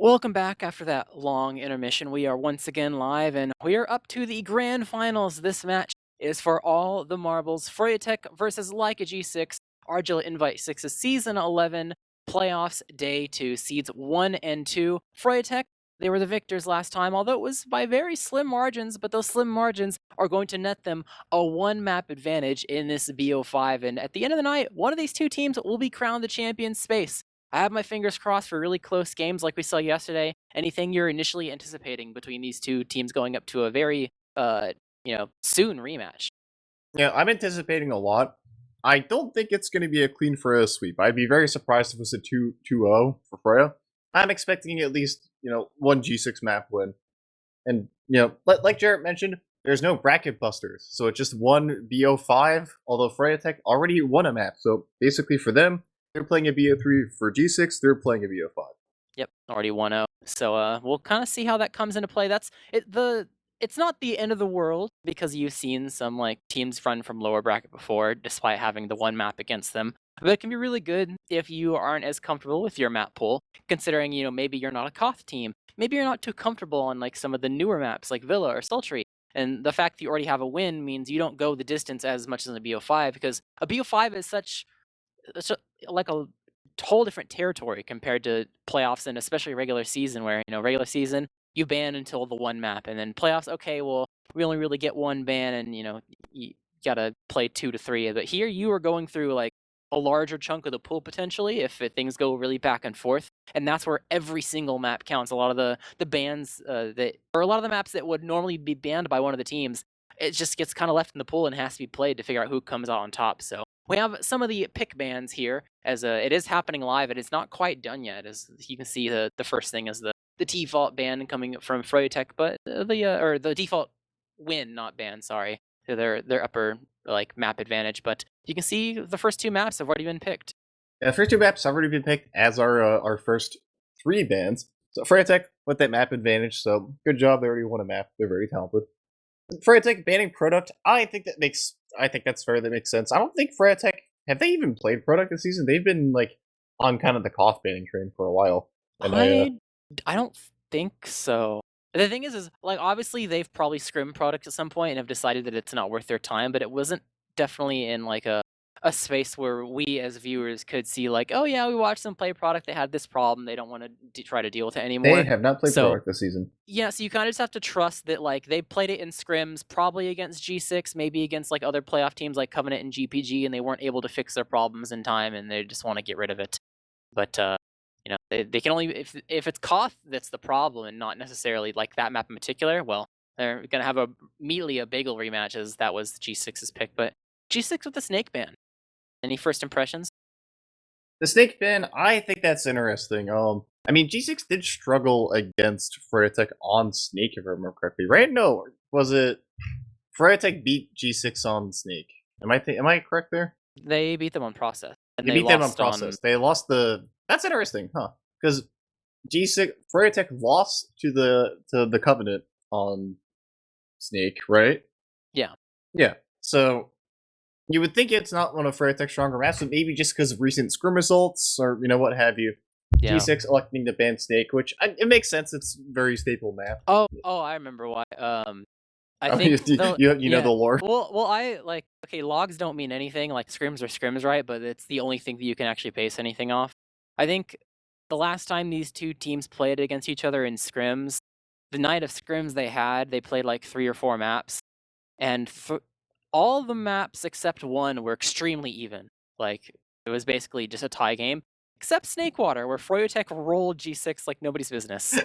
Welcome back after that long intermission. We are once again live and we are up to the grand finals. This match is for all the marbles. Froyotech versus Leica G6, RGL Invite 6's Season 11 Playoffs Day 2, Seeds 1 and 2. Froyotech, they were the victors last time, although it was by very slim margins, but those slim margins are going to net them a one-map advantage in this BO5. And at the end of the night, one of these two teams will be crowned the champion space. I have my fingers crossed for really close games like we saw yesterday. Anything you're initially anticipating between these two teams going up to a very, soon rematch? Yeah, I'm anticipating a lot. I don't think it's going to be a clean Freya sweep. I'd be very surprised if it was a 2-0 for Freya. I'm expecting at least, one G6 map win. And, like Jarrett mentioned, there's no bracket busters. So it's just one BO5, although Froyotech already won a map. So basically for them, they're playing a BO3. For G6, they're playing a BO5. Yep, already 1-0. So we'll kind of see how that comes into play. It's not the end of the world because you've seen some teams run from lower bracket before, despite having the one map against them. But it can be really good if you aren't as comfortable with your map pool, considering maybe you're not a Koth team, maybe you're not too comfortable on some of the newer maps like Villa or Sultry. And the fact that you already have a win means you don't go the distance as much as a BO5 because a BO5 is such like a whole different territory compared to playoffs and especially regular season, where regular season you ban until the one map, and then playoffs, okay, well, we only really get one ban, and you gotta play 2 to 3. But here you are going through a larger chunk of the pool potentially if things go really back and forth, and that's where every single map counts. A lot of the bans a lot of the maps that would normally be banned by one of the teams, it just gets kind of left in the pool and has to be played to figure out who comes out on top. So we have some of the pick bans here, as it is happening live. It is not quite done yet. As you can see, the first thing is the default ban coming from Froyotech, but the default win, not ban. Sorry, to their upper map advantage. But you can see the first two maps have already been picked. Yeah, the first two maps have already been picked, as are our first 3 bans. So Froyotech with that map advantage. So good job. They already won a map. They're very talented. Froyotech banning Product, I think that's fair. That makes sense. I don't think Froyotech, have they even played Product this season? They've been on kind of the Koth banning train for a while. And I don't think so. The thing is obviously they've probably scrimmed Product at some point and have decided that it's not worth their time, but it wasn't definitely in a space where we as viewers could see oh yeah, we watched them play Product, they had this problem, they don't want to try to deal with it anymore. They have not played Product this season. Yeah, so you kind of just have to trust that they played it in scrims, probably against G6, maybe against other playoff teams like Covenant and GPG, and they weren't able to fix their problems in time and they just want to get rid of it. But they can only, if it's Koth that's the problem and not necessarily that map in particular, well, they're gonna have immediately a Bagel rematch, as that was G6's pick. But G6 with the snake ban. Any first impressions? The snake ban, I think that's interesting. I mean, G6 did struggle against Froyotech on Snake, if I remember correctly, right? No, was it Froyotech beat G6 on Snake? Am I correct there? They beat them on Process. And they beat them on Process. They lost the. That's interesting, huh? Because G6 Froyotech lost to the Covenant on Snake, right? Yeah. Yeah. So you would think it's not one of Froyotech's stronger maps, but maybe just because of recent scrim results or what have you. Yeah. G6 electing to ban Snake, which it makes sense. It's a very staple map. Oh, I remember why. I think you know the lore. Well, okay, logs don't mean anything. Scrims are scrims, right? But it's the only thing that you can actually base anything off. I think the last time these two teams played against each other in scrims, the night of scrims they played 3 or 4 maps, and all the maps except one were extremely even. It was basically just a tie game, except Snakewater, where Froyotech rolled G6 like nobody's business.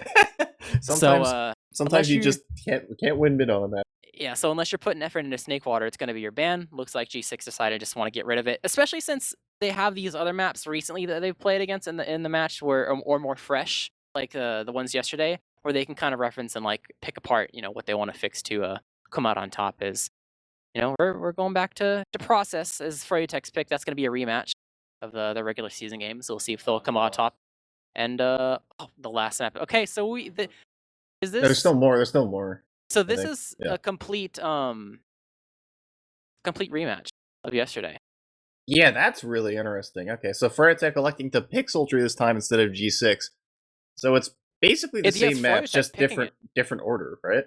Sometimes you just can't win mid on a map. Yeah, so unless you're putting effort into Snakewater, it's going to be your ban. Looks like G6 decided just want to get rid of it, especially since they have these other maps recently that they've played against in the match or more fresh, the ones yesterday, where they can kind of reference and pick apart what they want to fix to come out on top. Is we're going back to Process as Froyotech's pick. That's going to be a rematch of the regular season game, so we'll see if they'll come out on top. And the last map. Okay, so is this? There's still more. There's still more. So this is a complete rematch of yesterday. Yeah, that's really interesting. Okay, so Froyotech electing to pick Sultry this time instead of G6. So it's basically the Yeah, it's same maps, Froyotech just picking it. different order, right?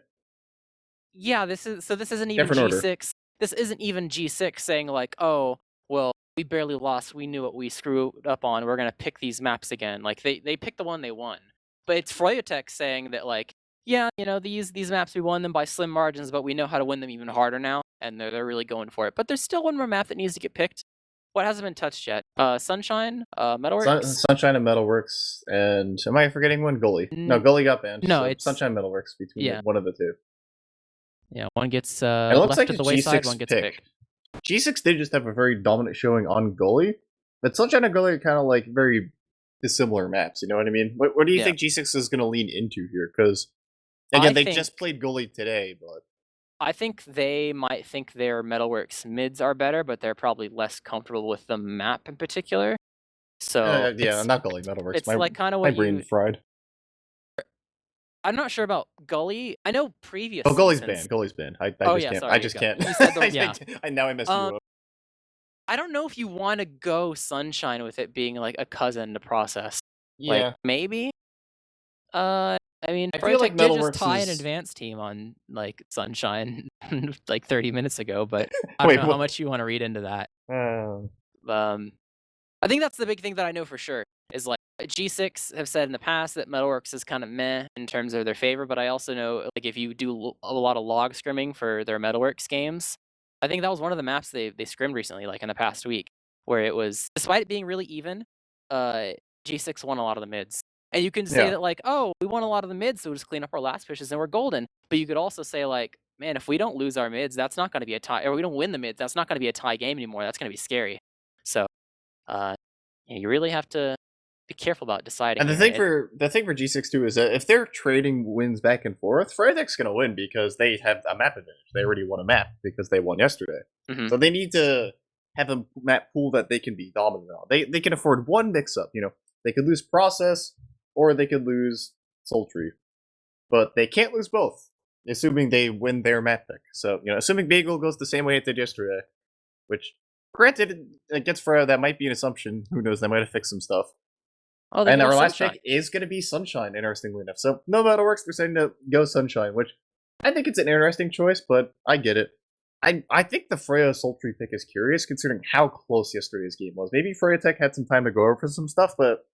Yeah, this isn't even Different order. G6. This isn't even G6 saying like, "Oh, well, we barely lost. We knew what we screwed up on. We're gonna pick these maps again." Like they picked the one they won. But it's Froyotech saying that like, yeah, these maps we won them by slim margins, but we know how to win them even harder now, and they're really going for it. But there's still one more map that needs to get picked. What hasn't been touched yet? Sunshine, Metalworks. Sunshine and Metalworks, and am I forgetting one? Gully. No, N- Gully got banned. no, So it's Sunshine Metalworks between yeah, one of the two. yeah. One gets And it looks left like of a the wayside. G6 One gets pick. picked. G6 did just have a very dominant showing on Gully, but Sunshine and Gully are kind of like very dissimilar maps. You know what I mean? What do you Yeah. think G6 is going to lean into here? Because again, they just played Gully today, but I think they might think their Metalworks mids are better, but they're probably less comfortable with the map in particular. So yeah, not Gully, Metalworks. It's like kind of my what brain fried. I'm not sure about Gully. I know previous. Oh, Gully's seasons, banned. Gully's banned. I Oh, just yeah, can't. sorry, I you just go. can't. You said the- yeah. I now I messed you up. I don't know if you want to go Sunshine with it being like a cousin to process. Yeah. Like maybe. I mean, I feel like Froyotech did just Metalworks tie an is- advanced team on like Sunshine like 30 minutes ago, but I don't Wait, know how what? much you want to read into that. Um, I think that's the big thing that I know for sure is like G6 have said in the past that Metalworks is kind of meh in terms of their favor, but I also know like if you do a lot of log scrimming for their Metalworks games, I think that was one of the maps they scrimmed recently, like in the past week, where it was despite it being really even, G6 won a lot of the mids. And you can say Yeah. that like, oh, we won a lot of the mids, so we'll just clean up our last pushes and we're golden. But you could also say like, man, if we don't lose our mids, that's not going to be a tie, or we don't win the mids, that's not going to be a tie game anymore. That's going to be scary. So, yeah, you really have to be careful about deciding. And the thing for G6 too is that if they're trading wins back and forth, Froyotech's gonna win because they have a map advantage. They already won a map because they won yesterday. Mhm. So they need to have a map pool that they can be dominant on. They can afford one mix up. They could lose Process or they could lose Sultry, but they can't lose both, assuming they win their map pick. So assuming Bagel goes the same way it did yesterday, which granted against Froyo that might be an assumption. Who knows? They might have fixed some stuff. Oh, And our last pick is going to be Sunshine, interestingly enough. So, no Metalworks, they're saying to go Sunshine, which I think it's an interesting choice, but I get it. I think the Freya Sultry pick is curious, considering how close yesterday's game was. Maybe Froyotech had some time to go over some stuff, but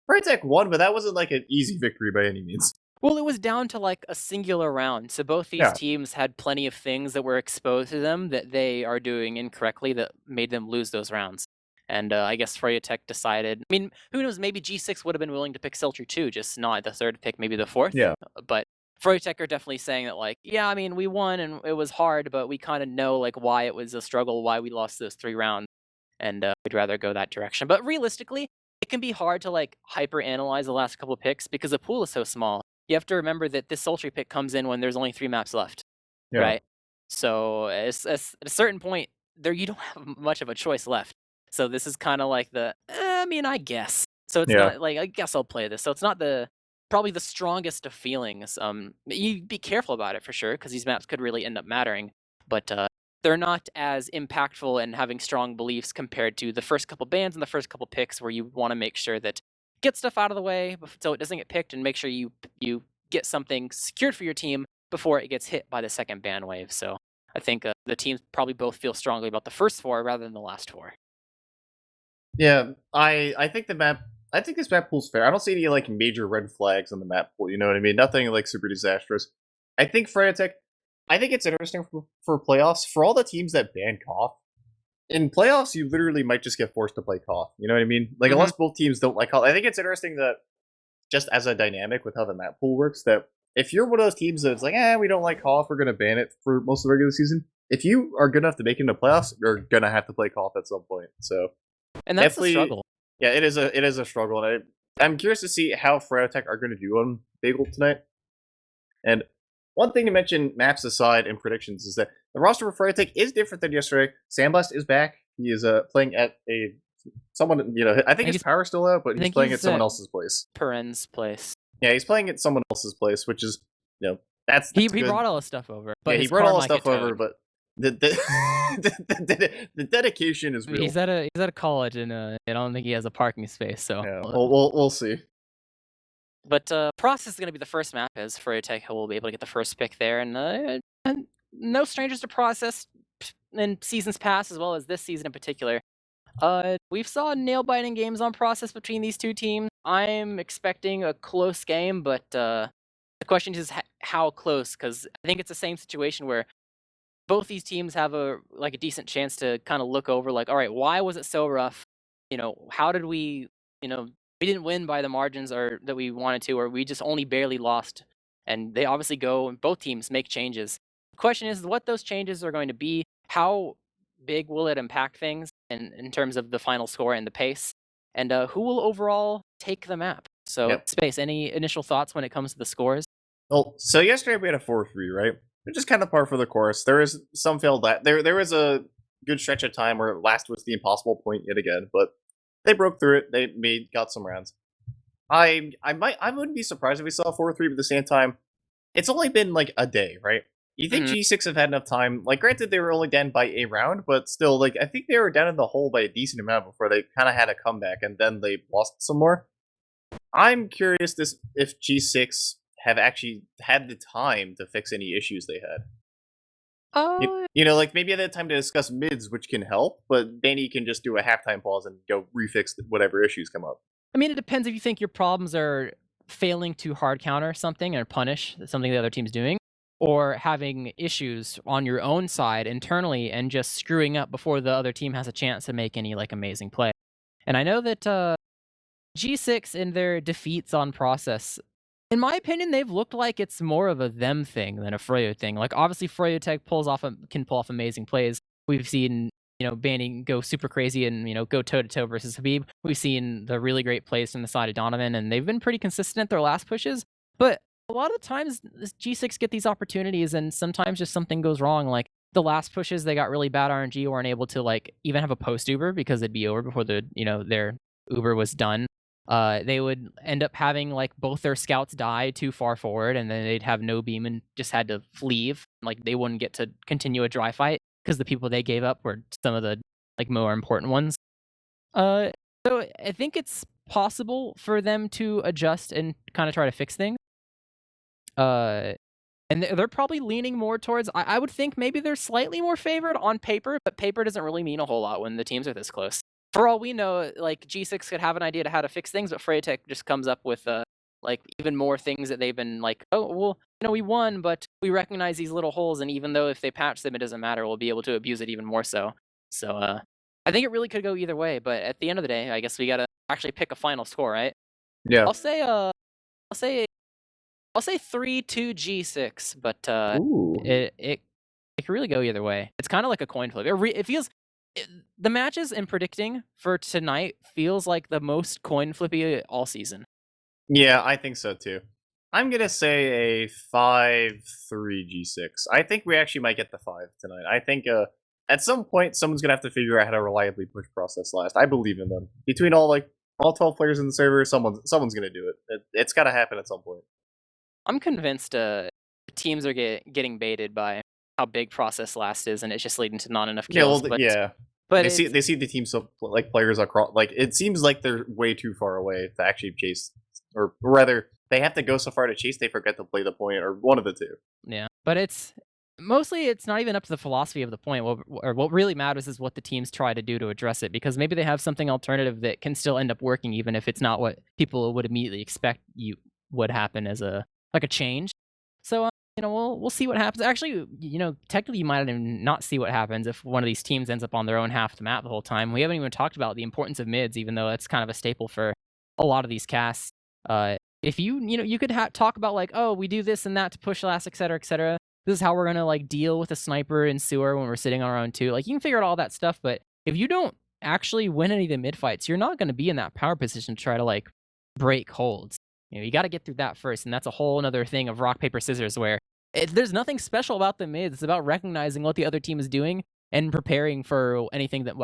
Froyotech won, but that wasn't like an easy victory by any means. Well, it was down to like a singular round. So both these teams had plenty of things that were exposed to them that they are doing incorrectly that made them lose those rounds. And I guess Froyotech decided. I mean, who knows? Maybe G6 would have been willing to pick Sultry too, just not the third pick, maybe the fourth. Yeah. But Froyotech are definitely saying that, like, yeah, I mean, we won and it was hard, but we kind of know like why it was a struggle, why we lost those 3 rounds, and we'd rather go that direction. But realistically, it can be hard to like hyper analyze the last couple of picks because the pool is so small. You have to remember that this Sultry pick comes in when there's only 3 maps left, right? So at a certain point, there you don't have much of a choice left. So this is kind of like I mean, I guess. So it's not like, I guess I'll play this. So it's not probably the strongest of feelings. You be careful about it for sure, because these maps could really end up mattering. But they're not as impactful and having strong beliefs compared to the first couple bans and the first couple picks, where you want to make sure that get stuff out of the way so it doesn't get picked, and make sure you get something secured for your team before it gets hit by the second ban wave. So I think the teams probably both feel strongly about the first 4 rather than the last 4. Yeah, I think this map pool's fair. I don't see any like major red flags on the map pool. You know what I mean? Nothing like super disastrous. I think Froyotech. I think it's interesting for playoffs for all the teams that ban Koth. In playoffs, you literally might just get forced to play Koth. You know what I mean? Like unless both teams don't like Koth. I think it's interesting that just as a dynamic with how the map pool works, that if you're one of those teams that's like, we don't like Koth, we're gonna ban it for most of the regular season. If you are good enough to make it into playoffs, you're gonna have to play Koth at some point. So. And that's the struggle. Yeah, it is a struggle, and I'm curious to see how Froyotech are going to do on Bagel tonight. And one thing to mention, maps aside and predictions, is that the roster for Froyotech is different than yesterday. Sandblast is back. He is playing at someone. I think his power's still out, but he's playing at someone else's place. Peren's place. Yeah, he's playing at someone else's place, which is that's he good. brought all his stuff over. But he brought all his stuff over, but. The dedication is real. He's at a college, and I don't think he has a parking space. So yeah, we'll see. But Process is going to be the first map, as Froyotech will be able to get the first pick there, and no strangers to Process in seasons past as well as this season in particular. We've saw nail-biting games on Process between these two teams. I'm expecting a close game, but the question is how close, because I think it's the same situation where both these teams have a decent chance to kind of look over like, all right, why was it so rough? How did we, we didn't win by the margins or that we wanted to, or we just only barely lost. And they obviously go and both teams make changes. The question is what those changes are going to be, how big will it impact things in terms of the final score and the pace, and who will overall take the map. So Yep. Space, any initial thoughts when it comes to the scores? Well, so yesterday we had a 4-3, right? Which is kind of par for the course. There is some failed that there was a good stretch of time where last was the impossible point yet again, but they broke through it. They got some rounds. I wouldn't be surprised if we saw 4-3, but at the same time, it's only been like a day, right? You think Mhm. G6 have had enough time? Like, granted, they were only down by a round, but still, like, I think they were down in the hole by a decent amount before they kind of had a comeback, and then they lost some more. I'm curious if G6 have actually had the time to fix any issues they had. Uh, Like maybe they had time to discuss mids, which can help, but Benny can just do a halftime pause and go refix whatever issues come up. I mean, it depends if you think your problems are failing to hard counter something or punish something the other team's doing, or having issues on your own side internally and just screwing up before the other team has a chance to make any amazing play. And I know that G6 in their defeats on Process, in my opinion, they've looked like it's more of a them thing than a Froyo thing. Like obviously Froyotech can pull off amazing plays. We've seen, Banning go super crazy and, go toe to toe versus Habib. We've seen the really great plays from the side of Donovan, and they've been pretty consistent at their last pushes. But a lot of the times G6 get these opportunities and sometimes just something goes wrong. Like the last pushes, they got really bad RNG, weren't able to even have a post Uber because it'd be over before their Uber was done. They would end up having both their scouts die too far forward, and then they'd have no beam and just had to leave. Like they wouldn't get to continue a dry fight because the people they gave up were some of the more important ones. Uh, so I think it's possible for them to adjust and kind of try to fix things. Uh, and they're probably leaning more towards. I would think maybe they're slightly more favored on paper, but paper doesn't really mean a whole lot when the teams are this close. For all we know, G6 could have an idea to how to fix things, but Froyotech just comes up with even more things that they've been like, oh well, we won, but we recognize these little holes, and even though if they patch them, it doesn't matter. We'll be able to abuse it even more so. So I think it really could go either way. But at the end of the day, I guess we gotta actually pick a final score, right? Yeah. I'll say 3-2 G6, but Ooh. it could really go either way. It's kind of like a coin flip. It feels the matches in predicting for tonight feels like the most coin flippy all season. Yeah, I think so too. I'm gonna say a 5-3 G6. I think we actually might get the 5 tonight. I think at some point someone's gonna have to figure out how to reliably push process last. I believe in them. Between all 12 players in the server, someone's gonna do it. It's gotta happen at some point. I'm convinced teams are getting baited by how big process last is, and it's just leading to not enough Yeah, kills. well, yeah. But They see the team so players across it seems like they're way too far away to actually chase, or rather they have to go so far to chase they forget to play the point, or one of the two. yeah, but it's not even up to the philosophy of the point. What really matters is what the teams try to do to address it, because maybe they have something alternative that can still end up working, even if it's not what people would immediately expect would happen as a change. So we'll see what happens. Actually, technically you might even not see what happens if one of these teams ends up on their own half the map the whole time. We haven't even talked about the importance of mids, even though that's kind of a staple for a lot of these casts. If you could talk about oh, we do this and that to push last, etc., etc. This is how we're gonna deal with a sniper in sewer when we're sitting on our own too. You can figure out all that stuff, but if you don't actually win any of the mid fights, you're not gonna be in that power position to try to break holds. You got to get through that first, and that's a whole other thing of rock paper scissors where there's nothing special about the mids. It's about recognizing what the other team is doing and preparing for anything that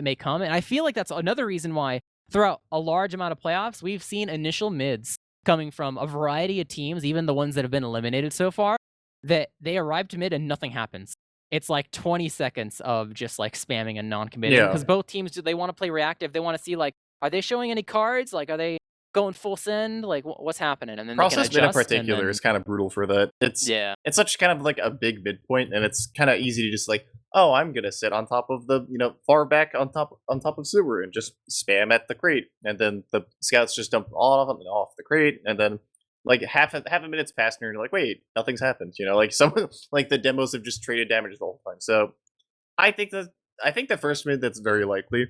may come. And I feel like that's another reason why throughout a large amount of playoffs, we've seen initial mids coming from a variety of teams, even the ones that have been eliminated so far, that they arrive to mid and nothing happens. It's 20 seconds of just spamming and non-committing, Yeah. because both teams, they want to play reactive. They want to see are they showing any cards? Are they going full send? Like, what's happening? And then they can Process mid in adjust, and particular then is kind of brutal for that. yeah, It's such kind of like a big midpoint, and it's kind of easy to just like, oh, I'm gonna sit on top of the far back on top of Subaru and just spam at the crate, and then the scouts just dump all of them off the crate, and then like half a minute's passed, and you're like, wait, nothing's happened. Like some like the demos have just traded damages the whole time. So I think that I think the first mid that's very likely.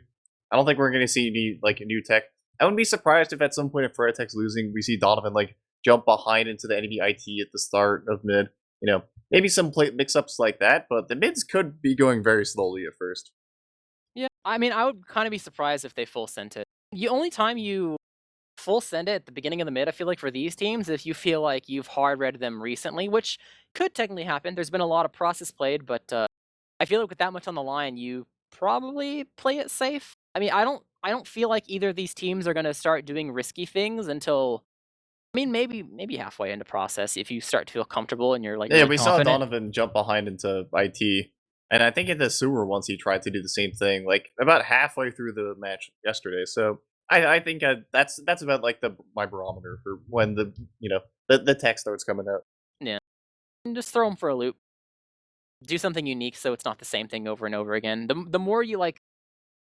I don't think we're going to see any like new tech. I wouldn't be surprised if at some point if Froyotech's losing, we see Donovan like jump behind into the enemy IT at the start of mid. Maybe some mix-ups like that, but the mids could be going very slowly at first. yeah. I mean, I would kind of be surprised if they full sent it. The only time you full send it at the beginning of the mid, I feel like for these teams, if you feel like you've hard read them recently, which could technically happen. There's been a lot of process played, but I feel like with that much on the line, you probably play it safe. I mean, I don't feel like either of these teams are gonna start doing risky things until, I mean, maybe halfway into process if you start to feel comfortable and you're like Yeah, really we saw confident. Donovan jump behind into IT, and I think in the sewer once he tried to do the same thing, like about halfway through the match yesterday. So I think that's about like my barometer for when the tech starts coming out. Yeah, and just throw them for a loop. Do something unique so it's not the same thing over and over again. The more you like,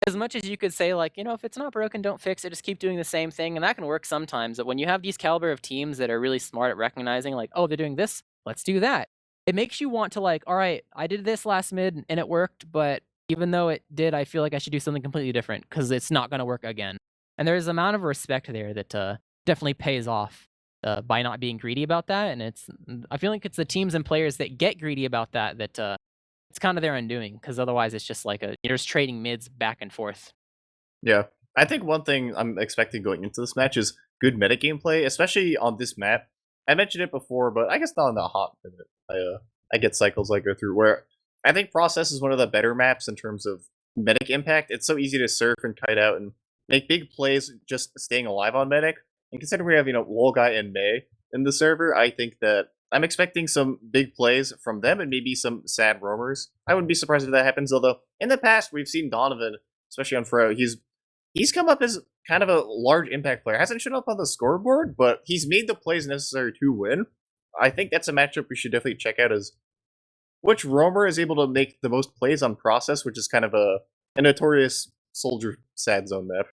as much as you could say like, if it's not broken, don't fix it. Just keep doing the same thing, and that can work sometimes. But when you have these caliber of teams that are really smart at recognizing like, oh, they're doing this, let's do that. It makes you want to like, all right, I did this last mid and it worked, but even though it did, I feel like I should do something completely different because it's not going to work again. And there's an amount of respect there that definitely pays off by not being greedy about that. And I feel like it's the teams and players that get greedy about that it's kind of their undoing because otherwise it's just like you're just trading mids back and forth. Yeah. I think one thing I'm expecting going into this match is good meta gameplay, especially on this map. I mentioned it before, but I guess not in a hot minute. I get cycles I go through where I think Process is one of the better maps in terms of medic impact. It's so easy to surf and kite out and make big plays just staying alive on medic. And considering we have, Wall Guy and May in the server, I think that I'm expecting some big plays from them and maybe some sad roamers. I wouldn't be surprised if that happens, although in the past we've seen Donovan, especially on Fro, he's come up as kind of a large impact player. Hasn't shown up on the scoreboard, but he's made the plays necessary to win. I think that's a matchup we should definitely check out as which roamer is able to make the most plays on process, which is kind of a notorious soldier sad zone map.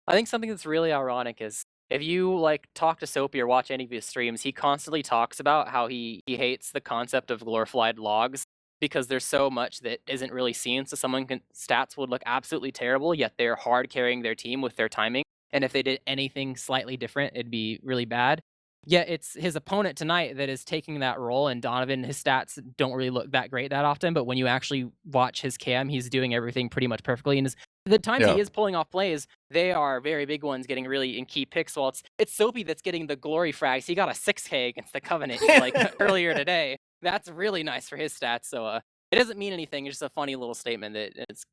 I think something that's really ironic is if you like talk to Soapy or watch any of his streams, he constantly talks about how he hates the concept of glorified logs because there's so much that isn't really seen. So stats would look absolutely terrible, yet they're hard carrying their team with their timing. And if they did anything slightly different, it'd be really bad. Yet it's his opponent tonight that is taking that role, and Donovan, his stats don't really look that great that often, but when you actually watch his cam, he's doing everything pretty much perfectly. And the times Yeah. he is pulling off plays, they are very big ones, getting really in key picks. While it's Soapy that's getting the glory frags. He got a 6K against the Covenant like earlier today. That's really nice for his stats. So it doesn't mean anything. It's just a funny little statement that it's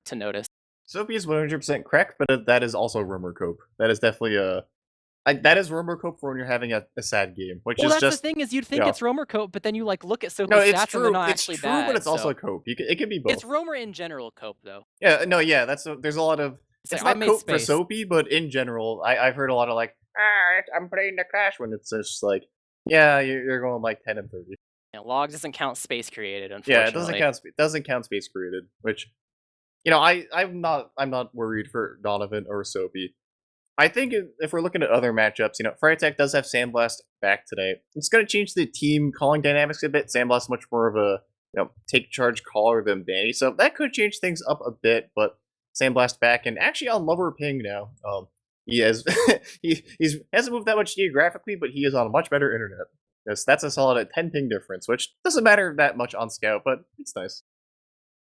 to notice. Sophie is 100% correct, but that is also rumor cope. That is definitely that is rumor cope for when you're having a sad game, which Well, is that's just the thing is you'd think it's Romer Cope, but then you like look at Soapy's no, it's stats and they're true. not It's actually true, bad. but it's also so. cope. It can be both. It's Romer in general Cope though. Yeah, no, yeah, there's a lot of it's Like, I not made cope for space. Soapy, but in general, I've heard a lot of like I'm playing the crash when it's just like yeah, you're going like 10 and 30. Logs doesn't count space created, Yeah, unfortunately. it doesn't count space created, which I'm not worried for Donovan or Soapy. I think if we're looking at other matchups, Froyotech does have Sandblast back today. It's going to change the team calling dynamics a bit. Sandblast much more of a take charge caller than Danny, so that could change things up a bit. But Sandblast back and actually on lower ping now. He has he's hasn't moved that much geographically, but he is on a much better internet. Yes, that's a solid 10 ping difference, which doesn't matter that much on Scout, but it's nice.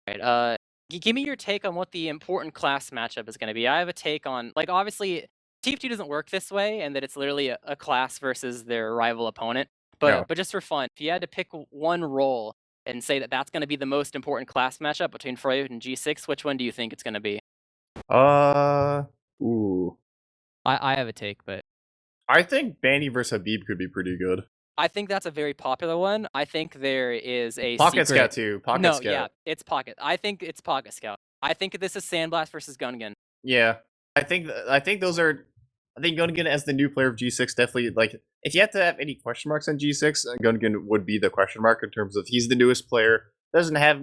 Right. Give me your take on what the important class matchup is going to be. I have a take on, like, obviously, TF2 doesn't work this way, and that it's literally a class versus their rival opponent. Yeah. But just for fun, if you had to pick one role and say that that's going to be the most important class matchup between Froyot and G6, which one do you think it's going to be? Ooh. I have a take, but I think Banny versus Habib could be pretty good. I think that's a very popular one. I think there is a Pocket secret... Scout too. Pocket no, Scout. yeah, it's Pocket. I think it's Pocket Scout. I think this is Sandblast versus Gungan. Yeah, I think those are I think Gungan as the new player of G6 definitely, like, if you had to have any question marks on G6, Gungan would be the question mark in terms of he's the newest player, doesn't have,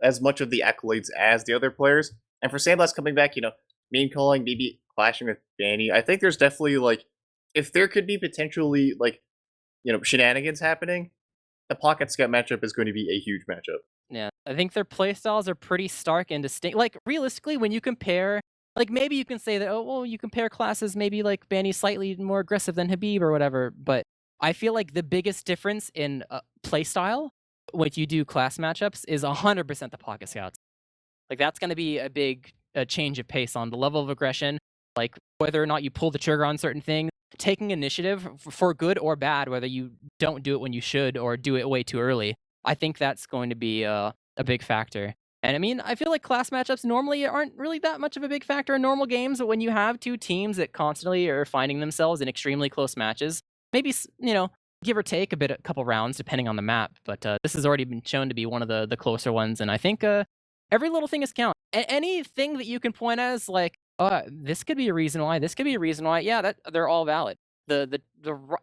as much of the accolades as the other players. And for Sandblast coming back, main calling, maybe clashing with Danny, I think there's definitely, like, if there could be potentially, like, shenanigans happening, the Pocket Scout matchup is going to be a huge matchup. Yeah, I think their playstyles are pretty stark and distinct. Like, realistically, when you compare, like, maybe you can say that, oh, well, you compare classes, maybe, like, Banny's slightly more aggressive than Habib or whatever, but I feel like the biggest difference in playstyle when you do class matchups is 100% the Pocket Scouts. Like, that's going to be a big change of pace on the level of aggression, like, whether or not you pull the trigger on certain things, taking initiative for good or bad, whether you don't do it when you should or do it way too early. I think that's going to be a big factor. And I mean, I feel like class matchups normally aren't really that much of a big factor in normal games, but when you have two teams that constantly are finding themselves in extremely close matches, maybe, give or take a couple rounds depending on the map. But this has already been shown to be one of the closer ones, and I think every little thing is count. Anything that you can point as like, this could be a reason why, this could be a reason why, yeah, that they're all valid.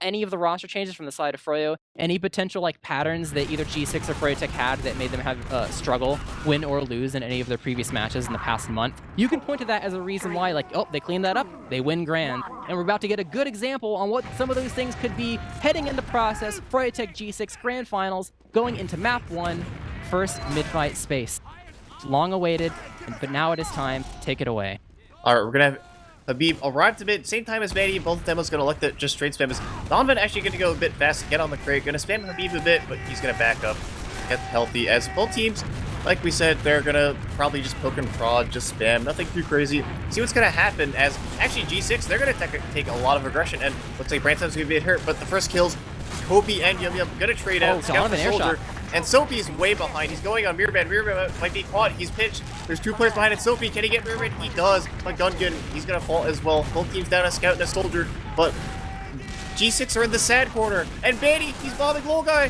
Any of the roster changes from the side of Froyo, any potential like patterns that either G6 or Froyotech had that made them have struggle, win or lose in any of their previous matches in the past month, you can point to that as a reason why, like, oh, they cleaned that up, they win grand. And we're about to get a good example on what some of those things could be heading into process. Froyotech G6 Grand Finals going into map 1, first mid-fight space. Long awaited, but now it is time. Take it away. Alright, we're gonna have Habib arrived a bit, same time as Manny. Both demos gonna look to just straight spam his. Donovan actually gonna go a bit fast, get on the crate, gonna spam Habib a bit, but he's gonna back up, get healthy. As both teams, like we said, they're gonna probably just poke and prod, just spam, nothing too crazy. See what's gonna happen as actually G6, they're gonna take a lot of aggression, and looks like Branson's gonna get hurt, but the first kills, Kobe and Yum Yum gonna trade out, scout the soldier. And Soapy's way behind. He's going on Mirrorman. Mirrorman might be caught. He's pinched. There's two players behind it. Soapy, can he get Mirrorman? He does. But Gungan, he's going to fall as well. Both teams down a scout and a soldier. But G6 are in the sad corner. And Banny, he's bombing Low Guy.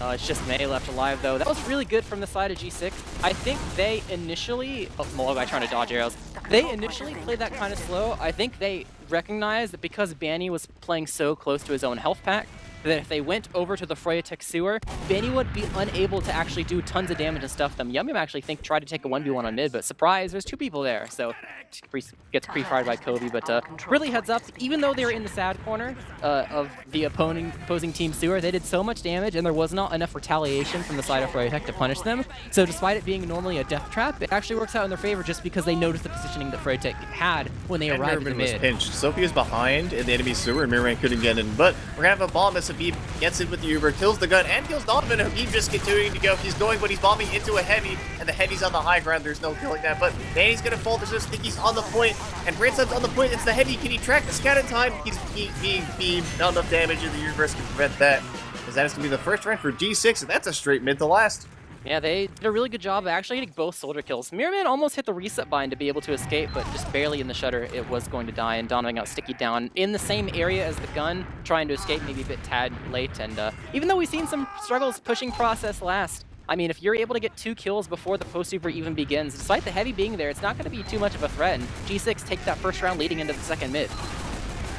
It's just May left alive, though. That was really good from the side of G6. I think they initially... Oh, Low Guy trying to dodge arrows. They initially played that kind of slow. I think they recognized that because Banny was playing so close to his own health pack, that if they went over to the Froyotech sewer, Banny would be unable to actually do tons of damage and stuff them. Yum Yum actually tried to take a 1v1 on mid, but surprise, there's two people there. So gets pre-fired by Kobe, but really heads up, even though they were in the sad corner of the opposing team sewer, they did so much damage and there was not enough retaliation from the side of Froyotech to punish them. So despite it being normally a death trap, it actually works out in their favor just because they noticed the positioning that Froyotech had when they arrived at the mid. Was pinched. Sophie is behind in the enemy sewer and Mirrorman couldn't get in, but we're gonna have a bomb as Habib gets in with the Uber, kills the gun, and kills Donovan. Habib just continuing to go. He's going, but he's bombing into a heavy, and the heavy's on the high ground. There's no killing that, but Danny's gonna fall. There's no stickies on the point, and Branson's on the point. It's the heavy. Can he track the scout in time? He's being beamed. Not enough damage in the universe to prevent that. As that is gonna be the first round for G6, and that's a straight mid to last. Yeah, they did a really good job of actually getting both soldier kills. Mirrorman almost hit the reset bind to be able to escape, but just barely in the shutter it was going to die, and Donovan got sticky down in the same area as the gun, trying to escape maybe a bit tad late, and even though we've seen some struggles pushing process last, I mean, if you're able to get 2 kills before the post-super even begins, despite the heavy being there, it's not going to be too much of a threat, and G6 take that first round leading into the second mid.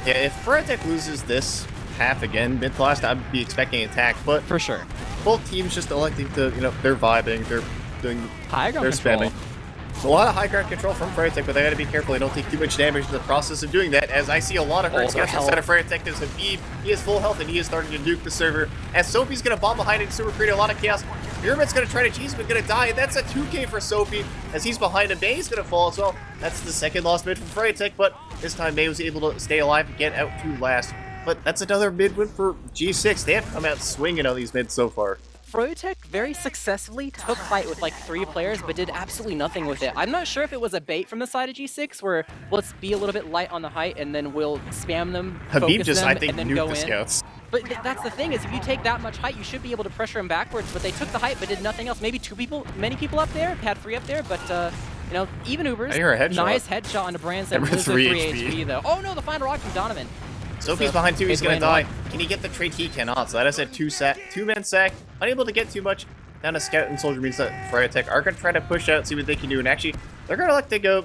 Yeah, if Froyotech loses this half again, mid to last, I'd be expecting an attack, but for sure. Both teams just electing to, they're vibing, they're doing, high ground they're control. spamming. A lot of high ground control from Froyotech, but they gotta be careful they don't take too much damage in the process of doing that, as I see a lot of hurt scouts instead of Froyotech. There's Habib, he has full health and he is starting to nuke the server, as Sophie's gonna bomb behind it, super create a lot of chaos. Mirrorman's gonna try to cheese, but gonna die, and that's a 2k for Sophie, as he's behind him. May's gonna fall as well. That's the second lost mid from Froyotech, but this time May was able to stay alive and get out to last. But that's another mid win for G6. They have come out swinging on these mids so far. Froyotech very successfully took fight with like 3 players, but did absolutely nothing with it. I'm not sure if it was a bait from the side of G6, where let's be a little bit light on the height and then we'll spam them, Habib just, them, I think, and then nuked go the in. scouts. But that's the thing, is if you take that much height, you should be able to pressure him backwards, but they took the height but did nothing else. Maybe many people up there, had 3 up there, but even Ubers. I hear a headshot. Nice headshot onto Branson with 3 HP though. Oh no, the final rock from Donovan. Sophie's behind 2, he's gonna die. Can he get the trade? He cannot. So that is a 2-man sack. Unable to get too much. Down to scout and soldier means that Froyotech are gonna try to push out, see what they can do. And actually, they're gonna let they go.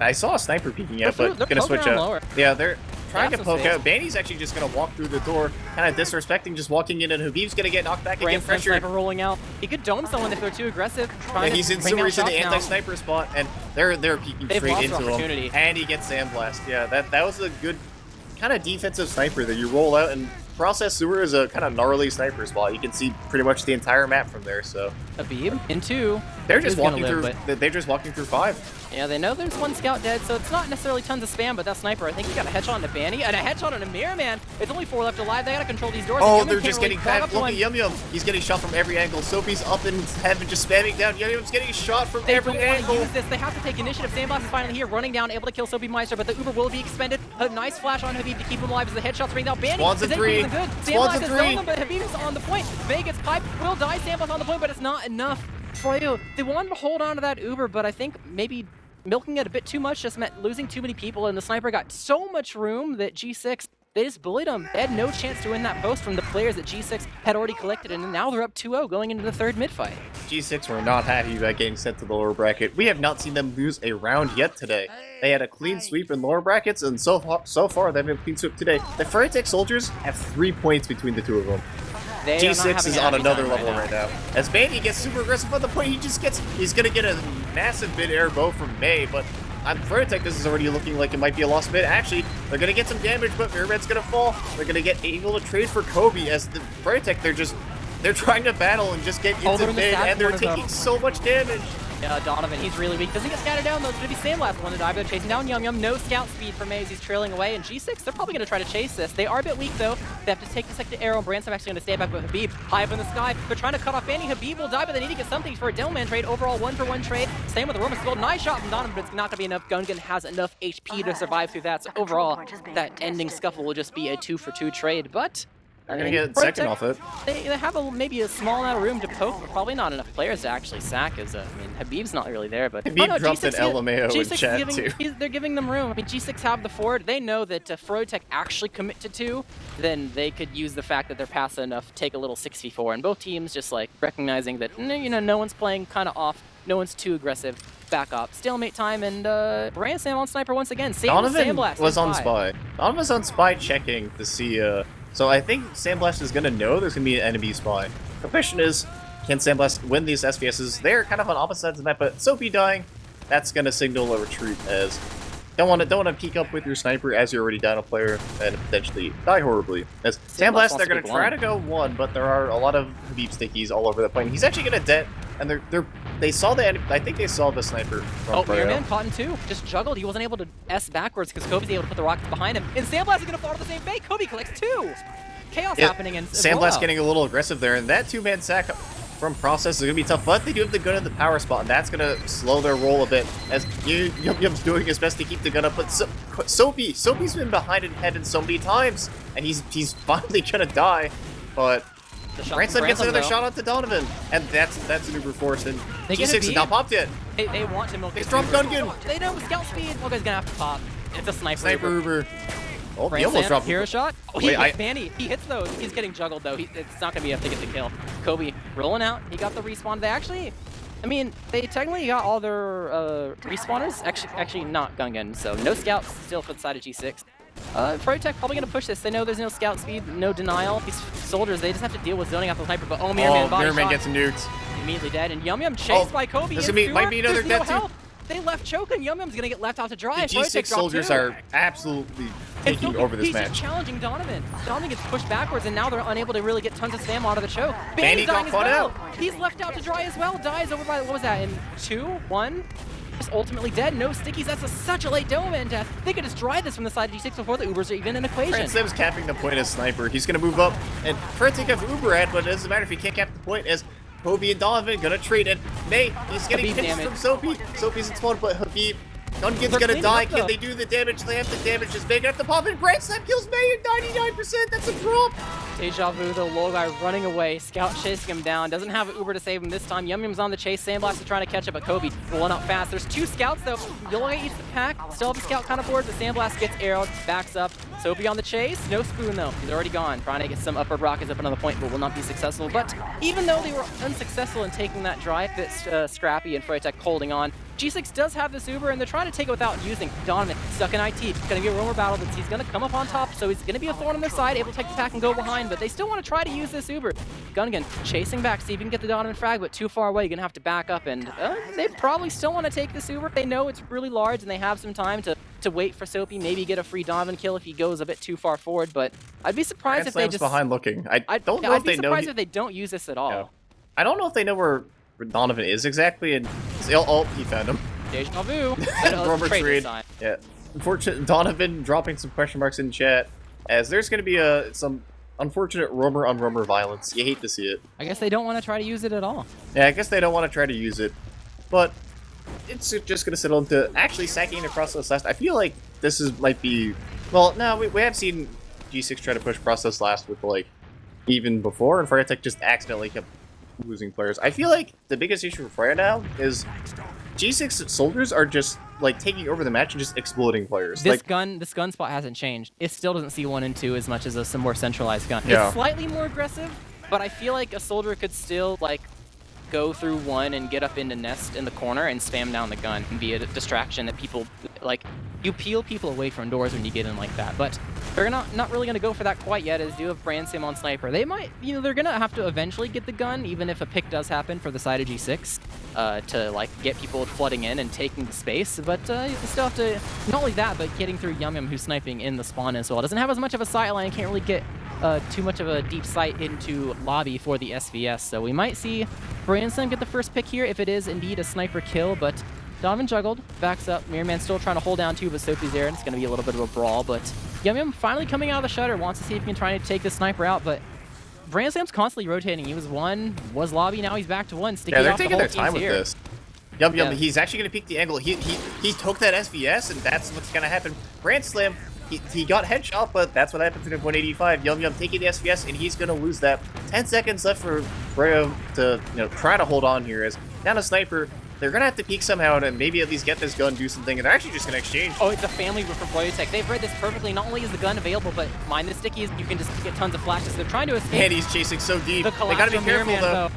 I saw a sniper peeking out, but they're gonna switch out. lower. Yeah, they're trying They to have some poke out. Banny's actually just gonna walk through the door, kind of disrespecting, just walking in, and Habib's gonna get knocked back and Grand get Slam pressured. sniper rolling out. He could dome someone if they're too aggressive. Yeah, he's in bring out the shots now. anti-sniper spot, and they're peeking They've straight lost into their him, opportunity. and he gets sandblast. Yeah, that was a good kind of defensive sniper that you roll out, and Process Sewer is a kind of gnarly sniper spot. You can see pretty much the entire map from there. So Habib in 2. they're just Who's gonna walking live, through. They're just walking through 5. Yeah, they know there's one scout dead, so it's not necessarily tons of spam, but that sniper, I think he got a headshot on Banny, and a headshot on Amir, man. It's only 4 left alive. They gotta control these doors. Oh, and they're Yum just can't getting really bad. clog up Look at one. Yum Yum. He's getting shot from every angle. Soapy's up in heaven, just spamming down. Yum Yum's getting shot from They every don't want to angle. use this. They have to take initiative. Sandblast is finally here, running down, able to kill Soapy Meister, but the Uber will be expended. A nice flash on Habib to keep him alive as the headshots ring out. Banny Swans is in 3. anything good. Swans Sandblast in is 3. selling them, but Habib is on the point. Vegas pipe will die. Sandblast on the point, but it's not enough. Froyo, they wanted to hold on to that Uber, but I think maybe milking it a bit too much just meant losing too many people, and the sniper got so much room that G6, they just bullied him. They had no chance to win that post from the players that G6 had already collected, and now they're up 2-0 going into the 3rd mid-fight. G6 were not happy about getting sent to the lower bracket. We have not seen them lose a round yet today. They had a clean sweep in lower brackets, and so far they've been clean sweep today. The Froyotech soldiers have 3 points between the two of them. They G6 is on another level now. right now. As Bandy gets super aggressive on the point, he's gonna get a massive mid-air bow from May, but on Froyotech, this is already looking like it might be a lost mid. Actually, they're gonna get some damage, but Mirman's gonna fall. They're gonna get able to trade for Kobe as the Froyotech, they're trying to battle and just get into mid, and they're taking so much damage. Yeah, Donovan, he's really weak. Doesn't get scattered down though. It's gonna be Sandblast one to die, but chasing down Yum Yum. No scout speed for Maze. He's trailing away, and G6, they're probably gonna try to chase this. They are a bit weak though. They have to take the second arrow, and Branson actually gonna stay back with Habib. High up in the sky. They're trying to cut off Banny. Habib will die, but they need to get something for a Devilman trade. Overall, 1-for-1 trade. Same with the Roman Skull. Nice shot from Donovan, but it's not gonna be enough. Gungan has enough HP to survive through that. So overall, that ending scuffle will just be a 2-for-2 trade, but They're gonna get second off it. They have maybe a small amount of room to poke, but probably not enough players to actually sack. I mean, Habib's not really there, but Habib dropped an LMAO in chat too. They're giving them room. I mean, G6 have the forward. They know that Froyotech actually commit to 2, then they could use the fact that they're passive enough, take a little 6v4, and both teams just like recognizing that no one's playing kind of off, no one's too aggressive. Back up, stalemate time, and Ransom on sniper once again. Donovan Sandblast was on spy. Donovan was on spy checking to see. So I think Sandblast is gonna know there's gonna be an enemy spy. The question is, can Sandblast win these SVSs? They're kind of on opposite sides of the map, but Soapy dying, that's gonna signal a retreat. As don't want to peek up with your sniper as you're already down a player and potentially die horribly. As Sandblast, they're gonna try to go 1, but there are a lot of Habib stickies all over the plane. He's actually gonna dead, and they saw the enemy. I think they saw the sniper. From Mirman caught in 2. Just juggled. He wasn't able to S backwards because Kobe's able to put the rockets behind him. And Sandblast is gonna fall to the same fate. Kobe collects 2. Chaos happening, and Sandblast getting a little aggressive there, and that 2-man sack from Process is gonna be tough, but they do have the gun in the power spot, and that's gonna slow their roll a bit. As Yum Yum's doing his best to keep the gun up, but Soapy's been behind and headed so many times, and he's finally gonna die, but Branson gets another shot onto Donovan, and that's an Uber force, and G6 is not popped yet. They want to milk. They dropped Gungan. They know scout speed. Well, guy's gonna have to pop. It's a sniper Uber. Oh, he almost dropped hero shot. Oh, Wait, he hits Banny. He hits those. He's getting juggled though. It's not gonna be enough to get the kill. Kobe rolling out. He got the respawn. They actually, I mean, they technically got all their respawners. Actually not Gungan. So no scouts still for the side of G6. Froyotech probably gonna push this. They know there's no scout speed, no denial. These soldiers, they just have to deal with zoning out the sniper. But Mirman body shot. Gets nuked. Immediately dead. And Yum Yum chased by Kobe. This might be another death too. They left choke, and Yum Yum's gonna get left out to dry. The G6 soldiers are absolutely taking over this match. He's challenging Donovan. Donovan gets pushed backwards, and now they're unable to really get tons of spam out of the choke. Banny dying as well. He's left out to dry as well. Dies over by, what was that, in 2, 1? Just ultimately dead. No stickies. That's such a late Doman death. They could just dry this from the side of G6 before the Ubers are even an equation. Fransim's capping the point as sniper. He's gonna move up, and Froyotech have Uber at, but it doesn't matter if he can't cap the point as Kobe and Donovan gonna trade it. May, he's getting hits from Soapy. Soapy's in spawn, but Habib. Gungan's gonna die. Can they do the damage? They have the damage. Is May gonna have to pop in? Grand Slam kills May at 99%. That's a drop. Deja vu, the low guy running away. Scout chasing him down. Doesn't have an Uber to save him this time. Yum Yum's on the chase. Sandblast is trying to catch up, but Kobe rolling up fast. There's 2 scouts though. Yola eats the pack. Still have the scout kind of forward, but Sandblast gets arrowed, backs up. Soapy on the chase. No spoon though. He's already gone. Trying to get some upper rockets up another point, but will not be successful. But even though they were unsuccessful in taking that drive, it's Scrappy and Froyotech holding on. G6 does have this Uber, and they're trying to take it without using Donovan. Stuck in IT. It's going to be a roamer battle, but he's going to come up on top, so he's going to be a thorn on their side, able to take the pack and go behind, but they still want to try to use this Uber. Gungan chasing back, see if he can get the Donovan frag, but too far away. You're going to have to back up, and they probably still want to take this Uber. They know it's really large, and they have some time to wait for Soapy, maybe get a free Donovan kill if he goes a bit too far forward, but I'd be surprised if they just... behind looking. I don't know if they know... I'd be surprised if they don't use this at all. Yeah. I don't know if they know where Donovan is exactly, and... Oh, he found him. Deja vu. Robert trade. Yeah. Unfortunate Donovan dropping some question marks in chat, as there's going to be some unfortunate roamer on roamer violence. You hate to see it. I guess they don't want to try to use it at all. Yeah, I guess they don't want to try to use it, but it's just going to settle into actually sacking across the last. I feel like this might be... Well, no, we have seen G6 try to push process last with, like, even before, and Froyotech just accidentally kept losing players. I feel like the biggest issue for Froyo now is G6 soldiers are just like taking over the match and just exploding players. This gun spot hasn't changed. It still doesn't see 1 and 2 as much as some more centralized gun. Yeah. It's slightly more aggressive, but I feel like a soldier could still like go through 1 and get up into nest in the corner and spam down the gun and be a distraction that people like. You peel people away from doors when you get in like that, but they're not really going to go for that quite yet, as do have Brandsim on Sniper. They might, they're going to have to eventually get the gun, even if a pick does happen for the side of G6, to like get people flooding in and taking the space, but you still have to, not only that, but getting through Yum Yum, who's sniping in the spawn as well. Doesn't have as much of a sight line, can't really get too much of a deep sight into lobby for the SVS, so we might see Brandsim get the first pick here if it is indeed a sniper kill, but Donovan juggled, backs up, Mirrorman still trying to hold down 2, but Soapy's there, and it's going to be a little bit of a brawl, but Yum Yum finally coming out of the shutter, wants to see if he can try to take the sniper out, but Brandsim's constantly rotating. He was 1, was lobby, now he's back to 1, sticking they're off taking the their time with here. this. Yum Yum, he's actually going to peek the angle. He took that SVS, and that's what's going to happen. Brandslam, he got headshot, but that's what happens in 185. Yum Yum taking the SVS, and he's going to lose that. 10 seconds left for Froyo to try to hold on here, as down a sniper. They're going to have to peek somehow and maybe at least get this gun, do something, and they're actually just going to exchange. Oh, it's a family from Froyotech. They've read this perfectly. Not only is the gun available, but mind the stickies, you can just get tons of flashes. They're trying to escape. And he's chasing so deep. They got to be careful, though.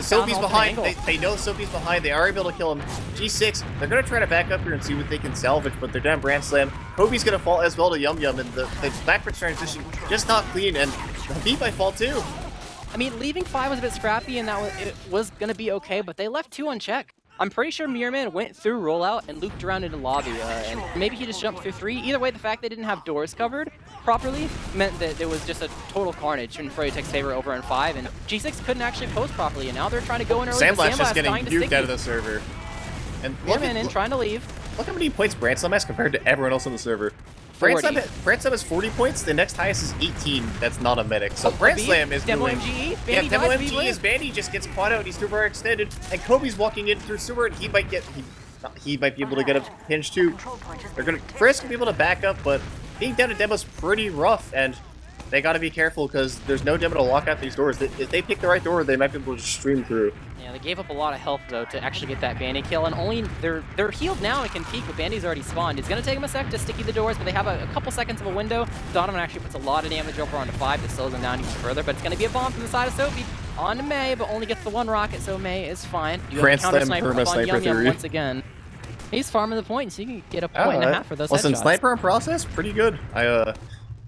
Soapy's behind. They know Soapy's behind. They are able to kill him. G6, they're going to try to back up here and see what they can salvage, but they're down Brandslam. Kobe's going to fall as well to Yum Yum, and the backwards transition just not clean, and Beat might fall too. I mean, leaving 5 was a bit scrappy, and it was going to be okay, but they left 2 unchecked. I'm pretty sure Mirrorman went through rollout and looped around into lobby, and maybe he just jumped through 3. Either way, the fact they didn't have doors covered properly meant that there was just a total carnage in Froyotech's favor over on 5, and G6 couldn't actually post properly, and now they're trying to go in early. Sandblast just getting duked out of the server. And Mirrorman in, trying to leave. Look how many points Brandslam has compared to everyone else on the server. Brandslam has 40 points, the next highest is 18. That's not a medic. So Brandslam is Demo doing... MGE? Yeah, Demo MGE is Bandy just gets caught out. He's too far extended. And Kobe's walking in through sewer, and he might get... He might be able to get a pinch too. They're gonna... Frisk will be able to back up, but being down to Demo's pretty rough, and they gotta be careful because there's no Demo to lock out these doors. If they pick the right door, they might be able to just stream through. Yeah, they gave up a lot of health, though, to actually get that Bandy kill, and only they're healed now and can peek, but Bandy's already spawned. It's going to take them a sec to sticky the doors, but they have a couple seconds of a window. Donovan actually puts a lot of damage over onto 5 that slows them down even further, but it's going to be a bomb from the side of Soapy onto May, but only gets the 1 rocket, so May is fine. You have a counter sniper up on Yum Yum once again. He's farming the points, so you can get a point and a half for those Listen, headshots. Sniper on process, pretty good.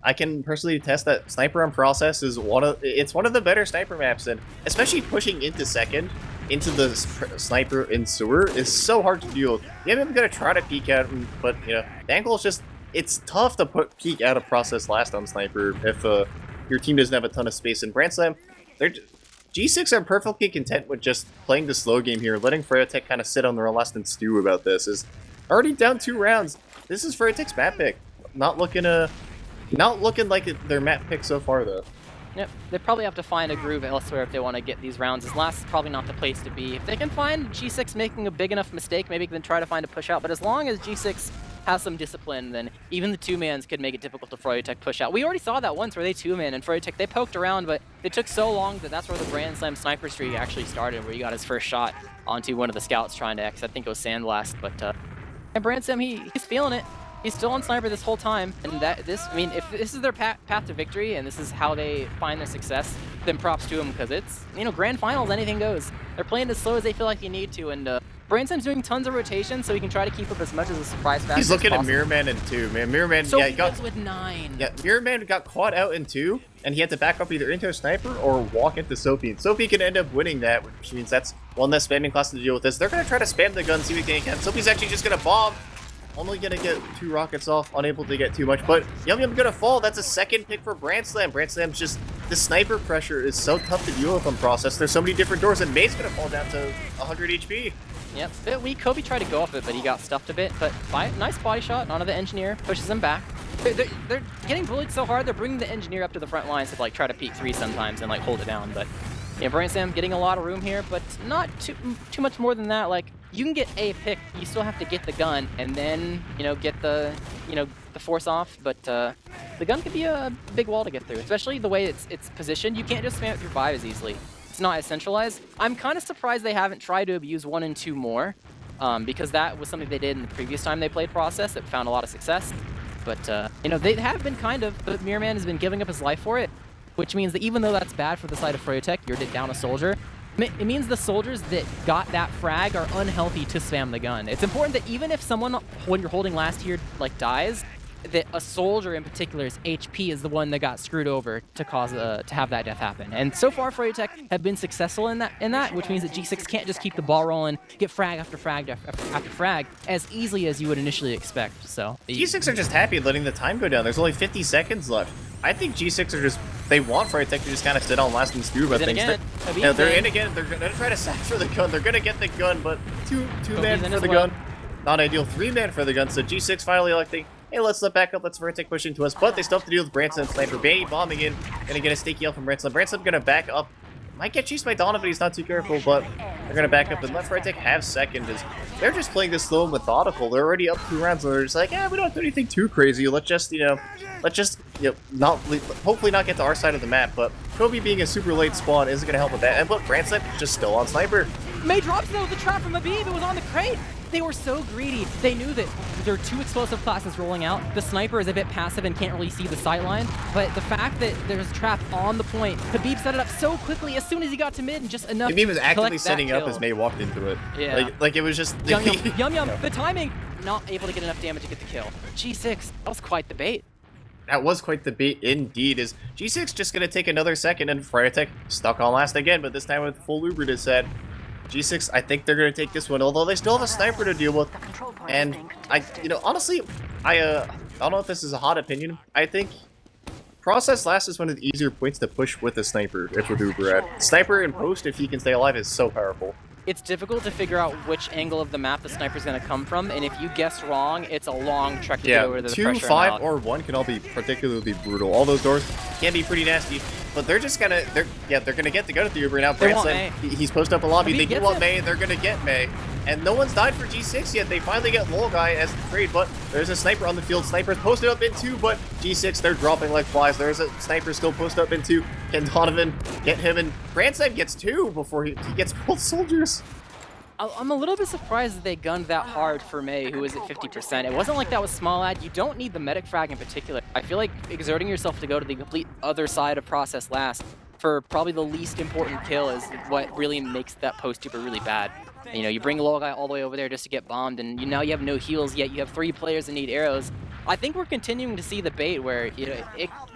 I can personally attest that Sniper on process is one of the better sniper maps, and especially pushing into second into the sniper in sewer is so hard to deal with. Yeah, I'm gonna try to peek out, but the angle is just, it's tough to peek out of process last on sniper if your team doesn't have a ton of space. In Brandslam, G6 are perfectly content with just playing the slow game here, letting Froyotech kind of sit on their last and stew about this. Is already down 2 rounds. This is Froyotech's map pick. Not looking like their map pick so far though. Yep, they probably have to find a groove elsewhere if they want to get these rounds. This last is probably not the place to be. If they can find G6 making a big enough mistake, maybe they can try to find a push out. But as long as G6 has some discipline, then even the 2-mans could make it difficult to Froyotech push out. We already saw that once where they 2-man and Froyotech, they poked around, but it took so long that that's where the Brandslam sniper streak actually started, where he got his first shot onto one of the scouts trying to X. I think it was Sandblast, but and Brandslam, he's feeling it. He's still on sniper this whole time, and I mean, if this is their path to victory and this is how they find their success, then props to them, because it's, grand finals, anything goes. They're playing as slow as they feel like they need to, and Branson's doing tons of rotation, so he can try to keep up as much as a surprise factor. He's looking at Mirror Man in 2, man. Mirror Man, so yeah, he got with 9. Yeah, Mirror Man got caught out in 2, and he had to back up either into a sniper or walk into Sophie. And Sophie can end up winning that, which means that's one less spamming class to deal with this. They're gonna try to spam the gun, see what they can. Sophie's actually just gonna bomb. Only gonna get 2 rockets off, unable to get too much, but Yum Yum gonna fall. That's a second pick for Brandslam. Brandslam's just, the sniper pressure is so tough to deal with on Process. There's so many different doors, and May's gonna fall down to 100 HP. Yep, bit weak. Kobe tried to go off it, but he got stuffed a bit. But nice body shot onto the engineer, pushes him back. They're getting bullied so hard, they're bringing the engineer up to the front lines to like try to peek 3 sometimes and like hold it down. But yeah, Brandslam getting a lot of room here, but not too much more than that. Like, you can get a pick, you still have to get the gun and then, you know, get the, you know, the force off. But the gun could be a big wall to get through, especially the way it's positioned. You can't just spam it through 5 as easily. It's not as centralized. I'm kind of surprised they haven't tried to abuse 1 and 2 more, because that was something they did in the previous time they played Process that found a lot of success. But, you know, they have been kind of, but Mirror Man has been giving up his life for it, which means that even though that's bad for the side of Froyotech, you're down a soldier, it means the soldiers that got that frag are unhealthy to spam the gun. It's important that even if someone, when you're holding last here, like dies, that a soldier in particular's HP is the one that got screwed over to cause to have that death happen. And so far, Froyotech have been successful in that, which means that G6 can't just keep the ball rolling, get frag after frag after frag as easily as you would initially expect. So G6 are just happy letting the time go down. There's only 50 seconds left. I think G6 are just, they want Froyotech to just kind of sit on last and stew about things. They're in again. They're going to try to sack for the gun. They're going to get the gun, but two man for the gun. Not ideal. 3 man for the gun. So G6 finally electing, hey, let's let back up. Let's Froyotech push into us. But they still have to deal with Branson and Sniper. Bay bombing in. Going to get a sticky yell from Branson. Branson going to back up. Might get chased by Donovan, but he's not too careful, but they're going to back up and let Froyotech have second. They're just playing this slow and methodical. They're already up 2 rounds, and they're just like, yeah, we don't do anything too crazy. Let's just, not hopefully not get to our side of the map. But Kobe being a super late spawn isn't going to help with that. And look, Branson just still on Sniper. May drops though the trap from Habib. It was on the crate. They were so greedy. They knew that there are 2 explosive classes rolling out. The sniper is a bit passive and can't really see the sight line. But the fact that there's a trap on the point, Habib set it up so quickly as soon as he got to mid and just enough. Habib was actively setting up as May walked into it. Yeah. Like it was just Yum Yum. The timing, not able to get enough damage to get the kill. G6, that was quite the bait. That was quite the bait indeed. Is G6 just gonna take another second and Froyotech stuck on last again, but this time with full Uber to set. G6, I think they're going to take this one, although they still have a sniper to deal with. And honestly, I don't know if this is a hot opinion. I think Process last is one of the easier points to push with a sniper, if with Uber at. Sniper in post, if he can stay alive, is so powerful. It's difficult to figure out which angle of the map the sniper's going to come from, and if you guess wrong, it's a long trek to get over to the 2, pressure 5, amount. or 1 can all be particularly brutal. All those doors can be pretty nasty, but they're just gonna, they're gonna get the gun at the Uber now. Branson, he's posted up a lobby. They do want May. They're gonna get May, and no one's died for G6 yet. They finally get Lol Guy as the trade, but there's a sniper on the field. Sniper's posted up in 2, but G6 they're dropping like flies. There's a sniper still posted up in 2. Can Donovan get him? And Branson gets 2 before he gets both soldiers. I'm a little bit surprised that they gunned that hard for May, who is at 50%. It wasn't like that was small ad. You don't need the medic frag in particular. I feel like exerting yourself to go to the complete other side of Process last for probably the least important kill is what really makes that post super really bad. You know, you bring a low guy all the way over there just to get bombed, and now you have no heals yet. You have 3 players that need arrows. I think we're continuing to see the bait where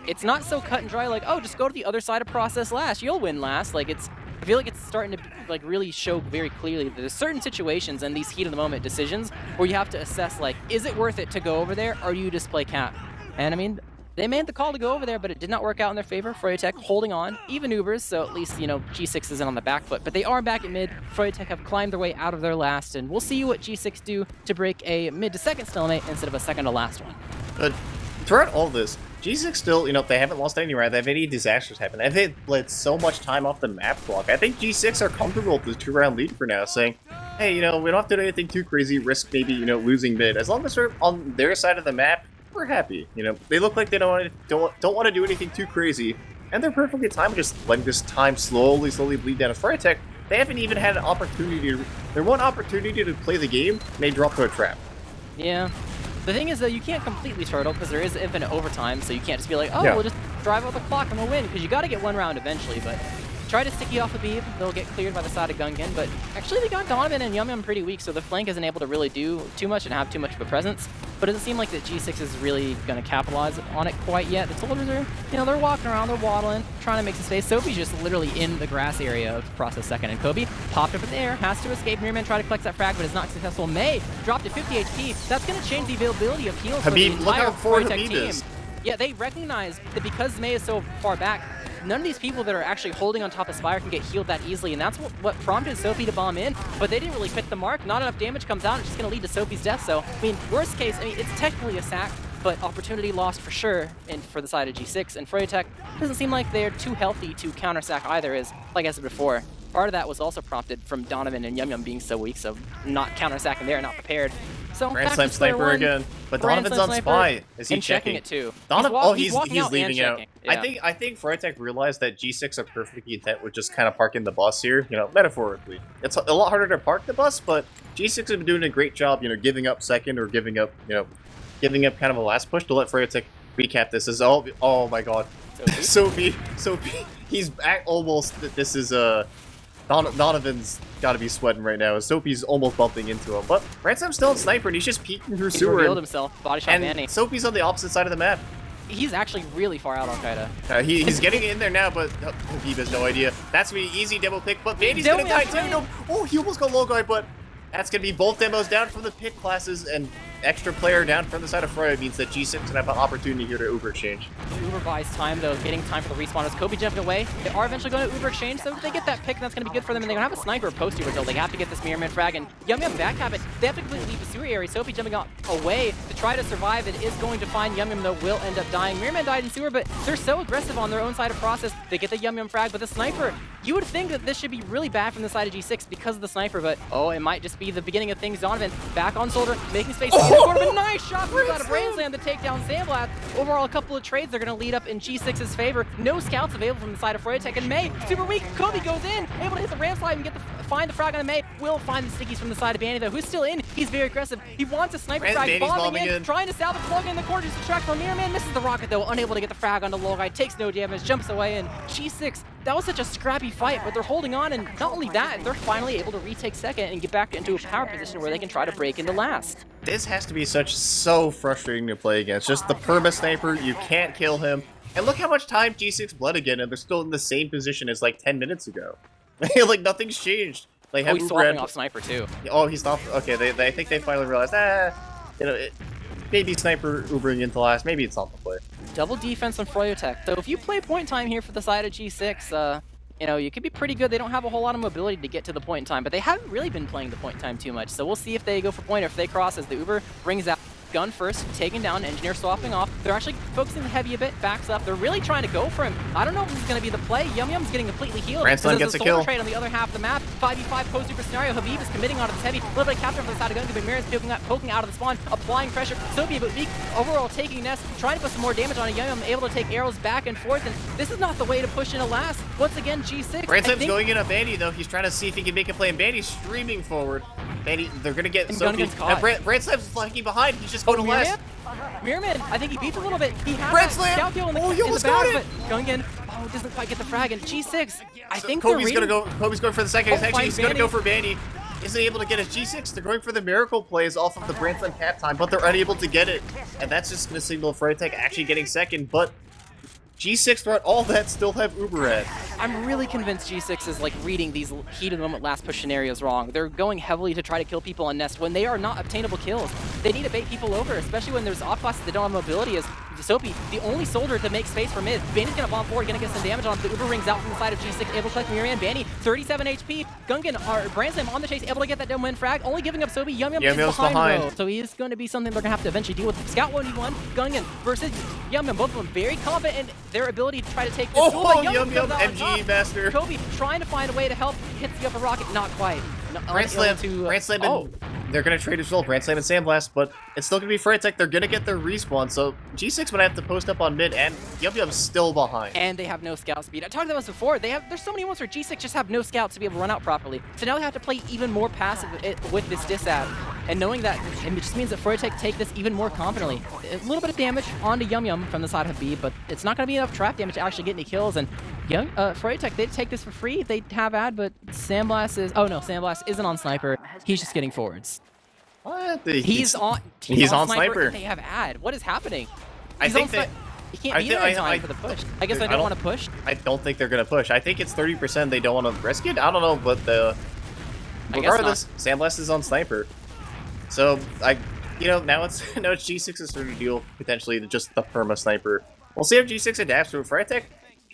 it's not so cut and dry like, oh, just go to the other side of Process last. You'll win last. Like I feel like it's starting to like really show very clearly that there's certain situations and these heat of the moment decisions where you have to assess like, is it worth it to go over there or do you just play cap? And I mean, they made the call to go over there, but it did not work out in their favor. Froyotech holding on, even Ubers, so at least, G6 isn't on the back foot. But they are back at mid. Froyotech have climbed their way out of their last, and we'll see what G6 do to break a mid to second stalemate instead of a second to last one. But throughout all this, G6 still, they haven't lost any round. They have any disasters happen. They've bled so much time off the map clock. I think G6 are comfortable with the 2-round lead for now, saying, hey, we don't have to do anything too crazy, risk maybe, losing mid. As long as we're on their side of the map, we're happy. They look like they don't want to do anything too crazy, and they're perfectly timed, just letting this time slowly bleed down. As Froyotech, they haven't even had an opportunity. Their one opportunity to play the game, and they drop to a trap. Yeah. The thing is, though, you can't completely turtle because there is infinite overtime, so you can't just be like, oh, we'll just drive out the clock and we'll win, because you got to get 1 round eventually. But Try to sticky off a Beeb, they'll get cleared by the side of Gungan, but actually they got Donovan and Yum pretty weak, so the flank isn't able to really do too much and have too much of a presence. But it doesn't seem like that G6 is really going to capitalize on it quite yet. The soldiers are, they're walking around, they're waddling, trying to make some space. Sophie's just literally in the grass area of process second, and Kobe popped up in the air, has to escape. Mirman tried to collect that frag, but is not successful. May dropped to 50 HP. That's going to change the availability of heals for the entire Froyotech team. Yeah, they recognize that because May is so far back, none of these people that are actually holding on top of Spire can get healed that easily, and that's what prompted Sophie to bomb in, but they didn't really fit the mark. Not enough damage comes out, it's just going to lead to Sophie's death. So, I mean, worst case, it's technically a sack, but opportunity lost for sure for the side of G6, and Froyotech doesn't seem like they're too healthy to counter sack either, as like I said before. Part of that was also prompted from Donovan and Yum being so weak, so not counter sacking there, not prepared. So Grand Slam Sniper again, but Donovan's on Spy. Is he checking it too? He's leaving out. Yeah. I think Froyotech realized that G6 are perfectly content with just kind of parking the bus here, metaphorically. It's a lot harder to park the bus, but G6 have been doing a great job, giving up second or giving up kind of a last push to let Froyotech recap this. As oh my god, Sophie, he's almost. This is Donovan's got to be sweating right now. Sophie's almost bumping into him, but Ransom's still in sniper, and he's just peeking through sewer. He revealed himself. Body shot Manny. Sophie's on the opposite side of the map. He's actually really far out, Al-Qaeda. He's getting in there now, but Habib has no idea. That's gonna be easy demo pick, but Manny's gonna die too. No. Oh, he almost got low guy, but that's gonna be both demos down from the pick classes, and extra player down from the side of Froyo means that G6 can have an opportunity here to Uber exchange. Uber buys time though, getting time for the respawn as Kobe jumping away. They are eventually going to Uber exchange, so if they get that pick, that's going to be good for them, and they're going to have a sniper post Uber kill. They have to get this Mirror Man frag, and Yum back habit. They have to completely leave the sewer area. Sophie jumping away to try to survive. It is going to find Yum though, will end up dying. Mirror Man died in sewer, but they're so aggressive on their own side of process. They get the Yum frag, but the sniper, you would think that this should be really bad from the side of G6 because of the sniper, but oh, it might just be the beginning of things. Donovan back on Soldier, making space in the corner, but nice shot from out of Brainsland to take down Sandblast. Overall, a couple of trades are going to lead up in G6's favor. No scouts available from the side of Froyotech, and May, super weak. Kobe goes in, able to hit the ramp slide and find the frag on the May. Will find the stickies from the side of Banny though, who's still in. He's very aggressive. He wants a sniper frag, bombing in, trying to salvage plug in the corner to distract from Mirror Man. Misses the rocket though, unable to get the frag on the low guy. Takes no damage, jumps away, and G6, that was such a scrappy fight, but they're holding on, and not only that, they're finally able to retake second and get back into a power position where they can try to break into last. This has to be so frustrating to play against. Just the perma sniper, you can't kill him. And look how much time G6 bled again, and they're still in the same position as like 10 minutes ago. Like nothing's changed. Like, he's swapping off sniper too. Oh, he's stopped. Okay, I think they finally realized, maybe sniper Ubering into last. Maybe it's not the play. Double defense on Froyotech. So if you play point time here for the side of G6, you could be pretty good. They don't have a whole lot of mobility to get to the point in time, but they haven't really been playing the point in time too much. So we'll see if they go for point or if they cross as the Uber brings out. Gun first, taken down, engineer swapping off. They're actually focusing the heavy a bit, backs up. They're really trying to go for him. I don't know if this is going to be the play. Yum's getting completely healed. Ransland gets a kill. Trade on the other half of the map. 5v5 post super scenario. Habib is committing onto this heavy. A little bit of capture from the side of Gunga, but Mirren's poking out of the spawn, applying pressure. Sophie, but weak. Overall taking Nest, trying to put some more damage on it. Yum able to take arrows back and forth, and this is not the way to push into last. Once again, G6. Ransland's going in on Bandy though. He's trying to see if he can make a play, and Bandy's streaming forward. Bandy, they're going to get Sophie. Ransland's flanking behind. He's just going to last. Mirman, I think he beats a little bit. He has that scout kill in the back, but Gungan, doesn't quite get the frag. And G6, I think Kobe's going for the second. He's going to go for Bandy. Isn't able to get his G6. They're going for the miracle plays off of the Branson cap time, but they're unable to get it. And that's just going to signal Froyotech actually getting second, but G6 throughout all that still have Uber at. I'm really convinced G6 is like reading these heat of the moment last push scenarios wrong. They're going heavily to try to kill people on Nest when they are not obtainable kills. They need to bait people over, especially when there's off classes that don't have mobility. As Sophie, the only soldier to make space for mid. Bandy's gonna bomb forward, gonna get some damage on him. The Uber rings out from the side of G6, able to collect Miriam. Bandy, 37 HP. Gungan, or Branson on the chase, able to get that dome win frag, only giving up Sophie. Yum is behind. Though. So he is going to be something they're gonna have to eventually deal with. Scout 1v1, Gungan versus Yum, both of them very confident in their ability to try to take this. Yum, MG master. Kobe trying to find a way to help, hits the upper rocket, not quite. Brandslam, they're going to trade as well, Brandslam and Sandblast, but it's still going to be Froyotech. They're going to get their respawn, so G6 might have to post up on mid, and Yum's still behind. And they have no scout speed. I talked about this before. There's so many ones where G6 just have no scouts to be able to run out properly. So now they have to play even more passive with this disad. and knowing that it just means that Froyotech take this even more confidently. A little bit of damage onto Yum from the side of B, but it's not going to be enough trap damage to actually get any kills. And Froyotech, they take this for free. They have ad, but Sandblast is... Oh no, Sandblast isn't on Sniper. He's just getting forwards. What? He's on Sniper. They have ad. What is happening? I think that... He can't be there in time for the push. I guess they don't want to push. I don't think they're going to push. I think it's 30% they don't want to risk it. I don't know, but regardless, Sandblast is on Sniper. So, now it's G6's turn to deal potentially just the perma Sniper. We'll see if G6 adapts to it. Froyotech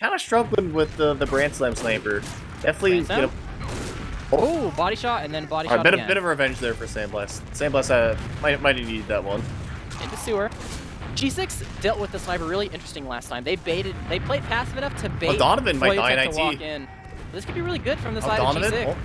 kind of struggling with the Brand Slam Sniper. Definitely, Oh, body shot and then body shot again. A bit of revenge there for Sandblast. Sandblast might have needed that one. Into sewer. G6 dealt with the Sniper really interesting last time. They played passive enough to bait Donovan might die in IT. Walk in. This could be really good from the side of G6.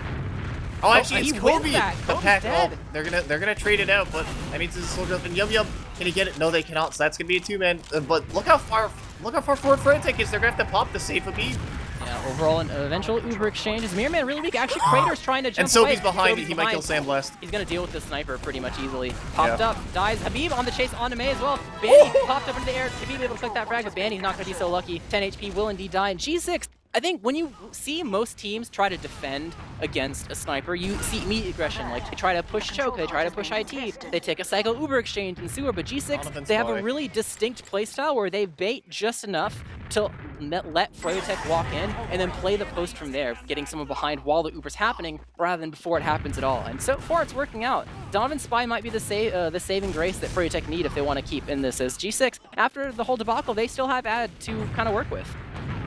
Actually, it's Kobe. The pack. They're gonna trade it out, but that means this is soldier up and Yum. Can he get it? No, they cannot. So that's gonna be a 2-man. But look how far forward Froyotech is. They're gonna have to pop to save a beat. Yeah, overall, an eventual Uber exchange. Is Mirrorman really weak? Actually, Crater's trying to jump and Sophie's away. behind it. He might kill Sandblast. He's going to deal with the Sniper pretty much easily. Popped up, dies. Habib on the chase onto May as well. Banny popped up into the air. Habib able to click that frag, but Banny's not going to be so lucky. 10 HP will indeed die. And G6, I think when you see most teams try to defend against a Sniper, you see immediate aggression. Like, they try to push choke, they try to push IT, they take a cycle Uber exchange in sewer, but G6, they have a really distinct playstyle where they bait just enough to let Froyotech walk in and then play the post from there, getting someone behind while the Uber's happening rather than before it happens at all. And so far, it's working out. Donovan's Spy might be the saving grace that Froyotech need if they want to keep in this as G6. After the whole debacle, they still have ad to kind of work with.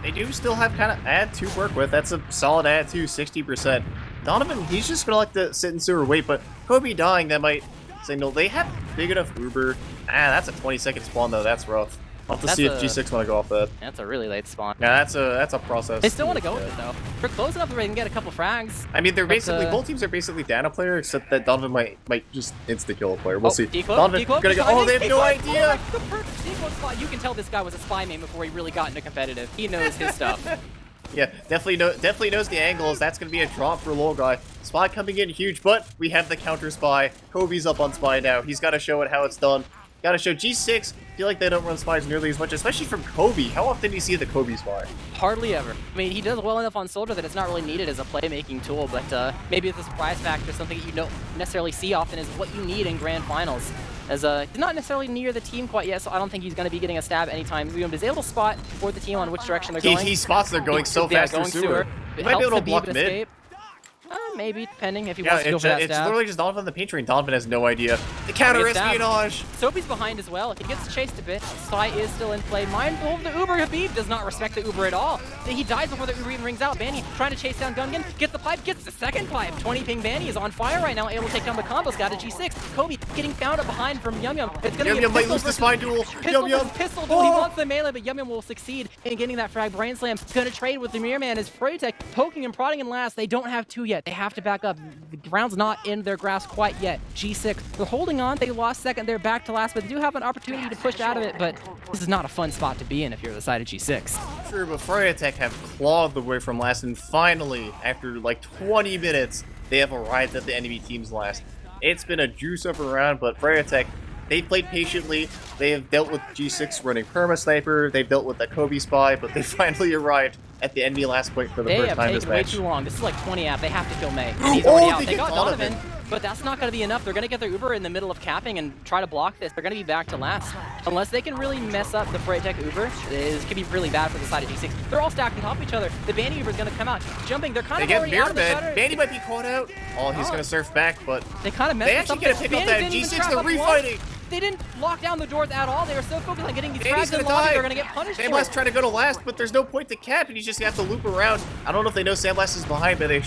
They do still have kind of ad to work with. That's a solid ad too, 60%. Donovan, he's just gonna like to sit in sewer wait, but Kobe dying, that might signal they have big enough Uber. That's a 20-second spawn though. That's rough. I'll have to see if G6 want to go off that. That's a really late spawn. Yeah, that's a process. They still want to go with it though. They're close enough where they can get a couple frags. I mean, they're basically both teams are basically down a player, except that Donovan might just insta kill a player. We'll see. Donovan gonna go. Oh, they have no idea. The perfect default spot. You can tell this guy was a spy main before he really got into competitive. He knows his stuff. Yeah, definitely knows the angles. That's gonna be a drop for low guy. Spy coming in huge, but we have the counter spy. Kobe's up on spy now. He's got to show it how it's done. Got to show G6. Feel like they don't run spies nearly as much, especially from Kobe. How often do you see the Kobe spy? Hardly ever. I mean, he does well enough on Soldier that it's not really needed as a playmaking tool, but maybe it's a surprise factor, something that you don't necessarily see often is what you need in grand finals. As he's not necessarily near the team quite yet, so I don't think he's going to be getting a stab anytime soon. But he's able to spot for the team on which direction they're going. He spots they're going so fast through sewer. He might be able to block mid. Escape. Maybe, depending if he wants to go for that it's stab. literally just Donovan in the paint train. Donovan has no idea. The counter espionage. Soapy's behind as well. He gets chased a bit. Spy is still in play. Mindful of the Uber. Habib does not respect the Uber at all. He dies before the Uber even rings out. Banny trying to chase down Gungan. Gets the pipe. Gets the second pipe. 20 ping Banny is on fire right now. Able to take down the combos. Got a G6. Kobe getting found up behind from Yum. It's going to be a might lose the spy duel. Pistol duel. He wants the melee, but Yum will succeed in getting that frag. Brain Slam going to trade with the Mirror Man as Froyotech poking and prodding in last. They don't have two yet. They have to back up. The round's not in their grasp quite yet. G6, they're holding on. They lost second. They're back to last, but they do have an opportunity to push out of it, but this is not a fun spot to be in if you're the side of G6. True, but Froyotech have clawed the way from last, and finally, after like 20 minutes, they have arrived at the enemy team's last. It's been a juice-up round, but Froyotech, they played patiently. They have dealt with G6 running perma sniper. They've dealt with the Kobe spy, but they finally arrived at the enemy last point for the first time this match. They have taken way too long. This is like 20 app. They have to kill May. He's already out. They got Donovan, but that's not going to be enough. They're going to get their Uber in the middle of capping and try to block this. They're going to be back to last. Unless they can really mess up the Froyotech Uber, this could be really bad for the side of G6. They're all stacked on top of each other. The Banny Uber is going to come out. Jumping. They're kind of already out of the shutter. Banny might be caught out. Oh, he's going to surf back, but they kind of messed up. They actually get to pick up that G6. They're refighting. They didn't lock down the doors at all. They were so focused on getting these frags in the lobby, they're going to get punished. Sandblast trying to go to last, but there's no point to cap, and he's just going to have to loop around. I don't know if they know Sandblast is behind, but they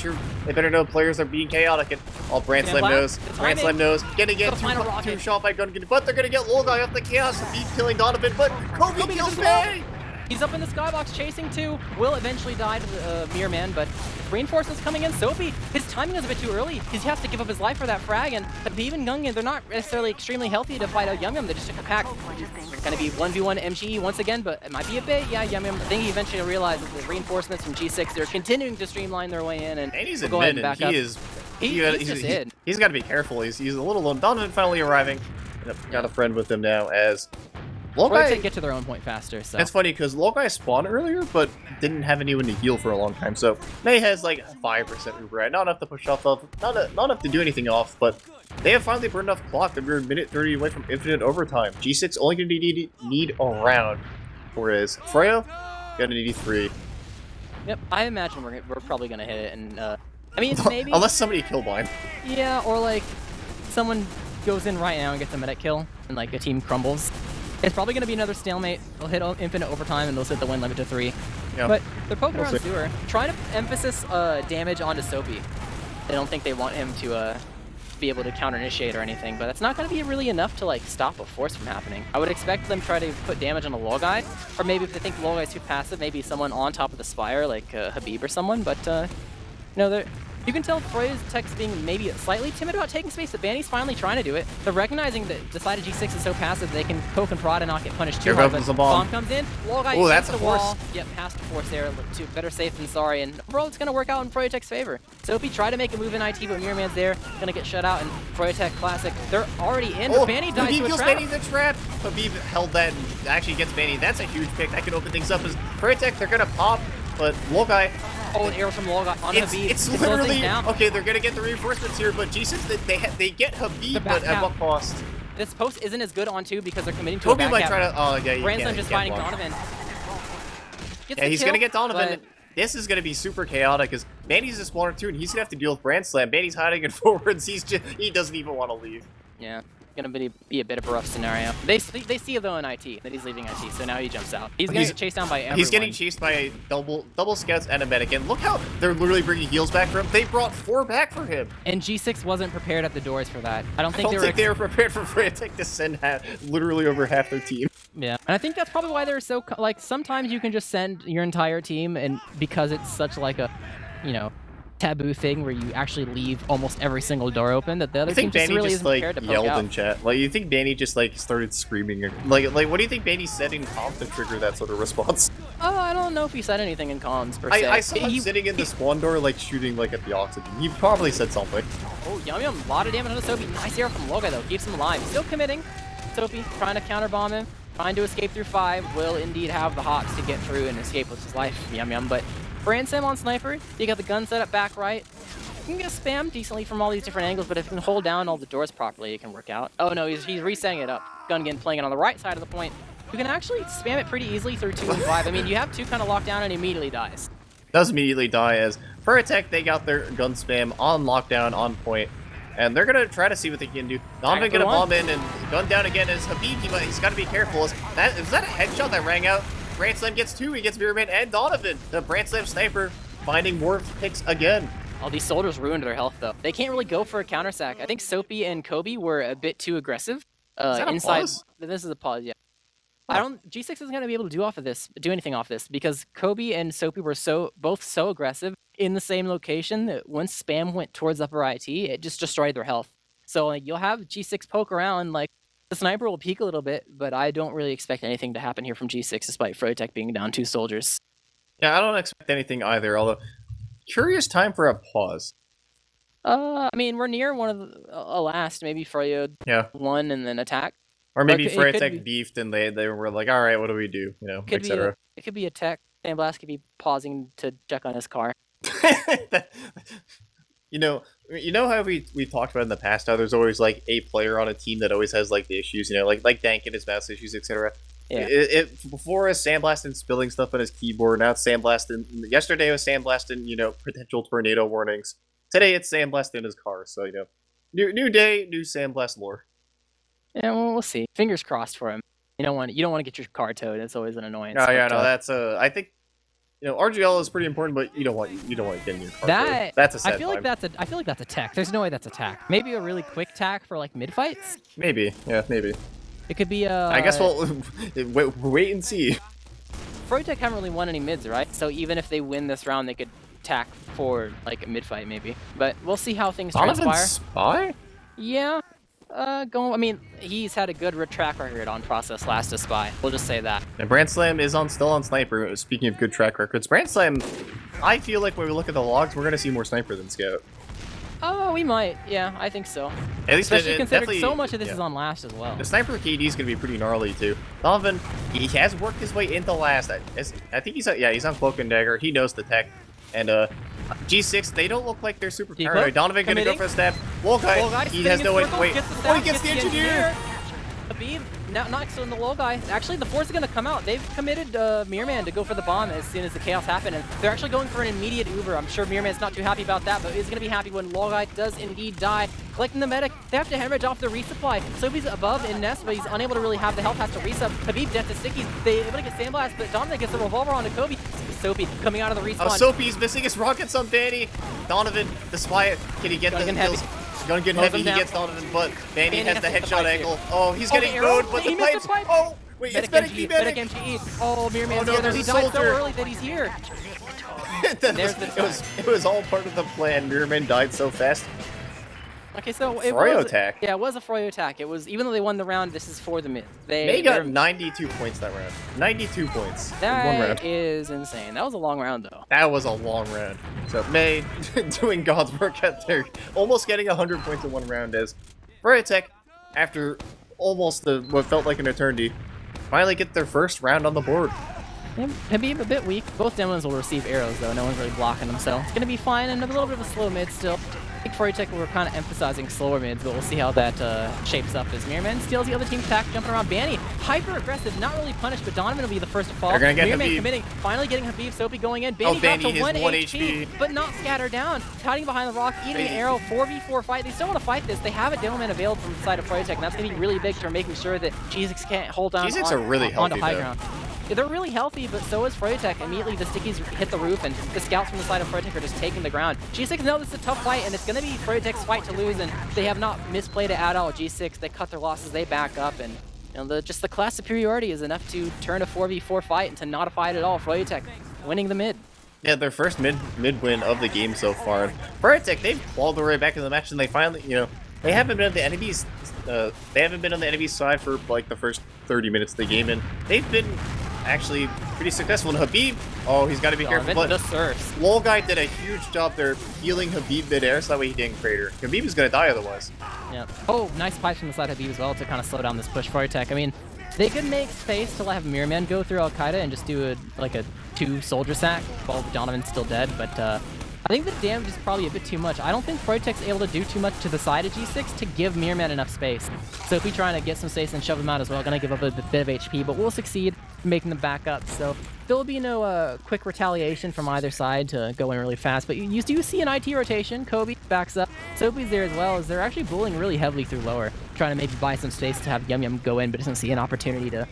better know players are being chaotic. And all Brand Slam knows. Brand Slam knows. Gonna get two shot by Gungan, but they're going to get Lol Guy off the chaos and be killing Donovan, but Kobe kills May! He's up in the skybox chasing two. Will eventually die to the Mirror Man, but reinforcements coming in. Sophie, his timing is a bit too early. He has to give up his life for that frag, and even Gungan, they're not necessarily extremely healthy to fight out Yum. They just took a pack. It's going to be 1v1 MG once again, but it might be a bit. Yeah, Yum. I think he eventually realized that the reinforcements from G6, they're continuing to streamline their way in, and he's we'll go ahead and back up. He is He's just in. He's got to be careful. He's a little alone. Donovan finally arriving. Got a friend with him now as Froyotech get to their own point faster. So it's funny because Lokai spawned earlier, but didn't have anyone to heal for a long time. So May has like 5% Uber, not enough to push off of, not enough to do anything off, but they have finally burned enough clock that we're a minute 30 away from infinite overtime. G6 only going to need a round, whereas Froyo got an 83. Yep, I imagine we're probably gonna hit it, and I mean maybe unless somebody kill blind. Yeah, or like someone goes in right now and gets a medic kill, and like a team crumbles. It's probably gonna be another stalemate. They'll hit infinite overtime, and they'll set the win limit to 3. Yeah. But they're poking around Sewer, trying to emphasis damage onto Soapy. They don't think they want him to be able to counter initiate or anything, but that's not going to be really enough to like stop a force from happening. I would expect them to try to put damage on a low guy, or maybe if they think the low guy's too passive, maybe someone on top of the spire like Habib or someone. But no, you can tell Froyotech's being maybe slightly timid about taking space, but Banny's finally trying to do it. They're recognizing that Decided G6 is so passive they can poke and prod and not get punished too hard. But the bomb comes in, low guy that's against a the force. wall. Yep, has to force there. Better safe than sorry, and overall it's going to work out in Froyotech's favor. Soapy tried to make a move in IT, but Mirror Man's there, going to get shut out, and Froyotech Classic, they're already in, but Banny dies to a trap. Banny the trap. Habib held that and actually gets Banny. That's a huge pick. That can open things up as Froyotech, they're going to pop, but Lokai. Oh, an arrow from Logai on Habib. It's literally okay. They're gonna get the reinforcements here, but G6 they get Habib, but at what cost? This post isn't as good on 2 because they're committing to a back might try to. Oh yeah, Branson just fighting Donovan. Yeah, he's gonna get Donovan. This is gonna be super chaotic because Banny's a spawner too, and he's gonna have to deal with Brand Slam. Banny's hiding in forwards. He doesn't even want to leave. Yeah. Gonna be a bit of a rough scenario. They see though in IT that he's leaving IT, so now he jumps out. He's getting chased down by everyone. He's getting chased by a double scouts and a medic. And look how they're literally bringing heals back for him. They brought 4 back for him. And G6 wasn't prepared at the doors for that. I don't think they were prepared for Froyotech to send literally over half their team. Yeah, and I think that's probably why they're so like. Sometimes you can just send your entire team, and because it's such like a, taboo thing where you actually leave almost every single door open, that the other team just really isn't prepared to poke out. Yelled in chat. Like, you think Banny just like started screaming? Like what do you think Banny said in comp to trigger that sort of response? Oh, I don't know if he said anything in comms per se. I saw him sitting in the spawn door, like shooting like at the oxygen. He probably said something. Oh, Yum Yum, a lot of damage on Soapy. Nice arrow from Logai though, keeps him alive. Still committing. Soapy trying to counterbomb him, trying to escape through 5. Will indeed have the hops to get through and escape with his life. Yum Yum, but Branson on Sniper, you got the gun set up back right. You can get spammed decently from all these different angles, but if you can hold down all the doors properly, it can work out. Oh no, he's resetting it up. Gun again playing it on the right side of the point. You can actually spam it pretty easily through 2 and 5. I mean, you have 2 kind of locked down and immediately dies. Does immediately die as Froyotech, they got their gun spam on lockdown, on point. And they're going to try to see what they can do. Donovan going to bomb in and gun down again as Habib. He's got to be careful. Is that a headshot that rang out? Brand Slam gets 2. He gets Mirrorman and Donovan. The Brand Slam sniper finding more picks again. All these soldiers ruined their health, though. They can't really go for a counter sack. I think Soapy and Kobe were a bit too aggressive. Is that inside. A pause? This is a pause, yeah. G6 isn't going to be able to do anything off this, because Kobe and Soapy were both so aggressive in the same location that once spam went towards upper IT, it just destroyed their health. So like, you'll have G6 poke around, like the sniper will peek a little bit, but I don't really expect anything to happen here from G6 despite Froyotech being down 2 soldiers. Yeah, I don't expect anything either, although curious time for a pause. I mean, we're near one of a last, maybe Froyo won and then attack. Or maybe Froyotech beefed and they were like, all right, what do we do? Etc. It could be a tech. Sandblast could be pausing to check on his car. You know how we've talked about in the past how there's always like a player on a team that always has like the issues, like Dank and his mouse issues, etc. Yeah. Before it was Sandblasting spilling stuff on his keyboard. Now it's Sandblasting. Yesterday it was Sandblasting, potential tornado warnings. Today it's Sandblasting his car. So new day, new Sandblast lore. Yeah, well, we'll see. Fingers crossed for him. You don't want to get your car towed. It's always an annoyance. Oh yeah, no, that's I think RGL is pretty important, but you don't want getting your car towed. That's a sad I feel like that's a tech. There's no way that's a tech. Maybe a really quick tack for like mid fights. Maybe, yeah, maybe. It could be I guess we'll wait and see. Froyotech haven't really won any mids, right? So even if they win this round, they could tack for like a mid fight maybe. But we'll see how things transpire. Spy? Yeah. I mean, he's had a good track record on process last to spy. We'll just say that. And Brand Slam is still on sniper. Speaking of good track records, Brand Slam, I feel like when we look at the logs, we're gonna see more sniper than scout. Oh, we might. Yeah, I think so. At least Especially considering so much of this yeah. is on last as well. The sniper KD is going to be pretty gnarly too. Donovan, he has worked his way into last. I think he's on Cloak and Dagger. He knows the tech. And G6, they don't look like they're super paranoid. Donovan going to go for a stab. Guy, he has no way. Wait. Oh, he gets the engineer. Habib, not still in the low guy. Actually, the force is going to come out. They've committed Mirman to go for the bomb as soon as the chaos happened, and they're actually going for an immediate Uber. I'm sure Mirman's not too happy about that, but he's going to be happy when low guy does indeed die. Collecting the medic, they have to hemorrhage off the resupply. Soapy's above in nest, but he's unable to really have the health, has to resup. Habib dead to Stickies. They able to get Sandblast, but Donovan gets the revolver onto Kobe. Soapy coming out of the respawn. Oh, Soapy's missing his rockets on Danny. Donovan, despite, can he get the kills? Gonna get heavy, he gets Donovan, but Danny has the headshot angle. Oh, he's getting bowed, but the pipes. Oh, wait, it's Medic MGE. Oh, Mirman's here. He died so early that he's here. It was all part of the plan. Mirman died so fast. Okay, so it Froyotech. Yeah, it was a Froyotech. It was, even though they won the round, this is for the mid. They got 92 points that round. 92 points in one round. That is insane. That was a long round, though. That was a long round. So May doing God's work out there, almost getting 100 points in one round as Froyotech, after almost what felt like an eternity, finally get their first round on the board. Habib a bit weak. Both demos will receive arrows, though. No one's really blocking them, so it's going to be fine, and a little bit of a slow mid still. I think Froyotech were kind of emphasizing slower mids, but we'll see how that shapes up as Mirman steals the other team's pack, jumping around. Banny, hyper aggressive, not really punished, but Donovan will be the first to fall. They're gonna get Mirman Habib. committing, finally getting Habib. Soapy going in. Banny got to 1 HP, but not scattered down. Hiding behind the rock, eating an arrow, 4v4 fight. They still want to fight this. They have a Demoman available from the side of Froyotech, and that's going to be really big for making sure that G6 can't hold on G6 are really healthy, onto high though. ground. Yeah, they're really healthy, but so is Froyotech. Immediately, the Stickies hit the roof, and the scouts from the side of Froyotech are just taking the ground. G6 know this is a tough fight, and it's going to be Froyotech's fight to lose, and they have not misplayed it at all. G6, they cut their losses, they back up, and just the class superiority is enough to turn a 4v4 fight into not a fight at all. Froyotech winning the mid. Yeah, their first mid win of the game so far. Froyotech, they've clawed their way back in the match, and they finally, they haven't been on the enemies. They haven't been on the enemy side for like the first 30 minutes of the game, and they've been actually pretty successful. And Habib, oh, he's got to be careful. But Lol guy did a huge job there healing Habib midair, so that way he didn't crater. Habib is gonna die otherwise. Yeah. Oh, nice pipes from the side of Habib as well to kind of slow down this push for Froyotech. I mean, they could make space to have Mirman go through Al Qaeda and just do a 2 soldier sack while Donovan's still dead, but I think the damage is probably a bit too much. I don't think Froyotech's able to do too much to the side of G6 to give Mirman enough space. So if we trying to get some space and shove him out as well, gonna give up a bit of HP, but we'll succeed in making them back up. So there will be no quick retaliation from either side to go in really fast, but you do see an IT rotation. Kobe backs up. Soapy's there as well, as they're actually bullying really heavily through lower, trying to maybe buy some space to have Yum Yum go in, but doesn't see an opportunity to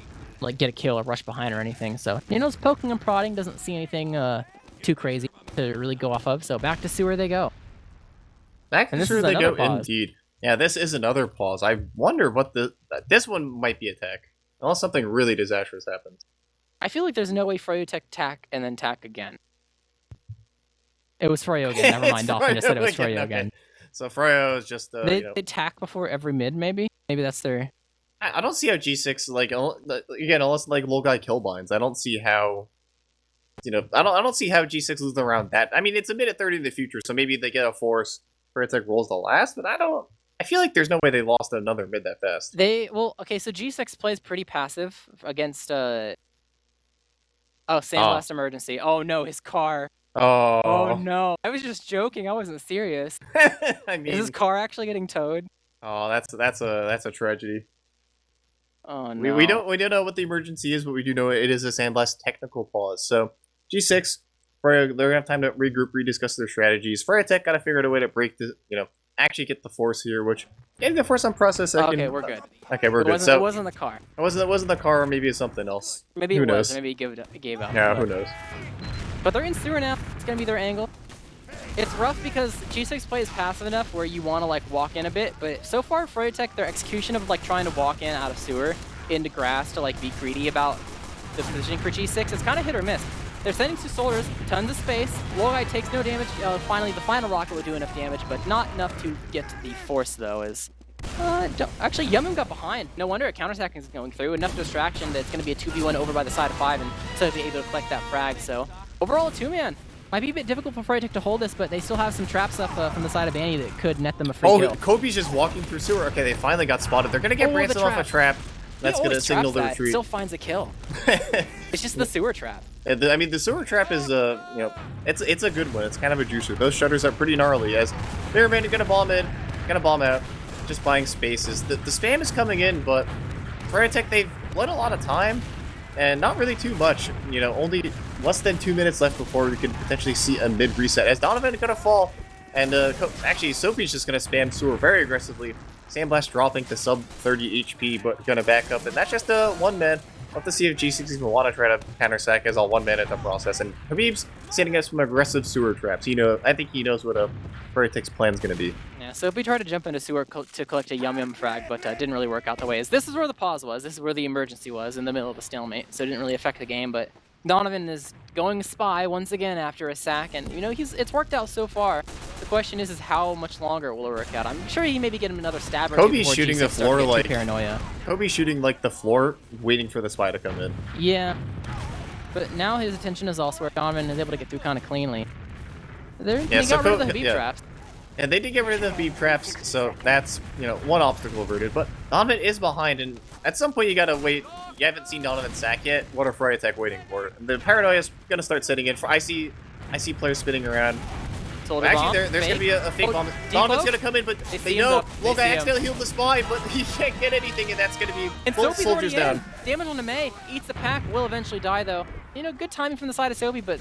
get a kill or rush behind or anything. So it's poking and prodding, doesn't see anything too crazy to really go off of. So back to sewer they go. Back to sewer they go, indeed. Yeah, this is another pause. I wonder what this one might be a tech, unless something really disastrous happens. I feel like there's no way Froyotech tack and then tack again. It was Froyo again. Never mind. Dolphin just said it was Froyo again. So Froyo is just they tack before every mid, maybe. Maybe that's their. I don't see how G6 again, unless Lol guy kill binds. I don't see how. I don't see how G6 loses around that. I mean, it's a mid at 30 in the future, so maybe they get a force. Froyotech rolls the last, but I feel like there's no way they lost another mid that fast. Okay, so G6 plays pretty passive against Sandblast Emergency. Oh no, his car. Oh no. I was just joking, I wasn't serious. I mean, is his car actually getting towed? Oh, that's a tragedy. Oh no. We don't know what the emergency is, but we do know it is a Sandblast technical pause. So G6, they're gonna have time to regroup, rediscuss their strategies. Froyotech gotta figure out a way to break the actually get the force here, which getting the force on process second. Okay, we're good. Okay, we're good. So it wasn't the car. It wasn't the car, or maybe it's something else. Maybe who it knows? was. Maybe it gave out. Yeah, who knows? But they're in sewer now. It's gonna be their angle. It's rough because G6 plays passive enough where you want to walk in a bit, but so far Froyotech, their execution of trying to walk in out of sewer into grass to be greedy about the positioning for G6 is kind of hit or miss. They're sending 2 soldiers, tons of space. Logai takes no damage. Finally, the final rocket will do enough damage, but not enough to get to the force though. Actually, Yum Yum got behind. No wonder a counterattack is going through. Enough distraction that it's going to be a 2v1 over by the side of 5, and so to be able to collect that frag. So overall, a 2-man. Might be a bit difficult for Froyotech to hold this, but they still have some traps up from the side of Banny that could net them a free kill. Kobe's just walking through sewer. Okay, they finally got spotted. They're gonna get Branson off a trap. That's gonna signal the retreat. Still finds a kill. It's just the sewer trap. I mean, the sewer trap is, it's a good one. It's kind of a juicer. Those shutters are pretty gnarly. As Mirrorman, you're gonna bomb in, gonna bomb out, just buying spaces. The spam is coming in, but Froyotech, they've let a lot of time, and not really too much. You know, only less than 2 minutes left before we could potentially see a mid reset. As Donovan is gonna fall, and actually, Soapy's just gonna spam sewer very aggressively. Sandblast dropping to sub 30 HP, but gonna back up, and that's just a one man. We'll have to see if G6 even want to try to counter sack as a one man at the process. And Habib's sending us some aggressive sewer traps. I think he knows what a Froyotech's plan is gonna be. Yeah, Soapy tried to jump into sewer to collect a Yum Yum frag, but didn't really work out the way. This is where the pause was. This is where the emergency was, in the middle of the stalemate. So it didn't really affect the game, but Donovan is going spy once again after a sack, and you know it's worked out so far. The question is how much longer will it work out? I'm sure he maybe get him another stab or two. Kobe's shooting the floor like paranoia. Kobe's shooting like the floor, waiting for the spy to come in. Yeah, but now his attention is elsewhere. Donovan is able to get through kind of cleanly. They got rid of the Habib traps. And they did get rid of the Habib traps, so that's one obstacle averted. But Donovan is behind, and at some point you gotta wait. You haven't seen Donovan sack yet. What are Froyotech waiting for? The paranoia is gonna start setting in. I see players spinning around. Actually, there's gonna be a fake bomb. Donovan's gonna come in, but they know Loga accidentally healed the spy, but he can't get anything, and that's gonna be full soldiers down. Damage on the May. Eats the pack. Will eventually die though. Good timing from the side of Soapy, but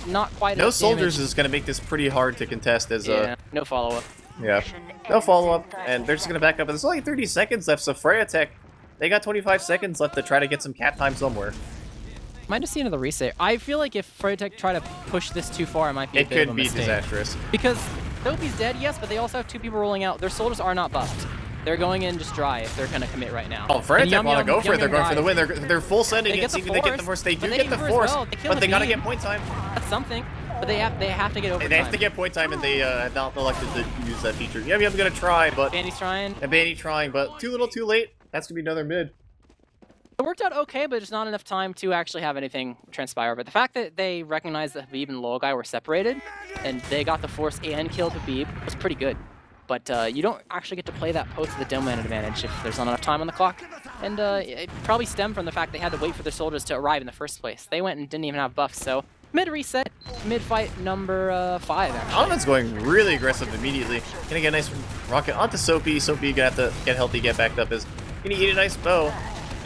not quite. No soldiers is gonna make this pretty hard to contest. As no follow up. Yeah, no follow up, and they're just gonna back up. And there's only 30 seconds left, so Froyotech, they got 25 seconds left to try to get some cap time somewhere. Might just see another reset. I feel like if Froyotech try to push this too far, it might be a bit of a mistake. It could be disastrous. Because Soapy's dead, yes, but they also have two people rolling out. Their soldiers are not buffed. They're going in just dry if they're gonna commit right now. Oh, Froyotech want to go for it. They're going for the win. They're full sending it, see if they get the force. They do get the force, but they gotta get point time. That's something. But they have to get overtime. They have to get point time, and they have not elected to use that feature. Yeah, I'm gonna try, but Bandy's trying. And Bandy trying, but too little, too late. That's gonna be another mid. It worked out okay, but just not enough time to actually have anything transpire. But the fact that they recognized that Habib and Logai were separated, and they got the force and killed Habib was pretty good. But you don't actually get to play that post of the demo man advantage if there's not enough time on the clock. And it probably stemmed from the fact they had to wait for their soldiers to arrive in the first place. They went and didn't even have buffs, so mid reset, mid fight number 5 actually. Donovan's going really aggressive immediately. Gonna get a nice rocket onto Soapy. Soapy gonna have to get healthy, get backed up. Is gonna eat a nice bow.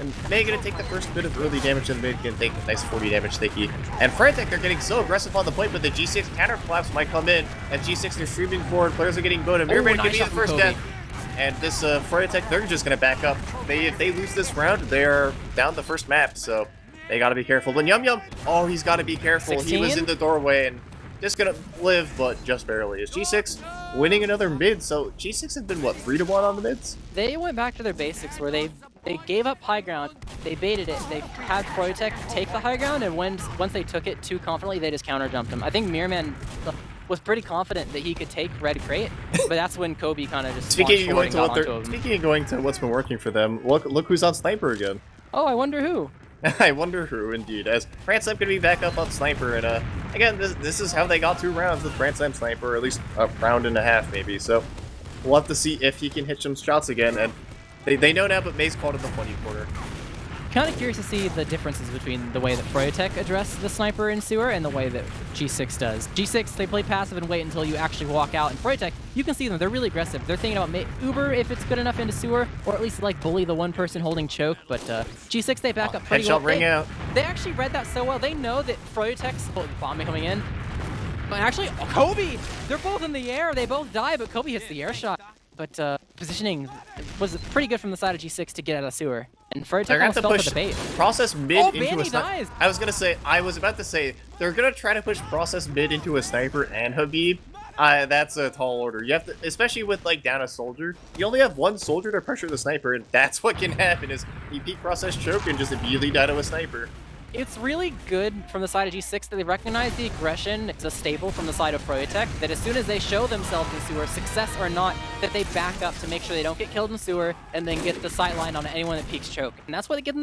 And May gonna take the first bit of early damage, and May gonna take a nice 40 damage sticky. And Froyotech are getting so aggressive on the point, but the G6 counter collapse might come in. And G6 are streaming forward, players are getting bowed, and Mirrorman gonna be the first death. And this Froyotech, they're just gonna back up. If they lose this round, they're down the first map, so they gotta be careful. But Yum Yum, oh, he's gotta be careful. 16? He was in the doorway and just gonna live, but just barely. Is G6 winning another mid? So G6 have been, what, 3-1 on the mids? They went back to their basics where they gave up high ground, they baited it, they had Froyotech take the high ground, and once they took it too confidently, they just counter jumped them. I think Mirrorman was pretty confident that he could take Red Crate, but that's when Kobe kind of just Speaking of going to what's been working for them, look who's on Sniper again. Oh, I wonder who. I wonder who, indeed, as Fransheim gonna be back up on Sniper, and again, this is how they got 2 rounds with Fransheim Sniper, or at least a round and a half, maybe, so we'll have to see if he can hit some shots again, and they know now, but May's called it the funny quarter. Kind of curious to see the differences between the way that Froyotech addressed the sniper in sewer and the way that G6 does. G6, they play passive and wait until you actually walk out, and Froyotech, you can see them, they're really aggressive. They're thinking about Uber if it's good enough into sewer, or at least like bully the one person holding choke, but G6, they back up pretty well. Headshot ring out. They actually read that so well. They know that Froyotech's bombing coming in. But actually, Kobe, they're both in the air. They both die, but Kobe hits the air shot. But positioning was pretty good from the side of G6 to get out of sewer. And Froyotech almost fell for the bait. Process mid into a sniper. I was about to say, they're gonna try to push process mid into a sniper and Habib. That's a tall order. You have to, especially with like down a soldier. You only have one soldier to pressure the sniper, and that's what can happen is you peek process choke and just immediately die to a sniper. It's really good from the side of G6 that they recognize the aggression. It's a staple from the side of Froyotech that as soon as they show themselves in sewer, success or not, that they back up to make sure they don't get killed in sewer and then get the sight line on anyone that peeks choke. And that's what got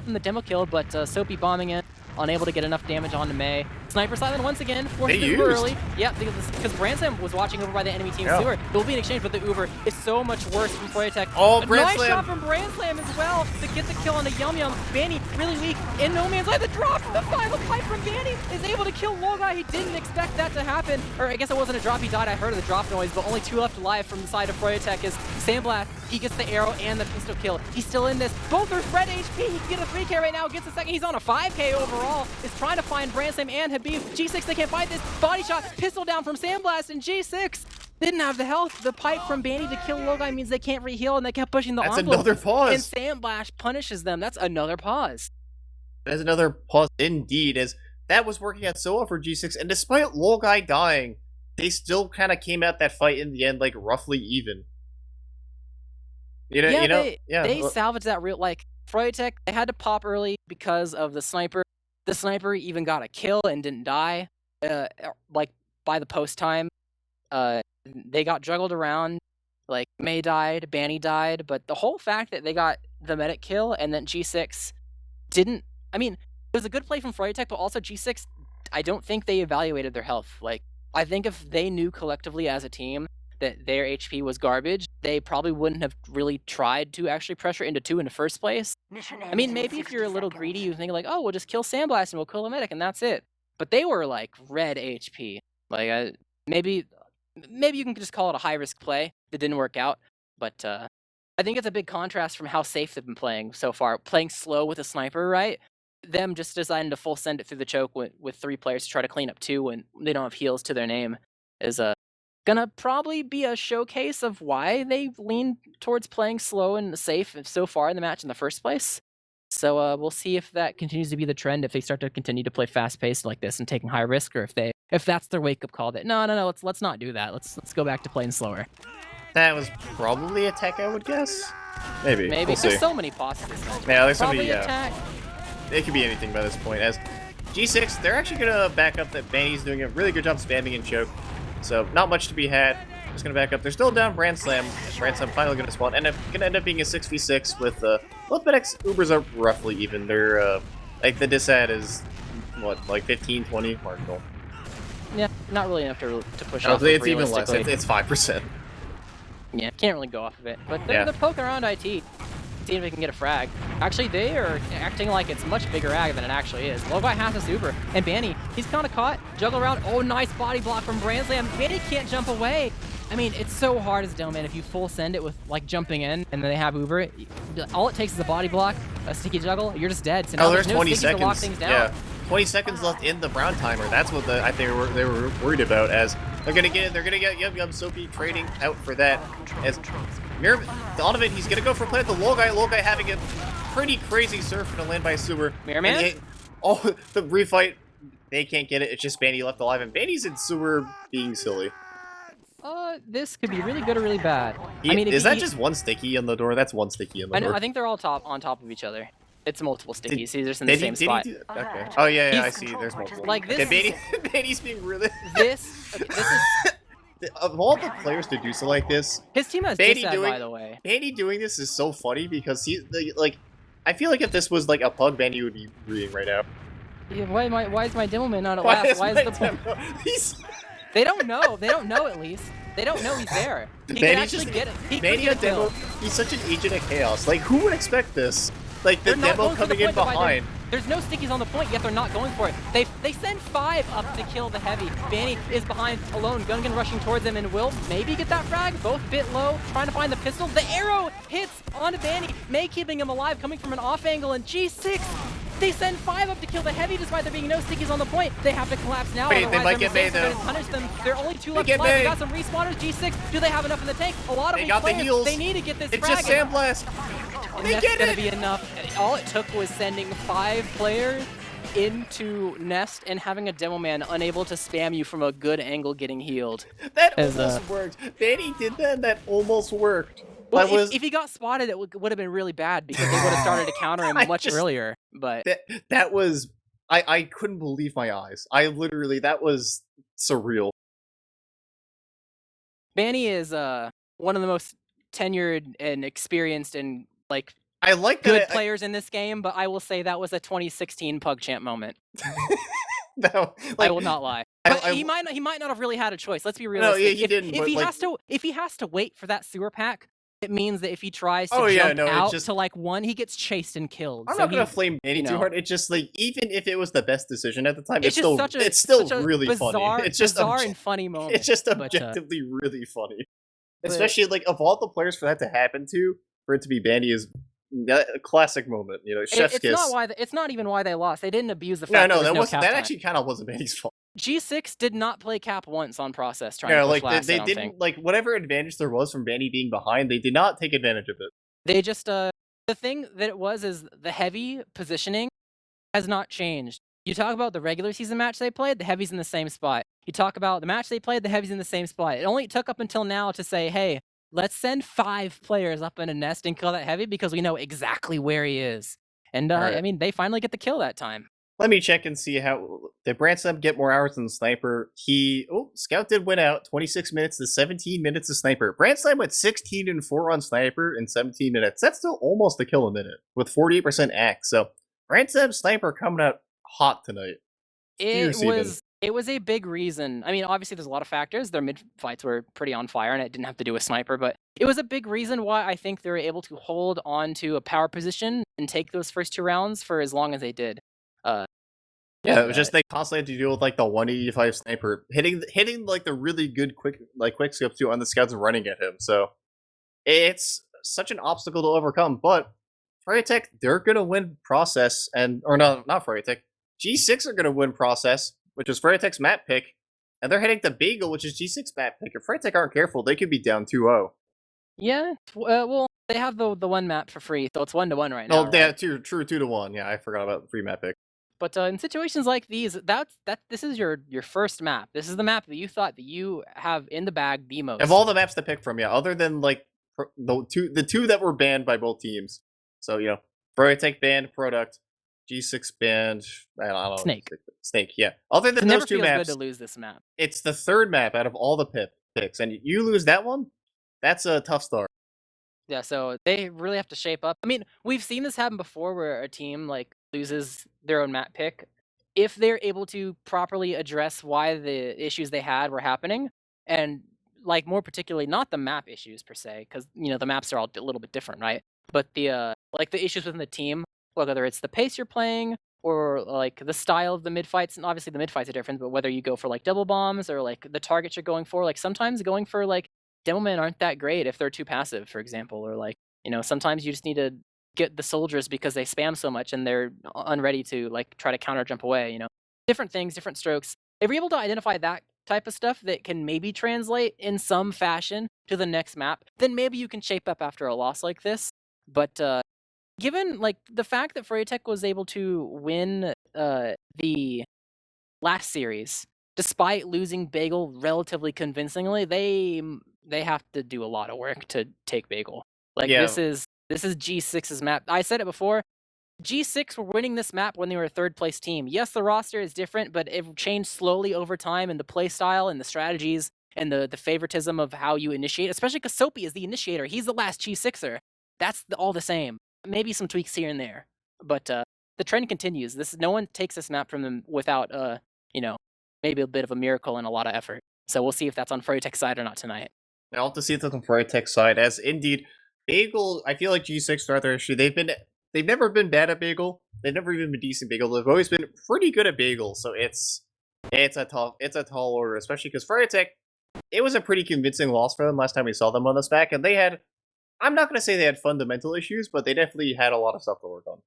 them the demo kill, but Soapy bombing it. unable to get enough damage onto Mei. Sniper Silent once again, forces They the Uber used. early. Yeah, because Brandslam was watching over by the enemy team's Yeah. sewer. There will be an exchange, but the Uber is so much worse from Froyotech. Oh, A nice Brandslam. shot from Brandslam as well to get the kill on the Yum Yum. Banny really weak in no man's land. The drop, the final pipe from Banny is able to kill Logai. He didn't expect that to happen. Or I guess it wasn't a drop, he died. I heard of the drop noise, but only 2 left alive from the side of Froyotech is Sandblast. He gets the arrow and the pistol kill. He's still in this. Both are Fred HP. He can get a 3K right now, gets a second. He's on a 5K overall. Is trying to find Brandslam and Habib. G6, they can't fight this. Body shot, pistol down from Sandblast, and G6 didn't have the health. The pipe from Banny to kill Logai means they can't re-heal, and they kept pushing the That's envelope. another pause. And Sandblast punishes them. That's another pause. That's another pause indeed, as that was working out so well for G6, and despite Logai dying, they still kind of came out that fight in the end, like, roughly even. They salvaged that real, like, Froyotech, they had to pop early because of the sniper. The sniper even got a kill and didn't die, like, by the post time. They got juggled around, like, Mei died, Banny died, but the whole fact that they got the medic kill and then G6 didn't, I mean, it was a good play from Froyotech, but also G6, I don't think they evaluated their health. Like, I think if they knew collectively as a team that their HP was garbage, they probably wouldn't have really tried to actually pressure into 2 in the first place. I mean, maybe if you're a little greedy, you think like, oh, we'll just kill Sandblast and we'll kill a medic and that's it. But they were like red HP. Like, maybe you can just call it a high-risk play that didn't work out. But I think it's a big contrast from how safe they've been playing so far. Playing slow with a sniper, right? Them just deciding to full send it through the choke with 3 players to try to clean up 2 when they don't have heals to their name is gonna probably be a showcase of why they lean towards playing slow and safe so far in the match in the first place. So we'll see if that continues to be the trend, if they start to continue to play fast-paced like this and taking high risk, or if that's their wake-up call that no, let's not do that. Let's go back to playing slower. That was probably a tech, I would guess. Maybe. We'll There's see. so many pauses. Yeah, there's so Probably many. attack. It could be anything by this point. As G6, they're actually gonna back up that Banny's doing a really good job spamming and choke. So not much to be had. Just gonna back up. They're still down Brandslam. Brandslam finally gonna spawn. Gonna end up being a 6v6 with both medics. Ubers are roughly even. They're like the disad is what, like 15, 20 marginal. Yeah, not really enough to push No, off. it's even less. It's 5%. Yeah, can't really go off of it. But they're poking around IT, seeing if they can get a frag. Actually, they are acting like it's much bigger ag than it actually is. Logai has a super, and Banny, he's kind of caught. Juggle around. Oh, nice body block from Brandslam. Banny can't jump away. I mean, it's so hard as Delman if you full send it with like jumping in, and then they have Uber. All it takes is a body block, a sticky juggle. You're just dead. So now there's no 20 stickies seconds. to lock things down. Yeah, 20 seconds left in the Brown timer. That's what I think they were worried about. As they're gonna get Yum Soapy trading out for that. As Donovan, he's gonna go for play at the Logai having a pretty crazy surf and a land by sewer. Mirrorman? The refight, they can't get it. It's just Banny left alive, and Banny's in sewer being silly. This could be really good or really bad. Is that just one sticky on the door? That's one sticky on the door. I think they're all on top of each other. It's multiple stickies. He's just in the same spot. Okay. Oh yeah, I see. There's multiple. Like this. Banny's being really. This is. Of all the players to do so like this, his team has Disad, by the way. Banny doing this is so funny because I feel like if this was like a pug, Banny would be reading right now. Yeah, why is my Demoman not at last? Why is the demo? They don't know. They don't know at least. They don't know he's there. He could actually get it. He could get a demo. He's such an agent of chaos. Like, who would expect this? Like the demo coming in behind. There's no stickies on the point, yet they're not going for it. They send 5 up to kill the heavy. Banny is behind alone. Gungan rushing towards him and will maybe get that frag. Both bit low, trying to find the pistol. The arrow hits onto Banny. Mei keeping him alive, coming from an off angle, and G6. They send 5 up to kill the heavy despite there being no stickies on the point. They have to collapse now. Wait, they might get Mei though. Punish them. There are only 2 left alive. They got some respawners. G6, do they have enough in the tank? A lot of they got players, the heals. They need to get this it's frag. It's just Sandblast. And that's gonna be enough. All it took was sending 5 players into Nest and having a demo man unable to spam you from a good angle getting healed. That almost worked. Banny did that and that almost worked. Well, if he got spotted, it would have been really bad because they would have started to counter him much earlier. But that was... I couldn't believe my eyes. That was surreal. Banny is one of the most tenured and experienced and like I like Good that. players in this game, but I will say that was a 2016 PugChamp moment. No, I like will not lie. But he might not have really had a choice. Let's be no, yeah, realistic. he didn't. If But he like, has to wait for that sewer pack, it means that if he tries to oh yeah, jump no, it out just to like one, he gets chased and killed. I'm So not gonna he, flame Danny you too know, hard. It's just like even if it was the best decision at the time, it's just it's such still a really funny. It's just bizarre and funny moment. it's just But objectively really funny. but Especially like of all the players for that to happen to, for it to be Bandy is a classic moment. You know, chef's kiss. it's not even why they lost. They didn't abuse the No, fact there no, was that no wasn't. cap That time. actually kind of wasn't Bandy's fault. G6 did not play cap once on process trying Yeah, to push like last. they I don't think didn't like whatever advantage there was from Bandy being behind. They did not take advantage of it. they just the thing that it was is the heavy positioning has not changed. You talk about the regular season match they played, the heavy's in the same spot. You talk about the match they played, the heavy's in the same spot. It only took up until now to say, hey, let's send 5 players up in a nest and kill that heavy because we know exactly where he is. And All right. I mean, they finally get the kill that time. Let me check and see how did Branson get more hours than Sniper. Scout did win out 26 minutes to 17 minutes to Sniper. Branson went 16 and 4 on Sniper in 17 minutes. That's still almost a kill a minute with 48% axe. So Branson Sniper coming out hot tonight. It was a big reason. I mean, obviously there's a lot of factors. Their mid fights were pretty on fire and it didn't have to do with Sniper, but it was a big reason why I think they were able to hold on to a power position and take those first 2 rounds for as long as they did. Yeah, it was just they constantly had to deal with like the 185 Sniper hitting like the really good quick scopes too on the scouts running at him. So it's such an obstacle to overcome. But Froyotech, they're gonna win process or not Froyotech. G6 are gonna win process, which is Froyotech's map pick, and they're heading to Bagel, which is G6 map pick. If Froyotech aren't careful, they could be down 2-0. Yeah, well, they have the one map for free, so it's 1-1 right now. Oh, they have true 2-1. Yeah, I forgot about the free map pick. But in situations like these, this is your first map. This is the map that you thought that you have in the bag the most. Of all the maps to pick from, yeah, other than like the two that were banned by both teams. So Froyotech banned Product, G6 banned. I don't know. Snake, yeah. Other than those two maps, good to lose this map. It's the third map out of all the picks, and you lose that one. That's a tough start. Yeah, so they really have to shape up. I mean, we've seen this happen before where a team like loses their own map pick. If they're able to properly address why the issues they had were happening, and like more particularly not the map issues per se, because the maps are all a little bit different, right? But the like the issues within the team, whether it's the pace you're playing or like the style of the mid fights, and obviously the mid fights are different, but whether you go for like double bombs or like the targets you're going for, like sometimes going for like Demomen aren't that great if they're too passive, for example, or like, sometimes you just need to get the soldiers because they spam so much and they're unready to like try to counter jump away, different things, different strokes. If you're able to identify that type of stuff that can maybe translate in some fashion to the next map, then maybe you can shape up after a loss like this. But given like the fact that Froyotech was able to win the last series, despite losing Bagel relatively convincingly, they have to do a lot of work to take Bagel. Like this is G6's map. I said it before. G6 were winning this map when they were a third place team. Yes, the roster is different, but it changed slowly over time in the play style and the strategies and the favoritism of how you initiate, especially because Soapy is the initiator. He's the last G6er. That's all the same. Maybe some tweaks here and there. But the trend continues. No one takes this map from them without maybe a bit of a miracle and a lot of effort. So we'll see if that's on Froyotech's side or not tonight. I'll have to see if that's on Froyotech's side, as indeed Bagel. I feel like G6 throughout their history, they've never been bad at Bagel. They've never even been decent Bagel. They've always been pretty good at Bagel. So it's a tall order, especially because Froyotech, it was a pretty convincing loss for them last time we saw them on this back, and they had. I'm not going to say they had fundamental issues, but they definitely had a lot of stuff to work on.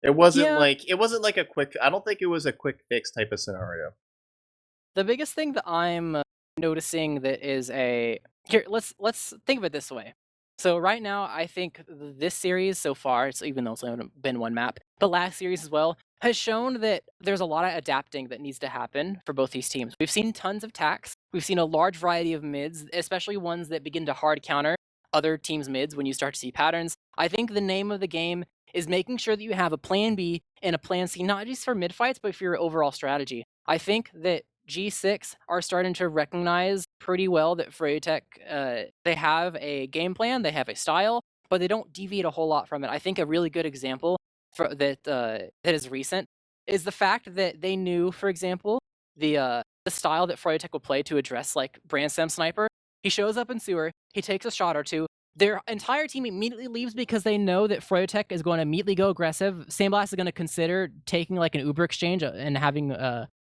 It wasn't like a quick. I don't think it was a quick fix type of scenario. The biggest thing that I'm noticing that is here, let's think of it this way. So right now, I think this series so far, even though it's only been one map, the last series as well, has shown that there's a lot of adapting that needs to happen for both these teams. We've seen tons of tacks. We've seen a large variety of mids, especially ones that begin to hard counter other teams' mids when you start to see patterns. I think the name of the game is making sure that you have a plan B and a plan C, not just for mid fights, but for your overall strategy. I think that G6 are starting to recognize pretty well that Froyotech, they have a game plan, they have a style, but they don't deviate a whole lot from it. I think a really good example that is recent is the fact that they knew, for example, the style that Froyotech will play to address like Brandstem Sniper. He shows up in sewer, he takes a shot or two. Their entire team immediately leaves because they know that Froyotech is going to immediately go aggressive. Sandblast is going to consider taking like an Uber exchange and having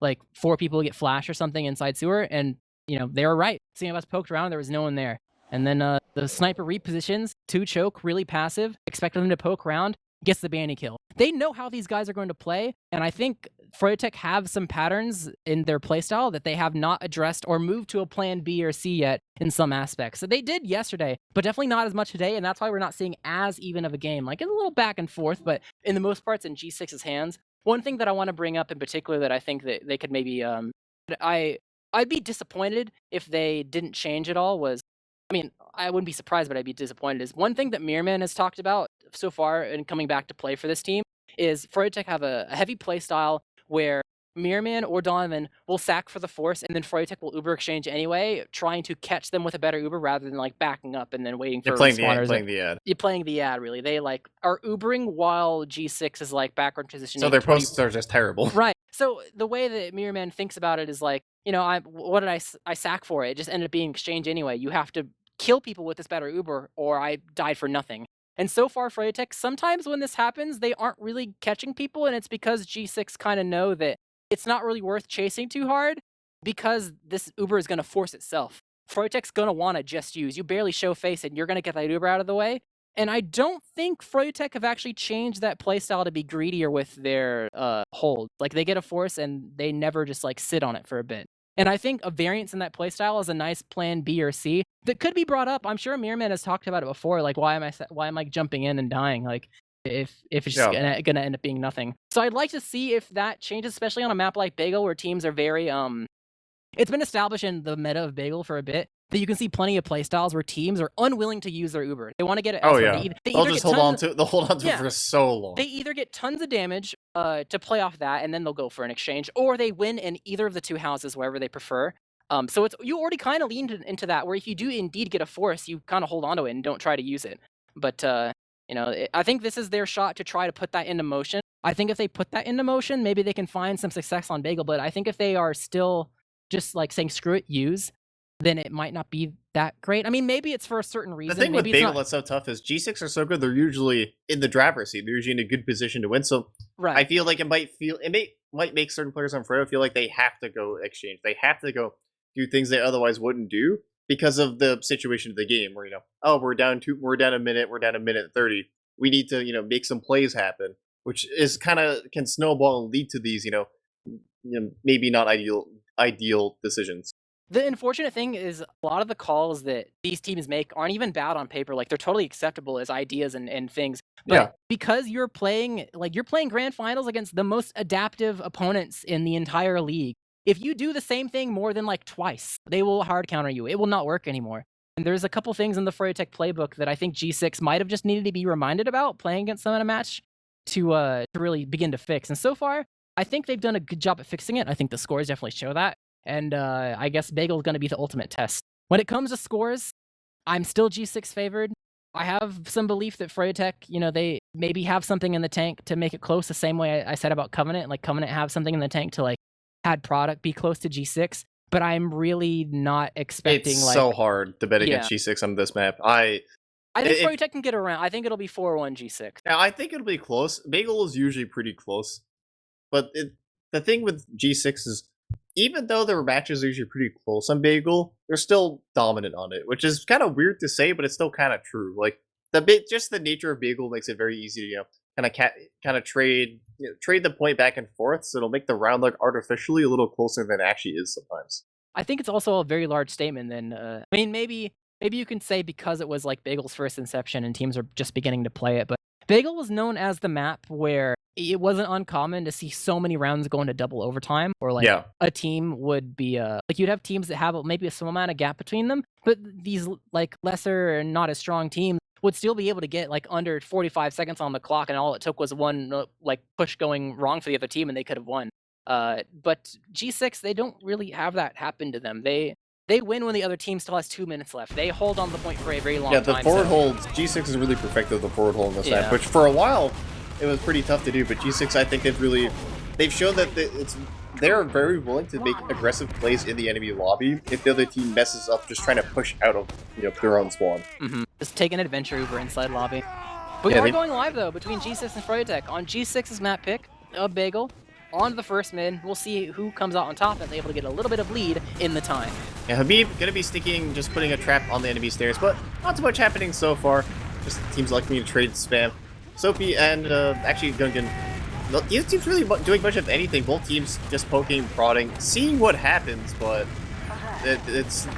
like 4 people get flash or something inside sewer, and they were right. Sandblast poked around, there was no one there. And then the sniper repositions, 2 choke, really passive, expected them to poke around, gets the banny kill. They know how these guys are going to play, and I think Froyotech have some patterns in their playstyle that they have not addressed or moved to a plan B or C yet in some aspects. So they did yesterday, but definitely not as much today, and that's why we're not seeing as even of a game. Like, it's a little back and forth, but in the most parts in G6's hands. One thing that I want to bring up in particular that I think that they could maybe I'd be disappointed if they didn't change it all was, I mean, I wouldn't be surprised, but I'd be disappointed, is one thing that Mirman has talked about so far in coming back to play for this team is Froyotech have a heavy play style where Mirman or Donovan will sack for the force, and then Froyotech will Uber exchange anyway, trying to catch them with a better Uber rather than like backing up and then waiting for respawners. Playing the ad. You're playing the ad, really. They like are Ubering while G6 is like backward transitioning. So their posts are just terrible. Right. So the way that Mirman thinks about it is like, what did I sack for? It just ended up being exchange anyway. You have to kill people with this better Uber, or I died for nothing. And so far, Froyotech, sometimes when this happens, they aren't really catching people, and it's because G6 kind of know that it's not really worth chasing too hard because this Uber is going to force itself. Froyotech's going to want to just use. You barely show face, and you're going to get that Uber out of the way. And I don't think Froyotech have actually changed that playstyle to be greedier with their hold. Like, they get a force, and they never just, like, sit on it for a bit. And I think a variance in that playstyle is a nice plan B or C that could be brought up. I'm sure Mirman has talked about it before. Like, why am I jumping in and dying? Like, if it's just gonna end up being nothing. So I'd like to see if that changes, especially on a map like Bagel, where teams are very It's been established in the meta of Bagel for a bit that you can see plenty of playstyles where teams are unwilling to use their Uber. They want to get it elsewhere. They'll just hold on to it for so long. They either get tons of damage to play off that, and then they'll go for an exchange, or they win in either of the 2 houses, wherever they prefer. So you already kind of leaned into that, where if you do indeed get a force, you kind of hold on to it and don't try to use it. But I think this is their shot to try to put that into motion. I think if they put that into motion, maybe they can find some success on Bagel. But I think if they are still just like saying screw it, use, then it might not be that great. I mean, maybe it's for a certain reason. The thing maybe with Bagel that's so tough is G6 are so good, they're usually in the driver's seat. They're usually in a good position to win. So right. I feel like it might make certain players on Froyo feel like they have to go exchange. They have to go do things they otherwise wouldn't do because of the situation of the game where, we're down a minute, we're down a minute 30. We need to, make some plays happen, which is can snowball and lead to these, maybe not ideal decisions. The unfortunate thing is a lot of the calls that these teams make aren't even bad on paper. Like, they're totally acceptable as ideas and things. But because you're playing grand finals against the most adaptive opponents in the entire league, if you do the same thing more than like twice, they will hard counter you. It will not work anymore. And there's a couple things in the Froyotech playbook that I think G6 might have just needed to be reminded about playing against them in a match to really begin to fix. And so far, I think they've done a good job at fixing it. I think the scores definitely show that. And I guess Bagel is going to be the ultimate test. When it comes to scores, I'm still G6 favored. I have some belief that Froyotech, they maybe have something in the tank to make it close, the same way I said about Covenant. Like, Covenant have something in the tank to, like, had product be close to G6. But I'm really not expecting, it's so hard to bet against G6 on this map. I think Froyotech can get around. I think it'll be 4-1 G6. Yeah, I think it'll be close. Bagel is usually pretty close. But the thing with G6 is, even though their matches are usually pretty close on Bagel, they're still dominant on it, which is kind of weird to say, but it's still kind of true. Like, just the nature of Bagel makes it very easy to, kind of trade the point back and forth, so it'll make the round look artificially a little closer than it actually is sometimes. I think it's also a very large statement then. I mean, maybe you can say because it was like Bagel's first inception and teams are just beginning to play it, but Bagel was known as the map where it wasn't uncommon to see so many rounds going to double overtime, or like a team would be like, you'd have teams that have maybe a small amount of gap between them, but these like lesser and not as strong teams would still be able to get like under 45 seconds on the clock, and all it took was one like push going wrong for the other team and they could have won. But G6, they don't really have that happen to them. They They win when the other team still has 2 minutes left. They hold on to the point for a very long Yeah, time. the forward holds, G6 has really perfected the forward hold in this Yeah. map, which for a while, it was pretty tough to do, but G6, I think they've shown that they're very willing to make aggressive plays in the enemy lobby if the other team messes up just trying to push out of their own spawn. Just take an adventure Uber inside lobby. But we are going live though between G6 and Froyotech on G6's map pick of Bagel. On to the first mid. We'll see who comes out on top and is able to get a little bit of lead in the time. Yeah, Habib gonna be sticking, just putting a trap on the enemy stairs, but not too much happening so far. Just teams like me to trade spam. Soapy and actually Gungan. These teams really doing much of anything. Both teams just poking, prodding, seeing what happens, but it's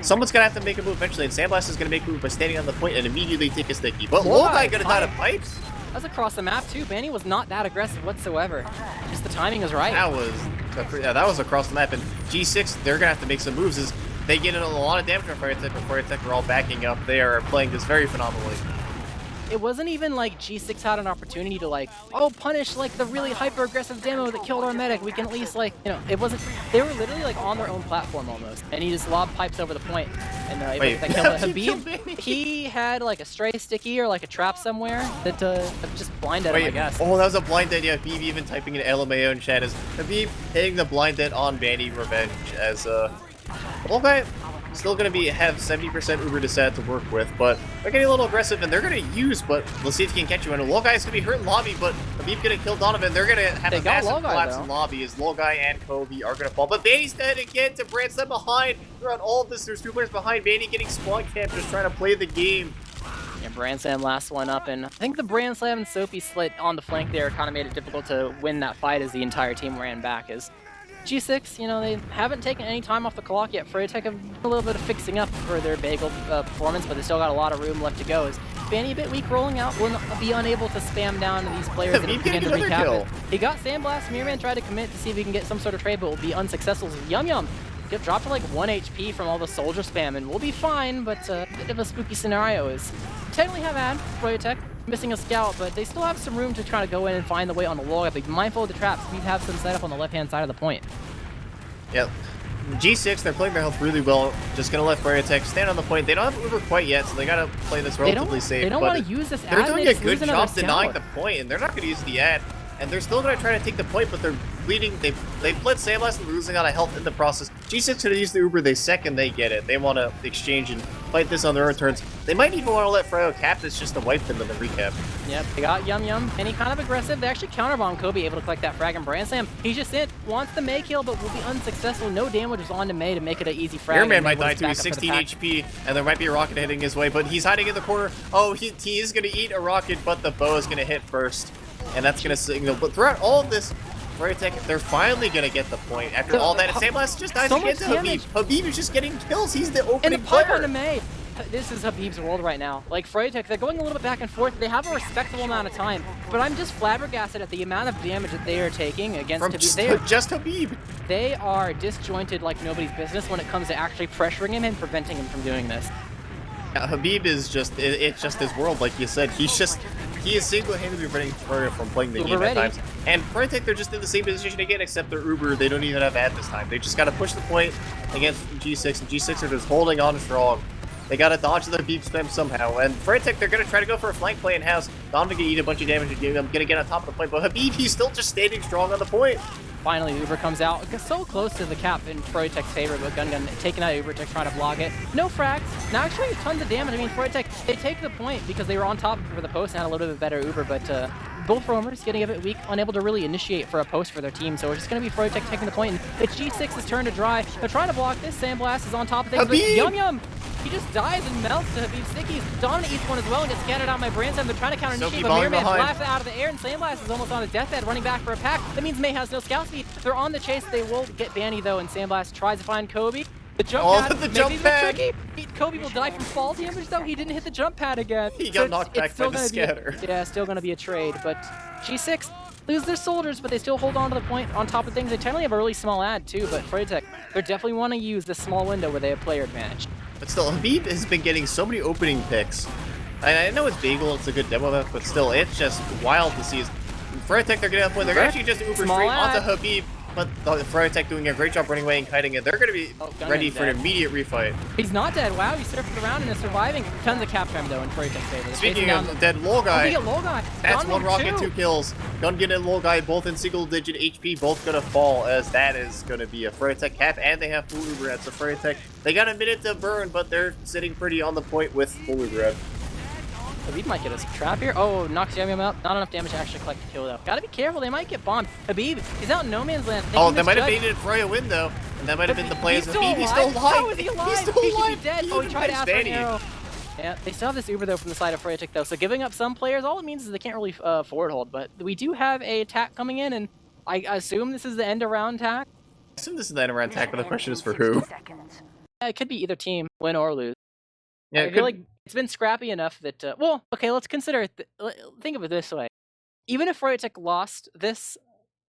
someone's gonna have to make a move eventually, and Sandblast is gonna make a move by standing on the point and immediately take a sticky. But Logai gonna die to pipes. That's across the map too. Banny was not that aggressive whatsoever. Just the timing was right. That was across the map, and G6 they're gonna have to make some moves. As they get in a lot of damage from Froyotech, but Froyotech are all backing up. They are playing this very phenomenally. It wasn't even like G6 had an opportunity to like, oh, punish like the really hyper aggressive demo that killed our medic. We can at least like, it wasn't. They were literally like on their own platform almost, and he just lobbed pipes over the point. And Wait, that killed Habib. He had like a stray sticky or like a trap somewhere that just blinded him, I guess. Oh, that was a blind dead. Yeah, Habib even typing in LMAO in chat as Habib hitting the blind dead on Banny Revenge as okay. Still going to have 70% Uber to set to work with, but they're getting a little aggressive, and they're going to use, but let's see if he can catch you. And Logai is going to be hurt in lobby, but Habib going to kill Donovan. They're going to have a massive collapse in lobby as Logai and Kobe are going to fall. But Banny's dead again to Branson behind. Throughout all of this, there's 2 players behind. Banny getting spawn camped, just trying to play the game. Yeah, Brandslam last one up, and I think the Brandslam and Soapy split on the flank there kind of made it difficult to win that fight as the entire team ran back. As G6, they haven't taken any time off the clock yet. Froyotech have a little bit of fixing up for their Bagel performance, but they still got a lot of room left to go. As Banny a bit weak rolling out, will be unable to spam down these players and begin to recap it. He got Sandblast. Mirrorman tried to commit to see if he can get some sort of trade, but will be unsuccessful. Yum Yum dropped to like 1 HP from all the soldier spam, and we'll be fine, but a bit of a spooky scenario is technically have ad Froyotech missing a scout, but they still have some room to try to go in and find the way on the wall. Be mindful of the traps. We have some set up on the left-hand side of the point. Yep. G6, they're playing their health really well. Just gonna let Froyotech stand on the point. They don't have Uber quite yet, so they gotta play this relatively safe. They don't want to use this ad. They're doing a good job denying the point, and they're not gonna use the ad. And they're still gonna try to take the point, but they're bleeding. They've bled Sandblast and losing out of health in the process. G6 gonna use the Uber. They second they get it. They want to exchange and fight this on their own turns. They might even want to let Froyo cap this just to wipe them in the recap. Yep, they got Yum Yum, and he kind of aggressive. They actually counterbomb Kobe, able to collect that frag and Brandslam. He's just wants the May kill, but will be unsuccessful. No damage was on to May to make it an easy frag. Airman might die too. He's 16 HP, and there might be a rocket hitting his way, but he's hiding in the corner. Oh, he is gonna eat a rocket, but the bow is gonna hit first. And that's going to signal. But throughout all of this, Froyotech, they're finally going to get the point. After all that, Sandblast just dies again to Habib. Habib is just getting kills. He's the opening player. And the May. This is Habib's world right now. Like, Froyotech, they're going a little bit back and forth. They have a respectable amount of time. But I'm just flabbergasted at the amount of damage that they are taking against Habib. Just Habib. They are disjointed like nobody's business when it comes to actually pressuring him and preventing him from doing this. Yeah, Habib is just, it's just his world, like you said. He is single-handedly preventing Froyo from playing the game at times. And Froyotech, they're just in the same position again, except they're Uber. They don't even have ad this time. They just got to push the point against G6, and G6 are just holding on strong. They got to dodge the beep spam somehow. And Froyotech, they're going to try to go for a flank play in-house. Donovan can eat a bunch of damage and I'm going to get on top of the point. But Habib, he's still just standing strong on the point. Finally, Uber comes out. So close to the cap in Froyotech's favor, but Gun taking out Uber Tech trying to block it. No frags. Now actually tons of damage. I mean, Froyotech, they take the point because they were on top for the post and had a little bit better Uber, but both roamers getting a bit weak, unable to really initiate for a post for their team. So it's just going to be Froyotech taking the point. And it's G6's turn to drive. They're trying to block this. Sandblast is on top of things. But Yum Yum! He just dies and melts to Habib's stickies. Donovan eats one as well and gets scattered out by Branson. They're trying to counter initiate, but Mirrorman blasts it out of the air, and Sandblast is almost on his deathbed, running back for a pack. That means May has no scout speed. They're on the chase. They will get Banny though, and Sandblast tries to find Kobe. The jump pad, the jump pad. Tricky. Kobe will die from fall damage though. He didn't hit the jump pad again. He got knocked back by the scatter. Yeah, still gonna be a trade, but G6 lose their soldiers, but they still hold on to the point on top of things. They technically have a really small ad too, but Froyotech, they definitely want to use this small window where they have player advantage. But still, Habib has been getting so many opening picks. I know it's Bagel, it's a good demo map, but still, it's just wild to see. Froyotech, they're getting up point. They're actually just Uber straight onto Habib. but the Froyotech doing a great job running away and kiting it. They're going to be ready for an immediate refight. He's not dead. Wow, he surfed around and is surviving. Tons of cap time though in Froyotech's favor. Speaking of dead Lolgai, that's one rocket, 2 kills. Gungan and Lolgai both in single-digit HP, both going to fall, as that is going to be a Froyotech cap, and they have full Uber at. So Froyotech, they got a minute to burn, but they're sitting pretty on the point with full Uber. Habib might get us a trap here. Oh, knocks Yum Yum out. Not enough damage to actually collect the kill, though. Gotta be careful. They might get bombed. Habib, he's out in no man's land. Oh, they might have baited Froyo win, though. And that might have been the play as Habib. He's still alive. How is he alive? He's still alive. alive. He dead. Oh, he tried to ask for an arrow. Yeah, they still have this Uber, though, from the side of Froyotech, though. So giving up some players, all it means is they can't really forward hold. But we do have a attack coming in, and I assume this is the end-around attack. I assume this is the end-around attack, but the question is for who? Yeah, it could be either team, win or lose. Yeah, I feel like it's been scrappy enough that, well, okay, let's consider it. Think of it this way. Even if Froyotech lost this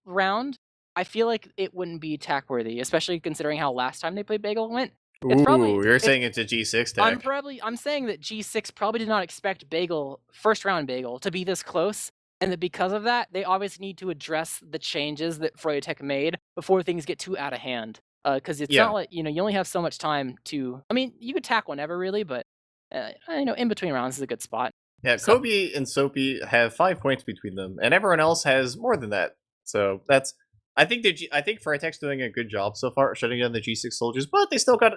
round, I feel like it wouldn't be attack worthy, especially considering how last time they played Bagel went. You're saying it's a G6 tech. I'm saying that G6 probably did not expect Bagel, first round Bagel, to be this close, and that because of that, they obviously need to address the changes that Froyotech made before things get too out of hand. Because it's not like, you only have so much time to, I mean, you could attack whenever really, but in between rounds is a good spot. Yeah, so. Kobe and Soapy have 5 points between them, and everyone else has more than that. So that's, I think Froyotech's doing a good job so far shutting down the G6 soldiers, but they still got,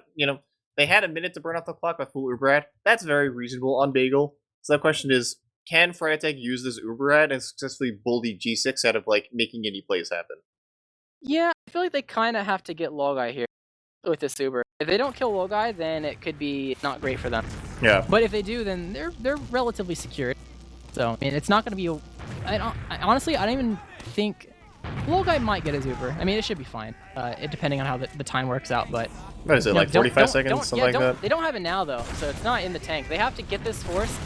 they had a minute to burn off the clock by full Uberad. That's very reasonable on Bagel. So the question is, can Froyotech use this Uberad and successfully bully G6 out of making any plays happen? Yeah, I feel like they kind of have to get Lolgai here with this Uber. If they don't kill Lolgai, then it could be not great for them. Yeah. But if they do, then they're relatively secure. So I mean, it's not going to be. Honestly, I don't even think Lolgai might get his Uber. I mean, it should be fine. Depending on how the time works out. But what is it, 45 seconds, something like that? They don't have it now though, so it's not in the tank. They have to get this force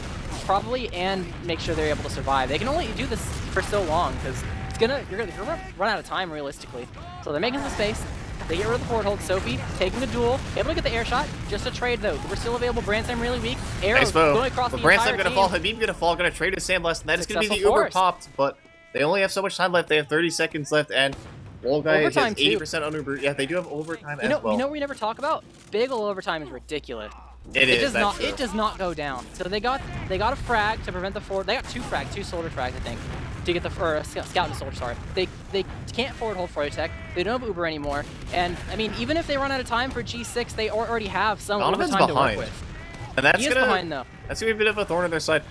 probably and make sure they're able to survive. They can only do this for so long because you're gonna run out of time realistically. So they're making some space. They get rid of the forward hold. Soapy taking the duel, able to get the air shot. Just a trade though. We're still available. Brandsam really weak. Arrows going across the entire team. Gonna fall. Habib gonna fall. Gonna trade with Sandblast. And that is gonna be the Uber popped. But they only have so much time left. They have 30 seconds left, and Lolgai has 80% on Uber. Yeah, they do have overtime as well. You know what we never talk about? Bagel overtime is ridiculous. It does not go down. So they got a frag to prevent the forward. They got two soldier frags, I think, to get the scout and soldier. Sorry, they can't forward hold Froyotech. They don't have Uber anymore. And I mean, even if they run out of time for G6, they already have some overtime to work with. And that's behind though. That's gonna be a bit of a thorn on their side.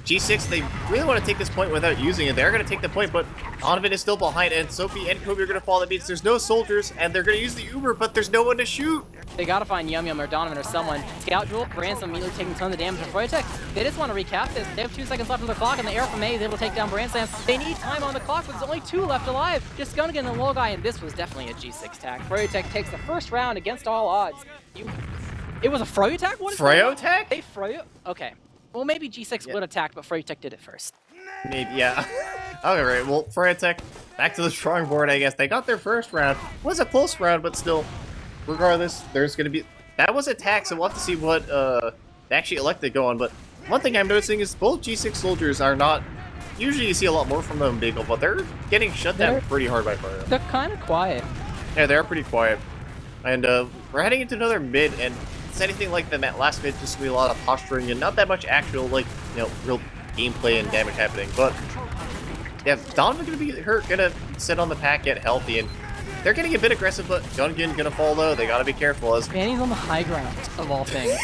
G6, they really want to take this point without using it. They're going to take the point, but Donovan is still behind, and Soapy and Kobe are going to fall. That means there's no soldiers, and they're going to use the Uber, but there's no one to shoot. They got to find Yum Yum or Donovan or someone. Scout duel, Branson immediately taking tons of damage from Froyotech. They just want to recap this. They have 2 seconds left on the clock, and the arrow from A is able to take down Branson. They need time on the clock, but there's only 2 left alive. Just Gungan and Lolgai, and this was definitely a G6 attack. Froyotech takes the first round against all odds. It was a Froyotech? What is Froyotech? Hey, Okay. Well, maybe G6 would attack, but Froyotech did it first. Maybe, yeah. Alright, well, Froyotech, back to the drawing board, I guess. They got their first round. It was a close round, but still, regardless, there's going to be... That was attack, so we'll have to see what they actually elect to go on. But one thing I'm noticing is both G6 soldiers are not... Usually you see a lot more from them in Bagel, but they're getting shut down pretty hard by Froyo. They're kind of quiet. Yeah, they're pretty quiet. And we're heading into another mid, and it's anything like the last mid, just gonna be a lot of posturing and not that much actual, real gameplay and damage happening. But yeah, Donovan gonna be hurt, gonna sit on the pack, get healthy, and they're getting a bit aggressive, but Gungan gonna fall though. They gotta be careful as Manny's on the high ground of all things.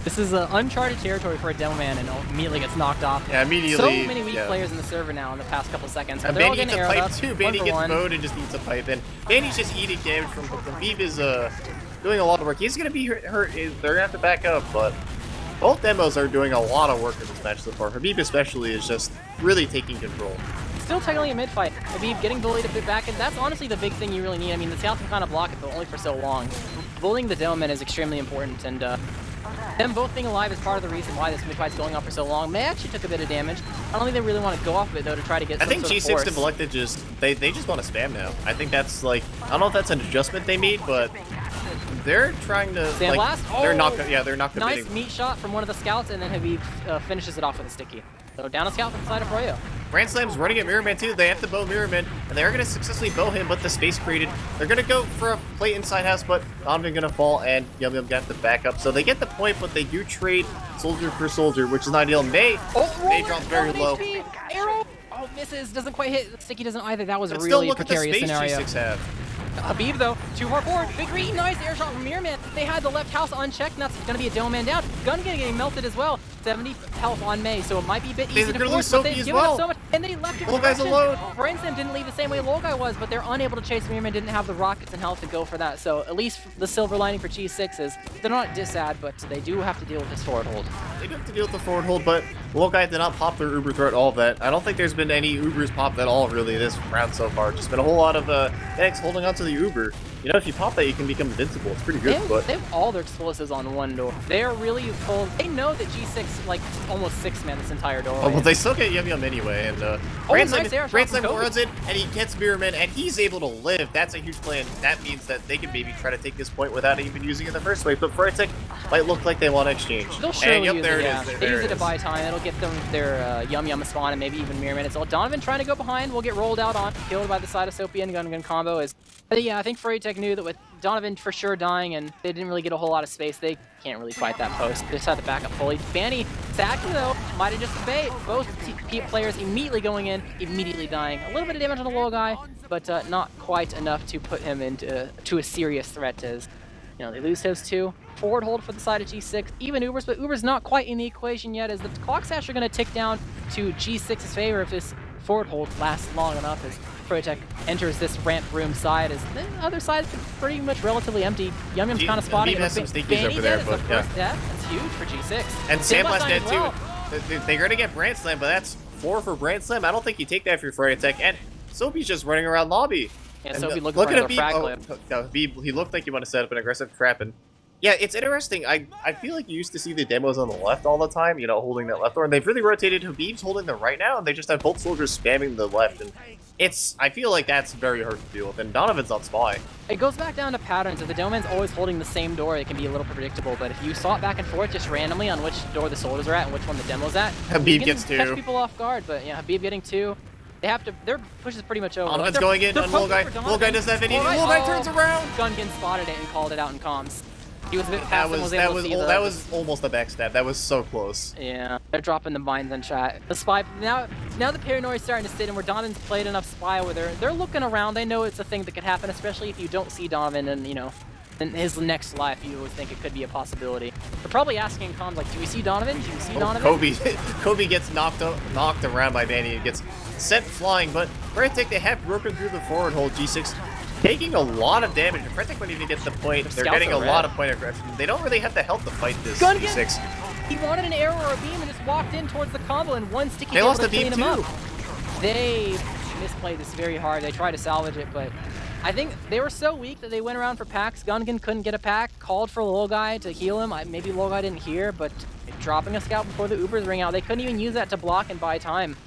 This is uncharted territory for a demo man, and immediately gets knocked off. Yeah, immediately. So many weak players in the server now in the past couple seconds. And Banny needs a pipe too. Banny gets mowed and just needs a pipe. And Banny's just eating damage from Habib is doing a lot of work. He's gonna be hurt. They're gonna have to back up, but both demos are doing a lot of work in this match so far. Habib especially is just really taking control. Still technically a mid fight. Habib getting bullied a bit back, and that's honestly the big thing you really need. I mean, the scouts can kind of block it, but only for so long. Bullying the demo man is extremely important, and them both being alive is part of the reason why this mid fight's going on for so long. They actually took a bit of damage. I don't think they really want to go off of it though to try to get some sort of force. I think G6 and Elected they just want to spam now. I think that's I don't know if that's an adjustment they made, but they're trying to Sandblast? They're not committing. Nice meat shot from one of the scouts, and then Habib finishes it off with a sticky. So down a scout from the side of Froyo. Grand Slam's running at Mirror Man too. They have to bow Mirror Man, and they're going to successfully bow him, but the space created. They're going to go for a plate inside house, but Donovan going to fall, and Yum Yum got the backup. So they get the point, but they do trade soldier for soldier, which is not ideal. May drops very low. Arrow! Oh, misses. Doesn't quite hit. Sticky doesn't either. That was a But really still look precarious at the space scenario. G6 have. Habib, though, too far forward. Big green, nice air shot from Mirror Man. They had the left house unchecked, and that's going to be a Dome Man down. Gun getting melted as well. 70 health on May, so it might be a bit easy to force, but they've given up so much, and they left it. Logai's alone. Brainslam didn't leave the same way Logai was, but they're unable to chase Mirror Man, didn't have the rockets and health to go for that. So at least the silver lining for G6 is they're not disad, but they do have to deal with this forward hold. They do have to deal with the forward hold, but Logai did not pop their Uber threat, all of that. I don't think there's been any Ubers popped at all, really, this round so far. Just been a whole lot of X holding onto the Uber. You know, if you pop that, you can become invincible. It's pretty good, but... They have all their explosives on one door. They are really full. They know that G6, like, almost 6-man this entire door. Oh, well, they still get Yum Yum anyway, and Brainslam runs it, and he gets Mirror Man, and he's able to live. That's a huge play, and that means that they can maybe try to take this point without even using it in the first place. But Froyotech might look like they want to exchange. They'll surely use there it, it yeah. is. They use it to buy time. It'll get them their Yum Yum spawn and maybe even Mirror Man. It's all Donovan trying to go behind. Will get rolled out on, killed by the side of Soapy, and Gun combo is... But yeah, I think Froyotech knew that with Donovan for sure dying, and they didn't really get a whole lot of space. They can't really fight that post. They just had to back up fully. Banny, Saki though, might have just bait. Both players immediately going in, immediately dying. A little bit of damage on the low guy, but not quite enough to put him into a serious threat. As you know, they lose those two. Forward hold for the side of G6. Even Ubers, but Ubers not quite in the equation yet, as the clock sash are going to tick down to G6's favor if this forward hold lasts long enough. As Froyotech enters this ramp room side, as the other side is pretty much relatively empty. Yum Yum's kind of spotting. Has some sneakies over there, but yeah. That's huge for G6. And Sandblast dead too. They're going to get Brand Slam, but that's 4 for Brand Slam. I don't think you take that for Froyotech. And Soapy's just running around lobby. Yeah, Soapy looking for another frag clip. Habib, he looked like he wanted to set up an aggressive trap, and yeah, it's interesting. I feel like you used to see the demos on the left all the time, you know, holding that left door, and they've really rotated. Habib's holding the right now, and they just have both soldiers spamming the left, and I feel like that's very hard to deal with, and Donovan's on spy. It goes back down to patterns. If the Doman's always holding the same door, it can be a little predictable, but if you saw it back and forth just randomly on which door the soldiers are at and which one the demo's at, Habib gets 2. Catch people off guard, but yeah, Habib getting 2. They have to, their push is pretty much over. Donovan's going in on Logai. Logai doesn't have any. Logai turns around. Gungan spotted it and called it out in comms. He was a bit fast and was able to see that was almost a backstab. That was so close. Yeah, they're dropping the mines on chat. The spy now the paranoia is starting to sit in where Donovan's played enough spy where they're looking around. They know it's a thing that could happen, especially if you don't see Donovan and you know in his next life. You would think it could be a possibility. They're probably asking in comms like, do we see Donovan? Do we see Donovan? Kobe gets knocked around by Vanny and gets sent flying, but Froyotech, they have broken through the forward hold. G6 taking a lot of damage. Froyotech might even get the point. They're getting a lot of point aggression. They don't really have the health to fight this G6. He wanted an arrow or a beam and just walked in towards the combo, and one sticky. They lost the beam too. They misplayed this very hard. They tried to salvage it, but I think they were so weak that they went around for packs. Gungan couldn't get a pack, called for Logai to heal him. Maybe Logai didn't hear, but dropping a scout before the Ubers ring out, they couldn't even use that to block and buy time.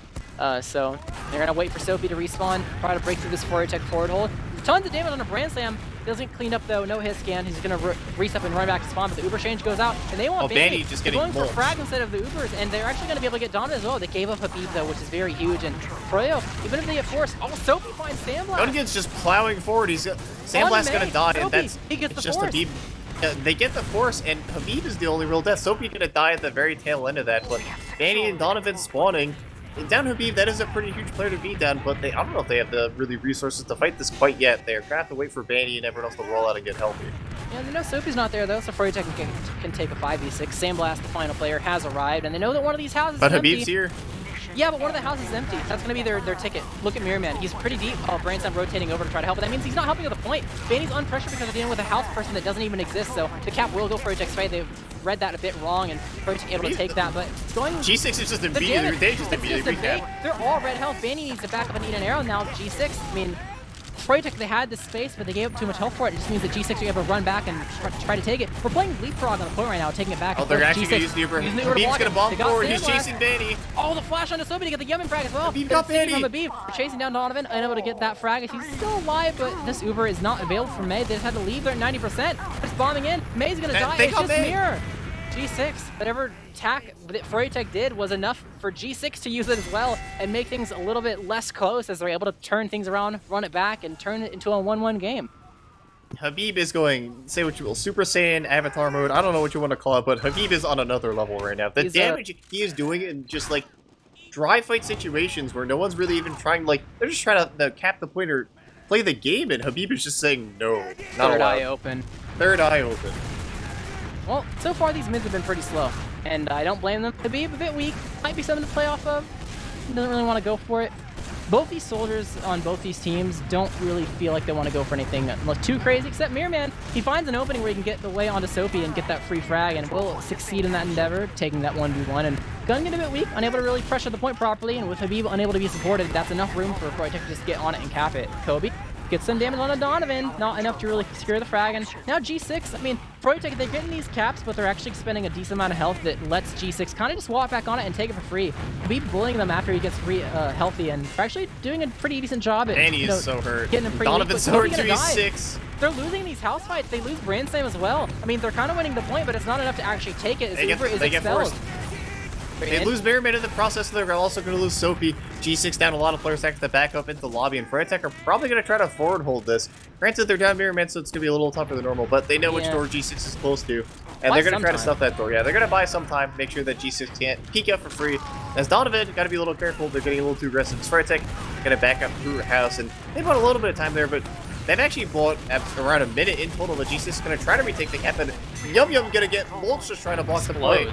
So they're gonna wait for Soapy to respawn, try to break through this Froyotech forward hold. Tons of damage on a Brand Slam. Doesn't clean up though, no hit scan. He's gonna reset and run back to spawn, but the Uber change goes out, and they want Banny just getting going for frag instead of the Ubers, and they're actually gonna be able to get Donovan as well. They gave up Habib though, which is very huge, and Froyo, even if they get forced, Soapy finds Sandblast. Gungan's just plowing forward. Sandblast's gonna die, and it's just Habib. They get the force, and Habib is the only real death. Soapy gonna die at the very tail end of that, but Banny and Donovan spawning. Down Habib, that is a pretty huge player to beat down, but I don't know if they have the really resources to fight this quite yet. They're gonna have to wait for Banny and everyone else to roll out and get healthy. Yeah, they know Soapy's not there though, so Froyotech can take a 5v6. Sandblast, the final player, has arrived, and they know that one of these houses is empty. But Habib's here. Yeah, but one of the houses is empty. That's going to be their ticket. Look at Mirror Man. He's pretty deep. Oh, Brainslam rotating over to try to help, but that means he's not helping with the point. Banny's on pressure because they're dealing with a house person that doesn't even exist, so the cap will go Froyotech's way. They've read that a bit wrong, and Froyotech able to take that, but going... G6 is just immediately, they just immediately recap. They're all red health. Banny needs to back up and eat an arrow now. G6, I mean... Froyotech, they had the space, but they gave up too much health for it. It just means that G6 are able to run back and try to take it. We're playing leapfrog on the point right now, taking it back. Oh, they're actually going to use the Uber. Habib's going to bomb forward. He's chasing Banny. Oh, the flash on Soapy to get the Yemen frag as well. Habib got Banny. Habib chasing down Donovan, unable to get that frag. He's still alive, but this Uber is not available for May. They just had to leave. They're at 90%. Just bombing in. May's going to die. It's just Mirror. G6, whatever attack that Froyotech did was enough for G6 to use it as well and make things a little bit less close as they're able to turn things around, run it back, and turn it into a 1-1 game. Habib is going, say what you will, Super Saiyan, Avatar mode, I don't know what you want to call it, but Habib is on another level right now. The damage he is doing in just, like, dry fight situations where no one's really even trying, like, they're just trying to cap the point or play the game, and Habib is just saying, no, not Third allowed. eye open. Third eye open. Well, so far these mids have been pretty slow, and I don't blame them. Habib a bit weak, might be something to play off of. He doesn't really want to go for it. Both these soldiers on both these teams don't really feel like they want to go for anything too crazy, except Mirrorman. He finds an opening where he can get the way onto Sophie and get that free frag, and will succeed in that endeavor, taking that 1v1. And Gun get a bit weak, unable to really pressure the point properly, and with Habib unable to be supported, that's enough room for Froyotech to just get on it and cap it. Kobe gets some damage on a Donovan, not enough to really secure the frag, and now G6, I mean, Froyotech, they're getting these caps, but they're actually expending a decent amount of health that lets G6 kind of just walk back on it and take it for free. Habib bullying them after he gets healthy, and they're actually doing a pretty decent job at, and he is so hurt. Getting him pretty Donovan's so hurt, G6. They're losing these house fights. They lose Brand Slam as well. I mean, they're kind of winning the point, but it's not enough to actually take it. They get forced. They lose Merriman in the process, so they're also going to lose Sophie. G6 down a lot of players back to the back up into the lobby, and Froyotech are probably going to try to forward hold this. Granted, they're down Merriman, so it's going to be a little tougher than normal, but they know which door G6 is close to, and they're going to try to stuff that door. Yeah, they're going to buy some time, make sure that G6 can't peek out for free. As Donovan, got to be a little careful. They're getting a little too aggressive. Froyotech going to back up through her house, and they bought a little bit of time there, but they've actually bought at around a minute in total. The G6 is going to try to retake the cap, and Yum Yum going to get Mulch just trying to block the play.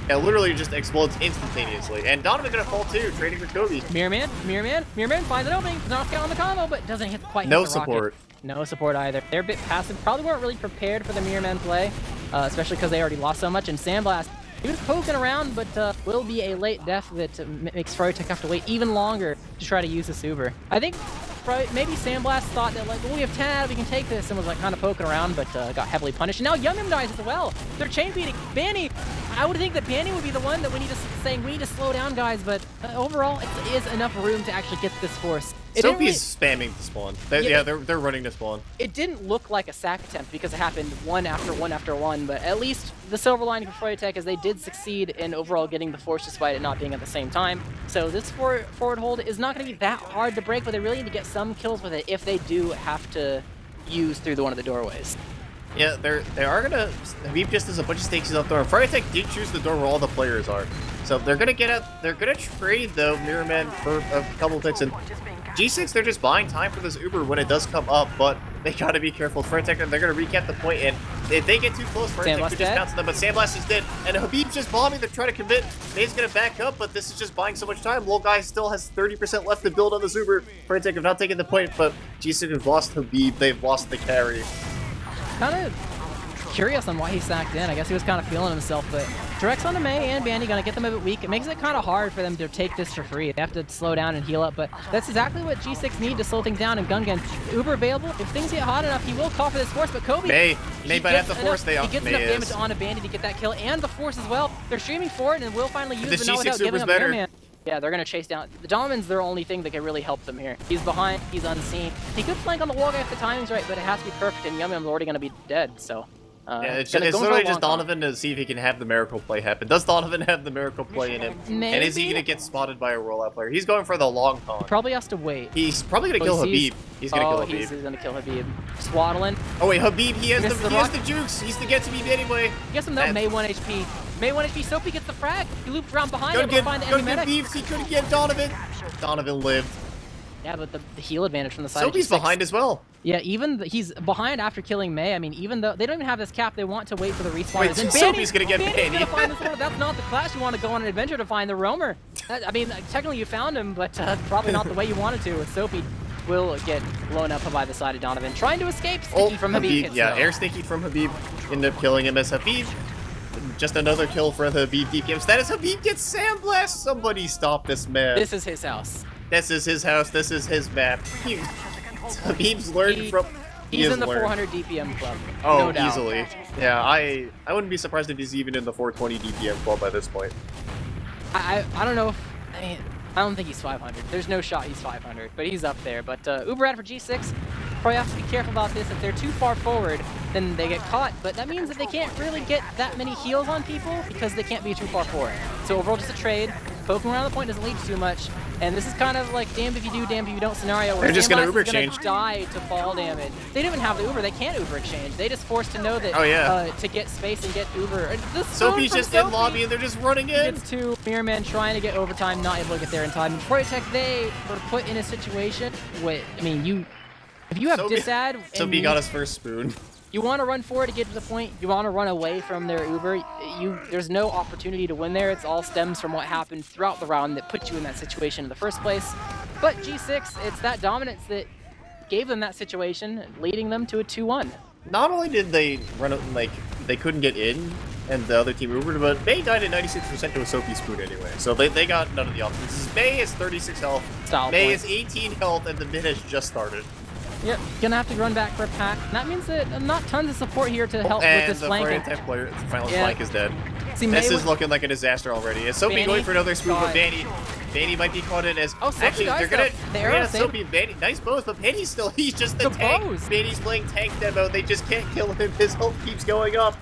It literally just explodes instantaneously. And Donovan gonna fall too, trading for Kobe. Mirrorman finds an opening, knockout on the combo, but doesn't quite hit no the support. Rocket. No support either. They're a bit passive, probably weren't really prepared for the Mirrorman play, especially because they already lost so much. And Sandblast, he was poking around, but will be a late death that makes Froyotech have to wait even longer to try to use the Super. I think maybe Sandblast thought that, like, oh, we have 10 out, we can take this, and was like kind of poking around, but got heavily punished. And now Yum Yum dies as well. They're chain beating. Banny, I would think that Banny would be the one that we need to slow down, guys, but overall, it is enough room to actually get this force. Sophie's spamming the spawn. They're running the spawn. It didn't look like a sack attempt because it happened one after one after one, but at least the silver lining for Froyotech is they did succeed in overall getting the force despite it not being at the same time. So this forward hold is not going to be that hard to break, but they really need to get some kills with it if they do have to use through one of the doorways. Yeah, they are gonna. Habib just has a bunch of stakes up there. Froyotech did choose the door where all the players are, so they're gonna get out. They're gonna trade though Mirrorman for a couple picks, and G6 they're just buying time for this Uber when it does come up, but they gotta be careful. Froyotech, they're gonna recap the point, and if they get too close, Froyotech could just bounce them. But Sandblast is dead, and Habib's just bombing. They're trying to commit. May's gonna back up, but this is just buying so much time. Little guy still has 30% left to build on this Uber. Froyotech have not taken the point, but G6 have lost Habib. They've lost the carry. Kind of curious on why he sacked in. I guess he was kind of feeling himself, but directs onto May and Bandy gonna get them a bit weak. It makes it kind of hard for them to take this for free. They have to slow down and heal up, but that's exactly what G6 need to slow things down. And Gungan, Uber available. If things get hot enough, he will call for this force, but Kobe... May might have the force. He gets enough damage onto Bandy to get that kill, and the force as well. They're streaming forward and will finally use it, but not without giving up Airman. Yeah, they're going to chase down. The Donovan's their only thing that can really help them here. He's behind, he's unseen. He could flank on the wall guy if the timing's right, but it has to be perfect, and Yum Yum's already going to be dead, so... yeah, it's literally just Donovan to see if he can have the miracle play happen. Does Donovan have the miracle play in him? Maybe. And is he going to get spotted by a rollout player? He's going for the long con. He probably has to wait. He's probably going to kill Habib. He's going to kill Habib. He's going to kill Habib. Swaddling. Oh wait, Habib, he has the jukes. He's to get to Habib anyway. Guess him though, May 1 HP. May 1 HP, Sophie gets the frag. He loops around behind him to find the enemy medic. He couldn't get Donovan. Donovan lived. Yeah, but the heal advantage from the side Sophie's behind as well. Yeah, he's behind after killing May. I mean, even though they don't even have this cap, they want to wait for the respawn. Wait, so Sophie's gonna get Bandy's gonna find this one. That's not the class you want to go on an adventure to find the roamer. I mean, technically you found him, but probably not the way you wanted to. With Sophie will get blown up by the side of Donovan, trying to escape. Sticky from Habib. Yeah, air sticky from Habib. Ended up killing him as Habib. Just another kill for the Habib DPM status. Habib gets sandblast. Somebody stop this man. This is his house. This is his house. This is his map. Habib's learned from... He's in the 400 DPM club. Oh, no easily. Yeah, I wouldn't be surprised if he's even in the 420 DPM club by this point. I don't know if... I mean, I don't think he's 500. There's no shot he's 500, but he's up there. But Uber ad for G6. Froy has to be careful about this. If they're too far forward, then they get caught, but that means that they can't really get that many heals on people because they can't be too far forward. So overall, just a trade. Poking around the point doesn't lead to too much, and this is kind of like damned if you do, damned if you don't scenario where they're just gonna Uber is gonna exchange. die to fall damage. They don't even have the Uber. They can't Uber exchange. They just forced to know that to get space and get Uber. Soapy's just in lobby and they're just running in. Gets to Mirror Man trying to get overtime, not able to get there in time. And Froyotech, they were put in a situation where, I mean, if you have disad, Soapy got his first spoon. You want to run forward to get to the point, you want to run away from their Uber, there's no opportunity to win there. It's all stems from what happened throughout the round that put you in that situation in the first place. But G6, it's that dominance that gave them that situation, leading them to a 2-1. Not only did they run out, like, they couldn't get in, and the other team Ubered, but May died at 96% to a Soapy spoon anyway. So they got none of the options. May is 36 health, May is 18 health, and the mid has just started. Yep, gonna have to run back for a pack. That means that not tons of support here to help with this flank. And the player, the final flank is dead. See, this is looking like a disaster already. Is Soapy going for another spoon for Vanny? Vanny might be caught in as... actually, they're gonna... Soapy and Vanny, nice bows, but Vanny's still... He's just the tank. Vanny's playing tank demo. They just can't kill him. His health keeps going up.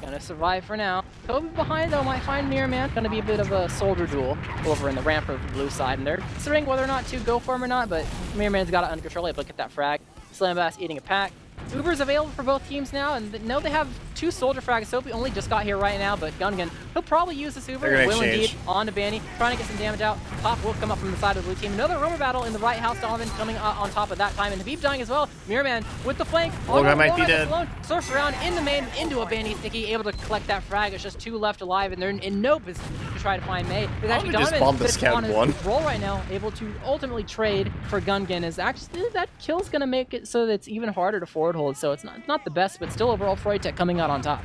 Gonna survive for now. Kobe behind though might find Mirror Man. Gonna be a bit of a soldier duel over in the ramp of the blue side, and they're considering whether or not to go for him or not, but Mirror Man's got it under control. Able to get that frag. Slambass eating a pack. Uber's available for both teams now, and know they have 2 soldier frags. Soapy only just got here right now, but Gungan, he'll probably use this Uber. Will indeed on to Banny, trying to get some damage out. Pop will come up from the side of the blue team. Another roamer battle in the right house. Donovan coming on top of that time, and Habib dying as well. Mirror Man with the flank. I might be dead. Surfs around in the main into a Banny sticky, able to collect that frag. It's just 2 left alive, and they're in no position to try to find May. There's actually Donovan that's on his roll right now, able to ultimately trade for Gungan. Is actually that kill's gonna make it so that it's even harder to forward hold. So it's not the best, but still overall Froyotech coming out on top.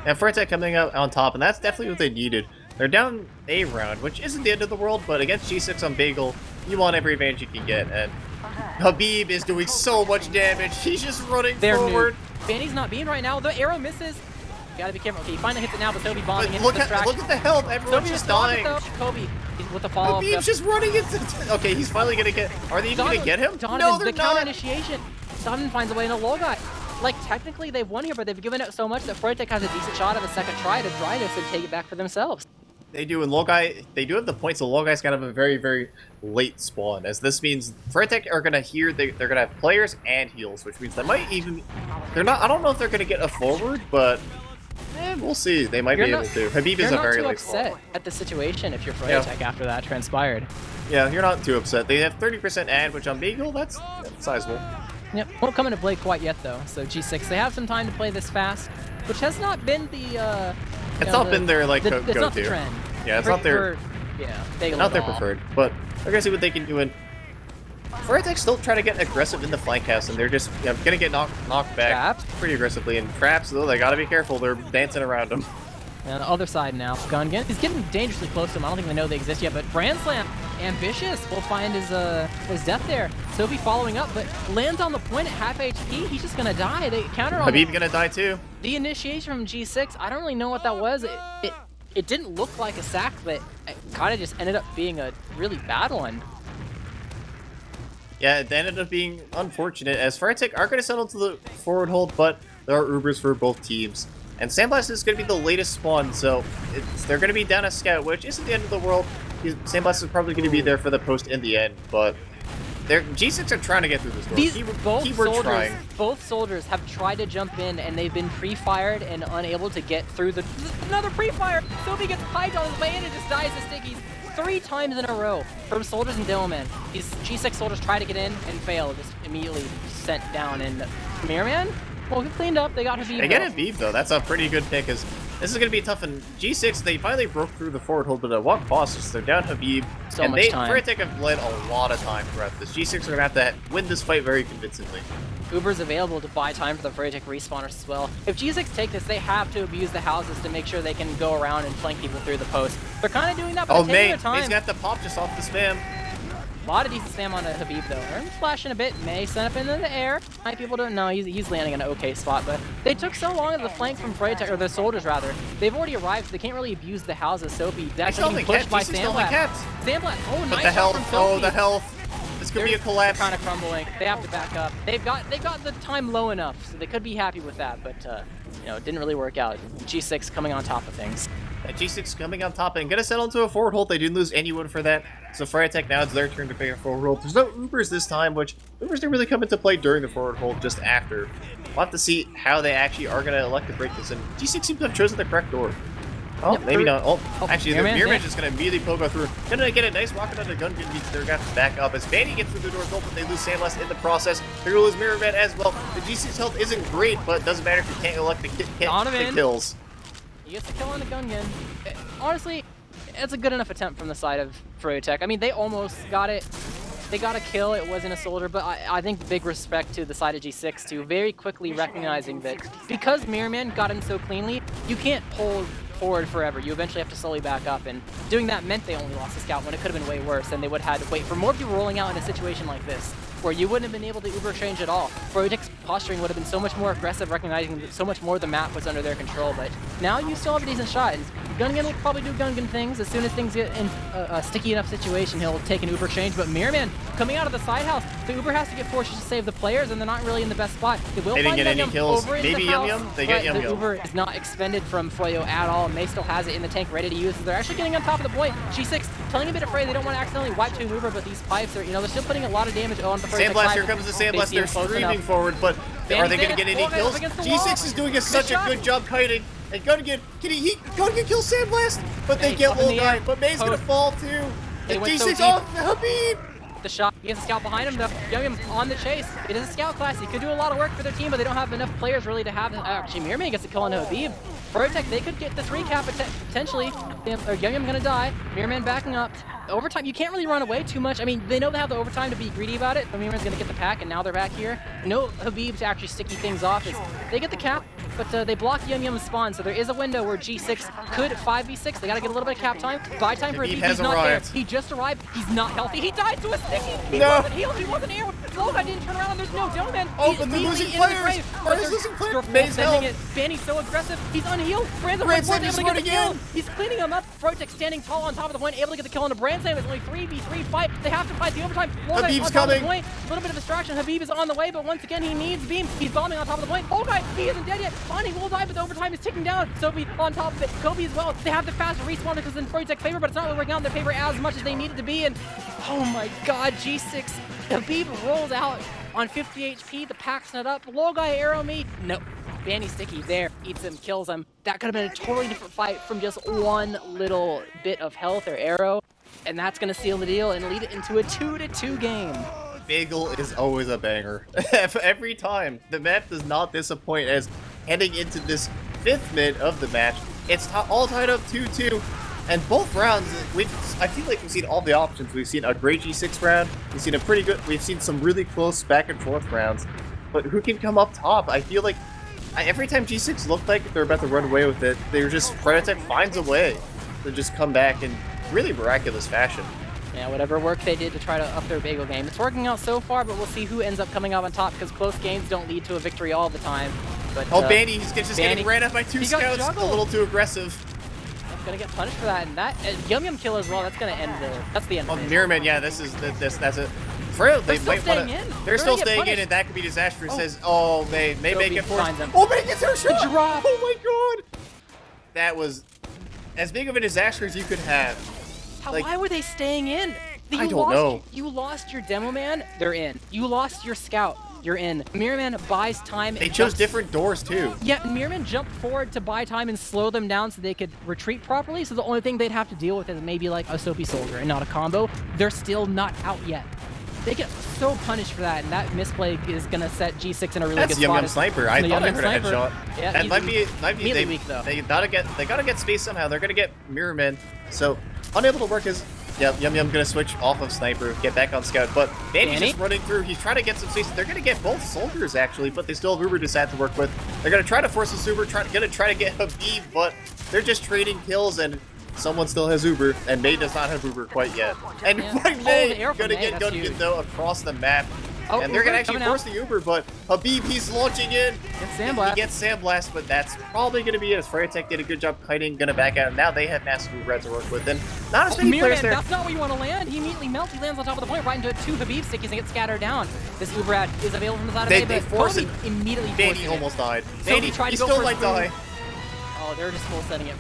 And Froyotech coming out on top, and that's definitely what they needed. They're down a round, which isn't the end of the world, but against G6 on Bagel, you want every advantage you can get, and Habib is doing so much damage. He's just running forward. Banny's not being right now. The arrow misses. Gotta be careful. Okay, he finally hits it now, but Soapy bombing into the track. Look at the health. Everyone's just dying. Kobe with the follow-up. Habib's just running into... Okay, he's finally gonna get... Are they even gonna get him? No, they're not. The counter initiation. Donovan finds a way in a low guy. Like, technically, they've won here, but they've given it so much that Froyotech has a decent shot of a second try to dry this and take it back for themselves. They do, and Logai, they do have the points, so Logai's kind of a very, very late spawn, as this means Froyotech are going to hear, they're going to have players and heals, which means they might even, they're not, I don't know if they're going to get a forward, but we'll see. They might be able to. Habib is a very late spawn. You're not too upset at the situation if you're Froyotech after that transpired. Yeah, you're not too upset. They have 30% ad, which on Bagel, that's sizable. Yep, won't come into play quite yet though. So G6, they have some time to play this fast, which has not been the it's not been their like go-to. It's not the trend. Yeah, it's not their not their preferred. But they're gonna see what they can do. And Froyotech still try to get aggressive in the flank house, and they're just gonna get knocked back pretty aggressively. And traps though, they gotta be careful. They're dancing around them. And on the other side now, Gungan, he's getting dangerously close to him. I don't think they know they exist yet, but Brand Slam, ambitious, will find his death there. Soapy following up, but lands on the point at half HP. He's just gonna die. They counter on Habib gonna die too. The initiation from G6, I don't really know what that was. It didn't look like a sack, but it kind of just ended up being a really bad one. Yeah, it ended up being unfortunate, as Froyotech are gonna settle to the forward hold, but there are Ubers for both teams. And Sandblast is going to be the latest spawn, so they're going to be down a scout, which isn't the end of the world. Sandblast is probably going to be there for the post in the end, but G6 are trying to get through this door. Both soldiers have tried to jump in, and they've been pre-fired and unable to get through the... Another pre-fire! Soapy gets piped on his way in and just dies to stickies 3 times in a row from soldiers and Demoman. These G6 soldiers try to get in and fail, just immediately sent down. And Mirror Man? Well, he cleaned up. They got Habib. They get Habib, though. That's a pretty good pick, as this is going to be tough. And G6, they finally broke through the forward hold, but Bagel Pause, they're down Habib. So much time. Froyotech have led a lot of time throughout this. G6 are going to have to win this fight very convincingly. Uber's available to buy time for the Froyotech respawners as well. If G6 take this, they have to abuse the houses to make sure they can go around and flank people through the post. They're kind of doing that, but taking their time. May's got the pop just off the spam. A lot of decent spam on Habib though. Aaron's flashing a bit. May sent up into the air. Might be able to. No, he's landing in an okay spot. But they took so long of the flank from Froyotech, or the soldiers rather. They've already arrived. So they can't really abuse the houses. Soapy actually pushed by Sandblast. But the health. Oh, the health. This could be a collapse. Kind of crumbling. They have to back up. They got the time low enough, so they could be happy with that. But you know, it didn't really work out. G6 coming on top of things. And G6 coming on top and gonna settle into a forward hold. They didn't lose anyone for that. So Froyotech now it's their turn to pick a forward hold. There's no Ubers this time, which Ubers didn't really come into play during the forward hold, just after. We'll have to see how they actually are gonna elect to break this. And G6 seems to have chosen the correct door. Oh, yep, maybe not. Oh, actually, the Mirrorman just gonna immediately pogo through. Gonna get a nice rocket on the gun. Gonna beat their guys back up as Vanny gets through the door, but they lose Sandblast in the process. They're gonna lose Mirrorman as well. The G6 health isn't great, but it doesn't matter if you can't elect the kills. He gets the kill on the Gungan. Honestly, it's a good enough attempt from the side of Froyotech. I mean, they almost got it. They got a kill. It wasn't a soldier, but I think big respect to the side of G6 too. Very quickly recognizing that because Mirrorman got in so cleanly, you can't hold forward forever. You eventually have to slowly back up, and doing that meant they only lost a scout when it could have been way worse, and they would have had to wait for more people rolling out in a situation like this, where you wouldn't have been able to Uber change at all. Froyotech's posturing would have been so much more aggressive, recognizing that so much more of the map was under their control, but now you still have a decent shot, and Gungan will probably do Gungan things. As soon as things get in a sticky enough situation, he'll take an Uber change, but Mirrorman coming out of the side house, the Uber has to get forced to save the players, and they're not really in the best spot. They didn't get any kills. Maybe Yum Yum. They get Yum Yum. The Uber is not expended from Froyo at all, and May still has it in the tank ready to use. They're actually getting on top of the point. G6 telling a bit afraid they don't want to accidentally wipe to an Uber, but these pipes are, you know, they're still putting a lot of damage on the first. Sandblast, here comes the Sandblast. They're streaming forward, but are they going to get any kills? G6 is doing such a good job kiting. And Gungan, Gungan kills Sandblast, but they get Little Guy. But May's going to fall too. And G6 off Habib. The shot, he gets a scout behind him, though. Yum on the chase. It is a scout class. He could do a lot of work for their team, but they don't have enough players really to have. Actually, Mirrorman gets a kill on Habib. Froyotech, they could get the 3-cap potentially. Yum gonna die. Mirrorman backing up. Overtime, you can't really run away too much. I mean, they know they have the overtime to be greedy about it, but Mirrorman's gonna get the pack, and now they're back here. No Habib to actually sticky things off. They get the cap, but they block Yum's spawn, so there is a window where G6 could 5v6. They gotta get a little bit of cap time. Buy time for Habib. He's not there. He just arrived. He's not healthy. He died to a sticky. He wasn't healed. He wasn't here. Loga didn't turn around. There's no Gentleman. Oh, but they're losing players. They're losing players. May's health. Banny's so aggressive. He's unhealed. Brand's able to get the kill. He's cleaning him up. Froyotech standing tall on top of the point, able to get the kill on the Brandsam. It's only 3v3 fight. They have to fight the overtime. Habib's coming. A little bit of distraction. Habib is on the way, but once again, he needs beam. He's bombing on top of the point. Oh, guy, he isn't dead yet. Finding will die, but the overtime is ticking down. Sophie on top of it. Kobe as well. They have the fast respawn because in Froyotech's favor, but it's not really working out in their favor as much as they needed to be. And oh my God, G6. Habib rolls out on 50 HP. The pack's not up. Low guy arrow me. Nope. Banny Sticky there, eats him, kills him. That could have been a totally different fight from just one little bit of health or arrow. And that's going to seal the deal and lead it into a 2-2 game. Bagel is always a banger. Every time. The map does not disappoint as heading into this 5th mid of the match. It's all tied up 2-2. And both rounds, I feel like we've seen all the options. We've seen a great G6 round. We've seen some really close back and forth rounds. But who can come up top? I feel like every time G6 looked like they're about to run away with it, they were just, Froyotech finds a way to just come back in really miraculous fashion. Yeah, whatever work they did to try to up their Bagel game. It's working out so far, but we'll see who ends up coming out on top because close games don't lead to a victory all the time. But Banny, he's just getting ran up by 2 scouts, a little too aggressive. Gonna get punished for that, and that Yum kill as well. That's gonna end that's the end. Oh, Mirrorman, yeah, that's it. Froyo, they might want to. They're still staying in, and that could be disastrous. Says, oh, May make it for. Oh, May gets her shot. Drop. Oh my God, that was as big of a disaster as you could have. Why were they staying in? I don't know. You lost your demo man. They're in. You lost your scout. You're in. Mirrorman buys time. They chose different doors too. Yeah, Mirrorman jumped forward to buy time and slow them down so they could retreat properly. So the only thing they'd have to deal with is maybe like a Soapy Soldier and not a combo. They're still not out yet. They get so punished for that, and that misplay is gonna set G6 in a really good spot. That's Yum Sniper. I thought I heard a headshot. Yeah, that might be weak though. They gotta get space somehow. They're gonna get Mirrorman. So unable to work his. Yeah, Yum gonna switch off of Sniper, get back on Scout, but Banny's just running through. He's trying to get some space. They're gonna get both soldiers actually, but they still have Uber Desat to work with. They're gonna try to force a Uber, gonna try to get Habib, but they're just trading kills, and someone still has Uber, and May does not have Uber quite yet. And May gonna get Gungan though across the map. Oh, and they're gonna Uber actually coming force the Uber, but Habib, he's launching in. Gets He Sandblast. gets Sandblast, but that's probably gonna be it. As Froyotech did a good job kiting, gonna back out. Now they have massive Uber to work with, and not as many Mirror players Man, there. that's not where you want to land. He immediately melts. He lands on top of the point, right into two Habib stickies and gets scattered down. This Uber is available from the side of They A, but force Kobe it. immediately Vanny forcing almost died. So Vanny, tried to he go still for might through. die. Oh, they're just full setting it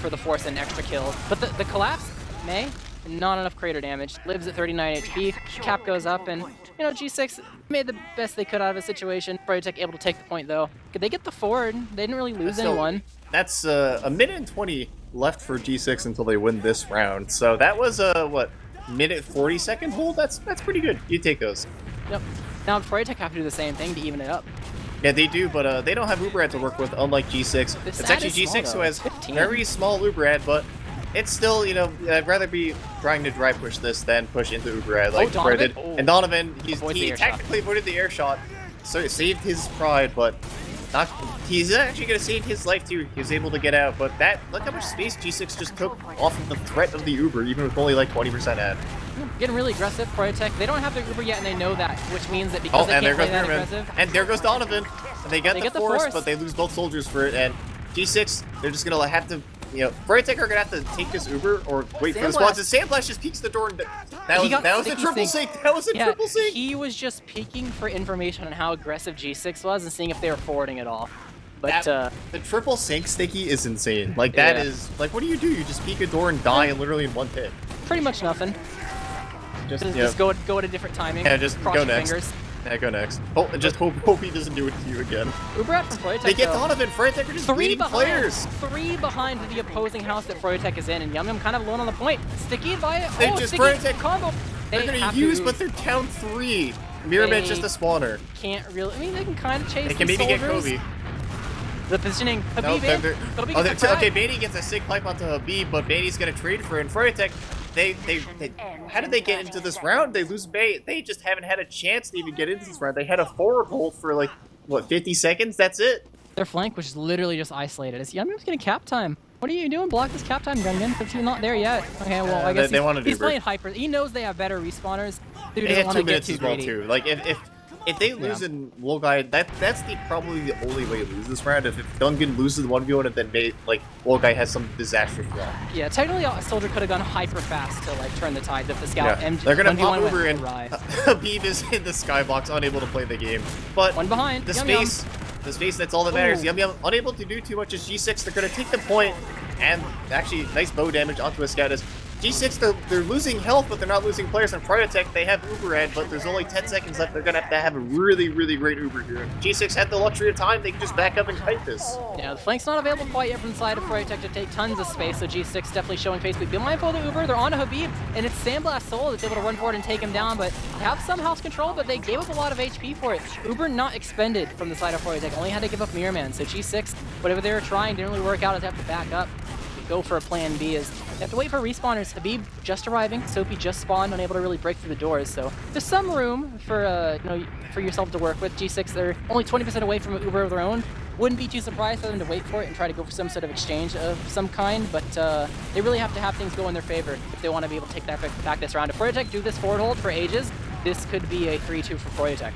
for the force and extra kills. But the collapse, May, not enough crater damage. Lives at 39 HP. Cap goes up, and you know G6 made the best they could out of a situation. Froyotech able to take the point though. Could they get the forward? They didn't really lose anyone. That's a minute and 20 left for G6 until they win this round. So that was a what, minute 40-second hold? That's pretty good. You take those. Yep. Now Froyotech have to do the same thing to even it up. Yeah, they do, but they don't have Uberad to work with, unlike G6. This It's ad actually is small, G6 who though. has 15. very small Uberad, but it's still, you know, I'd rather be trying to dry push this than push into Uberad like Froy did. Donovan? Oh. And Donovan, Avoids the he air shot. technically avoided the air shot, so it saved his pride, but not. He's actually going to save his life too. He was able to get out, but that, look how much space G6 just took off of the threat of the Uber, even with only like 20% ad. Getting really aggressive, Froyotech. They don't have their Uber yet, and they know that, which means that because Oh, they and there can't goes play that Mirman. aggressive, And there goes Donovan. And they get the force, force. but they lose both soldiers for it. And G6, they're just going to have to, you know, Froyotech are going to have to take this Uber or wait for the spawns. And Sandblast just peeks the door. And that was a triple sync. That was a triple sync. He was just peeking for information on how aggressive G6 was and seeing if they were forwarding it all. But the triple sync sticky is insane. Like, that is, like, what do? You just peek a door and die literally in one hit. Pretty much nothing. Just go at a different timing. Yeah, just Cross go your next. fingers. Yeah, go next. Oh, and just hope he doesn't do it to you again. Uber from Froyotech. They get though. Donovan. Froyotech are just leading players. Three behind the opposing house that Froyotech is in, and Yum Yum kind of alone on the point. Sticky via Just Sticky Froyotech combo. They're gonna use, but they're down 3. Mirrorman's just a spawner. Can't really. I mean, they can kind of chase. They can maybe get Kobe. The positioning. No, Habib okay, Beatty gets a sick pipe onto Habib, but Beatty's gonna trade for it. And Froyotech, they how did they get into this round? They lose Bay. They just haven't had a chance to even get into this round. They had a forward hold for like what, 50 seconds? That's it. Their flank was just literally just isolated. Is Yum Yum's getting cap time? What are you doing? Block this cap time, Gungan. If you're not there yet. Okay, well I guess he's playing hyper. He knows they have better respawners. They had 2 minutes as well too. Like if they lose in Wolguy, that's probably the only way to lose this round. If Gungan loses the 1v1 and then Wolguy has some disastrous draw. Yeah, technically a soldier could have gone hyper fast to like turn the tide if the scout. Yeah. They're gonna pop Uber and Habib is in the skybox, unable to play the game. But one behind. The space, that's all that matters. Yum Yum unable to do too much as G6. They're gonna take the point, and actually nice bow damage onto a scout as G6, they're losing health, but they're not losing players. On Froyotech, they have Uberad, but there's only 10 seconds left. They're going to have a really, really great Uber here. G6 had the luxury of time. They can just back up and kite this. Yeah, the flank's not available quite yet from the side of Froyotech to take tons of space, so G6 definitely showing face. But be mindful of the Uber. They're on a Habib, and it's Sandblast Soul that's able to run forward and take him down, but they have some house control, but they gave up a lot of HP for it. Uber not expended from the side of Froyotech, only had to give up Mirror Man, so G6, whatever they were trying, didn't really work out as they have to back up. Go for a plan B is they have to wait for respawners. Habib just arriving, Soapy just spawned, unable to really break through the doors. So there's some room for for yourself to work with. G6, they're only 20% away from an Uber of their own. Wouldn't be too surprised for them to wait for it and try to go for some sort of exchange of some kind, but they really have to have things go in their favor if they want to be able to take that back this round. If Froyotech do this forward hold for ages, this could be a 3-2 for Froyotech.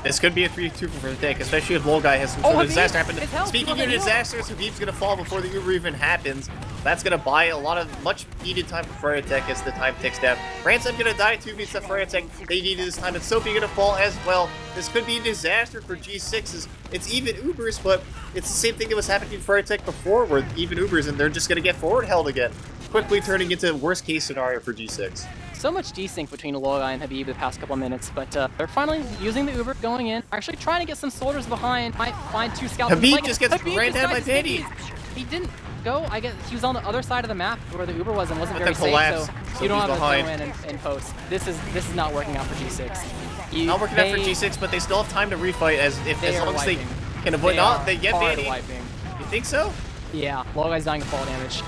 This could be a 3-2 for Froyotech, especially if Wolguy has some sort of disaster happen. Speaking of disasters, Habib's going to fall before the Uber even happens. That's going to buy a lot of much needed time for Froyotech as the time ticks down. Ransom going to die 2v to Froyotech. They needed this time, and Soapy going to fall as well. This could be a disaster for G6's. It's even Ubers, but it's the same thing that was happening to Froyotech before, where even Ubers, and they're just going to get forward held again. Quickly turning into worst case scenario for G6. So much desync between Wolguy and Habib the past couple of minutes, but they're finally using the Uber, going in, actually trying to get some soldiers behind, might find 2 scouts. Habib just gets ran down by Vanny. He didn't go, I guess he was on the other side of the map where the Uber was and wasn't very collapse, safe, so you don't have to throw in and post. This is not working out for G6. Not working out for G6, but they still have time to refight as long as they can avoid. They get Vanny. You think so? Yeah, Wolguy's dying of fall damage.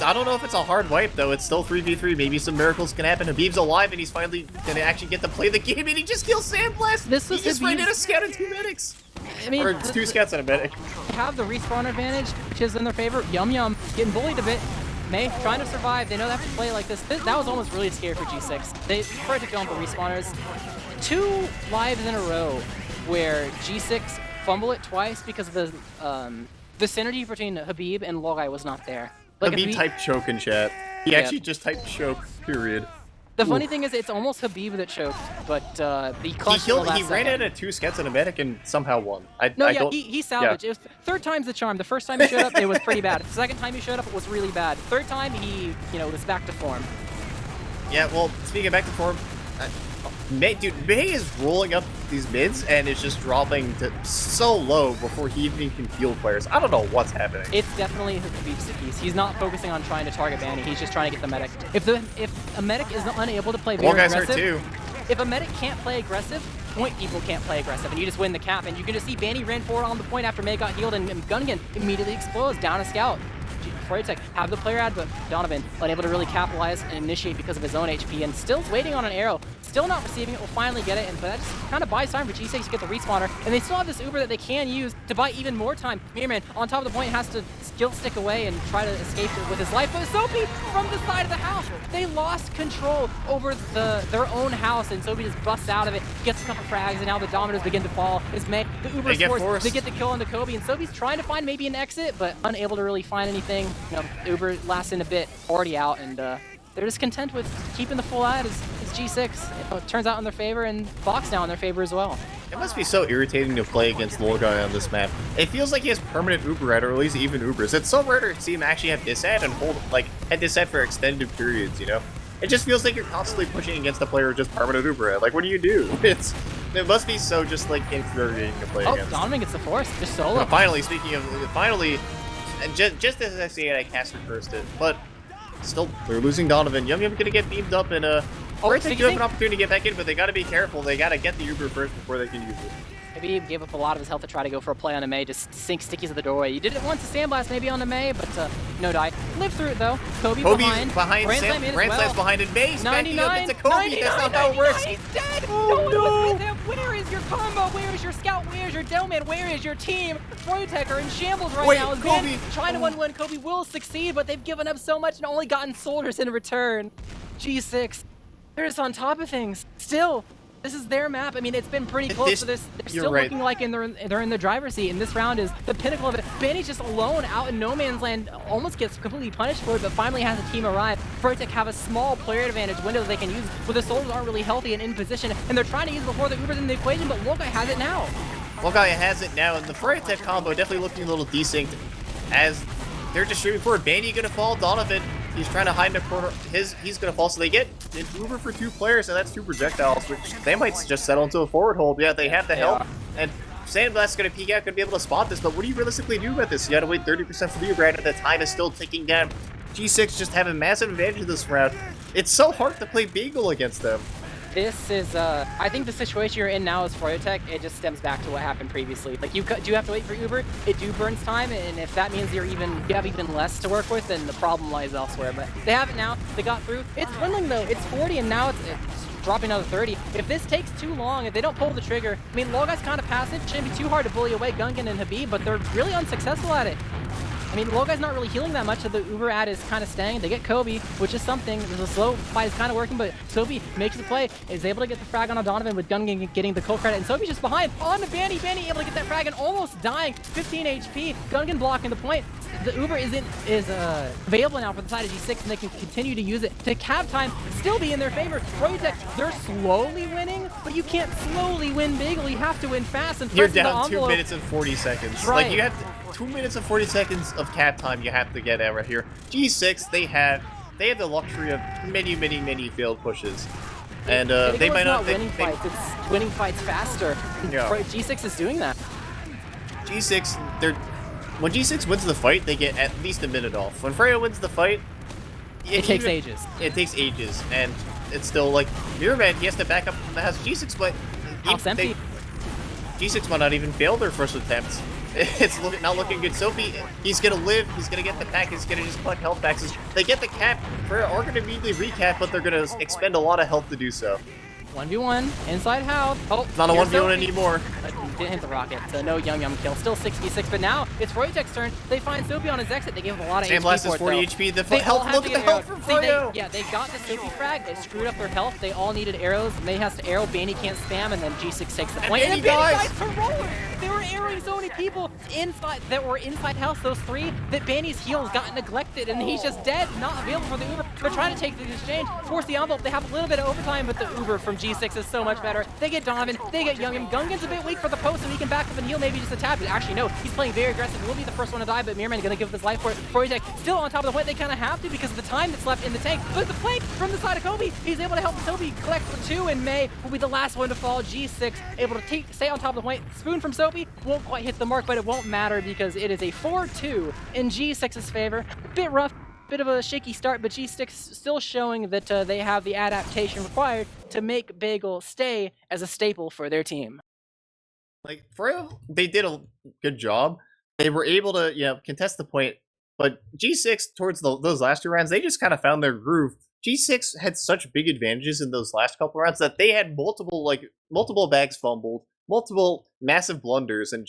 I don't know if it's a hard wipe, though. It's still 3v3. Maybe some miracles can happen. Habib's alive, and he's finally going to actually get to play the game, and he just kills Sandblast. He just ran in a scout and 2 medics. I mean, or it's 2 scouts and a medic. They have the respawn advantage, which is in their favor. Yum Yum getting bullied a bit. May trying to survive. They know they have to play like this. That was almost really scary for G6. They tried to go for respawners. 2 lives in a row where G6 fumble it twice because of the synergy between Habib and Logai was not there. Like Habib typed choke in chat. He actually just typed choke, period. The funny thing is, it's almost Habib that choked, but the clutch he ran in at 2 skets and a medic and somehow won. He salvaged. It was, third time's the charm. The first time he showed up, it was pretty bad. The second time he showed up, it was really bad. Third time, he, was back to form. Yeah, well, speaking of back to form, May is rolling up these mids and is just dropping to so low before he even can heal players. I don't know what's happening. It's definitely Habib's piece. He's not focusing on trying to target Banny. He's just trying to get the medic. If a medic is unable to play very aggressive, guys hurt too. If a medic can't play aggressive, point people can't play aggressive, and you just win the cap. And you can just see Banny ran forward on the point after May got healed, and Gungan immediately explodes down a scout. Froyotech have the player ad, but Donovan unable to really capitalize and initiate because of his own HP, and still waiting on an arrow. Still not receiving it, will finally get it, but that just kind of buys time for G6 to get the respawner, and they still have this Uber that they can use to buy even more time. Mirman on top of the point has to skill stick away and try to escape with his life, but Soapy from the side of the house, they lost control over their own house, and Soapy just busts out of it, gets a couple frags, and now the dominoes begin to fall. Is May, the Uber's forced to get the kill on the Kobe, and Soapy's trying to find maybe an exit, but unable to really find anything. Uber lasting a bit, already out, and they're just content with keeping the full ad as G6. It turns out in their favor, and Fox now in their favor as well. It must be so irritating to play against Logai on this map. It feels like he has permanent Uber ad, or at least even Ubers. It's so rare to see him actually have dis ad and had dis ad for extended periods, It just feels like you're constantly pushing against a player with just permanent Uber ad. Like, what do you do? It must be so just, infuriating to play against. Oh, Donovan gets the force, just solo. No, finally, and just as I say it, I caster cursed it. But still, they're losing Donovan. Yum Yum gonna get beamed up, and Froyotech do have an opportunity to get back in, but they gotta be careful. They gotta get the Uber first before they can use it. Maybe he gave up a lot of his health to try to go for a play on a May, just sink stickies at the doorway. You did it once to Sandblast maybe on a May, but no die. Lived through it though. Kobe's behind. Grand Slam's behind, and May's backing up into Kobe. That's not how it works. He's dead! Oh, no one was with him! Where is your combo? Where is your scout? Where is your Delman? Where is your team? Froyotech are in shambles right now. Kobe! Trying to 1-1. Kobe will succeed, but they've given up so much and only gotten soldiers in return. G6, they're just on top of things. Still, this is their map. I mean, it's been pretty close to this. They're still looking like they're in the driver's seat, and this round is the pinnacle of it. Banny's just alone out in no man's land, almost gets completely punished for it, but finally has a team arrive. Froyotech have a small player advantage window they can use, where the soldiers aren't really healthy and in position, and they're trying to use it before the Uber's in the equation, but Logai has it now. Logai has it now, and the Froyotech combo definitely looking a little desynced as they're just streaming forward. Banny gonna fall, Donovan, he's trying to hide in the corner. He's gonna fall, so they get an Uber for 2 players, and that's 2 projectiles, which they might just settle into a forward hold. Yeah, they have the help, and Sandblast's gonna peek out, gonna be able to spot this, but what do you realistically do about this? You gotta wait 30% for the Uber, and the time is still ticking down. G6 just have a massive advantage this round. It's so hard to play Bagel against them. This is, I think the situation you're in now is Froyotech. It just stems back to what happened previously. Like, you do have to wait for Uber. It burns time, and if that means you have even less to work with, then the problem lies elsewhere. But they have it now. They got through. It's dwindling, though. It's 40, and now it's dropping another 30. If this takes too long, if they don't pull the trigger, I mean, Logai's kind of passive. Shouldn't be too hard to bully away Gungan and Habib, but they're really unsuccessful at it. I mean, Logai's not really healing that much, so the Uber ad is kind of staying. They get Kobe, which is something. The slow fight is kind of working, but Soapy makes the play, is able to get the frag on Donovan with Gungan getting the kill credit, and Soapy's just behind on the Banny. Banny able to get that frag and almost dying. 15 HP. Gungan blocking the point. The Uber is available now for the side of G6, and they can continue to use it to cap time, still be in their favor. Froyotech, they're slowly winning, but you can't slowly win Bagel. You have to win fast. And you're down 2 minutes and 40 seconds. Right. Like, you have 2 minutes and 40 seconds of cap time you have to get out right here. G6, they have the luxury of many failed pushes. And they might not winning fights, it's winning fights faster. Yeah. G6 is doing that. When G6 wins the fight, they get at least a minute off. When Freya wins the fight, it takes ages. It takes ages, and it's still like Mirman, he has to back up from the house. G6 might G6 might not even fail their first attempts. It's not looking good. Soapy, he's gonna live, he's gonna get the pack, he's gonna just collect health packs. They get the cap, Freya are gonna immediately recap, but they're gonna expend a lot of health to do so. 1v1 inside house. Oh, Not a here's 1v1 Sophie. anymore. Didn't hit the rocket, so no Yum kill. Still 6v6, but now it's Froyotech's turn. They find Sophie on his exit. They give him a lot of HP Sandblast is for it, 40 though. HP. The They all health. have Look to at the get health arrowed. from Froyo. Yeah, they got the Sophie frag. It screwed up their health. They all needed arrows. May has to arrow. Banny can't spam, and then G6 takes the point. Banny And Banny dies. dies heroic. They were arrowing so many people inside that were inside house. Those three that Banny's heals got neglected, and he's just dead, not available for the Uber. They're trying to take the exchange, force the envelope. They have a little bit of overtime, but the Uber from G6 is so much better. They get Donovan, they get Yum. Gungan's a bit weak for the post, and he can back up and heal maybe just a tad. But actually, no, he's playing very aggressive. Will be the first one to die, but Mirman gonna give his life for it. Froyotech still on top of the point. They kind of have to because of the time that's left in the tank. But the flank from the side of Kobe, he's able to help Sophie collect for 2, and May will be the last one to fall. G6 able to stay on top of the point. Spoon from Sophie won't quite hit the mark, but it won't matter because it is a 4-2 in G6's favor. Bit rough. Bit of a shaky start, but G6 still showing that they have the adaptation required to make Bagel stay as a staple for their team. Like, Froyo, they did a good job. They were able to, contest the point, but G6, towards those last 2 rounds, they just kind of found their groove. G6 had such big advantages in those last couple rounds that they had multiple bags fumbled, multiple massive blunders, and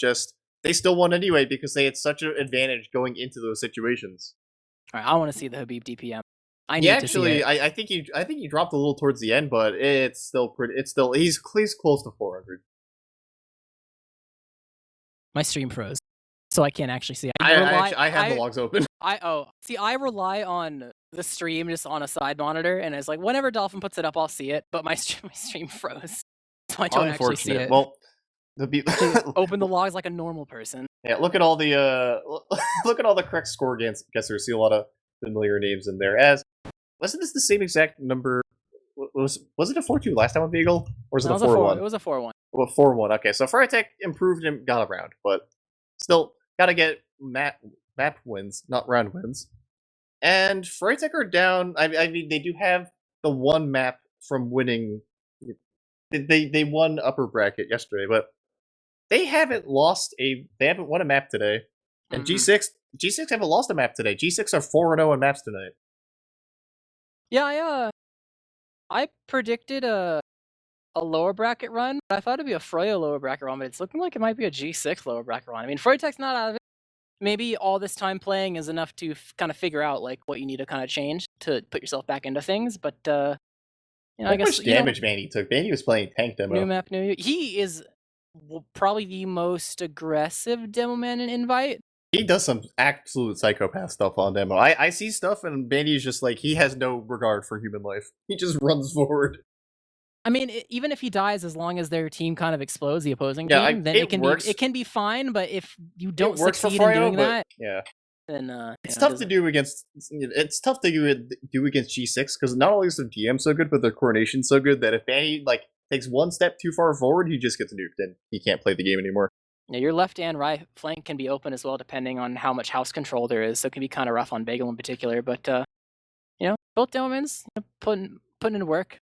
they still won anyway because they had such an advantage going into those situations. All right, I want to see the Habib DPM. I need to see it. I think he dropped a little towards the end, but it's still pretty. He's close to 400. My stream froze, so I can't actually see it. I have the logs open. I rely on the stream just on a side monitor, and it's like whenever Dolphin puts it up, I'll see it. But my stream froze, so I don't actually see it. Well, open the logs like a normal person. Yeah, look at all the correct score guessers. See a lot of familiar names in there. Wasn't this the same exact number? Was it a 4-2 last time on Bagel, or was it a 4-1? It was a 4-1. Well, 4-1. Okay, so Froyotech improved and got around, but still gotta get map wins, not round wins. And Froyotech are down. I mean, they do have the one map from winning. They won upper bracket yesterday, but they haven't won a map today. And G6 haven't lost a map today. G6 are 4-0 in maps tonight. Yeah, I predicted a lower bracket run, but I thought it'd be a Froyo lower bracket run, but it's looking like it might be a G6 lower bracket run. I mean, Froyotech's not out of it. Maybe all this time playing is enough to kind of figure out like what you need to kind of change to put yourself back into things, but I guess how much damage Banny took. Banny was playing tank demo. New map, new you. He is probably the most aggressive demo man in Invite. He does some absolute psychopath stuff on demo. I see stuff and Bandy's just like, he has no regard for human life. He just runs forward. I mean, even if he dies, as long as their team kind of explodes the opposing team, then it can be fine. But if you don't succeed in doing that, then it's tough to do against. It's tough to do against G6 because not only is their DM so good, but their coordination so good that if Banny takes one step too far forward, he just gets nuked and he can't play the game anymore. Yeah, your left and right flank can be open as well, depending on how much house control there is. So it can be kind of rough on Bagel in particular. But both demomans putting in work.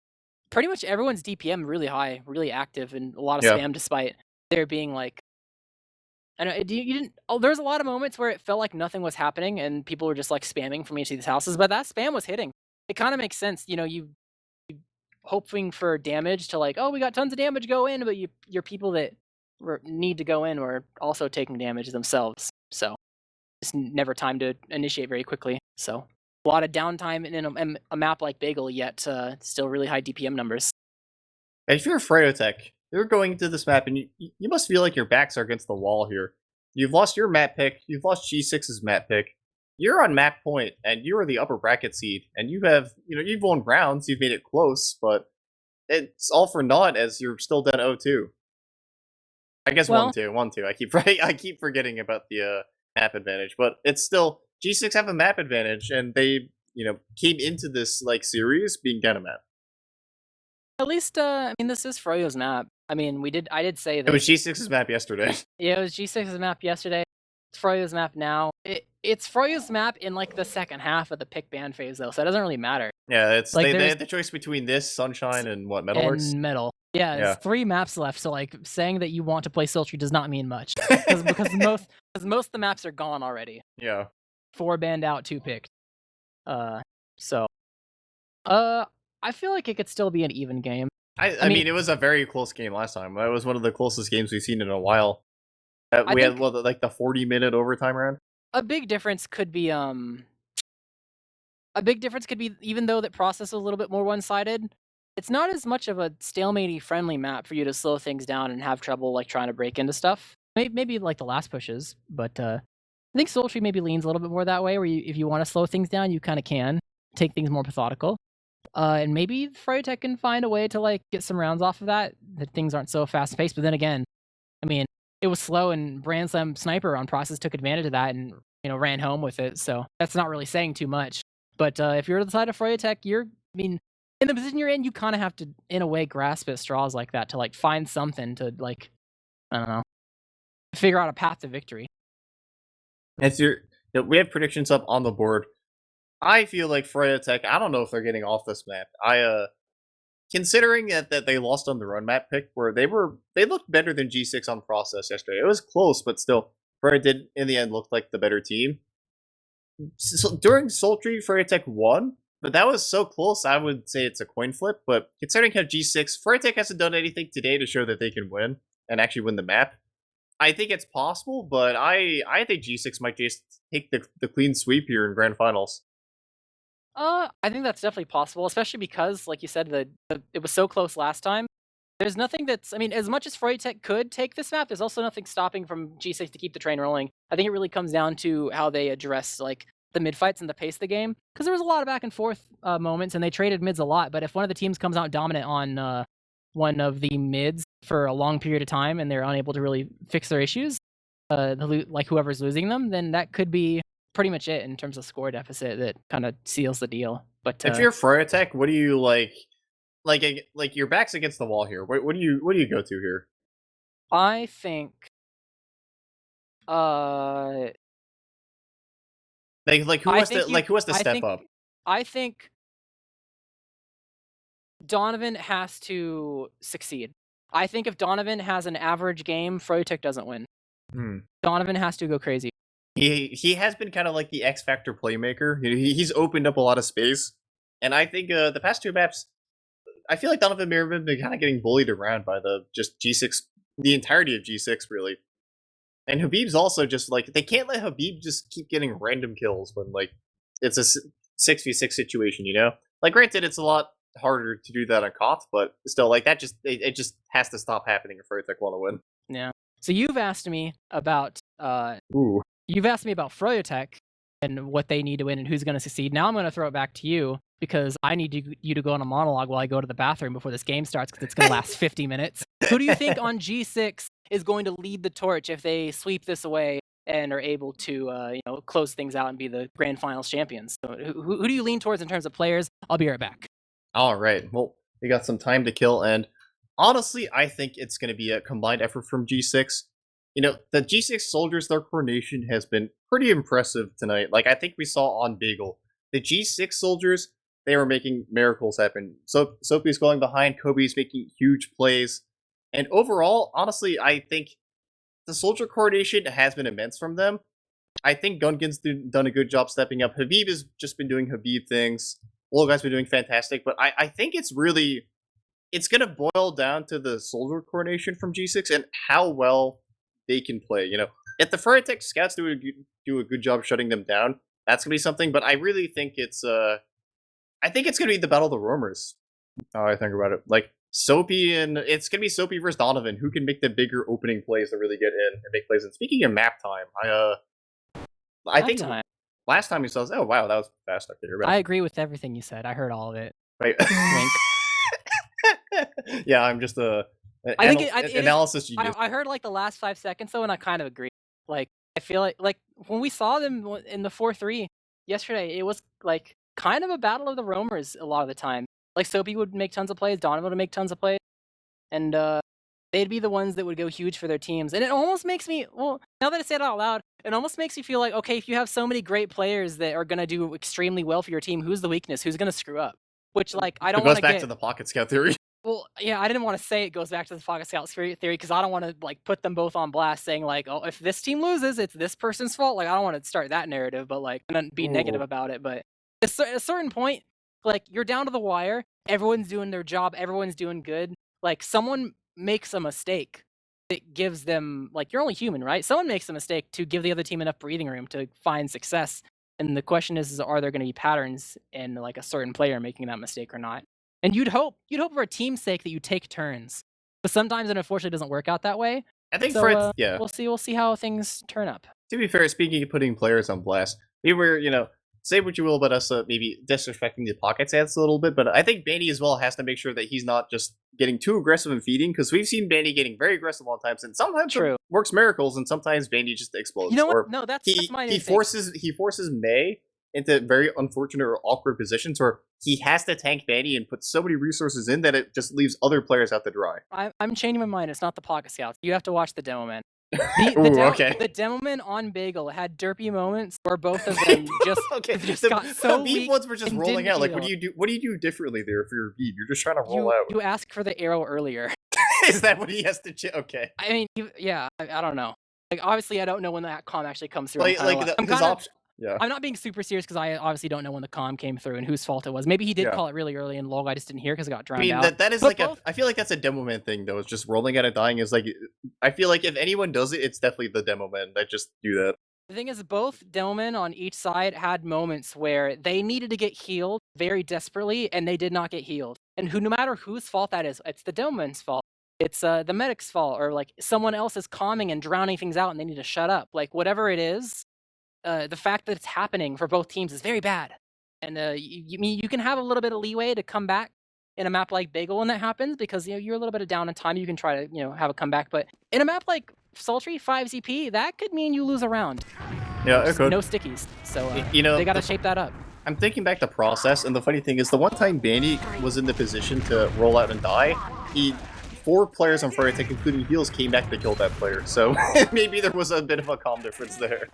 Pretty much everyone's DPM really high, really active, and a lot of spam, despite there being like, I know you didn't. Oh, there's a lot of moments where it felt like nothing was happening, and people were just like spamming from each of these houses. But that spam was hitting. It kind of makes sense, you hoping for damage to like, oh, we got tons of damage, go in, but your people that need to go in were also taking damage themselves. So it's never time to initiate very quickly. So. A lot of downtime in a map like Bagel, yet still really high DPM numbers. And if you're a Froyotech, you're going into this map and you must feel like your backs are against the wall here. You've lost your map pick, you've lost G6's map pick. You're on map point, and you are the upper bracket seed, and you have, you've won rounds, you've made it close, but it's all for naught as you're still down 0-2. I guess 1-2. I keep forgetting about the map advantage, but it's still. G6 have a map advantage, and they, came into this series being down a map. At least, this is Froyo's map. I mean, I did say that it was G6's map yesterday. Yeah, it was G6's map yesterday. It's Froyo's map now. It's Froyo's map in the second half of the pick ban phase, though, so it doesn't really matter. Yeah, it's they had the choice between this, Sunshine, and what, Metalworks? And Metal. Yeah, there's 3 maps left, so saying that you want to play Sultry does not mean much because most of the maps are gone already. Yeah. 4 banned out, 2 picked. I feel like it could still be an even game. I mean, it was a very close game last time. It was one of the closest games we've seen in a while. I We had think like the 40-minute overtime round. a big difference could be even though that process is a little bit more one-sided, it's not as much of a stalemate friendly map for you to slow things down and have trouble like trying to break into stuff. Maybe like the last pushes, but I think Sultry maybe leans a little bit more that way, where if you want to slow things down, you kind of can take things more methodical. And maybe Froyotech can find a way to like get some rounds off of that things aren't so fast paced. But then again, I mean, it was slow, and Brand Slam Sniper on process took advantage of that and ran home with it. So that's not really saying too much. But if you're on the side of Froyotech, in the position you're in, you kind of have to, in a way, grasp at straws like that to like find something to like, I don't know, figure out a path to victory. We have predictions up on the board. I feel like Froyotech, I don't know if they're getting off this map. Considering that they lost on the run map pick, where they looked better than G6 on process yesterday. It was close, but still, Froyotech did in the end look like the better team. So during Sultry, Froyotech won, but that was so close. I would say it's a coin flip. But considering how G6, Froyotech hasn't done anything today to show that they can win and actually win the map. I think it's possible, but I think G6 might just take the clean sweep here in grand finals. I think that's definitely possible, especially because, like you said, it was so close last time. There's nothing that's, as much as Froyotech could take this map, there's also nothing stopping from G6 to keep the train rolling. I think it really comes down to how they address like the mid fights and the pace of the game, because there was a lot of back and forth moments, and they traded mids a lot. But if one of the teams comes out dominant on one of the mids for a long period of time, and they're unable to really fix their issues, like whoever's losing them, then that could be pretty much it in terms of score deficit that kind of seals the deal. But if you're Froyotech, what do you like? Like your back's against the wall here. What do you go to here? I think who has to step up? I think Donovan has to succeed. I think if Donovan has an average game, Froyotech doesn't win. Donovan has to go crazy. He has been kind of like the X Factor playmaker. He's opened up a lot of space, and I think the past two maps, I feel like Donovan may have been kind of getting bullied around by just G6, the entirety of G6 really. And Habib's also just like, they can't let Habib just keep getting random kills when like it's a 6v6 situation, Like granted, it's a lot harder to do that on Koth, but still, like that it just has to stop happening if Froyotech want to win. Yeah. So you've asked me about Froyotech and what they need to win and who's going to succeed. Now I'm going to throw it back to you, because I need you to go on a monologue while I go to the bathroom before this game starts, because it's going to last 50 minutes. Who do you think on G6 is going to lead the torch if they sweep this away and are able to close things out and be the grand finals champions? So who do you lean towards in terms of players? I'll be right back. All right. Well, we got some time to kill, and honestly, I think it's going to be a combined effort from G6. The G6 soldiers, their coordination has been pretty impressive tonight. Like, I think we saw on Bagel. The G6 soldiers, they were making miracles happen. So Sophie's going behind, Kobe's making huge plays. And overall, honestly, I think the soldier coordination has been immense from them. I think Gungan's done a good job stepping up. Habib has just been doing Habib things. Olgai's been doing fantastic. But I think it's going to boil down to the soldier coordination from G6 and how well they can play. If the Froyotech scouts do a good job shutting them down, that's gonna be something. But I really think it's gonna be the battle of the roamers. Oh, I think about it, like Soapy, and it's gonna be Soapy versus Donovan. Who can make the bigger opening plays to really get in and make plays? And speaking of map time, I think last time you saw us. Oh wow, that was fast. Okay, I agree with everything you said. I heard all of it. Right. Wink. Yeah, I'm just analysis genius. I heard like the last 5 seconds though, and I kind of agree. Like, I feel like when we saw them in the 4-3 yesterday, it was like kind of a battle of the roamers a lot of the time. Like Soapy would make tons of plays, Donovan would make tons of plays, and they'd be the ones that would go huge for their teams. And it almost makes me, well, now that I say it out loud, it almost makes me feel like, okay, if you have so many great players that are going to do extremely well for your team, who's the weakness? Who's going to screw up? Which, like, I don't want to get... It goes back to the Pocket Scout theory. Well, yeah, I didn't want to say it goes back to the Pocket Scout theory, because I don't want to, like, put them both on blast saying, like, oh, if this team loses, it's this person's fault. Like, I don't want to start that narrative, but, like, and then be negative about it. But at a certain point, like, you're down to the wire. everyone's doing their job, everyone's doing good. Like, someone makes a mistake, it gives them like, you're only human, right? Someone makes a mistake to give the other team enough breathing room to find success. And the question is are there gonna be patterns in, like, a certain player making that mistake or not? And you'd hope for a team's sake that you take turns. But sometimes it unfortunately doesn't work out that way. I think So, for it, yeah. we'll see how things turn up. To be fair, speaking of putting players on blast, we were, say what you will about us maybe disrespecting the pocket stance a little bit, but I think Bandy as well has to make sure that he's not just getting too aggressive in feeding, because we've seen Bandy getting very aggressive all the times, and sometimes True. it works miracles, and sometimes Bandy just explodes. You know Or what? No, that's my new he thing. forces May into very unfortunate or awkward positions where he has to tank Bandy and put so many resources in that it just leaves other players out to dry. I'm changing my mind. It's not the Pocket Scouts. You have to watch the Demo Man. Ooh, okay. The Demo Man on Bagel had derpy moments where both of them just Okay, just the, got so the beef weak ones were just and rolling didn't out. Like, heal. what do you do differently there for your beef? You're just trying to roll out. You ask for the arrow earlier. Is that what he has to? Okay. I mean, yeah, I don't know. Like, obviously, I don't know when that comm actually comes through. Like his option. Yeah. I'm not being super serious because I obviously don't know when the comm came through and whose fault it was. Maybe he did Yeah. call it really early and log I just didn't hear because it got I drowned mean, out. that is But like I feel like that's a demo man thing though. It's just rolling out and dying is like I feel like if anyone does it, it's definitely the demo man that just do that. The thing is, both Demomen on each side had moments where they needed to get healed very desperately, and they did not get healed. And no matter whose fault that is, it's the Demomen's fault. It's the medic's fault, or like someone else is calming and drowning things out, and they need to shut up. Like whatever it is, the fact that it's happening for both teams is very bad. And you can have a little bit of leeway to come back in a map like Bagel when that happens because you're a little bit of down in time. You can try to have a comeback, but in a map like Sultry 5ZP, that could mean you lose a round. Yeah, it could. No stickies. So they got to shape that up. I'm thinking back the process, and the funny thing is, the one time Bandy was in the position to roll out and die, 4 players on Froyotech, including heals, came back to kill that player. So maybe there was a bit of a calm difference there.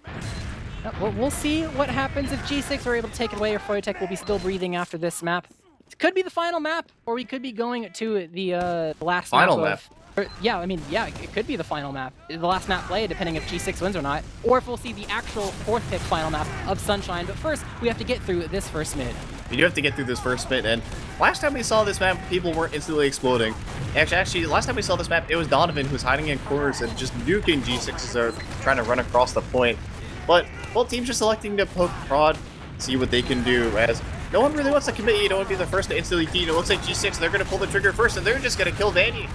Well, we'll see what happens if G6 are able to take it away, or Froyotech will be still breathing after this map. It could be the final map, or we could be going to the last final map. It could be the final map. The last map play, depending if G6 wins or not. Or if we'll see the actual 4th pick final map of Sunshine. But first, we have to get through this first mid. We do have to get through this first mid, and last time we saw this map, people weren't instantly exploding. Actually, last time we saw this map, it was Donovan who was hiding in corners and just nuking G6 as they're trying to run across the point. But both teams are selecting to poke prod, see what they can do, as no one really wants to commit. You don't want to be the first to instantly feed. It looks like G6, they're going to pull the trigger first, and they're just going to kill Vanny.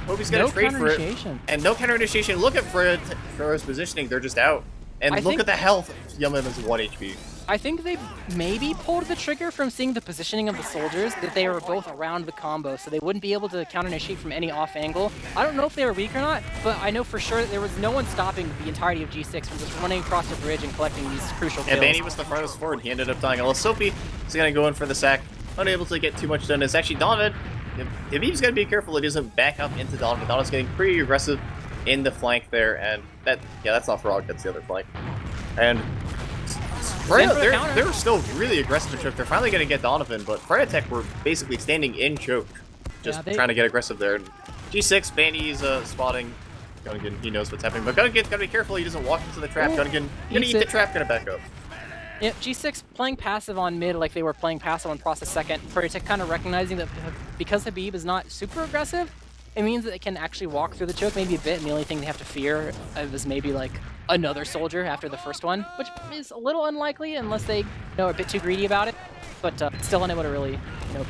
Hope's going to trade for it. And no counter initiation. Look at Froyo's positioning. They're just out. And look at the health. Yummin is 1 HP. I think they maybe pulled the trigger from seeing the positioning of the soldiers, that they were both around the combo, so they wouldn't be able to counter initiate from any off angle. I don't know if they were weak or not, but I know for sure that there was no one stopping the entirety of G6 from just running across the bridge and collecting these crucial kills. And Vanny was the farthest forward. He ended up dying. Although Soapy is going to go in for the sack. Unable to get too much done. It's actually Donovan. If he's going to be careful, it doesn't back up into Donovan. Donovan's getting pretty aggressive in the flank there, and that's not Frog, that's the other flank. And Freya, they're still really aggressive in choke. They're finally going to get Donovan, but Froyotech were basically standing in choke, just trying to get aggressive there. And G6, Bandy's spotting Gungan. He knows what's happening, but Gungan's got to be careful. He doesn't walk into the trap. Gungan going to eat the trap, going to back up. Yep, G6 playing passive on mid like they were playing passive on process second. Froyotech kind of recognizing that because Habib is not super aggressive, it means that they can actually walk through the choke maybe a bit, and the only thing they have to fear is maybe like another soldier after the first one, which is a little unlikely unless they are a bit too greedy about it, but still unable to really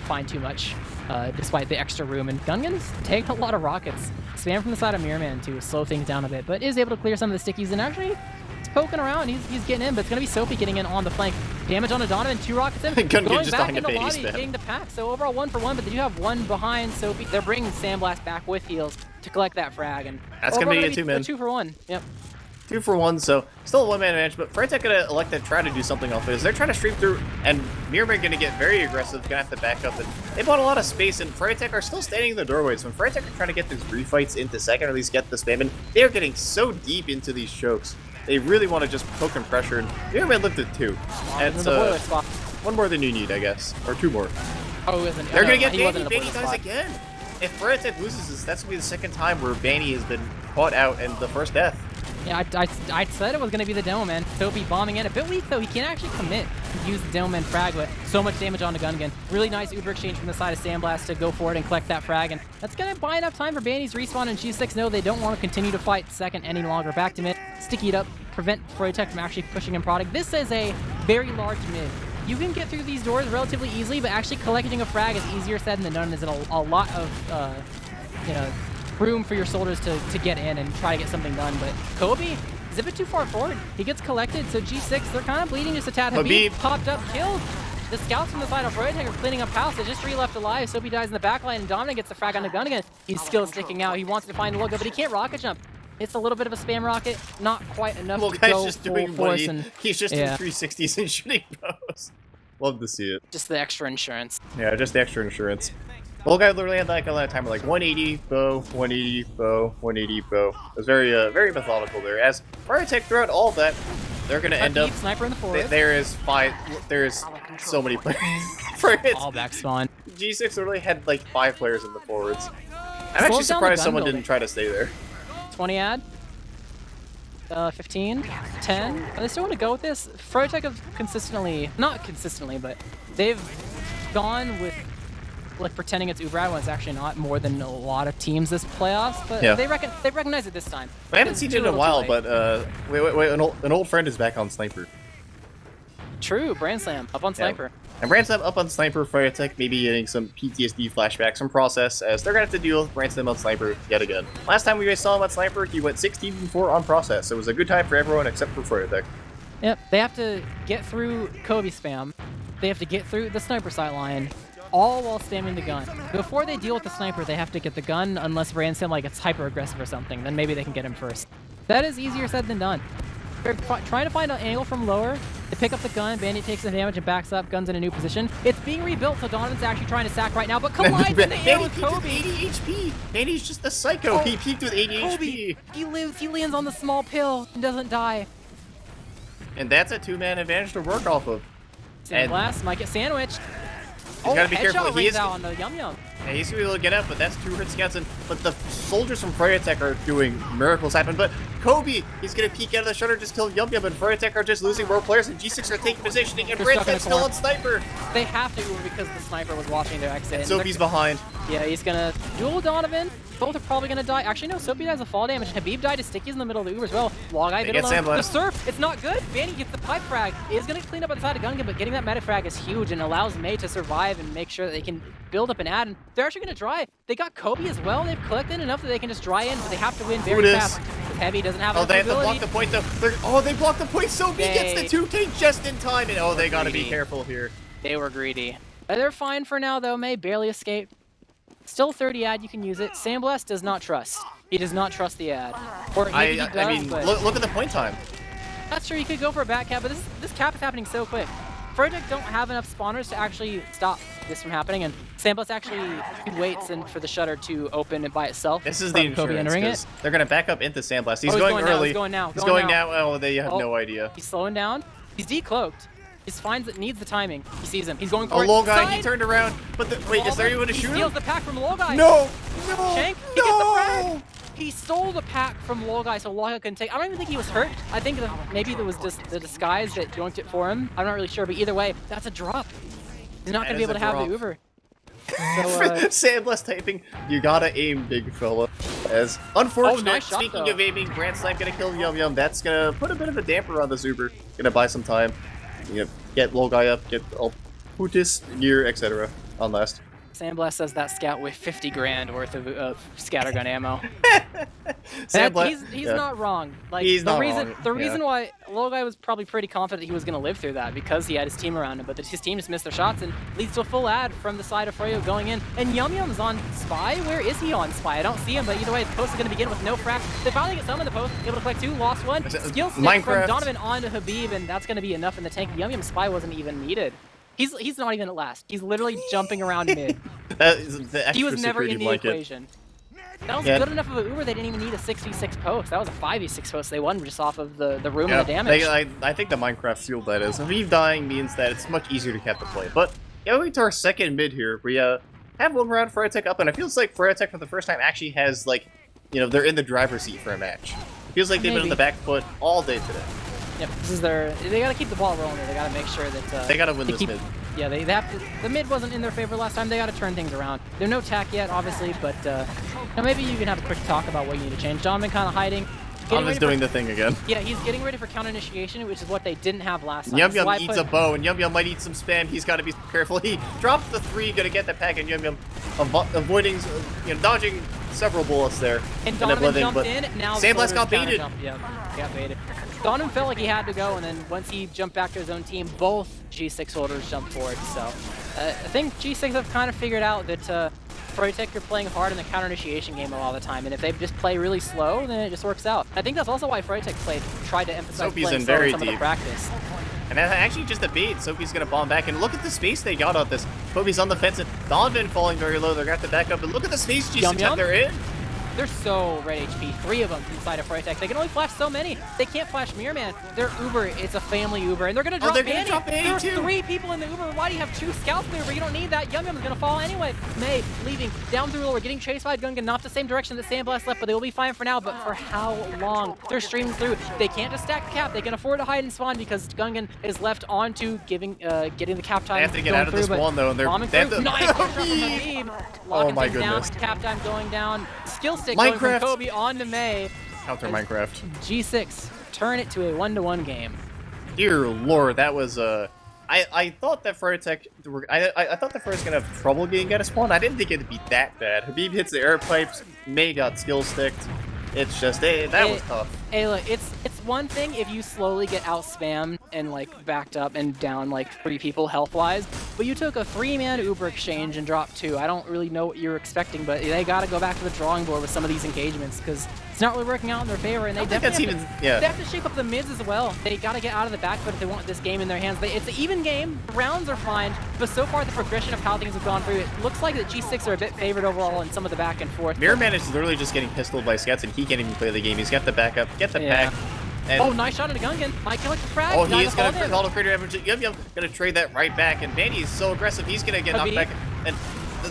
find too much despite the extra room. And Gungan's taking a lot of rockets. Spam from the side of Mirrorman to slow things down a bit, but is able to clear some of the stickies, and actually he's poking around. He's getting in, but it's going to be Soapy getting in on the flank. Damage on Donovan, 2 rockets in. Going just back in into the lobby, getting the pack. So overall 1 for 1, but they do have 1 behind Soapy. They're bringing Sandblast back with heals to collect that frag. And that's going to be a 2-man. 2 for 1, yep. 2 for 1, so still a 1-man advantage, but Froyotech going to elect to try to do something off this. They're trying to stream through, and Mirrorman going to get very aggressive, going to have to back up, and they bought a lot of space, and Froyotech are still standing in the doorways. When Froyotech are trying to get these refights into second, or at least get the spam in, they are getting so deep into these chokes. They really want to just poke and pressure, and Mirrorman lived at 2. It's 1 more than you need, I guess, or 2 more. Oh, isn't they're going to get Banny. Banny dies again. If Froyotech loses this, that's going to be the second time where Banny has been caught out and the first death. Yeah, I said it was going to be the Demo Man. Soapy bombing in. A bit weak, though. He can't actually commit to use the Demo Man frag, but so much damage on the Gungan. Really nice Uber exchange from the side of Sandblast to go for it and collect that frag, and that's going to buy enough time for Bandy's respawn, and G6 know they don't want to continue to fight second any longer. Back to mid, sticky it up, prevent Froyotech from actually pushing in product. This is a very large mid. You can get through these doors relatively easily, but actually collecting a frag is easier said than done. There's a lot of, you know, room for your soldiers to get in and try to get something done, but Kobe is a bit too far forward. He gets collected, so G6, they're kind of bleeding just a tad. Habib popped up, killed. The scouts from the side of Froyotech are cleaning up house. They just 3 left alive. Soapy dies in the backline, and Dominic gets the frag on the gun again. He's still sticking out. He wants to find the logo, but he can't rocket jump. It's a little bit of a spam rocket, not quite enough to go just full doing force. He's just in 360s and shooting bows. Love to see it. Just the extra insurance. Yeah, just the extra insurance. The whole guy literally had like a lot of timer, like 180 bow, 180 bow, 180 bow. It was very, very methodical there. As Froyotech throughout all of that, they're gonna end up. Sniper in the forest. There is so many players. All back spawn. G6 literally had like 5 players in the forwards. I'm actually surprised someone didn't try to stay there. 20 ad. 15, 10. They still want to go with this. Froyotech have not consistently, but they've gone with like pretending it's Uber when it's actually not, more than a lot of teams this playoffs. But yeah, they recognize it this time. I haven't seen it in a while, but wait, an old friend is back on Sniper. True, Brand Slam up on Sniper. And Brand Slam up on Sniper, Froyotech maybe getting some PTSD flashbacks from Process, as they're gonna have to deal with Brand Slam on Sniper yet again. Last time we saw him on Sniper, he went 16-4 on Process. It was a good time for everyone except for Froyotech. Yep, they have to get through Kobe spam. They have to get through the Sniper sight line, all while spamming the gun. Before they deal with the Sniper, they have to get the gun, unless Brand Slam like gets hyper aggressive or something. Then maybe they can get him first. That is easier said than done. They're trying to find an angle from lower. They pick up the gun, Bandit takes the damage and backs up, gun's in a new position. It's being rebuilt, so Donovan's actually trying to sack right now, but collides in the air with Kobe. 80 HP! Bandit's just a psycho, he peaked with 80 Kobe, HP! He lives, he lands on the small pill and doesn't die. And that's a 2-man advantage to work off of. Sandblast might get sandwiched. He's gotta be careful. He's out on the Yum Yum. Yeah, he's gonna be able to get up, but that's 2 hurt scouts, but the soldiers from Froyotech are doing miracles happen. But Kobe, he's gonna peek out of the shutter, just kill Yum Yum, and Froyotech are just losing more players, and G6 are taking positioning, and Brand's still on Sniper. They have to Uber because the Sniper was watching their exit. And Soapy's behind. Yeah, he's gonna duel Donovan. Both are probably gonna die. Actually, no, Soapy dies a fall damage. Habib died to Sticky's in the middle of the Uber as well. Log Eye bit alone. The surf, it's not good. Vanny gets the pipe frag. Is gonna clean up outside of Gungan, but getting that meta frag is huge and allows May to survive and make sure that they can build up an ad. And they're actually gonna try. They got Kobe as well. They've collected enough that they can just dry in, but they have to win very fast. Heavy doesn't have enough they have ability. to block the point though. They blocked the point. Soapy gets the 2K just in time, and they gotta be careful here. They were greedy. They're fine for now though. May barely escaped. Still 30 ad, you can use it. Sandblast does not trust. He does not trust the ad. Or maybe he does, I mean, but look at the point time. Not sure, he could go for a back cap, but this cap is happening so quick. Froyotech don't have enough spawners to actually stop this from happening, and Sandblast actually waits for the shutter to open it by itself. This is the Kobe entering it. They're gonna back up into Sandblast. He's going early. He's going now. He's going now. Oh, they have no idea. He's slowing down. He's decloaked. He finds it needs the timing. He sees him. He's going for it. Low guy, he turned around. But wait, is there anyone to shoot him? He steals the pack from Low guy. No! Shank, he gets the frag. He stole the pack from Low guy, so Low guy couldn't take. I don't even think he was hurt. I think that maybe there was just the disguise that yoinked it for him. I'm not really sure, but either way, that's a drop. He's not going to be able to have the Uber. So, Sandblast typing, you gotta aim, big fella. As unfortunate, nice shot, speaking of aiming, Brand Slam gonna kill Yum Yum. That's gonna put a bit of a damper on this Uber. Gonna buy some time. You know, get Low guy up, get Putis, gear, etc. on last. Sandblast says that scout with 50 grand worth of scattergun ammo. He's not wrong. Like he's the reason why Low guy was probably pretty confident he was going to live through that because he had his team around him, but his team just missed their shots and leads to a full ad from the side of Froyo going in. And Yum Yum's on Spy. Where is he on Spy? I don't see him, but either way, the post is going to begin with no frags. They finally get some in the post, able to collect 2, lost 1. Skill stick from Donovan onto Habib, and that's going to be enough in the tank. Yum Yum Spy wasn't even needed. He's not even at last. He's literally jumping around mid. He was never in the equation. That was good enough of an Uber. They didn't even need a 6v6 post. That was a 5v6 post. They won just off of the room and the damage. I think the Minecraft sealed that is. Habib dying means that it's much easier to cap the play. But yeah, moving to our second mid here, we have one round Froyotech up, and it feels like Froyotech for the first time actually has, like, you know, they're in the driver's seat for a match. Feels like they've been on the back foot all day today. Yep, this is their. They gotta keep the ball rolling. They gotta make sure that they gotta win this mid. Yeah, they have to. The mid wasn't in their favor last time. They gotta turn things around. They're no tack yet, obviously, but now maybe you can have a quick talk about what you need to change. Donovan kind of hiding. Donovan's doing the thing again. Yeah, he's getting ready for counter initiation, which is what they didn't have last time. Yum Yum eats a bow, and Yum Yum might eat some spam. He's got to be careful. He drops the 3, gonna get the pack, and Yum Yum avoiding, dodging several bullets there. And Donovan jumped in. Now Sandblast got baited. Yeah, got baited. Donovan felt like he had to go, and then once he jumped back to his own team, both G6 holders jumped forward. So I think G6 have kind of figured out that Froyotech are playing hard in the counter initiation game a lot of the time, and if they just play really slow, then it just works out. I think that's also why Froyotech tried to emphasize playing slow in some of the practice. And that's actually just a bait. Sophie's gonna bomb back, and look at the space they got on this. Kobe's on the fence, and Donovan falling very low. They're gonna have to back up, but look at the space G6 have they're in. They're so red HP. 3 of them inside of Froyotech. They can only flash so many. They can't flash Mirror Man. Their Uber, it's a family Uber, and they're gonna drop Banny. There's 3 people in the Uber. Why do you have 2 scouts in the Uber? You don't need that. Yum Yum is gonna fall anyway. May leaving down through lower, getting chased by Gungan, not the same direction that Sandblast left, but they will be fine for now. But for how long? They're streaming through. They can't just stack the cap. They can afford to hide and spawn because Gungan is left onto getting the cap time. They have to get out of this one though, and they're nice from Habib. Oh my goodness. Down, cap time going down. Skill stick going from Kobe on to May. Counter Minecraft. G6 turn it to a 1-to-1 game. Dear Lord, that was I thought that Froyotech I thought the first gonna have trouble getting out of spawn. I didn't think it'd be that bad. Habib hits the air pipes. May got skill sticked. It's just that was tough. Hey, look, it's one thing if you slowly get out spammed and like backed up and down like 3 people health wise, but you took a 3-man Uber exchange and dropped 2. I don't really know what you're expecting, but they got to go back to the drawing board with some of these engagements because it's not really working out in their favor, and they definitely they have to shape up the mids as well. They got to get out of the back foot if they want this game in their hands. It's an even game. The rounds are fine, but so far the progression of how things have gone through, it looks like that G6 are a bit favored overall in some of the back and forth. Mirror Man is literally just getting pistoled by scouts, and he can't even play the game. He's got the backup, get the pack. And oh, nice shot at a Gungan. Might kill like the frag. Oh, he is going to call the creator average. Yum Yum going to trade that right back, and Banny is so aggressive. He's going to get knocked back. And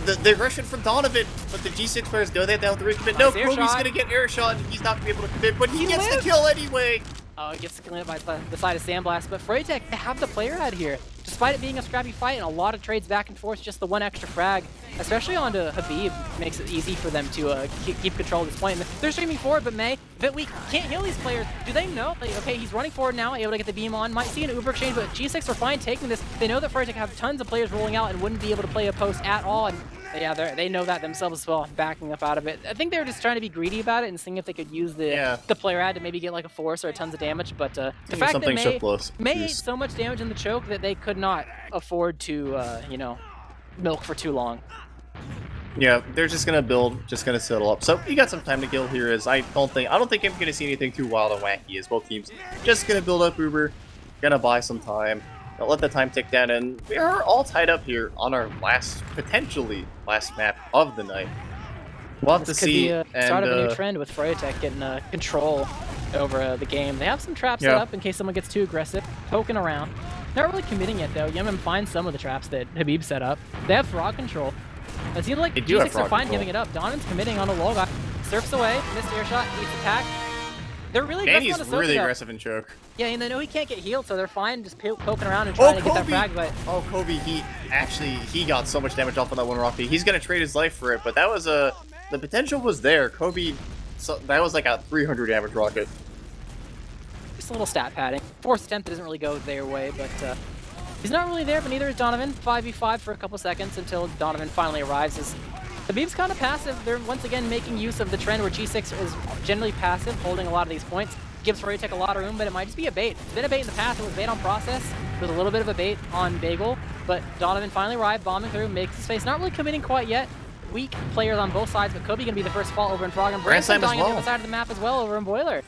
the aggression from Donovan, but the G6 players know that they'll have to recommit. No, Kobe's going to get air shot, and he's not going to be able to commit, but he gets the kill anyway. Oh, he gets cleaned up by the side of Sandblast, but Froyotech, they have the player out here. Despite it being a scrappy fight and a lot of trades back and forth, just the one extra frag, especially onto Habib, makes it easy for them to keep control of this point. And they're streaming forward, but May, bit weak, can't heal these players. Do they know? Like, okay, he's running forward now, able to get the beam on. Might see an Uber exchange, but G6 are fine taking this. They know that Froyotech have tons of players rolling out and wouldn't be able to play a post at all. And yeah, they know that themselves as well, backing up out of it. I think they were just trying to be greedy about it and seeing if they could use the player ad to maybe get like a force or tons of damage. But the fact that May ate so much damage in the choke that they could not afford to, milk for too long. Yeah, they're just gonna build, just gonna settle up. So you got some time to kill here. I don't think I'm gonna see anything too wild and wacky. As both teams just gonna build up Uber, gonna buy some time. Don't let the time tick down, and we are all tied up here on our potentially last map of the night. We'll have to see. This could be start of a new trend with Froyotech getting control over the game. They have some traps set up in case someone gets too aggressive, poking around. Not really committing yet though. Yum finds some of the traps that Habib set up. They have frog control. It seems like G6 are fine giving it up. Donovan's committing on a low guy. Surfs away, missed air shot, eats attack. They're really aggressive on the really aggressive in choke. Yeah, and they know he can't get healed, so they're fine just poking around and trying to get that frag. But Kobe, he got so much damage off on that one rocky. He's gonna trade his life for it, but that was the potential was there. Kobe, that was like a 300 damage rocket. Just a little stat padding. 4th attempt doesn't really go their way, but he's not really there. But neither is Donovan. 5v5 for a couple seconds until Donovan finally arrives. Habib's kind of passive. They're once again making use of the trend where G6 is generally passive, holding a lot of these points. Gives Froyotech a lot of room, but it might just be a bait. It's been a bait in the past. It was bait on Process. It was a little bit of a bait on Bagel, but Donovan finally arrived, bombing through, makes his face. Not really committing quite yet. Weak players on both sides, but Kobe gonna be the first fall over in Frog, and Branson dying on the other side of the map as well over in Boiler.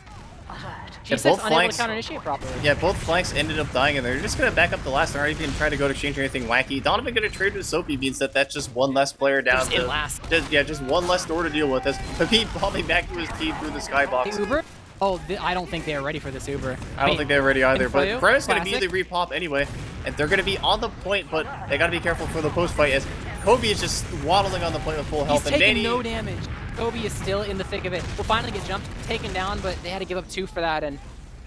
G6 unable to counter-initiate properly. Yeah, both flanks ended up dying, and they're just going to back up the last. They're not even trying to go to exchange or anything wacky. Donovan going to trade with Soapy means that's just one less player down. Just one less door to deal with. As Habib bombing back to his team through the skybox. Uber? Oh, I don't think they're ready for this Uber. I don't think they're ready either, but Froyo's going to be the repop anyway, and they're going to be on the point, but they got to be careful for the post fight as Kobe is just waddling on the point with full health. He's taking no damage. Kobe is still in the thick of it. Will finally get jumped, taken down, but they had to give up 2 for that. And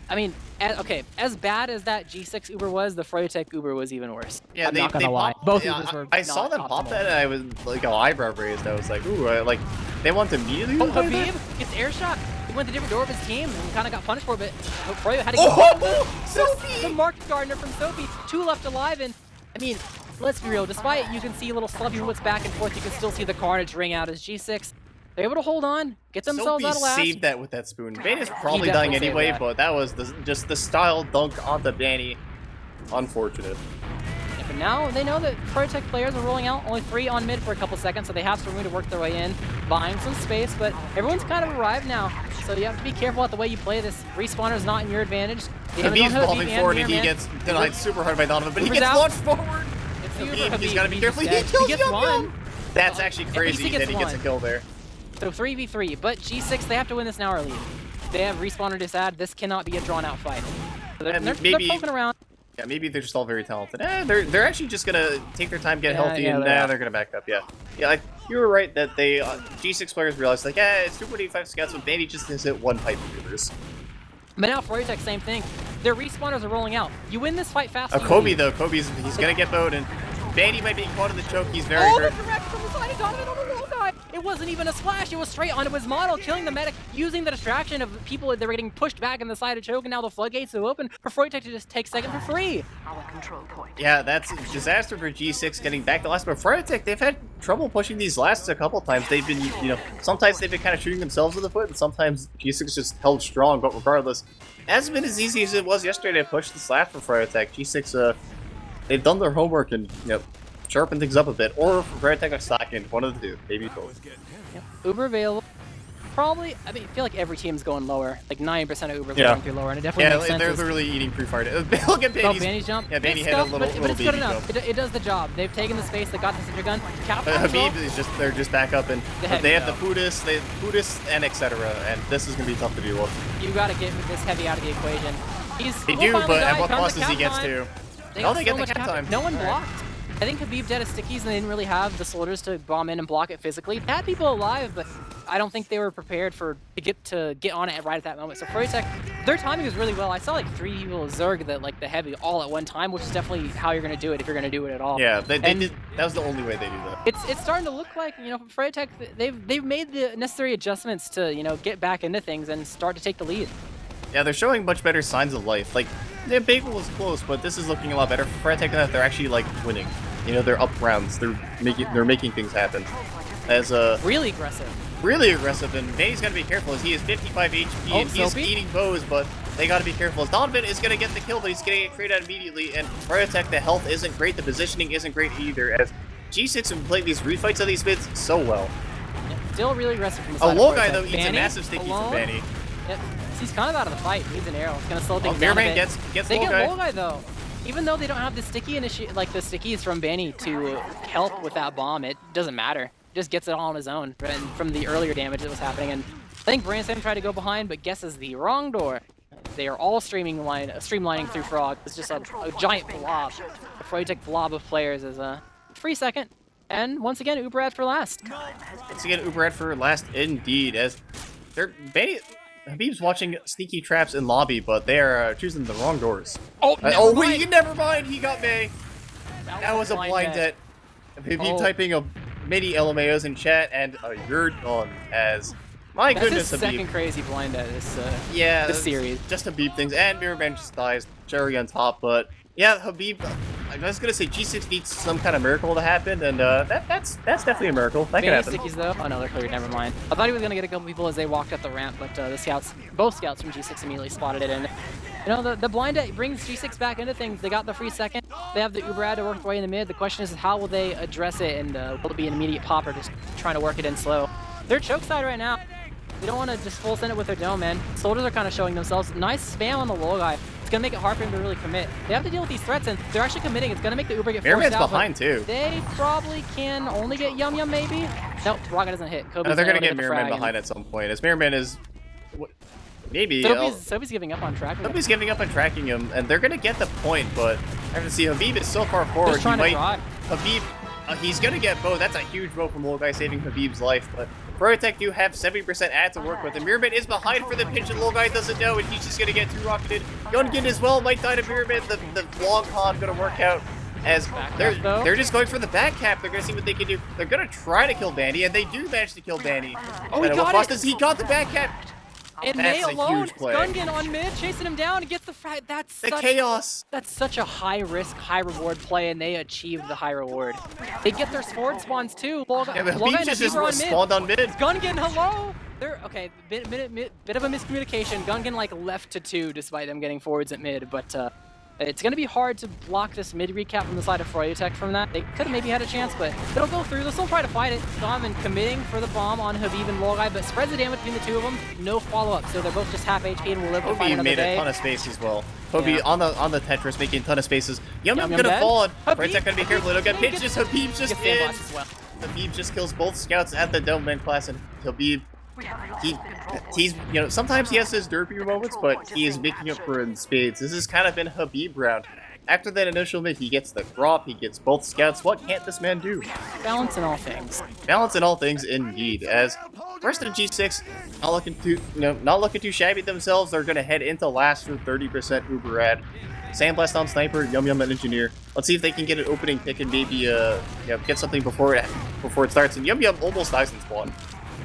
I mean, okay, as bad as that G6 Uber was, the Froyotech Uber was even worse. Yeah, I'm not gonna lie. popped, Both yeah, Ubers were I saw them pop optimal. that, and I was like, an eyebrow raised. I was like, ooh, like they want to immediately. Oh, Habib gets air shot. He went the different door of his team and kind of got punished for it, but Froyo had to go. Sophie! The Mark Gardner from Sophie, 2 left alive, and I mean, let's be real, despite you can see little slumpy what's back and forth, you can still see the carnage ring out as G6. They're able to hold on, get themselves Sophie out of last. saved that with that spoon. Banny is probably definitely dying anyway, saved that. but that was just the style dunk onto Banny. Unfortunate. Yeah, but now they know that Froyotech players are rolling out, only 3 on mid for a couple seconds, so they have some room to work their way in, buying some space, but everyone's kind of arrived now, so you have to be careful about the way you play this. Respawner's not in your advantage. Habib's bombing forward and he gets denied super hard by Donovan, but he gets launched forward. Habib, he's gotta be careful. He gets one. That's actually crazy that he gets a kill there. So 3v3, but G6, they have to win this now or leave. They have Respawner disad. This cannot be a drawn-out fight. So they're poking around. Yeah, maybe they're just all very talented. They're actually just gonna take their time, get healthy, and they're gonna back up. Yeah, you were right that they G6 players realized like, it's 2.85 scouts, but Banny just has hit 1 pipe removers. But now Froyotech, same thing. Their respawners are rolling out. You win this fight fast. Kobe though, he's gonna get bowed, and Banny might be caught in the choke. He's very hurt. Direct from the side of Donovan on the wall guy. It wasn't even a splash. It was straight onto his model, killing the medic, using the distraction of people that were getting pushed back in the side of choke, and now the floodgates are open for Froyotech to just take second for free. Yeah, that's a disaster for G6 getting back to last, but Froyotech, they've had trouble pushing these lasts a couple times. They've been, sometimes they've been kind of shooting themselves in the foot, and sometimes G6 just held strong, but regardless, it hasn't been as easy as it was yesterday to push this last for Froyotech. G6, they've done their homework and, sharpen things up a bit, or Froyotech a second, one of the 2, maybe both. Yep. Uber available. Probably, I feel like every team's going lower. Like 90% of Uber's going through lower, and it definitely makes sense. They're literally eating pre-fire. Look at Banny's jump. Yeah, Banny had a little but it's good enough. jump. It does the job. They've taken the space. They got the Cinder gun. Habib is they're just back up, and they have the Pudis, and etc. And this is gonna be tough to deal with. You got to get this heavy out of the equation. They do, but at what cost does he get to? They get the cap time. No one blocked. I think Habib dead as stickies, and they didn't really have the soldiers to bomb in and block it physically. They had people alive, but I don't think they were prepared to get on it right at that moment. So Froyotech, their timing was really well. I saw like 3 people Zerg that the heavy all at one time, which is definitely how you're gonna do it if you're gonna do it at all. Yeah, they did. That was the only way they do that. It's starting to look like Froyotech, they've made the necessary adjustments to get back into things and start to take the lead. Yeah, they're showing much better signs of life. Like, the Bagel was close, but this is looking a lot better for Froyotech. That they're actually like winning. They're up rounds. They're making things happen. As really aggressive. Really aggressive, and Banny's gotta be careful as he is 55 HP and he's eating bows, but they gotta be careful as Donovan is gonna get the kill, but he's gonna get created out immediately. And Froyotech, the health isn't great, the positioning isn't great either. As G6 have played these refights of these mids so well. Yep, still really aggressive from the side. Low guy though eats a massive sticky from Banny. Yep, he's kind of out of the fight. He's an arrow. It's gonna slow things down a Mirror bit. gets they low get guy. low guy though. Even though they don't have the sticky the stickies from Banny to help with that bomb, it doesn't matter. Just gets it all on his own from the earlier damage that was happening. And I think Branson tried to go behind, but guesses the wrong door. They are all streamlining through Frog. It's just a giant blob. A Froyotech blob of players is a free second. And once again, Uberad for last. Once again, Uberad for last indeed. As Habib's watching sneaky traps in lobby, but they are choosing the wrong doors. Never mind. He got me. That was a blind debt. Habib typing a many LMAOs in chat, and you're done. As my goodness, Habib. Second crazy blind debt this series. Just Habib things, and Mirrorman just dies. Cherry on top, but yeah, Habib. I was gonna say G6 needs some kind of miracle to happen, and that's definitely a miracle. That could happen. Stickies though. Oh no, they're cleared. Never mind. I thought he was gonna get a couple people as they walked up the ramp, but both scouts from G6 immediately spotted it. And the blind debt brings G6 back into things. They got the free second. They have the Uberad to work their way in the mid. The question is how will they address it, and will it be an immediate pop or just trying to work it in slow? They're choke side right now. They don't want to just full send it with their dome, man. Soldiers are kind of showing themselves. Nice spam on the low guy. It's going to make it hard for him to really commit. They have to deal with these threats, and they're actually committing. It's going to make the Uber get forced out. Behind, too. They probably can only get Yum Yum, maybe? Nope, Rocket doesn't hit. No, they're going to get Mirrorman behind at some point, as Mirrorman is... Maybe. Sophie's giving up on tracking him. Sophie's giving up on tracking him, and they're going to get the point, but I have to see. Habib is so far forward. Habib, he's going to get bow. That's a huge bow from Low Guy saving Habib's life, but Froyotech do have 70% ad to work with, and Mirrorman is behind for the pinch, and Little Guy doesn't know, and he's just gonna get 2-rocketed. Gungan as well might die to Mirrorman. The long con gonna work out as they're just going for the back cap. They're gonna see what they can do. They're gonna try to kill Banny, and they do manage to kill Banny. Oh, he got it! He got the back cap. And May alone, Gungan on mid, chasing him down and gets the fight. That's the chaos. That's such a high risk, high reward play, and they achieved the high reward. They get their forward spawns too. Yeah, but Beach just spawned on mid. Gungan, hello. They're okay. Bit of a miscommunication. Gungan like left to 2 despite them getting forwards at mid, but it's going to be hard to block this mid recap from the side of Froyotech from that. They could have maybe had a chance, but it'll go through. They'll still try to fight it. Donovan committing for the bomb on Habib and Lolgai, but spreads the damage between the two of them. No follow-up, so they're both just half HP and will live to fight another day. Made a ton of space as well. Hobie on the Tetris making a ton of spaces. Yum gonna fall on. Froyotech gonna be careful. It'll get pitches. Habib's just in. Habib just kills both scouts at the Domeman class, and Habib, he's sometimes he has his derpy moments, but he is making up for it in spades. This has kind of been Habib round. After that initial mid, he gets the drop, he gets both scouts. What can't this man do? Balance in all things. Balance in all things, indeed. As the rest of the G6 not looking too shabby themselves, they're gonna head into last with 30% Uber ad. Sandblast on Sniper, Yum and Engineer. Let's see if they can get an opening pick and maybe get something before it starts. And Yum almost dies in spawn.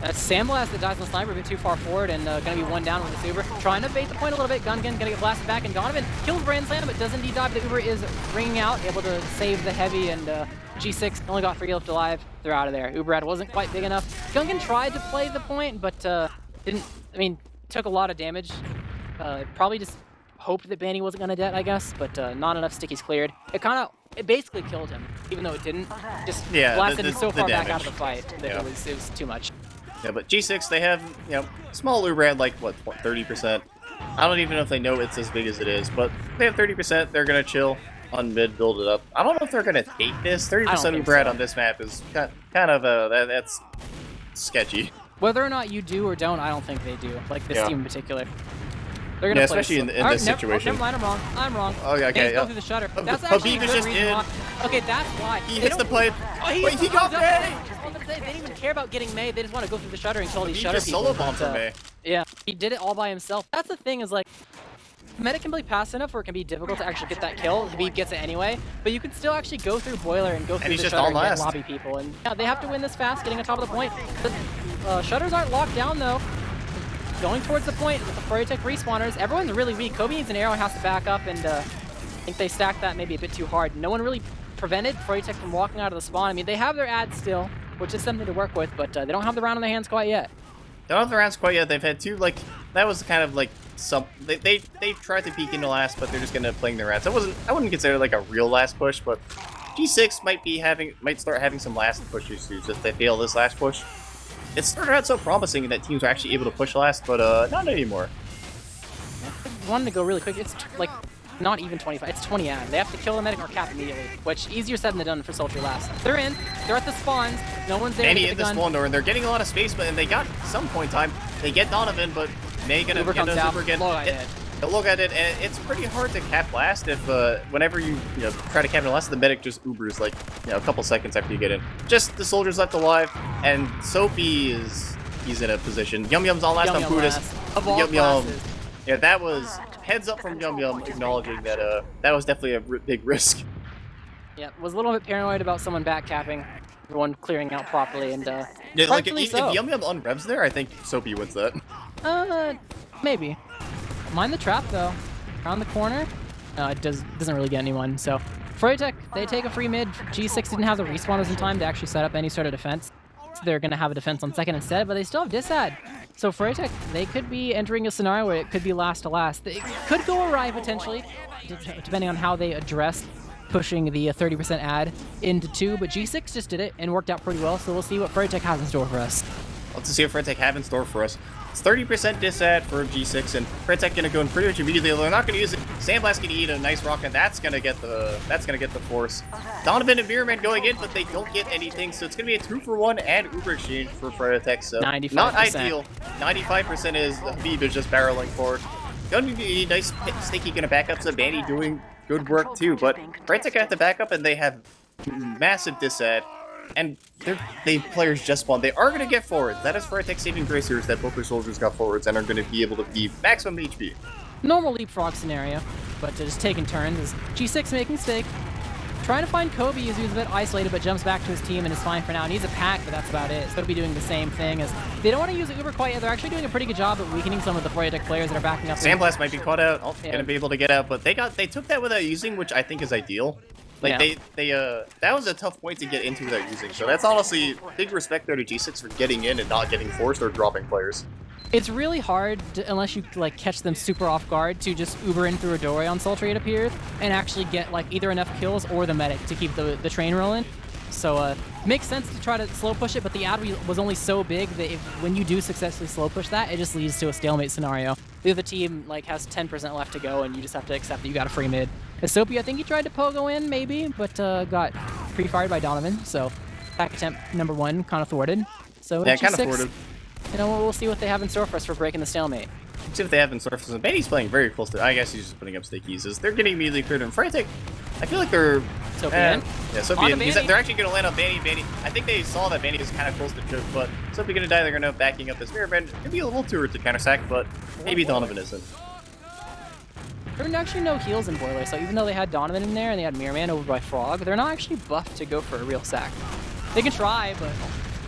Sandblast that dies on Sniper a bit too far forward and gonna be 1 down with the Uber. Trying to bait the point a little bit. Gungan gonna get blasted back, and Donovan kills Brand Slam, but does indeed die. The Uber is ringing out, able to save the heavy, and G6 only got 3 left alive. They're out of there. Uberad wasn't quite big enough. Gungan tried to play the point, but took a lot of damage. Probably just hoped that Banny wasn't gonna dead, I guess, but not enough stickies cleared. It basically killed him, even though it didn't. Just blasted him so far back out of the fight that it was too much. Yeah, but G6, they have, small Uber ad, like, what, 30%? I don't even know if they know it's as big as it is, but they have 30%. They're going to chill on mid, build it up. I don't know if they're going to take this. 30% Uber ad on this map is kind of, that's sketchy. Whether or not you do or don't, I don't think they do. Like, this team in particular. They're gonna play especially in this situation. Never mind, I'm wrong. Oh, yeah, okay, go through the shutter. That's actually a good reason why. Okay, that's why. He hits the pipe. Oh, he got May! They didn't even care about getting May. They just want to go through the shutter and kill these shutter just people. Solo bomb for May. Yeah, he did it all by himself. That's the thing is, like, Medic can play fast enough where it can be difficult to actually get that kill. Habib gets it anyway, but you can still actually go through Boiler and go through the shutter and get lobby people. And yeah, they have to win this fast, getting on top of the point. The shutters aren't locked down though. Going towards the point with the Froyotech respawners. Everyone's really weak. Kobe needs an arrow, has to back up, and I think they stacked that maybe a bit too hard. No one really prevented Froyotech from walking out of the spawn. I mean, they have their ads still, which is something to work with, but they don't have the round in their hands quite yet. They don't have the rounds quite yet. They've had 2, that was kind of like they tried to peek into last, but they're just gonna playing their rounds. I wouldn't consider it like a real last push, but G6 might start having some last push issues if they fail this last push. It started out so promising that teams were actually able to push last, but not anymore. I wanted to go really quick. It's like not even 25. It's 20 ad. They have to kill the medic or cap immediately, which easier said than done for Sultry last. They're in. They're at the spawns. No one's there. Manny in the spawn door, and they're getting a lot of space, and they got some point time. They get Donovan, but May gonna get a super again. Look at it, and it's pretty hard to cap last if whenever you try to cap it last, the medic just Ubers like a couple seconds after you get in. Just the soldiers left alive, and Sophie he's in a position. Yum's on last on Buddhist. Yum. Yeah, that was heads up from Yum acknowledging that that was definitely a big risk. Yeah, was a little bit paranoid about someone back capping, everyone clearing out properly, and like if Yum unrevs there, I think Sophie wins that. Maybe. Mind the trap though. Around the corner. It doesn't really get anyone. So Froyotech, they take a free mid. G6 didn't have the respawners in time to actually set up any sort of defense. So they're gonna have a defense on second instead, but they still have disad. So Froyotech, they could be entering a scenario where it could be last to last. It could go awry potentially, depending on how they address pushing the 30% ad into 2, but G6 just did it and worked out pretty well, so we'll see what Froyotech has in store for us. Let's see what Froyotech have in store for us. It's 30% disad for G6, and Froyotech gonna go in pretty much immediately. They're not gonna use it. Sandblast gonna eat a nice rock, and that's gonna get the force. Donovan and Mirrorman going in, but they don't get anything, so it's gonna be a 2-for-1 and Uber exchange for Froyotech. So 95%. Not ideal. 95% is Habib is just barreling forward. Gonna be nice sticky, gonna back up. So Banny doing good work too, but Froyotech have to back up, and they have massive disad. and they players just spawned. They are going to get forward. That is Froyotech saving grace here, is that both their soldiers got forwards and are going to be able to be maximum HP. Normal leapfrog scenario, but just taking turns. Is G6 making mistake. Trying to find Kobe as he's a bit isolated, but jumps back to his team and is fine for now. Needs a pack, but that's about it. So be doing the same thing as they don't want to use Uber quite yet. They're actually doing a pretty good job at weakening some of the Froyotech players that are backing up. Sandblast might be caught out. Oh, gonna be able to get out, but they took that without using, which I think is ideal. Like that was a tough point to get into without using. So that's honestly big respect there to G6 for getting in and not getting forced or dropping players. It's really hard, unless you like catch them super off guard, to just Uber in through a doorway on Sultry, it appears, and actually get like either enough kills or the medic to keep the train rolling. So makes sense to try to slow push it, but the ad was only so big that when you do successfully slow push that, it just leads to a stalemate scenario. The other team like has 10% left to go, and you just have to accept that you got a free mid. Soapy, I think he tried to pogo in maybe, but got pre-fired by Donovan. So back attempt number 1 kind of thwarted. So yeah, kind of thwarted. You know, we'll see what they have in store for us for breaking the stalemate. See what they have in store for us. Benny's playing very close to. I guess he's just putting up stickies. They're getting immediately cleared. And Froyotech, I feel like they're. Soapy in. Yeah, Soapy in. They're actually going to land on Banny. I think they saw that Banny was kind of close to choke, but Soapy going to die. They're going to backing up this mirror bend. Could be a little too early to counter sack, but maybe Donovan isn't. There are actually no heals in Boiler, so even though they had Donovan in there and they had Mirror Man over by Frog, they're not actually buffed to go for a real sack. They can try, but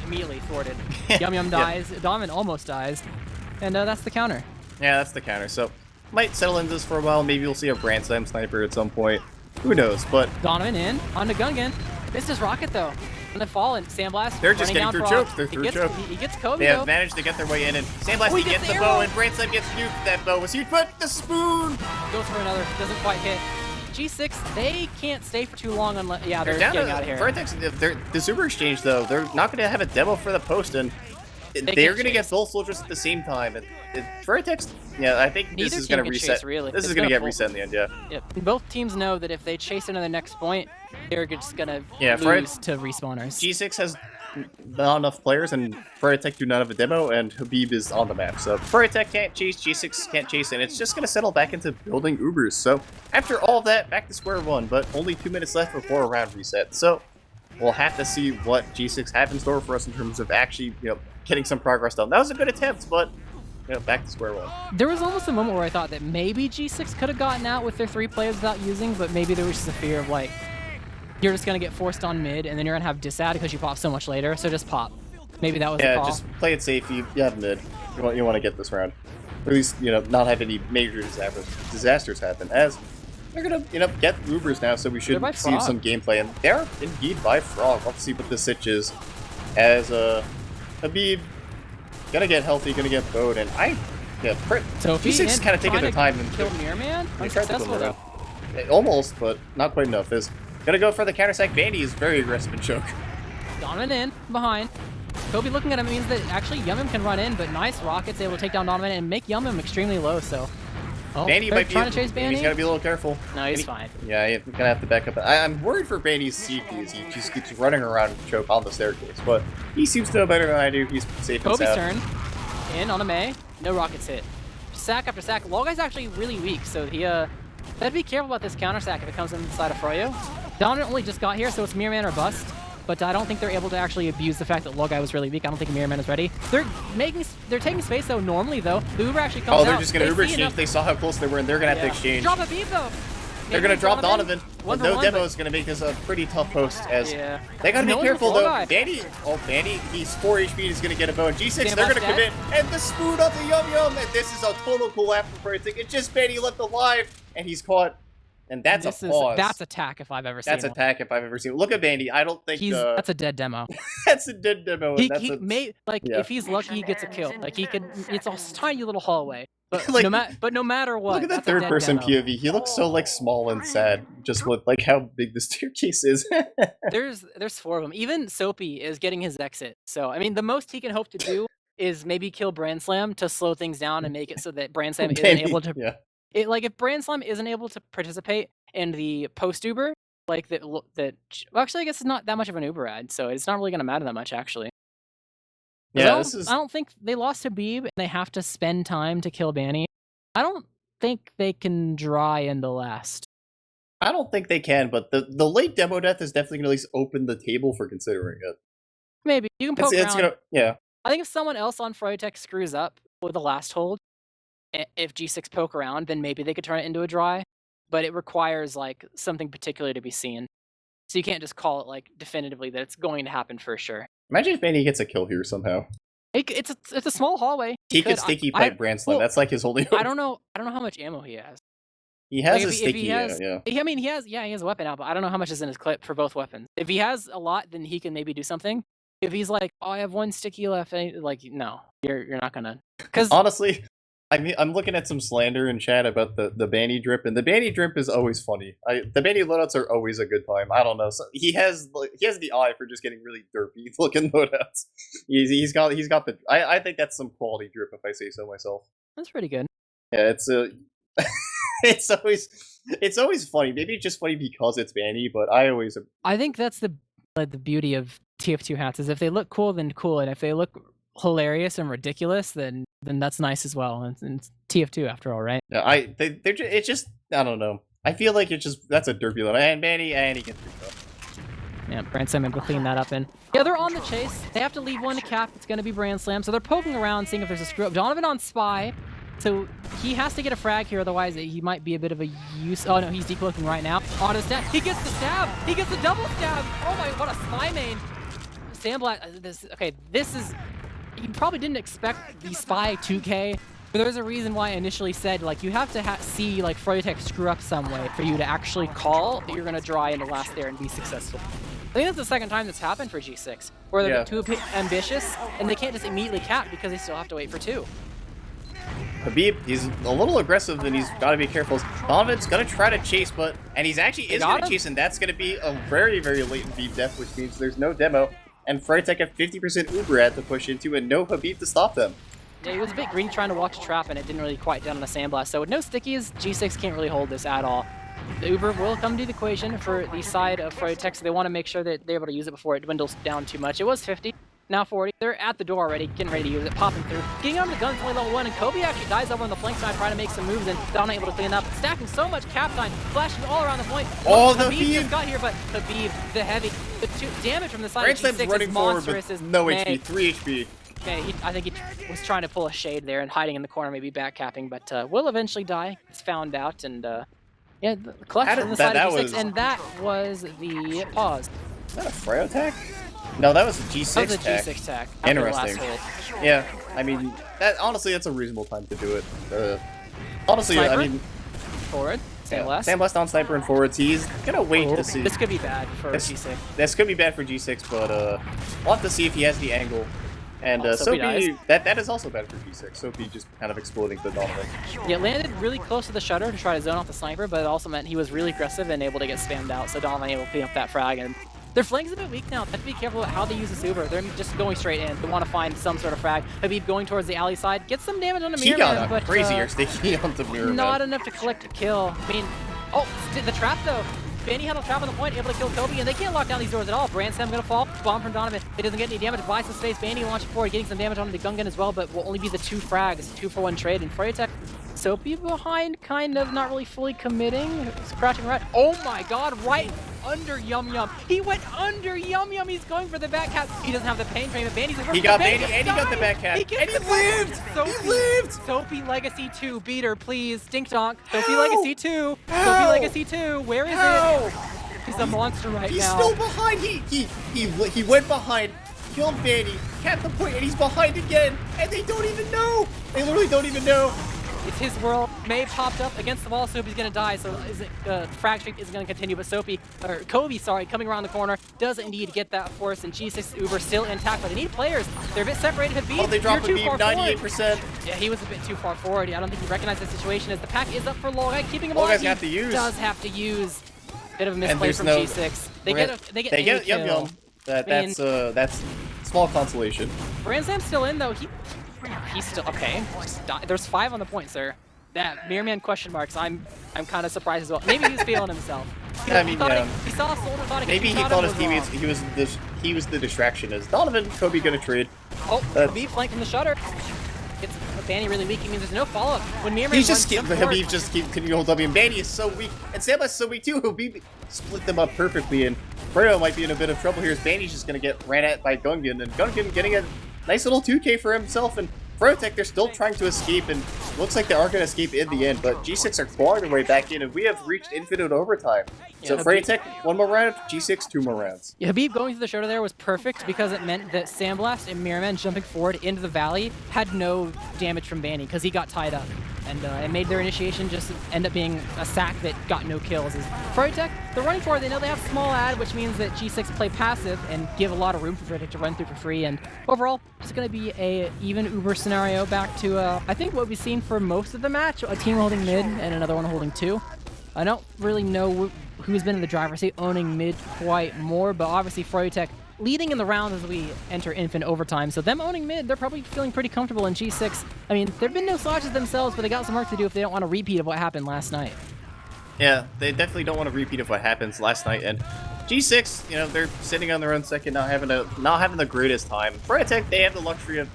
immediately thwarted. Yum Yum dies, Donovan almost dies, and that's the counter. Yeah, that's the counter. So might settle into this for a while. Maybe we'll see a Brand Slam sniper at some point. Who knows? But Donovan in onto Gungan. Missed his rocket though. Gonna fall and Sandblast. They're just getting through chokes. They're through chokes. He gets Kobe. They have managed to get their way in, and Sandblast he gets the bow, and Brand Slam gets nuked. That bow was huge, but the spoon goes for another. Doesn't quite hit. G6, they can't stay for too long unless they're down getting out of here. The Super Exchange though, they're not going to have a demo for the post, and they're going to get both soldiers at the same time. And Froyotech's, I think this is going to reset. Chase, really. This is going to get reset in the end, yeah. Yep. Both teams know that if they chase into the next point, they're just going to lose to respawners. G6 has not enough players, and Froyotech do not have a demo, and Habib is on the map. So Froyotech can't chase, G6 can't chase, and it's just going to settle back into building Ubers. So after all that, back to square one, but only 2 minutes left before a round reset. So we'll have to see what G6 have in store for us in terms of actually, getting some progress done. That was a good attempt, but back to square one. There was almost a moment where I thought that maybe G6 could have gotten out with their 3 players without using, but maybe there was just a fear of like, you're just going to get forced on mid, and then you're going to have disad because you pop so much later, so just pop. Maybe that was the call. Yeah, just play it safe. You have mid. You want to get this round. Or at least, not have any major disasters happen, as they're going to, get Ubers now, so we should see some gameplay. And they're indeed by Frog. Let's see what the sitch is. As Habib, gonna get healthy, gonna get bowed, and G6 is kind of taking their time and killed Mirror Man. Unsuccessful though. Almost, but not quite enough. Is gonna go for the counter sack. Vandy is very aggressive in choke. Donovan in behind. Kobe looking at him means that actually Yum can run in, but nice rockets able to take down Donovan and make Yum extremely low. So. Bandy might be trying to chase Bandy. He's gotta be a little careful. No, he's fine. Yeah, he's gonna have to back up. I'm worried for Bandy's CP as he just keeps running around and choke on the staircase, but he seems to know better than I do. He's safe and sound. Kobe's turn. In on a May. No rockets hit. Sack after sack. Logai's actually really weak, so he gotta be careful about this counter sack if it comes inside of Froyo. Donovan only just got here, so it's Mirror Man or bust. But I don't think they're able to actually abuse the fact that Logai was really weak. I don't think Mirror Man is ready. They're taking space though. Normally though, the Uber actually comes out. Oh, they're just gonna Uber exchange. They saw how close they were, and they're gonna have to exchange. Drop a beat though. They're gonna drop Donovan. No demo is gonna make this a pretty tough post. As they gotta be careful though. Bandy, he's 4 HP. He's gonna get a bow. And G6, they're gonna commit, and the spoon of the Yum Yum, and this is a total collapse for Froyotech. It's just Bandy left alive, and he's caught. And that's a pause. That's attack if I've ever seen. That's attack if I've ever seen. Look at Bandy. I don't think that's a dead demo. That's a dead demo. If he's lucky, he gets a kill. Like he could. It's a tiny little hallway. But no matter what. Look at that third-person POV. He looks so small and sad. Just with how big the staircase is. There's 4 of them. Even Soapy is getting his exit. So I mean, the most he can hope to do is maybe kill Brand Slam to slow things down and make it so that Brand Slam isn't able to. Yeah. If Brand Slam isn't able to participate in the post Uber, well, actually I guess it's not that much of an Uber ad, so it's not really gonna matter that much actually. Yeah, I don't think they lost Habib and they have to spend time to kill Banny. I don't think they can dry in the last. I don't think they can, but the late demo death is definitely going to at least open the table for considering it. Maybe you can poke It's around. gonna, yeah. I think if someone else on Froyotech screws up with the last hold, if G6 poke around, then maybe they could turn it into a dry. But it requires like something particular to be seen, so you can't just call it like definitively that it's going to happen for sure. Imagine if Manny gets a kill here somehow. It's a small hallway. He could sticky pipe Brand Slam. That's like his only hope. I don't know how much ammo he has. He has Like, a sticky, yeah. I mean, he has a weapon out, but I don't know how much is in his clip for both weapons. If he has a lot, then he can maybe do something. If he's like, oh, I have one sticky left, like, no, you're not gonna. Because honestly, I mean, I'm looking at some slander in chat about the Banny drip, and the Banny drip is always funny. The Banny loadouts are always a good time. I don't know. So he has the eye for just getting really derpy looking loadouts. He's got the. I think that's some quality drip if I say so myself. That's pretty good. Yeah, it's it's always funny. Maybe it's just funny because it's Banny, but I think that's the beauty of TF2 hats is if they look cool, then cool, and if they look hilarious and ridiculous, then that's nice as well. And it's TF2 after all, right? Yeah, it's just I don't know. I feel like it's just that's a derpy load. And Banny, and he gets free stuff. Yeah, Brand Slam able to clean that up, and yeah, they're on the chase. They have to leave one to cap. It's going to be Brand Slam, so they're poking around, seeing if there's a screw up. Donovan on Spy. So he has to get a frag here, otherwise he might be a bit of a use. Oh no, he's decloaking right now. Auto stab. He gets the stab. He gets the double stab. Oh my, what a spy main. Sandblast. This is. You probably didn't expect the Spy 2K. But there's a reason why I initially said like you have to see like Froyotech screw up some way for you to actually call that you're gonna dry in the last there and be successful. I think that's the second time that's happened for G6, where they're too ambitious and they can't just immediately cap because they still have to wait for 2. Habib, he's a little aggressive and he's got to be careful. Donovan's going to try to chase, and he's actually going to chase, and that's going to be a very, very latent Habib death, which means there's no demo, and Froyotech have 50% Uber at to push into, and no Habib to stop them. Yeah, he was a bit green trying to watch a trap, and it didn't really quite down on a Sandblast, so with no stickies, G6 can't really hold this at all. The Uber will come to the equation for the side of Froyotech, so they want to make sure that they're able to use it before it dwindles down too much. It was 50. Now 40. They're at the door already, getting ready to use it, popping through. Getting on the gun, it's only level 1, and Kobe actually dies over on the flank side trying to make some moves, and Donna able to clean up. Stacking so much cap time, flashing all around the point. Oh, the Habib just got here, but Habib, the heavy, the damage from the side of G6 running is monstrous. Forward, no HP, 3 HP. Okay, I think he was trying to pull a shade there and hiding in the corner, maybe backcapping, but will eventually die. It's found out, and yeah, the clutch from the side of G6, and that was the pause. Is that a Froyotech? No, that was a G6 that was a tech. G6 tech. Interesting. Yeah, I mean, honestly, that's a reasonable time to do it. Honestly, Sniper? I mean... Forward. Sandblast. Sandblast on Sniper and forwards. He's gonna wait to see. This could be bad for G6. This could be bad for G6, but we'll have to see if he has the angle. And Soapy, that is also bad for G6. Soapy just kind of exploding the Donovan. Yeah, landed really close to the shutter to try to zone off the Sniper, but it also meant he was really aggressive and able to get spammed out, so Donovan able to clean up that frag. And their flank's a bit weak now. They have to be careful about how they use this Uber. They're just going straight in. They want to find some sort of frag. Habib going towards the alley side. Gets some damage on the Mirror Man, but crazier sticky on the Mirror Man. Not enough to collect a kill. I mean, oh, the trap though. Banny had a trap on the point, able to kill Kobe, and they can't lock down these doors at all. Brand Slam gonna fall. Bomb from Donovan. It doesn't get any damage. Buys some space. Banny launching forward, getting some damage onto the Gungan as well, but will only be the 2 frags. 2-for-1 trade. And Froyotech, Soapy behind, kind of not really fully committing. Scratching right. Oh my god, right under Yum Yum. He went under Yum Yum. He's going for the back cap. He doesn't have the pain frame, but Banny's he got Banny, and he got the back cap. And he lived! He lived! Soapy Legacy 2. Beat her, please. Dink donk. Soapy Legacy 2. Soapy Legacy 2. Where is it? He's a monster now. He's still behind. He went behind, killed Banny, capped the point, and he's behind again. And they don't even know. They literally don't even know. It's his world. May popped up against the wall. Soapy's gonna die. So frag streak is gonna continue. But Kobe, coming around the corner, does indeed get that force. And G6 Uber still intact. But they need players. They're a bit separated. Habib, oh, they dropped Habib 98%. Yeah, he was a bit too far forward. I don't think he recognized the situation as the pack is up for RGLgg, keeping him Does alive. have to use. Bit of a misplay from G6. They get Yum Yum. That's small consolation. Brand Slam's still in though. He's still okay. There's 5 on the point, sir. That Mirror Man question marks. I'm kind of surprised as well. Maybe he's feeling himself. He saw a soldier, thought maybe he thought his teammates. He was the distraction. As Donovan, Kobe gonna trade. Oh, Habib flank from the shutter. It's but Banny really weak. It means there's no follow-up. When Mirror He's just Habib just keep continuing to hold W, and Banny is so weak, and Sandblast is so weak too. Habib split them up perfectly, and Freyo might be in a bit of trouble here as Banny's just gonna get ran at by Gungan, and Gungan getting a nice little 2K for himself, and Froyotech, they're still trying to escape, and looks like they are going to escape in the end, but G6 are clawing their way back in, and we have reached infinite overtime. So Froyotech, 1 more round, G6, 2 more rounds. Yeah, Habib going through the shoulder there was perfect because it meant that Sandblast and Mirrorman jumping forward into the valley had no damage from Banny because he got tied up. And it made their initiation just end up being a sack that got no kills. Froyotech, they're running forward. They know they have small ad, which means that G6 play passive and give a lot of room for Froyotech to run through for free. And overall, it's going to be a even Uber scenario back to, I think, what we've seen for most of the match. A team holding mid and another one holding 2. I don't really know who's been in the driver's seat owning mid quite more, but obviously Froyotech leading in the round as we enter infinite overtime. So them owning mid, they're probably feeling pretty comfortable in G6. I mean, there have been no slashes themselves, but they got some work to do if they don't want a repeat of what happened last night. Yeah, they definitely don't want a repeat of what happens last night, and G6, you know, they're sitting on their own second, not having the greatest time. Froyotech, they have the luxury of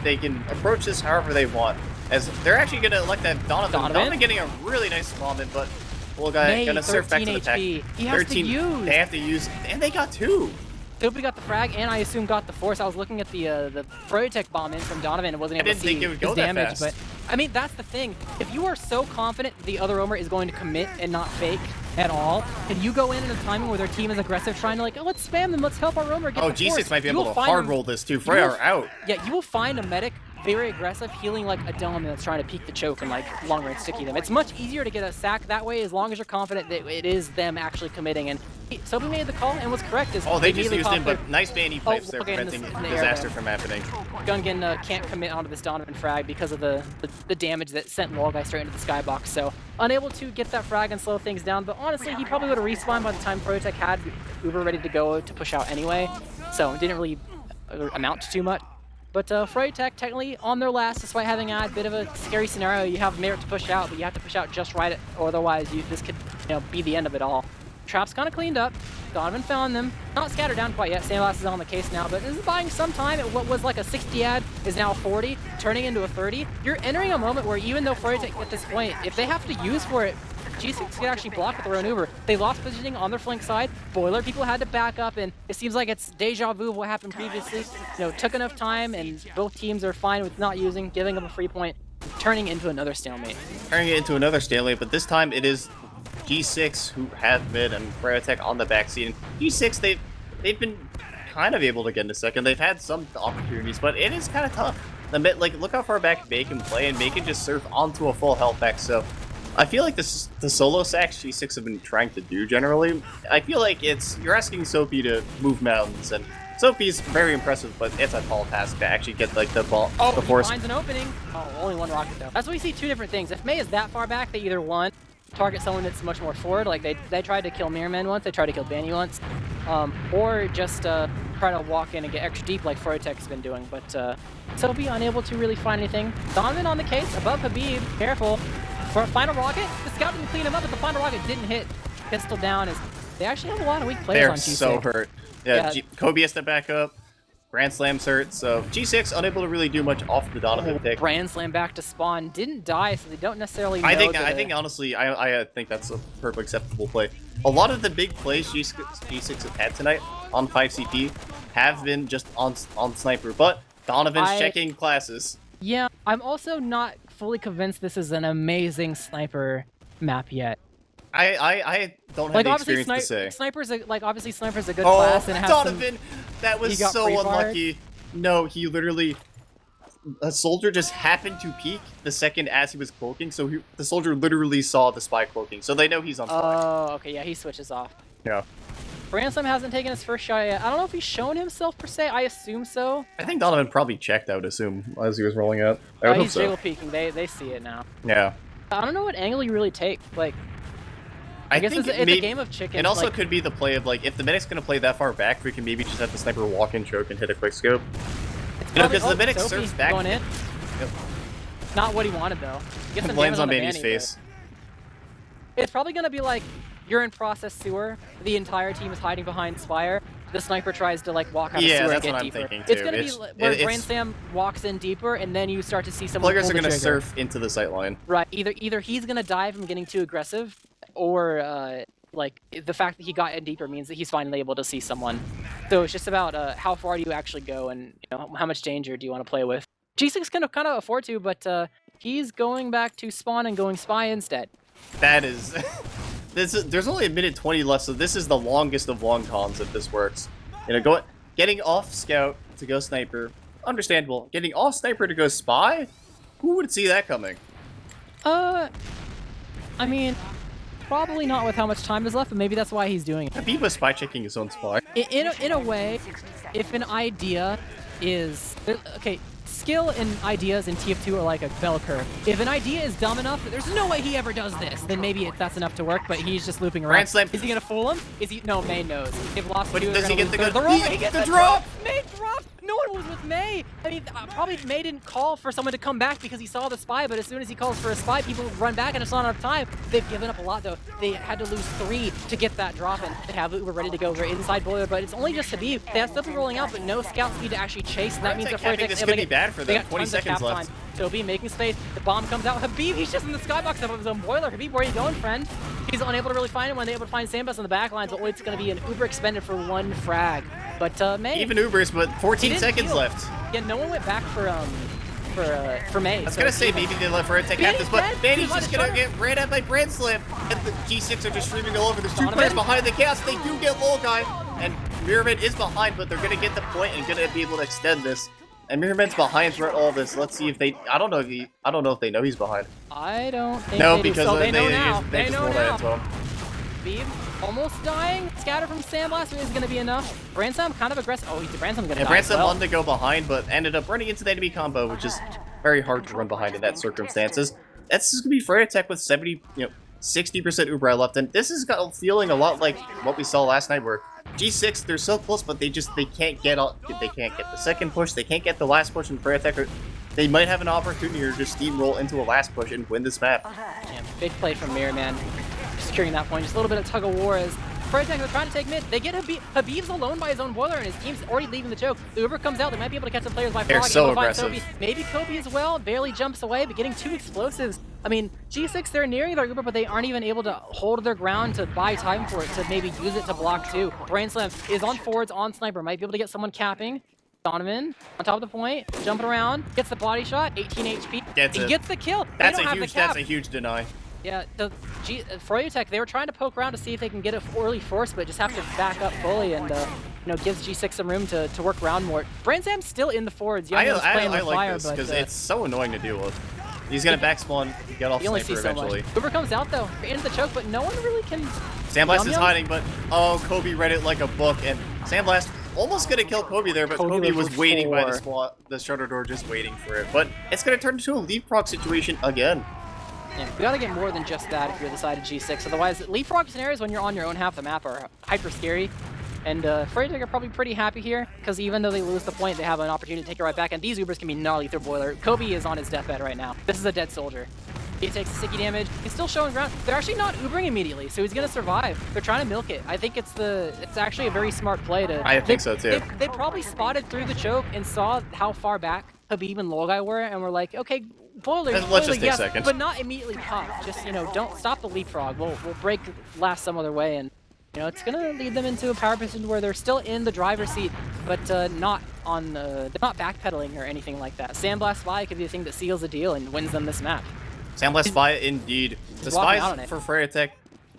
they can approach this however they want, as they're actually going to elect that Donovan getting a really nice spawn in, but little guy gonna surf back to the tech. He has 13, to use. They have to use, and they got 2. Nobody got the frag, and I assume got the force. I was looking at the Froyotech bomb in from Donovan and wasn't able to see his damage. But I mean, that's the thing. If you are so confident the other roamer is going to commit and not fake at all, and you go in a timing where their team is aggressive, trying to like, oh, let's spam them, let's help our roamer get the G6 force. might be able to hard roll this too. Freya are out. Yeah, you will find a medic very aggressive, healing like a Delman that's trying to peek the choke and like long range sticky them. It's much easier to get a sack that way as long as you're confident that it is them actually committing. And Soapy made the call and was correct. They just used him, but nice Banny pipes there preventing disaster from happening. Gungan can't commit onto this Donovan frag because of the damage that sent Wallguy straight into the skybox. So unable to get that frag and slow things down. But honestly, he probably would have respawned by the time Froyotech had Uber ready to go to push out anyway. So it didn't really amount to too much. But Froyotech technically on their last, despite having a bit of a scary scenario. You have merit to push out, but you have to push out just right, or otherwise this could be the end of it all. Trap's kind of cleaned up. Donovan found them. Not scattered down quite yet. Sandblast is on the case now, but this is buying some time. What was like a 60 ad is now 40, turning into a 30. You're entering a moment where even though Froyotech at this point, if they have to use for it, G6 could actually block with their own Uber. They lost positioning on their flank side. Boiler people had to back up, and it seems like it's deja vu of what happened previously. Took enough time, and both teams are fine with not using, giving up a free point, turning into another stalemate. Turning it into another stalemate, but this time it is G6 who have mid and Froyotech on the backseat. And G6, they've been kind of able to get into second. They've had some opportunities, but it is kind of tough. The mid, look how far back May can play, and May can just surf onto a full health back. So I feel like the solo sacks G6 have been trying to do generally. I feel like you're asking Soapy to move mountains, and Soapy's very impressive, but it's a tall task to actually get like the ball. Oh, the force. He finds an opening. Oh, only one rocket though. That's why we see 2 different things. If May is that far back, they either one target someone that's much more forward, like they tried to kill Mirrorman once, they tried to kill Banny once, or just try to walk in and get extra deep like Froyotech's been doing. But Soapy unable to really find anything. Donovan on the case above Habib. Careful. For a final rocket, the scout didn't clean him up, but the final rocket didn't hit. Pistol down as they actually have a lot of weak players on G6. They're so hurt. Yeah, Kobe has to back up. Grand Slam's hurt, so G6 unable to really do much off the Donovan pick. Grand Slam back to spawn, didn't die, so they don't necessarily know I think honestly, I think that's a perfectly acceptable play. A lot of the big plays G6 have had tonight on 5CP have been just on sniper, but Donovan's checking classes. Yeah, I'm also not fully convinced this is an amazing sniper map yet. I don't have the experience to say. Sniper's obviously Sniper's a good class, and it has Donovan, that was so unlucky. No, he literally, a soldier just happened to peek the second as he was cloaking, so the soldier literally saw the spy cloaking, so they know he's on spy. Oh, okay, yeah, he switches off. Yeah. Ransom hasn't taken his first shot yet. I don't know if he's shown himself per se. I assume so. I think Donovan probably checked, I would assume, as he was rolling out. I would hope he's so. jiggle peeking. They see it now. Yeah. I don't know what angle you really take. Like, I guess it's a game of chicken. It also could be the play of, like, if the medic's going to play that far back, we can maybe just have the sniper walk in, choke, and hit a quick scope. Because the medic surfs back. Going in. Yep. Not what he wanted, though. Get some lands on Banny's face. It's probably going to be like, you're in process sewer, the entire team is hiding behind Spire, the sniper tries to like walk out of Yeah, sewer and that's get what I'm deeper. thinking, It's too. gonna be where Brain Sam walks in deeper, and then you start to see someone Players pull are the gonna trigger. surf into the sight line. Right. Either he's gonna die from getting too aggressive, or like the fact that he got in deeper means that he's finally able to see someone. So it's just about how far do you actually go, and how much danger do you want to play with. G6 can kind of afford to, but he's going back to spawn and going spy instead. That is... there's only a minute 20 left, so this is the longest of long cons if this works. Getting off scout to go sniper, understandable. Getting off sniper to go spy? Who would see that coming? I mean, probably not with how much time is left, but maybe that's why he's doing it. Habib was spy checking his own spy. In a way, if an idea is... Okay, skill and ideas in TF2 are like a bell curve. If an idea is dumb enough that there's no way he ever does this, then maybe that's enough to work, but he's just looping around. Grand Slam. Is he gonna fool him? Is he? No, May knows. They've lost. But does he get the good? He gets the drop! May dropped! No one was with May! I mean, probably May didn't call for someone to come back because he saw the spy, but as soon as he calls for a spy, people run back and it's not enough time. They've given up a lot, though. They had to lose 3 to get that drop, and they have Uber ready to go. They're inside boiler, but it's only just Habib. They have Sophie rolling out, but no scout speed to actually chase, and that means the Froyotech this could be bad for them. 20 seconds left. So be making space. The bomb comes out. Habib, he's just in the skybox of his own boiler. Habib, where are you going, friend? He's unable to really find him when they're able to find Sandbus on the back lines. It's going to be an Uber expended for 1 frag. But May... Even Ubers, but 14 seconds left. Yeah, no one went back for May. I was gonna say maybe they let Froyotech have this, but Manny's just gonna get ran out by Brand Slam. And the G6 are just streaming all over. There's 2 players behind the chaos. They do get low guy. And Mirrorman is behind, but they're gonna get the point and gonna be able to extend this. And Mirrorman's behind throughout all this. Let's see if they... I don't know if they know he's behind. I don't think no, they do. because So they know now. they just rolled that into him. Beeb almost dying. Scatter from Sandblast is going to be enough. Bransam kind of aggressive. Oh, Bransam's going to die. Bransam wanted to go behind, but ended up running into the enemy combo, which is very hard to run behind in that circumstances. That's just going to be Froyotech with 60% Uber left, and this is got feeling a lot like what we saw last night, where G6 they're so close, but they can't get the second push, they can't get the last push, and Froyotech they might have an opportunity to just steamroll into a last push and win this map. Yeah, big play from Mirror Man, securing that point. Just a little bit of tug of war as Froyotech are trying to take mid. They get Habib's alone by his own boiler, and his team's already leaving the choke. The Uber comes out. They might be able to catch some players by Frog. They're so aggressive. Maybe Kobe as well. Barely jumps away, but getting 2 explosives. I mean, G6, they're nearing their Uber, but they aren't even able to hold their ground to buy time for it, to maybe use it to block 2. Brain Slam is on forwards, on sniper. Might be able to get someone capping. Donovan on top of the point, jumping around, gets the body shot, 18 HP. He gets the kill. That's a huge deny. Yeah, the Froyotech, they were trying to poke around to see if they can get an early force, but just have to back up fully, and gives G6 some room to work around more. Bransam's still in the forwards. I like this because it's so annoying to deal with. He's gonna backspawn, get off sniper eventually. Uber comes out though, into the choke, but no one really can. Sandblast is hiding, but Kobe read it like a book, and Sandblast almost gonna kill Kobe there, but Kobe was waiting by the shutter door, just waiting for it. But it's gonna turn into a leapfrog situation again. Yeah, we gotta get more than just that if you're the side of G6. Otherwise, leapfrog scenarios when you're on your own half the map are hyper scary. And Froyotech are probably pretty happy here, because even though they lose the point, they have an opportunity to take it right back, and these Ubers can be gnarly through boiler. Kobe is on his deathbed right now. This is a dead soldier. He takes sticky damage. He's still showing ground. They're actually not Ubering immediately, so he's gonna survive. They're trying to milk it. I think it's actually a very smart play to... I think so too. They probably spotted through the choke and saw how far back Habib and Logai were, and were like, okay, boiler, let's just take yes, second. but not immediately pop. Just, don't stop the leapfrog. We'll break last some other way, and it's gonna lead them into a power position where they're still in the driver's seat, but not on they're not backpedaling or anything like that. Sandblast Spy could be the thing that seals the deal and wins them this map. Sandblast Spy, indeed. The Spies for Froyotech,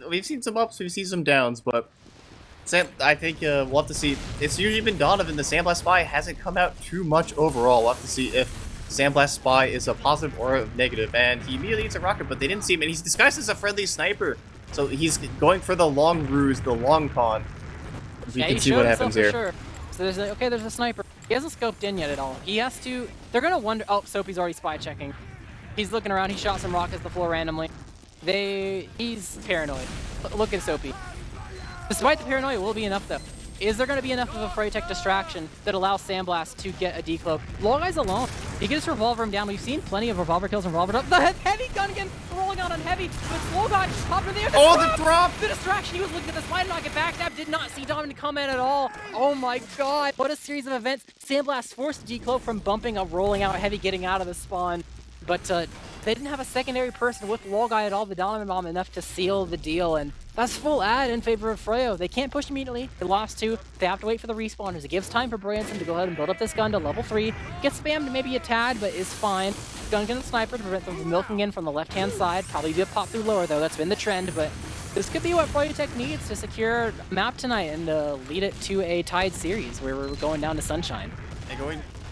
we've seen some ups, we've seen some downs, but I think we'll have to see. It's usually been Donovan. The Sandblast Spy hasn't come out too much overall. We'll have to see if Sandblast Spy is a positive or a negative, and he immediately hits a rocket, but they didn't see him, and he's disguised as a friendly sniper. So he's going for the long ruse, the long con. We can see what happens here. Sure. So there's a sniper. He hasn't scoped in yet at all. He has to. They're gonna wonder. Oh, Soapy's already spy checking. He's looking around. He shot some rockets to the floor randomly. He's paranoid. Look at Soapy. Despite the paranoia, will be enough though. Is there going to be enough of a Froyotech distraction that allows Sandblast to get a decloak? Logai's alone. He gets Revolver him down. We've seen plenty of Revolver kills and Revolver up. The heavy gun again, rolling out on heavy. But Logai popped in the air. The drop! The distraction. He was looking at this. Might not get backstab. Did not see Dominant come in at all. Oh my god. What a series of events. Sandblast forced decloak from bumping a rolling out heavy, getting out of the spawn. But they didn't have a secondary person with Logai at all. The Dominant Bomb enough to seal the deal. And that's full ad in favor of Froyo. They can't push immediately. They lost 2. They have to wait for the respawners. It gives time for Branson to go ahead and build up this gun to level 3. Gets spammed maybe a tad, but is fine. Gun and Sniper to prevent them from milking in from the left-hand side. Probably do a pop through lower, though. That's been the trend, but this could be what Froyotech needs to secure a map tonight and lead it to a tied series where we're going down to Sunshine.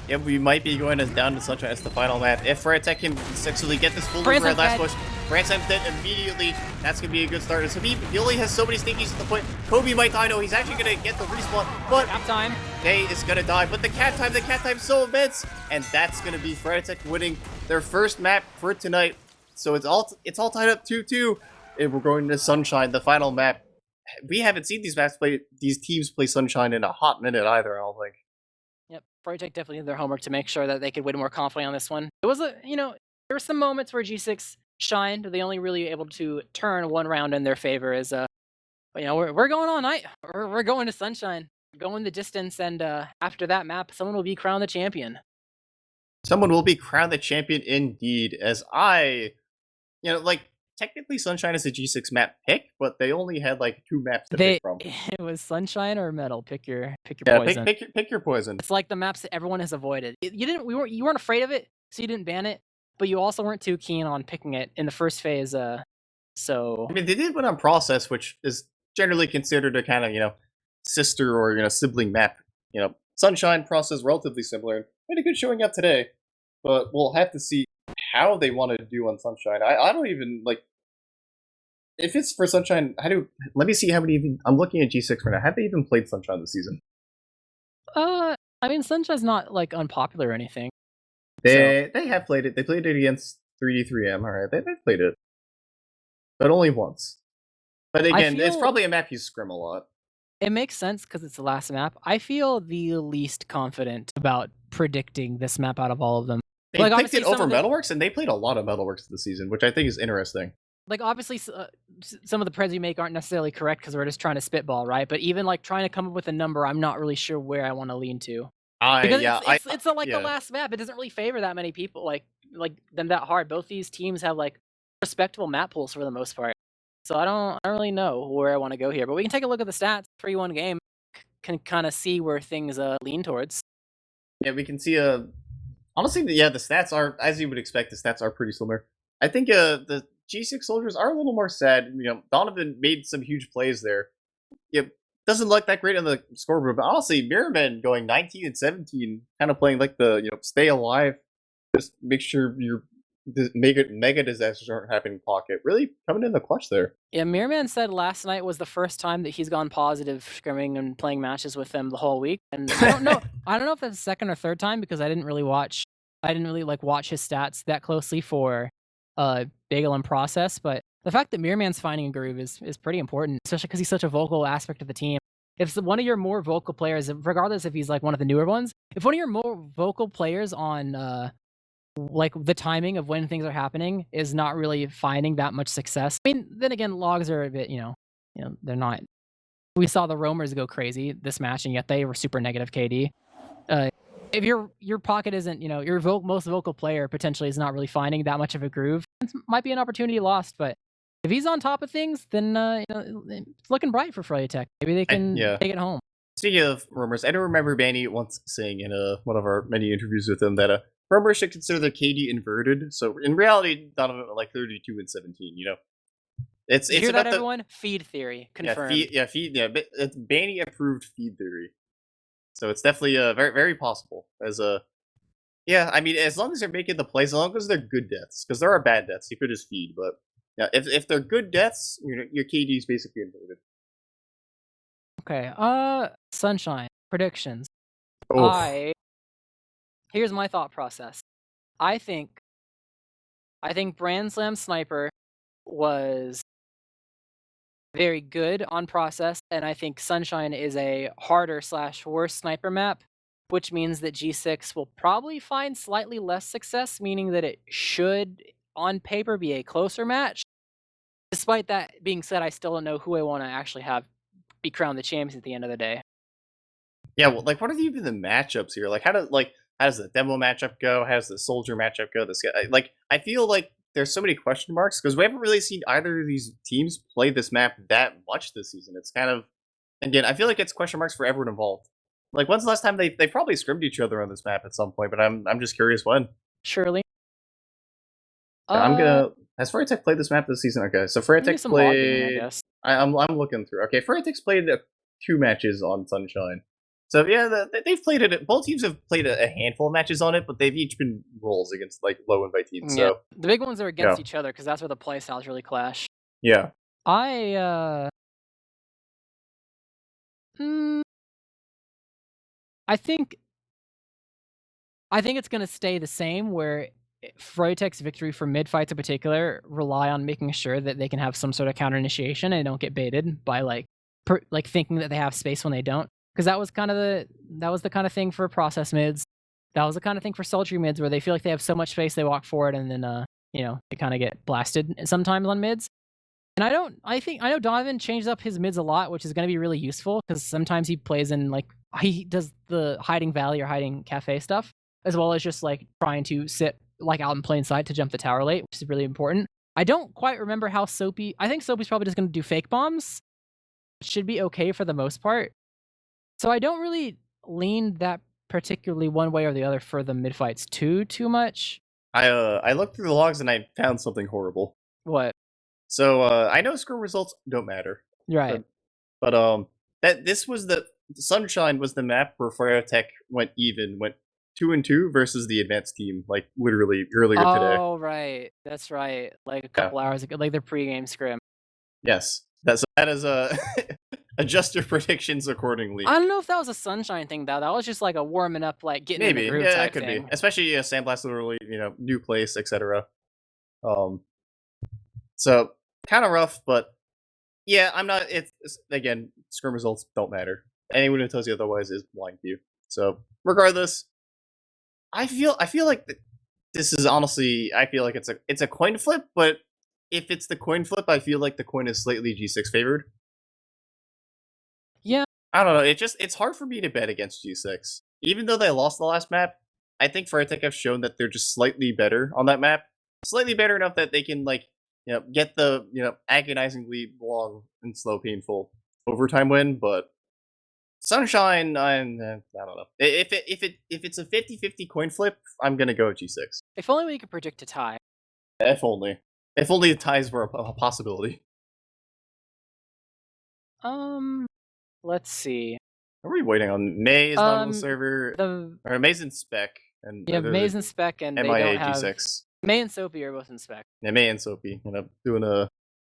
Yeah, we might be going down to Sunshine as the final map. If Froyotech can successfully get this full Branson's last dead. push, Branson's dead immediately. That's going to be a good start. And so he only has so many stinkies at the point. Kobe might die. No, he's actually going to get the respawn. But Half time. Day is going to die. But the cat time's so immense. And that's going to be Froyotech winning their first map for tonight. So it's all tied up 2-2. And we're going to Sunshine, the final map. We haven't seen these teams play Sunshine in a hot minute either, I don't think. Yep, Froyotech definitely did their homework to make sure that they could win more confidently on this one. It was there were some moments where G6 shined. They only really able to turn one round in their favor. We're going all night. We're going to Sunshine. We're going the distance, and after that map, someone will be crowned the champion. Someone will be crowned the champion indeed, as technically Sunshine is a G6 map pick, but they only had 2 maps to pick from. It was Sunshine or Metal. Pick your Yeah, poison. pick your poison. It's like the maps that everyone has avoided. You weren't afraid of it, so you didn't ban it, but you also weren't too keen on picking it in the first phase. So I mean, they did win on Process, which is generally considered a kind of sister or sibling map. Sunshine, Process, relatively similar. Made a good showing up today, but we'll have to see how they want to do on Sunshine. I don't even if it's for Sunshine. Let me see how many even. I'm looking at G6 right now. Have they even played Sunshine this season? I mean, Sunshine's not unpopular or anything. They have played it. They played it against 3D3M. All right, they've played it, but only once. But again, it's probably a map you scrim a lot. It makes sense because it's the last map. I feel the least confident about predicting this map out of all of them. They picked it over Metalworks, and they played a lot of Metalworks this season, which I think is interesting. Obviously, some of the preds you make aren't necessarily correct because we're just trying to spitball, right? But even trying to come up with a number, I'm not really sure where I want to lean to. It's not the last map. It doesn't really favor that many people like them that hard. Both these teams have respectable map pools for the most part. So I don't really know where I want to go here. But we can take a look at the stats. 3-1 game. Can kind of see where things lean towards. Yeah, we can see honestly, the stats are, as you would expect, the stats are pretty similar. I think the G6 soldiers are a little more sad. Donovan made some huge plays there. Doesn't look that great on the scoreboard, but honestly, Mirrorman going 19 and 17, kind of playing the stay alive, just make sure your mega disasters aren't happening pocket. Really coming in the clutch there. Yeah, Mirrorman said last night was the first time that he's gone positive scrimming and playing matches with them the whole week. And I don't know. I don't know if that's the second or third time because I didn't really watch his stats that closely for Bagel and Process, but the fact that Mirrorman's finding a groove is pretty important, especially because he's such a vocal aspect of the team. If one of your more vocal players, regardless if he's one of the newer ones, if one of your more vocal players on the timing of when things are happening is not really finding that much success. I mean, then again, logs are a bit, they're not. We saw the roamers go crazy this match, and yet they were super negative KD. If your pocket isn't, your most vocal player potentially is not really finding that much of a groove, it might be an opportunity lost. But if he's on top of things, then it's looking bright for Froyotech. Maybe they can take it home. Speaking of rumors, I don't remember Manny once saying in one of our many interviews with him that rumors should consider the KD inverted. So in reality, Donovan 32 and 17. It's hear about that, everyone? Feed theory confirmed. Feed. It's Manny approved feed theory. So it's definitely very very possible. I mean, as long as they're making the plays, as long as they're good deaths, because there are bad deaths, you could just feed. But yeah, if they're good deaths, your KD is basically inverted. Okay. Sunshine predictions. Oof. Here's my thought process. I think Brand Slam Sniper was very good on process, and I think Sunshine is a harder slash worse sniper map, which means that G6 will probably find slightly less success, meaning that it should, on paper, be a closer match. Despite that being said, I still don't know who I want to actually have be crowned the champion at the end of the day. Yeah, well, like, what are even the matchups here? Like, how does the demo matchup go? How does the soldier matchup go? Like, I feel like there's so many question marks because we haven't really seen either of these teams play this map that much this season. It's kind of, again, I feel like it's question marks for everyone involved. Like, when's the last time they probably scrimmed each other on this map at some point? But I'm just curious when. Surely. I'm gonna. Has Froyotech played this map this season? Okay, so Do Froyotech some VOD digging, I played. guess. I'm looking through. Okay, Froyotech's played 2 matches on Sunshine. So yeah, they've played it. Both teams have played a handful of matches on it, but they've each been rolls against like low invite teams. Yeah, So the big ones are against yeah, each other because that's where the playstyles really clash. yeah. I mm, I think it's gonna stay the same where Froyotech's victory for mid fights in particular rely on making sure that they can have some sort of counter initiation and don't get baited by like thinking that they have space when they don't. Because that was the kind of thing for process mids. That was the kind of thing for sultry mids where they feel like they have so much space they walk forward and then they kind of get blasted sometimes on mids. And I know Donovan changed up his mids a lot, which is going to be really useful because sometimes he plays in like he does the hiding valley or hiding cafe stuff, as well as just like trying to sit like out in plain sight to jump the tower late, which is really important. I don't quite remember how Soapy. I think Soapy's probably just going to do fake bombs. It should be okay for the most part. So I don't really lean that particularly one way or the other for the mid fights too much. I looked through the logs and I found something horrible. What? So I know score results don't matter, Right. but that this was the Sunshine was the map where Froyotech went 2-2 versus the advanced team, like literally earlier today. Oh, right. That's right. Like a Yeah. couple hours ago, like their pregame scrim. Yes, that is adjust your predictions accordingly. I don't know if that was a Sunshine thing though. That was just like a warming up, like getting in Maybe, the groove yeah, type it could thing. be, especially Sandblast literally, new place, etc. So kind of rough, but yeah, I'm not. It's again, scrim results don't matter. Anyone who tells you otherwise is lying to you. So regardless, I feel like this is honestly, I feel like it's a coin flip, but if it's the coin flip, I feel like the coin is slightly G6 favored. Yeah. I don't know. It's hard for me to bet against G6, even though they lost the last map. I think Froyotech have shown that they're just slightly better on that map, slightly better enough that they can get the agonizingly long and slow, painful overtime win. But Sunshine, I don't know. If it's a 50-50 coin flip, I'm gonna go with G6. If only we could predict a tie. If only the ties were a possibility. Let's see. What are we waiting on? May is not on the server. Or May's in spec. And yeah, May's in spec, and they don't have G6. May and Soapy are both in spec. Yeah, May and Soapy. Doing a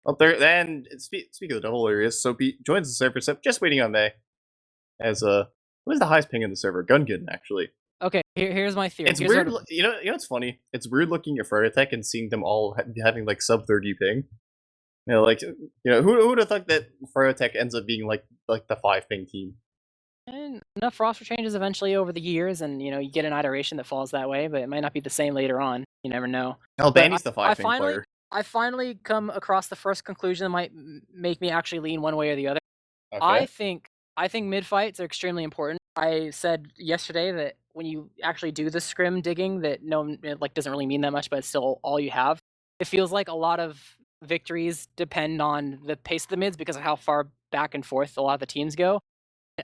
up there. And speaking of the double areas, Soapy joins the server. So just waiting on May. As what is the highest ping in the server? Gungan, actually. Okay, here's my theory. It's weird. You know what's funny? It's weird looking at Froyotech and seeing them all having like sub 30 ping. Who would have thought that Froyotech ends up being like the 5 ping team? And enough roster changes eventually over the years, and you get an iteration that falls that way, but it might not be the same later on. You never know. Banny's the 5 ping player. I finally come across the first conclusion that might make me actually lean one way or the other. Okay. I think mid fights are extremely important. I said yesterday that when you actually do the scrim digging, that it doesn't really mean that much, but it's still all you have. It feels like a lot of victories depend on the pace of the mids because of how far back and forth a lot of the teams go.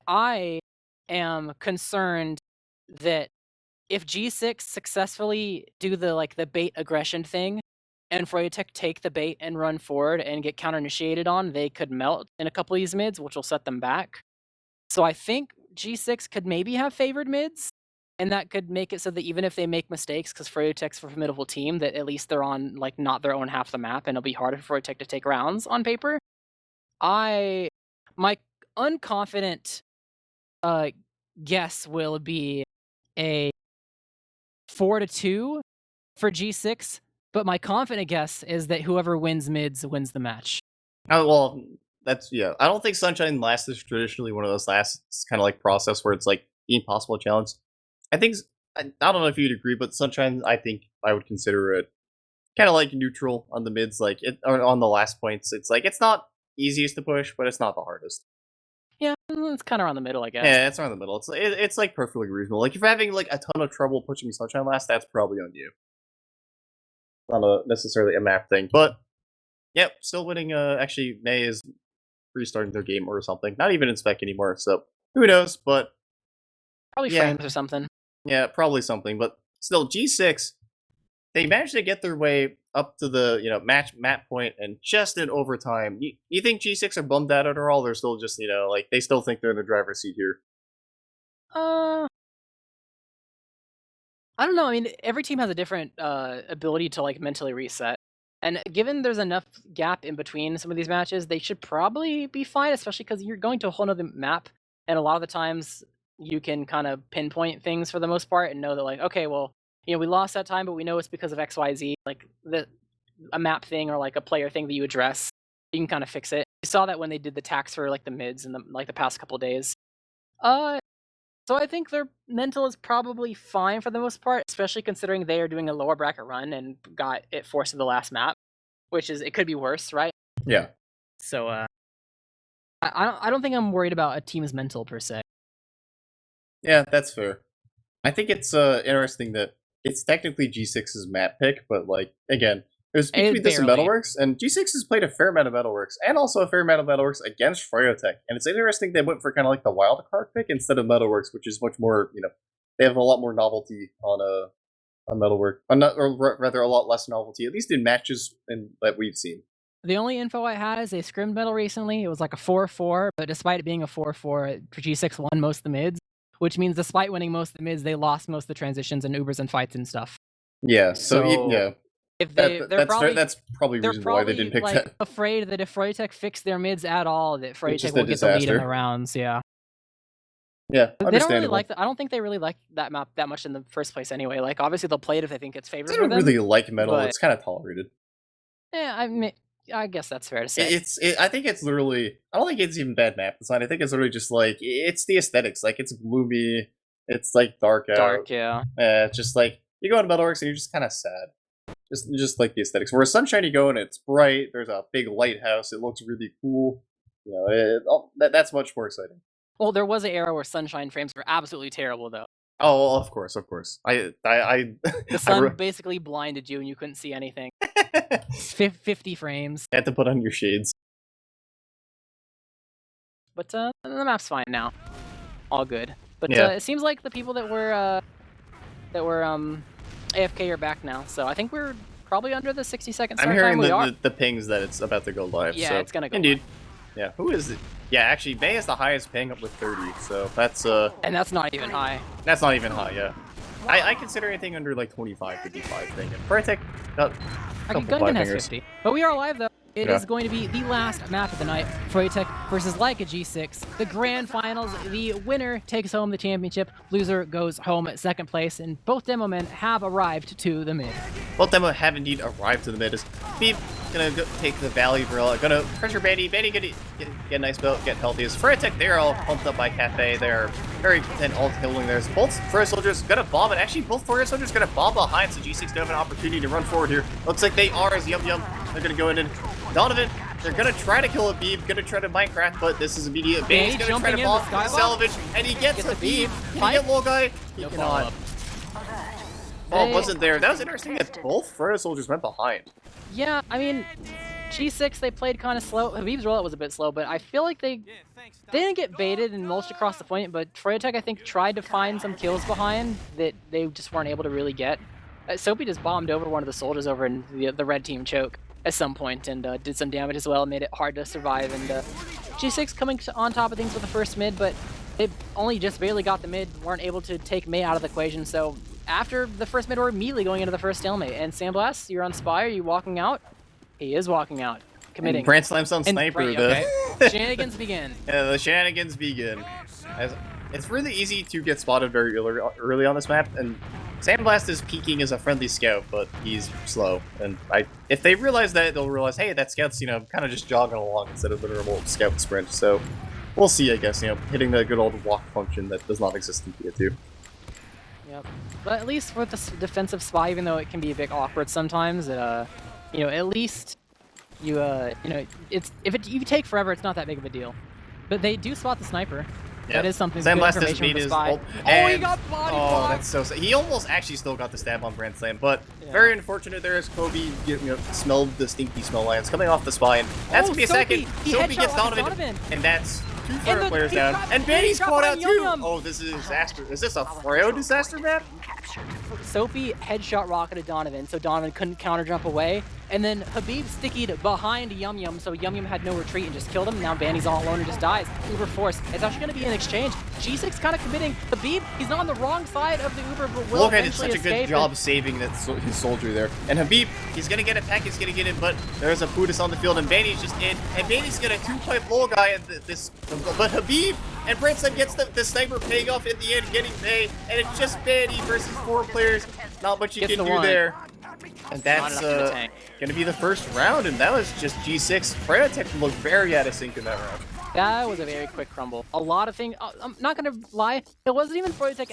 I am concerned that if G6 successfully do the bait aggression thing, and Froyotech take the bait and run forward and get counter-initiated on, they could melt in a couple of these mids, which will set them back. So I think G6 could maybe have favored mids, and that could make it so that even if they make mistakes, because Froyotech's a formidable team, that at least they're on not their own half of the map, and it'll be harder for Froyotech to take rounds on paper. My unconfident guess will be a 4-2 for G6, but my confident guess is that whoever wins mids wins the match. Oh well, that's yeah. I don't think Sunshine Last is traditionally one of those last kind of like process where it's like the impossible challenge. I think I don't know if you'd agree, but Sunshine, I think I would consider it kind of like neutral on the mids, like it or on the last points. It's like it's not easiest to push, but it's not the hardest. Yeah, it's kind of around the middle, I guess. Yeah, it's around the middle. It's like perfectly reasonable. Like if you're having like a ton of trouble pushing Sunshine Last, that's probably on you. Not necessarily a map thing, but yep, still winning. Actually, May is restarting their game or something. Not even in spec anymore, so who knows? But Probably yeah, frames or something. yeah, probably something. But still, G6, they managed to get their way up to the match map point, and just in overtime. You think G6 are bummed out at all? They're still just like they still think they're in the driver's seat here. I don't know. I mean, every team has a different ability to like mentally reset, and given there's enough gap in between some of these matches, they should probably be fine. Especially because you're going to a whole nother map, and a lot of the times you can kind of pinpoint things for the most part and know that like, okay, well, we lost that time, but we know it's because of X, Y, Z. Like a map thing or like a player thing that you address, you can kind of fix it. You saw that when they did the tax for like the mids in the past couple days. So I think their mental is probably fine for the most part, especially considering they are doing a lower bracket run and got it forced to the last map, which is it could be worse, right? Yeah. So I don't think I'm worried about a team's mental per se. Yeah, that's fair. I think it's interesting that it's technically G6's map pick, but like again, it was between this and barely. Metalworks, and G6 has played a fair amount of Metalworks, and also a fair amount of Metalworks against Froyotech. And it's interesting they went for kind of like the wild card pick instead of Metalworks, which is much more, they have a lot more novelty on Metalwork, or rather a lot less novelty, at least in matches that we've seen. The only info I had is they scrimmed metal recently. It was like a 4-4, but despite it being a 4-4, G6 won most of the mids, which means despite winning most of the mids, they lost most of the transitions and Ubers and fights and stuff. Yeah, so yeah. If that's probably reason why they didn't pick like, that. Afraid that if Froyotech fixed their mids at all, that Froyotech will get the lead in the rounds. Yeah. Yeah, they don't really like that. I don't think they really like that map that much in the first place anyway. Like obviously they'll play it if they think it's favorable. They don't really like metal. It's kind of tolerated. Yeah, I guess that's fair to say. I think it's literally. I don't think it's even bad map design. I think it's literally just like it's the aesthetics. Like it's gloomy. It's like dark out. Dark, yeah. It's just like you go into Metalworks and you're just kind of sad. Just like the aesthetics. Whereas Sunshine, you go and it's bright. There's a big lighthouse. It looks really cool. That's much more exciting. Well, there was an era where Sunshine frames were absolutely terrible, though. Oh, of course. The sun basically blinded you and you couldn't see anything. 50 frames. You had to put on your shades. But the map's fine now. All good. But yeah. It seems like the people that were AFK are back now, so I think we're probably under the 60-second start time. I'm hearing the pings that it's about to go live. Yeah, so. it's gonna go Indeed. live. Yeah, who is it? Yeah, actually, May is the highest ping up with 30, so that's And that's not even high. That's not even high, yeah. I consider anything under like 25, 55 thing. And Froyotech got a couple Gungan has fingers. 50. But we are live though. It is going to be the last map of the night. Froyotech versus Leica G6. The grand finals. The winner takes home the championship. Loser goes home at second place. And both demo men have arrived to the mid. Both demo have indeed arrived to the mid. Is Beep gonna go take the Valley Gorilla. Gonna pressure Betty. Betty gonna get a nice build, get healthy. As Froyotech, they're all pumped up by Cafe. They're very content all holding theirs. Both Froyo soldiers gonna bomb it. Actually, both Froyo soldiers gonna bomb behind, so G6 don't have an opportunity to run forward here. Looks like they are as Yum Yum. They're gonna go in and Donovan, they're gonna try to kill a Beeb, gonna try to Minecraft, but this is immediate. Bane's gonna try to bomb Selvage, and he gets a Beeb. Can he get Low Guy? He cannot. Oh, wasn't there. That was interesting that both Froyo soldiers went behind. Yeah, I mean, G6, they played kind of slow. Habib's rollout was a bit slow, but I feel like they didn't get baited and mulched across the point, but Froyotech, I think, tried to find some kills behind that they just weren't able to really get. Soapy just bombed over one of the soldiers over in the red team choke at some point and did some damage as well, made it hard to survive. And G6 coming on top of things with the first mid, but they only just barely got the mid, weren't able to take May out of the equation. So after the first mid, we're immediately going into the first stalemate. And Sandblast, you're on Spy, are you walking out? He is walking out, committing. And Brand slams on Sniper. Right, okay. Shenanigans begin. Yeah, the shenanigans begin. It's really easy to get spotted very early on this map, and Sandblast is peeking as a friendly scout, but he's slow. And if they realize that, they'll realize, hey, that scout's, kind of just jogging along instead of the normal scout sprint. So we'll see, I guess, hitting the good old walk function that does not exist in PO2. Yep. But at least with the defensive spy, even though it can be a bit awkward sometimes, at least if you take forever, it's not that big of a deal. But they do spot the sniper. Yep. That is something. Sandblast has made his ult. He got body blocked. That's so sad. He almost actually still got the stab on Brand Slam, but very unfortunate there as Kobe smelled the stinky smell lines coming off the spy, and that's gonna be a second. Soapy gets Donovan, and that's two Froyo players down. And Benny's caught out too! Oh, this is a disaster. Is this a Froyo disaster map? Soapy headshot rocketed Donovan, so Donovan couldn't counter jump away. And then Habib stickied behind Yum Yum, so Yum Yum had no retreat and just killed him. Now Banny's all alone and just dies. Uber force. It's actually going to be an exchange. G6 kind of committing. Habib, he's not on the wrong side of the Uber, but will Look, did such a good escape job saving his soldier there. And Habib, he's going to get a pack, he's going to get in, but there's a Buddhist on the field, and Banny's just in. And Banny's got a two-pipe low guy at but Habib and Branson gets the sniper paying off in the end, getting May, and it's just Banny versus 4 players. Not much you can do there. And that's going to be the first round, and that was just G6. Froyotech looked very out of sync in that round. That was a very quick crumble. A lot of things. I'm not going to lie. It wasn't even Froyotech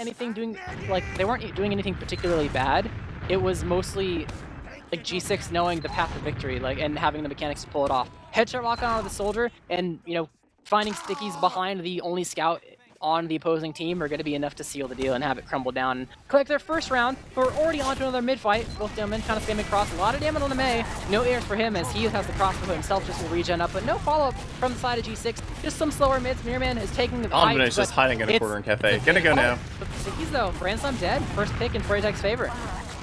they weren't doing anything particularly bad. It was mostly like G6 knowing the path to victory, and having the mechanics to pull it off. Headshot lock on the soldier, and finding stickies behind the only scout on the opposing team are going to be enough to seal the deal and have it crumble down and collect their first round. We're already on to another mid-fight. Both gentlemen kind of spamming across. A lot of damage on the May. No airs for him as he has the crossbow himself, just will regen up, but no follow-up from the side of G6. Just some slower mids. Mirrorman is taking the fight. Donovan is just hiding in a corner in Cafe. Gonna go now. But stickies though, Brand Slam dead. First pick in Froyotech's favor.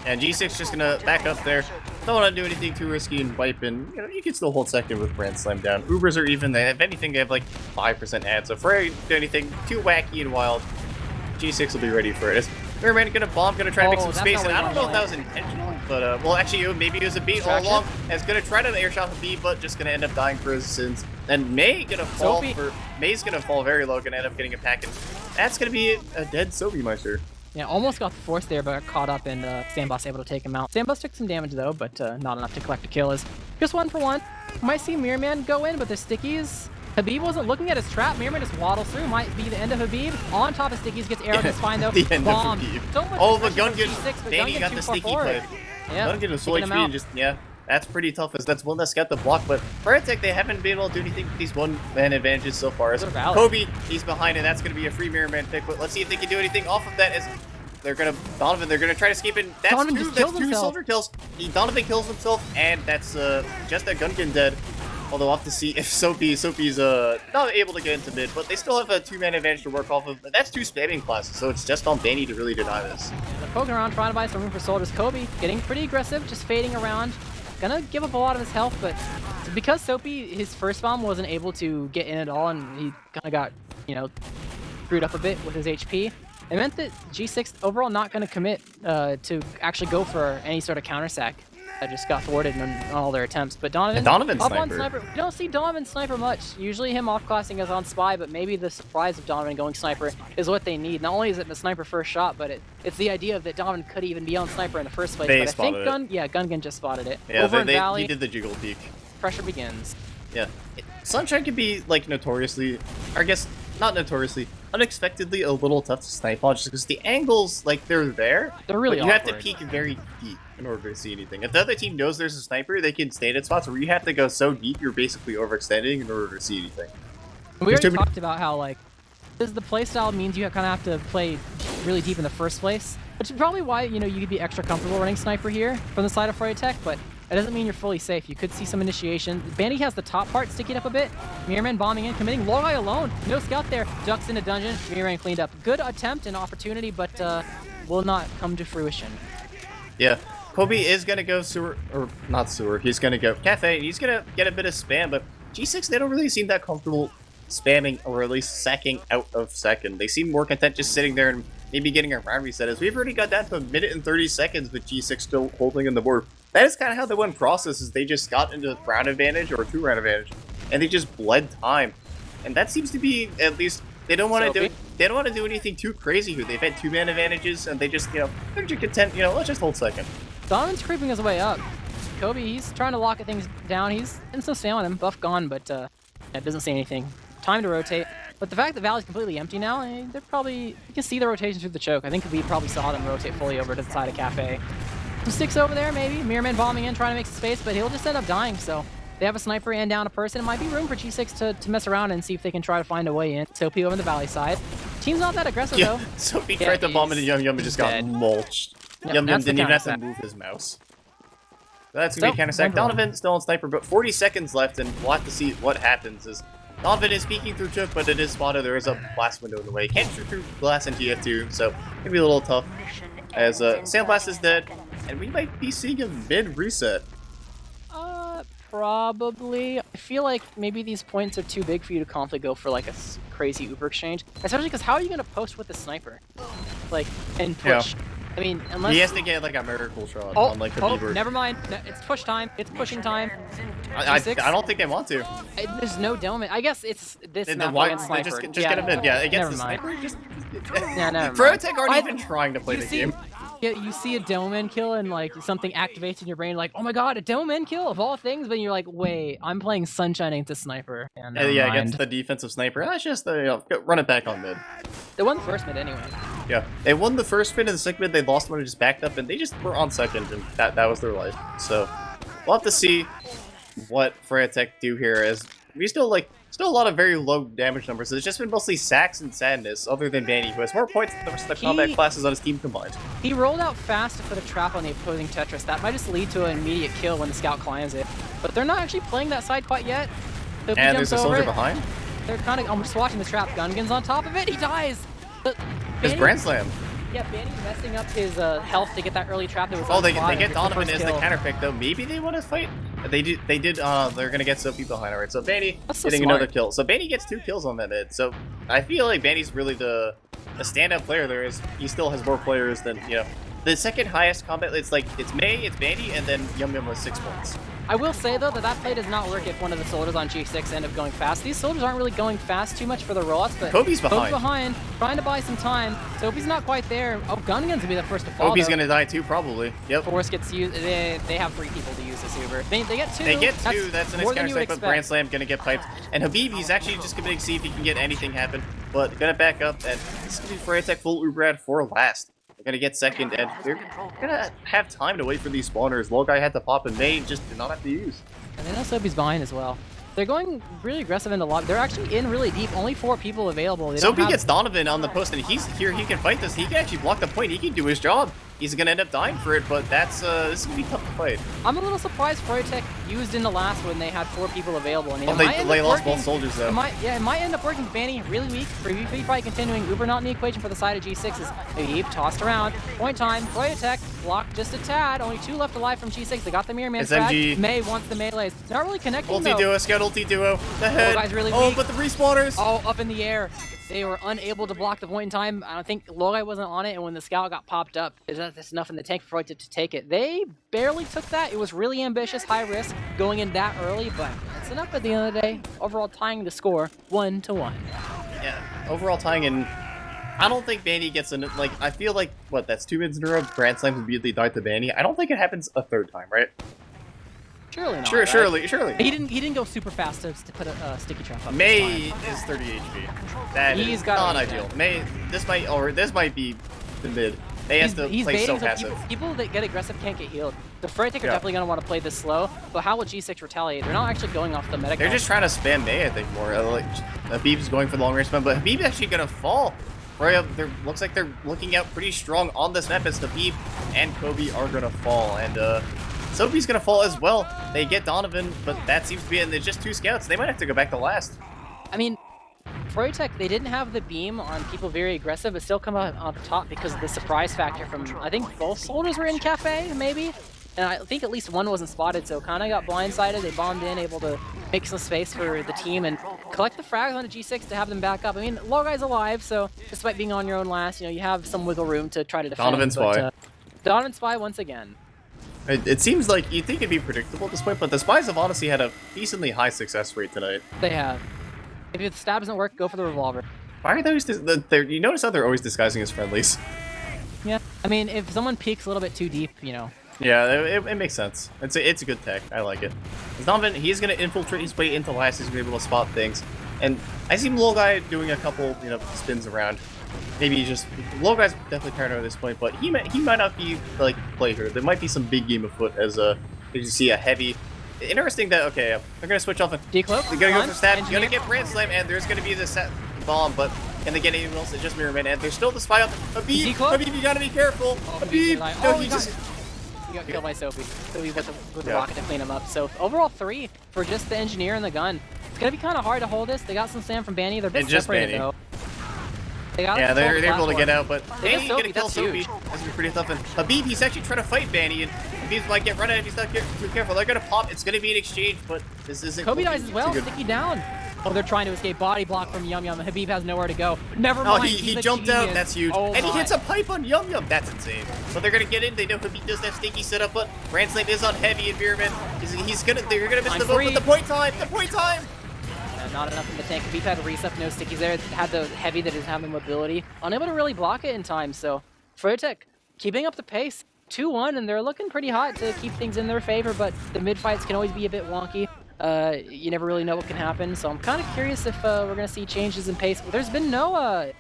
And G6 just gonna back up there. Don't want to do anything too risky and wipe in. You can still hold second with Brand Slam down. Ubers are even. If anything, they have like 5% ad. So if Frey do anything too wacky and wild, G6 will be ready for it. Mirrorman gonna bomb, gonna try to make some space. And I don't know if that was intentional, but well, actually, maybe it was a beat all along. As gonna try to airshot the B, but just gonna end up dying for his sins. And May gonna fall May's gonna fall very low, gonna end up getting a pack, and that's gonna be a dead Soapy Meister. Yeah, almost got forced there, but got caught up, and Sandboss able to take him out. Sandboss took some damage though, but not enough to collect a kill. Is just 1 for 1. Might see Mirrorman go in, but the stickies. Habib wasn't looking at his trap. Mirrorman just waddles through. Might be the end of Habib. On top of stickies, gets arrowed. It's fine though. The end Bomb. of Habib. So much but G6, Danny got the sticky play. Yeah, Gungan was so HP and just that's pretty tough, as that's one that's got the block, but Froyotech, they haven't been able to do anything with these one-man advantages so far. As Kobe, he's behind, and that's going to be a free Mirrorman pick, but let's see if they can do anything off of that, as they're going to, they're going to try to escape, and that's two soldier kills. Donovan kills himself, and that's just a Gungan dead. Although we'll have to see if Soapy's not able to get into mid, but they still have a 2-man advantage to work off of. That's 2 spamming classes, so it's just on Banny to really deny this. They're poking around, trying to buy some room for soldiers. Kobe getting pretty aggressive, just fading around. Gonna give up a lot of his health, but because Soapy, his first bomb wasn't able to get in at all, and he kind of got, screwed up a bit with his HP, it meant that G6 overall not gonna commit to actually go for any sort of counter sack. Just got thwarted on all their attempts. But Donovan up on sniper. You don't see Donovan sniper much. Usually him off-classing is on spy, but maybe the surprise of Donovan going sniper is what they need. Not only is it the sniper first shot, but it's the idea that Donovan could even be on sniper in the first place. But I think Gungan just spotted it. Yeah, Over in Valley, he did the jiggle peek. Pressure begins. Yeah. Sunshine can be, notoriously, I guess, not notoriously, unexpectedly a little tough to snipe on, just because the angles, they're there. They're really but you have to peek very deep in order to see anything. If the other team knows there's a sniper, they can stand at spots where you have to go so deep, you're basically overextending in order to see anything. We already talked about how, the playstyle means you kind of have to play really deep in the first place, which is probably why, you could be extra comfortable running sniper here from the side of Froyotech, but it doesn't mean you're fully safe. You could see some initiation. Bandy has the top part sticking up a bit. Mirrorman bombing in, committing. Logai alone. No scout there. Ducks into dungeon. Mirrorman cleaned up. Good attempt and opportunity, but will not come to fruition. Yeah. Kobe is going to go sewer, or not sewer. He's going to go cafe. He's going to get a bit of spam, but G6, they don't really seem that comfortable spamming, or at least sacking out of second. They seem more content just sitting there and maybe getting a round reset, as we've already got down to 1 minute and 30 seconds with G6 still holding in the board. That is kind of how the win process is. They just got into round advantage or 2-round advantage, and they just bled time. And that seems to be at least They don't want to So- do. They don't want to do anything too crazy here. They've had 2-man advantages, and they just, they're just content. Let's just hold second. Donovan's creeping his way up. Kobe, he's trying to lock things down. He's in some stay on him. Buff gone, but it doesn't say anything. Time to rotate. But the fact that Valley's completely empty now, they're probably... You can see the rotation through the choke. I think we probably saw them rotate fully over to the side of Cafe. Some sticks over there, maybe. Mirrorman bombing in, trying to make some space, but he'll just end up dying, so... They have a sniper and down a person. It might be room for G6 to mess around and see if they can try to find a way in. Soapy over on the Valley side. Team's not that aggressive, though. Soapy tried to bomb it, and Yum Yum just got mulched. Yep, Yum Yum that's the didn't even have to counter-sack. move his mouse. That's going to be counter-sack. 1-1. Donovan still on sniper, but 40 seconds left, and we'll have to see what happens. Donovan is peeking through choke, but it is spotted. There is a blast window in the way. Can't shoot through glass in TF2, so maybe a little tough. As Sandblast is dead, and we might be seeing a mid-reset. Probably. I feel like maybe these points are too big for you to confidently go for like a crazy Uber exchange. Especially because how are you going to post with the sniper? Like, and push. Yeah. I mean, unless... He has to get like a miracle shot on like the Bieber. Never mind. No, it's push time. It's pushing time. I don't think they want to. There's no dome. I guess it's this Then map why against sniper. just get him in? Yeah, against the Never mind. sniper. Just Yeah, never mind. Froyotech aren't even trying to play the game. Yeah, you see a dome kill and like something activates in your brain, like, oh my god, a dome kill of all things. But you're like, wait, I'm playing Sunshine against the sniper. Yeah, against the defensive sniper. That's just run it back on mid. They won the first mid anyway. Yeah, they won the first mid and the second mid. They lost one and just backed up, and they just were on second, and that was their life. So we'll have to see what Froyotech do here. As we still a lot of very low damage numbers. It's just been mostly sacks and sadness, other than Vanny, who has more points than the rest of the combat classes on his team combined. He rolled out fast to put a trap on the opposing Tetris. That might just lead to an immediate kill when the scout climbs it. But they're not actually playing that side quite yet. So And there's a soldier behind. They're kind of... I'm just watching the trap. Gungan's on top of it. He dies. But His Brand Slam. Yeah, Banny's messing up his health to get that early trap that was Oh, they unspotted. get It's Donovan first as the kill. counter pick, though. Maybe they want to fight. They're gonna get Soapy behind. Alright, so Banny That's so getting smart. another kill. So Banny gets 2 kills on that mid. So I feel like Banny's really the standout player there. He still has more players than, the second highest combat. It's May, it's Banny, and then Yum Yum with 6 points. I will say, though, that play does not work if one of the soldiers on G6 end up going fast. These soldiers aren't really going fast too much for the rollouts, but Kobe's behind. Trying to buy some time. Soapy's not quite there. Oh, Gungan's going to be the first to fall, Kobe's though. gonna die too, probably. Yep. Force gets used. They have 3 people to use this Uber. They get 2. They get 2. That's a nice more than counter you would strike, but expect. Brand Slam gonna get piped. And Habibi's actually just gonna see if he can get anything happen. But gonna back up, and this is gonna be Froyotech full Uberad for last. They're gonna get second, and they're gonna have time to wait for these spawners. Low guy had to pop, and they just did not have to use. And then Soapy's behind as well. They're going really aggressive in the lobby. They're actually in really deep. Only 4 people available. They don't Soapy have... gets Donovan on the post, and he's here. He can fight this. He can actually block the point. He can do his job. He's gonna end up dying for it, but this is gonna be tough to fight. I'm a little surprised Froyotech used in the last when they had 4 people available. And Oh, they lost both soldiers though. It might end up working. Banny really weak. PvP fight continuing. Uber not in the equation for the side of G6 is Abe tossed around. Point time. Froyotech blocked just a tad. Only 2 left alive from G6. They got the Mirror Man SMG. frag. May wants the melees. They're not really connecting Ulti though. duo, scout ulti duo. The head. guy's really Oh, weak. but the respawners. Oh, up in the air. They were unable to block the point in time. I don't think Logai wasn't on it, and when the scout got popped up, there's enough in the tank for Froyotech to take it. They barely took that. It was really ambitious, high risk, going in that early, but it's enough at the end of the day. Overall, tying the score 1-1. Yeah, overall tying in. I don't think Banny gets I feel like, that's 2 mids in a row. Grand Slams immediately died to Banny. I don't think it happens a 3rd time, right? Surely not. Sure, right? surely. He didn't go super fast to put a sticky trap up. May It's fine. is 30 HP. That He's is got not it. ideal. May, this might be the mid. May has to He's play so baiting, so passive. people that get aggressive can't get healed. The Froyotech are Yeah. definitely going to want to play this slow, but how will G6 retaliate? They're not actually going off the meta. They're just trying to spam May, I think, more. Habib's going for the long range spam, but Habib's actually gonna fall. Looks like they're looking out pretty strong on this map as Habib and Kobe are gonna fall, and Soapy's gonna fall as well. They get Donovan, but that seems to be it, and there's just 2 scouts. They might have to go back to last. I mean, Froyotech, they didn't have the beam on people very aggressive, but still come out on top because of the surprise factor from, I think both soldiers were in Cafe, maybe? And I think at least one wasn't spotted, so kind of got blindsided. They bombed in, able to make some space for the team and collect the frags on a G6 to have them back up. I mean, Low Guy's alive, so despite being on your own last, you have some wiggle room to try to defend. Donovan Spy. Donovan Spy once again. It seems like you'd think it'd be predictable at this point, but the Spies have honestly had a decently high success rate tonight. They have. If the stab doesn't work, go for the revolver. Why are those? You notice how they're always disguising as friendlies? Yeah, I mean, if someone peeks a little bit too deep, you know. Yeah, it makes sense. It's a good tech. I like it. Donovan, he's gonna infiltrate his way into last. He's gonna be able to spot things. And I see Low Guy doing a couple, spins around. Maybe he's just Low Guy's definitely paranoid at this point, but he might not be like play here. There might be some big game afoot as you see a heavy. Interesting that they're gonna switch off and Decloak. they're gonna go for stab. You're gonna get Brand Slam, and there's gonna be this bomb, but can they get anyone else? It's just Mirrorman, and there's still the spy up. Habib, you gotta be careful. Habib, he got killed by Sophie. Sophie with the rocket to clean him up. So overall 3 for just the engineer and the gun. It's gonna be kind of hard to hold this. They got some slam from Banny. They're a bit separated though. They're able to get out, but Banny gonna kill Sophie. Huge. That's gonna be pretty tough. And Habib, he's actually trying to fight Banny, and Habib's like, get run out if he's not too careful. They're gonna pop. It's gonna be an exchange, but this isn't. Kobe dies as well. Sticky down. Oh, they're trying to escape. Body block from Yum Yum. Habib has nowhere to go. Never mind. Oh, he jumped out. That's huge. And he hits a pipe on Yum Yum. That's insane. So they're gonna get in. They know Habib does that stinky setup, but Brand Slam is on heavy environment. They're gonna miss the vote with the point time. The point time. Not enough in the tank. Habib had a reset, no stickies there. Had the heavy that doesn't have the mobility. Unable to really block it in time. So Froyotech keeping up the pace. 2-1, and they're looking pretty hot to keep things in their favor, but the mid fights can always be a bit wonky. You never really know what can happen, so I'm kind of curious if we're going to see changes in pace. There's been no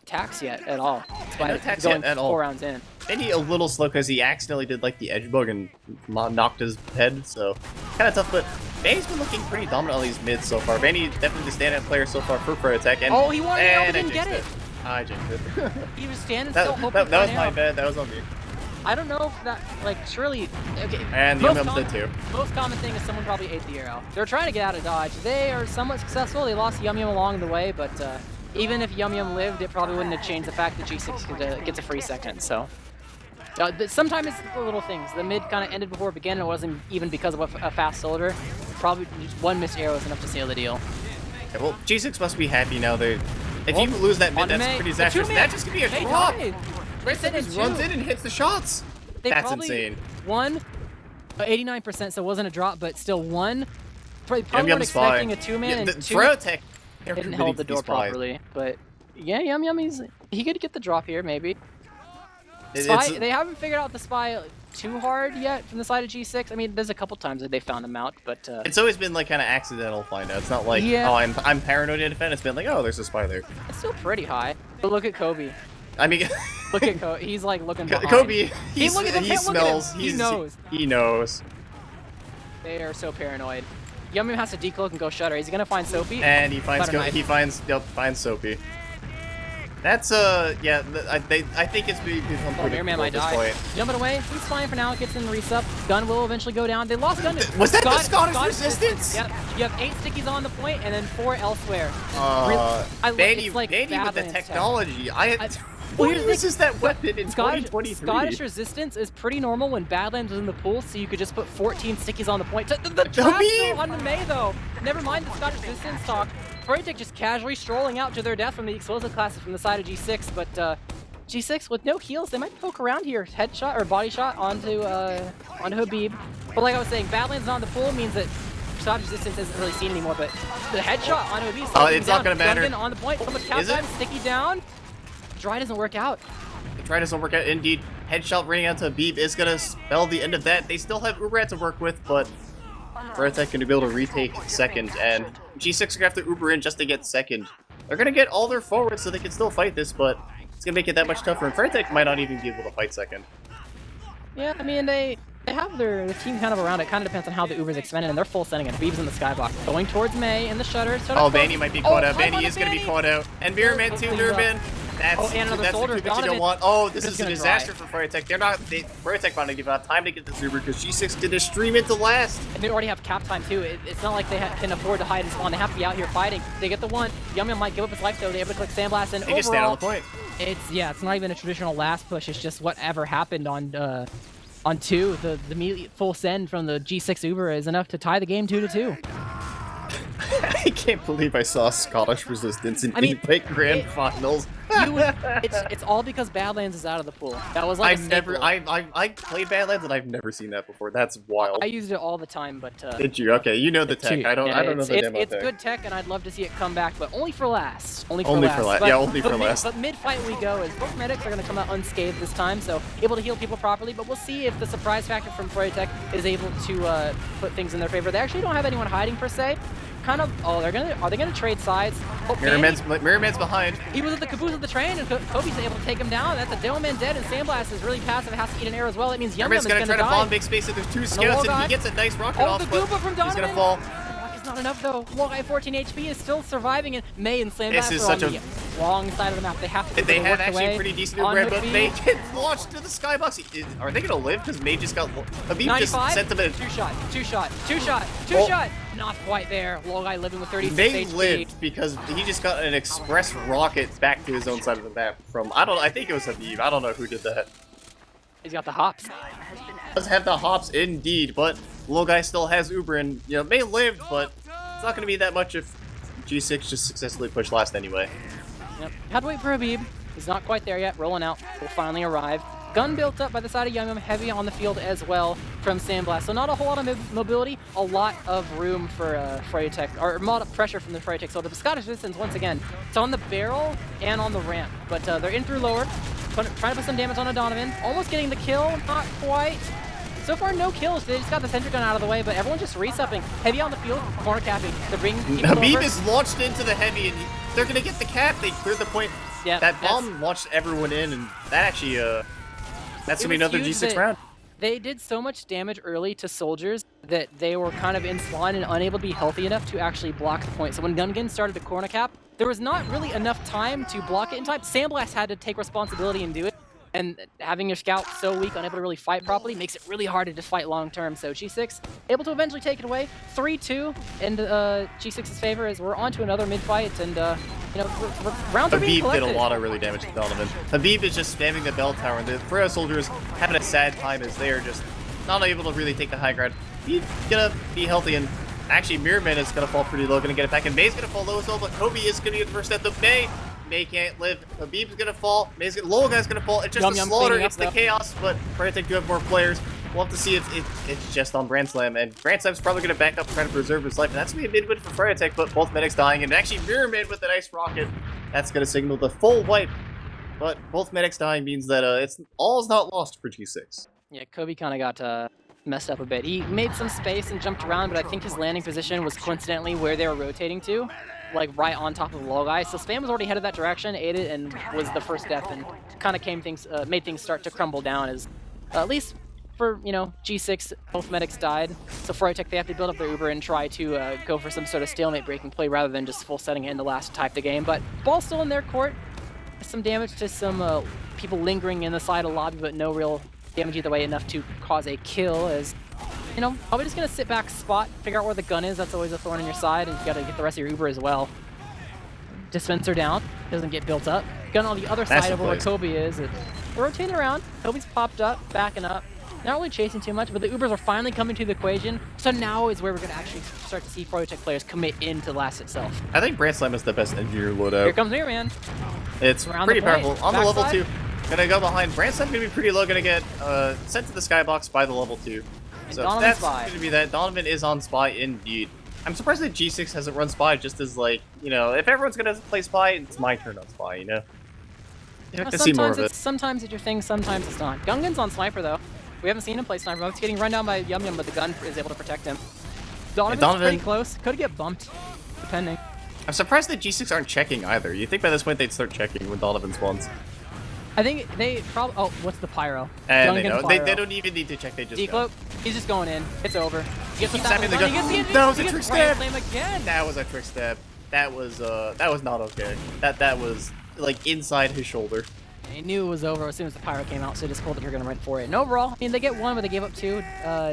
tax yet at all. No tax yet at all. 4 rounds in. Maybe a little slow because he accidentally did like the edge bug and knocked his head, so kind of tough. But Banny's been looking pretty dominant on these mids so far. Banny definitely the standout player so far for Froyotech. And oh, he wanted it, but didn't get it. I jinxed it. He was standing still, hoping that was my bad. That was on me. I don't know if that, surely, okay. And Yum Yum's dead too. Most common thing is someone probably ate the arrow. They're trying to get out of dodge. They are somewhat successful. They lost Yum Yum along the way, but even if Yum Yum lived, it probably wouldn't have changed the fact that G6 gets a free second, so. Sometimes it's the little things. The mid kind of ended before it began, and it wasn't even because of a fast soldier. Probably just one missed arrow is enough to seal the deal. Okay, well, G6 must be happy now. If you lose that mid, that's pretty disastrous. That's just gonna be a drop. Just runs in and hits the shots. That's insane. Won 89%, so it wasn't a drop, but still won. Probably weren't expecting a 2-man and Froyotech didn't hold the door properly. But yeah, Yum Yum, he could get the drop here maybe. Spy, they haven't figured out the spy too hard yet from the side of G6. I mean, there's a couple times that they found him out, but it's always been like kind of accidental find out. It's not like oh, I'm paranoid to defend. It's been like, oh, there's a spy there. It's still pretty high. But look at Kobe. I mean, look at Kobe. He's like looking behind. Kobe, he smells. He knows. He knows. They are so paranoid. Yum Yum has to decloak and go shutter. He's gonna find Soapy. And he finds finds Soapy. That's yeah. I think it's become pretty cool at this point. Jumping away. He's fine for now. Gets in the resup. Gun will eventually go down. They lost gun. Was that the Scottish resistance? Yep. You have 8 stickies on the point and then 4 elsewhere. Banny with the technology. Who uses that weapon in 2023? Scottish resistance is pretty normal when Badlands was in the pool, so you could just put 14 stickies on the point. The trap still on the May though. Never mind the Scottish resistance talk. Froyotech just casually strolling out to their death from the explosive classes from the side of G6, but G6 with no heals, they might poke around here. Headshot or body shot onto Habib. But like I was saying, Badlands not on the pool means that Scottish resistance isn't really seen anymore, but the headshot on Habib. Oh, it's not gonna matter. On the point, so much count time, sticky down. Dry doesn't work out. The try doesn't work out indeed. Headshot running out to Habib is gonna spell the end of that. They still have Uberat to work with, but Froyotech can be able to retake second, and G6 are gonna have to Uber in just to get second. They're gonna get all their forwards so they can still fight this, but it's gonna make it that much tougher, and Froyotech might not even be able to fight second. Yeah, I mean, they have their team kind of around it. Kind of depends on how the Uber's expanded, and they're full sending it. Habib's in the skybox. Going towards May in the shutter. Oh, Banny might be caught out. Banny is gonna be caught out. And Mirrorman too, Mirrorman. That's and another soldier. The two that you don't want. Oh, this is a disaster for Froyotech. Froyotech want to give out time to get this Uber because G6 did a stream into last. And they already have cap time too. It's not like they can afford to hide and spawn. They have to be out here fighting. They get the one. Yum Yum might give up his life though. They able to click Sandblast, and they just stand on the point. It's not even a traditional last push. It's just whatever happened on 2. The immediate full send from the G6 Uber is enough to tie the game 2-2. I can't believe I saw Scottish resistance in Grand Finals. It's all because Badlands is out of the pool. That was like I played Badlands and I've never seen that before. That's wild. I used it all the time, but did you? Okay, you know the tech. I don't know the demo it's tech. good tech, and I'd love to see it come back, but only for last. Only for Only last. for last. Yeah, only for last. But mid-fight we go, as both medics are going to come out unscathed this time, so able to heal people properly, but we'll see if the surprise factor from Froyotech is able to put things in their favor. They actually don't have anyone hiding per se. Kind of, are they gonna trade sides? Oh, Mirrorman's behind. He was at the caboose of the train, and Kobe's able to take him down. That's a Dillman dead, and Sandblast is really passive. It has to eat an arrow as well. It means Yum Yum is gonna try die. to bomb big space, and there's two scouts, and he gets a nice rocket off, the but Goomba from he's gonna Donovan. fall. Rocket's not enough though. Walleye 14 HP is still surviving, and May and Sandblast This is are on such the wrong side of the map. They have to. They have actually pretty decent red, but May gets launched to the skybox. Are they gonna live? Because May just got Habib 95? Just sent them in. Two shot. Not quite there. Walleye living with 36 They HP. lived because he just got an express rocket back to his own side of the map from I think it was Habib. I don't know who did that. He's got the hops. Does have the hops indeed, but Guy still has Uber, and you know May lived, but it's not gonna be that much if G6 just successfully pushed last anyway. Yep. Had to wait for Habib. He's not quite there yet. Rolling out. Will finally arrive. Gun built up by the side of Yum Yum, heavy on the field as well from Sandblast. So not a whole lot of mobility, a lot of room for Froyotech, or a lot of pressure from the Froyotech. So the Scottish resistance, once again, it's on the barrel and on the ramp. But they're in through lower, trying to put some damage on a Donovan. Almost getting the kill, not quite. So far, no kills. They just got the sentry gun out of the way, but everyone's just resupping. Heavy on the field, corner capping. They're bringing people Habib over. is launched into the heavy, and they're gonna get the cap. They cleared the point. Yeah, that bomb launched everyone in, and that actually that's gonna be another G6 round. They did so much damage early to soldiers that they were kind of in spawn and unable to be healthy enough to actually block the point. So when Gungan started to corner cap, there was not really enough time to block it in time. Sandblast had to take responsibility and do it. And having your scout so weak, unable to really fight properly, makes it really hard to just fight long term. So G6 able to eventually take it away, 3-2 in G6's favor as we're on to another mid fight, and you know, rounds are being collected. Habib did a lot of really damage to Donovan. Habib is just spamming the bell tower, and the Froyo soldiers having a sad time as they are just not able to really take the high ground. He's gonna be healthy, and actually Mirrorman is gonna fall pretty low, gonna get it back, and May's gonna fall low as well, but Kobe is gonna get the first death of May. May can't live. Habib's gonna fall. Low guy's gonna fall. It's just a slaughter. It's the chaos, but Froyotech do have more players. We'll have to see if it's just on Brandslam, and Brandslam's probably gonna back up, trying to preserve his life, and that's gonna be a mid-win for Froyotech, but both medics dying, and actually Mirrorman with a nice rocket. That's gonna signal the full wipe, but both medics dying means that all is not lost for G6. Yeah, Kobe kind of got messed up a bit. He made some space and jumped around, but I think his landing position was coincidentally where they were rotating to, like right on top of the low guy. So Spam was already headed that direction, ate it, and was the first death, and kind of made things start to crumble down as, at least for, you know, G6, both medics died. So Froyotech, they have to build up their Uber and try to go for some sort of stalemate breaking play rather than just full setting it in the last type of the game. But ball's still in their court. Some damage to some people lingering in the side of the lobby, but no real damage either way enough to cause a kill, as, you know, probably just gonna sit back, spot, figure out where the gun is. That's always a thorn in your side, and you gotta get the rest of your Uber as well. Dispenser down, doesn't get built up. Gun on the other side of where Kobe is. We're rotating around. Kobe's popped up, backing up. Not really chasing too much, but the Ubers are finally coming to the equation. So now is where we're gonna actually start to see Froyotech players commit into the last itself. I think Brandslam is the best engineer loadout. Here comes Mirrorman. It's pretty powerful. On the level 2. Gonna go behind. Brandslam gonna be pretty low, gonna get sent to the skybox by the level 2. So that's gonna be that. Donovan is on Spy indeed. I'm surprised that G6 hasn't run Spy, just as, like, you know, if everyone's gonna play Spy, it's my turn on Spy, you know? You have to see more of it. Sometimes it's your thing, sometimes it's not. Gungan's on Sniper though. We haven't seen him play Sniper. He's getting run down by Yum Yum, but the gun is able to protect him. Donovan's pretty close. Could get bumped, depending. I'm surprised that G6 aren't checking either. You think by this point they'd start checking when Donovan spawns? I think they probably. Oh, what's the pyro? And they know. They don't even need to check. They just decloak. He's just going in. It's over. He gets the gun. That was a trick stab. That was a trick stab. That was not okay. That was like inside his shoulder. He knew it was over as soon as the pyro came out, so just pulled the trigger and went for it. And overall, I mean, they get one, but they gave up 2.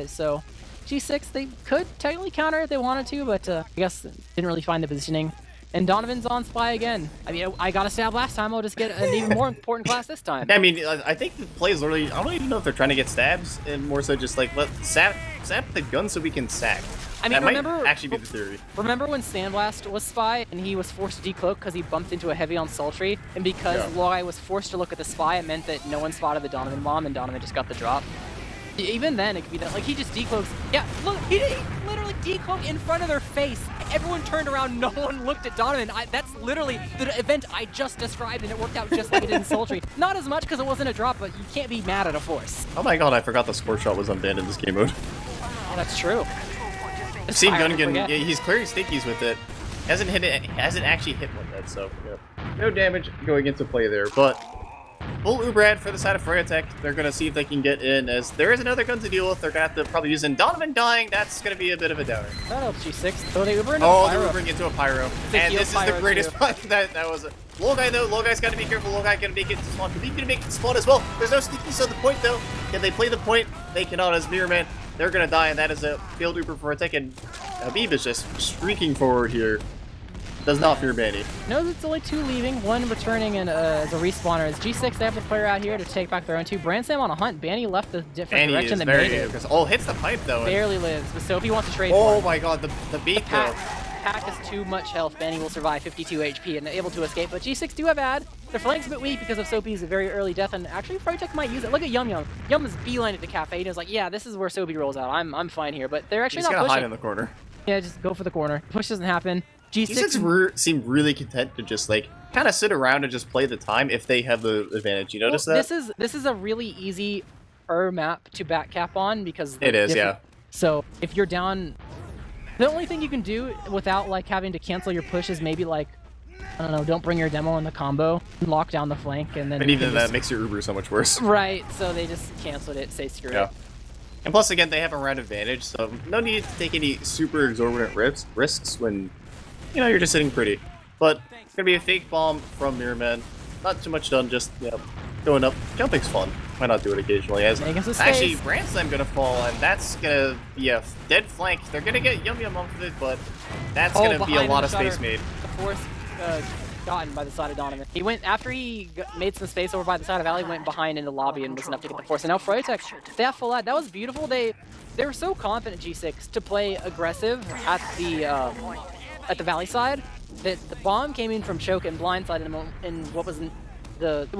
So G6, they could technically counter if they wanted to, but I guess didn't really find the positioning. And Donovan's on Spy again. I mean, I got a stab last time. I'll just get an even more important class this time. I mean, I think the play is literally, I don't even know if they're trying to get stabs, and more so just like, let sap the gun so we can sack. I mean, that might actually be the theory. Remember when Sandblast was Spy and he was forced to decloak because he bumped into a heavy on Sultry, and because Logai was forced to look at the Spy, it meant that no one spotted the Donovan bomb and Donovan just got the drop. Even then, it could be that, like, he just decloaks. Yeah, look, he literally decloaked in front of their face. Everyone turned around, no one looked at Donovan. That's literally the event I just described, and it worked out just like it did in Sultry. Not as much because it wasn't a drop, but you can't be mad at a force. Oh my god, I forgot the score shot was unbanned in this game mode. Oh, that's true. I've seen Gungan, yeah, he's clearing stickies with it. Hasn't actually hit one yet, so yeah. No damage going into play there, but full Uberad for the side of Froyotech. They're going to see if they can get in, as there is another gun to deal with. They're going to have to probably use in Donovan dying. That's going to be a bit of a downer. That helps G6. So they Uber into Pyro. They're Ubering into a Pyro. And this is the greatest fight that was it. Logai though, Logai's got to be careful. Logai going to make it to spawn. He's going to make it to spawn as well. There's no sneakies on the point though. Can they play the point? They cannot as Mirror Man. They're going to die, and that is a failed Uber for Froyotech, and Habib is just streaking forward here. Does not fear Banny. No, it's only 2 leaving, 1 returning and as a respawner. As G6, they have the player out here to take back their own 2. Brandsam on a hunt. Banny left the different direction than made it. Oh, hits the pipe though. Barely lives, but Sophie wants to trade for him. My god, the beat though. Pack has too much health. Banny will survive 52 HP and able to escape, but G6 do have ad. Their flank's a bit weak because of Soapy's very early death, and actually Froyotech might use it. Look at Yum Yum. Yum is beeline at the cafe, and is like, yeah, this is where Soapy rolls out. I'm fine here, but they're actually not pushing. He's gonna hide in the corner. Yeah, just go for the corner. Push doesn't happen. G6 seem really content to just like kind of sit around and just play the time if they have the advantage. You notice that? This is a really easy map to back cap on because it is, yeah. So if you're down, the only thing you can do without like having to cancel your push is maybe like, I don't know, don't bring your demo in the combo, lock down the flank, and then. But even that makes your Uber so much worse. Right. So they just canceled it. Say screw it. And plus, again, they have a round advantage, so no need to take any super exorbitant risks when, you know, you're just sitting pretty. But it's gonna be a fake bomb from Mirrorman. Not too much done, just going up. Jumping's fun. Why not do it occasionally? As actually, Brandslam gonna fall, and that's gonna be a dead flank. They're gonna get Yum Yum off of it, but that's gonna be a lot of space made. The force gotten by the side of Donovan. He went after he made some space over by the side of Alley, went behind in the lobby and was enough to get the force. And now Froyotech, they have full ad. That was beautiful. They were so confident G6 to play aggressive at the Valley side that the bomb came in from choke and blindside in what was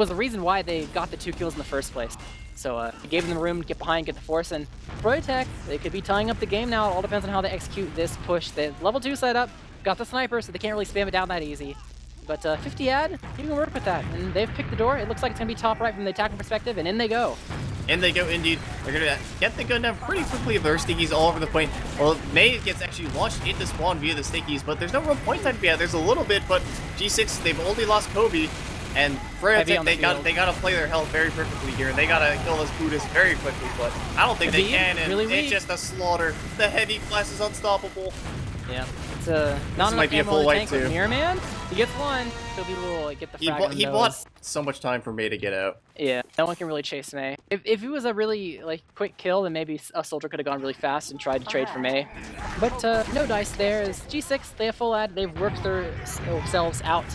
the reason why they got the 2 kills in the first place. So it gave them room to get behind, get the force, and Froyotech, they could be tying up the game now. It all depends on how they execute this push. They level 2 set up, got the sniper, so they can't really spam it down that easy. But 50 ad, you can work with that. And they've picked the door. It looks like it's going to be top right from the attacking perspective, and in they go. In they go, indeed. They're going to get the gun down pretty quickly. There are stickies all over the point. Well, May gets actually launched into spawn via the stickies, but there's no real point time to be at. There's a little bit, but G6, they've only lost Kobe. And Froyotech, they gotta play their health very perfectly here. They gotta kill this Buddhist very quickly, but I don't think they can, and it's just a slaughter. The heavy class is unstoppable. Yeah, it's not enough ammo to tank with Mirror Man. He gets one, he'll be able to like, get the frag. He bought so much time for May to get out. Yeah, no one can really chase May. If it was a really like quick kill, then maybe a soldier could have gone really fast and tried to trade for May. But no dice there. As G6, they have full ad. They've worked themselves out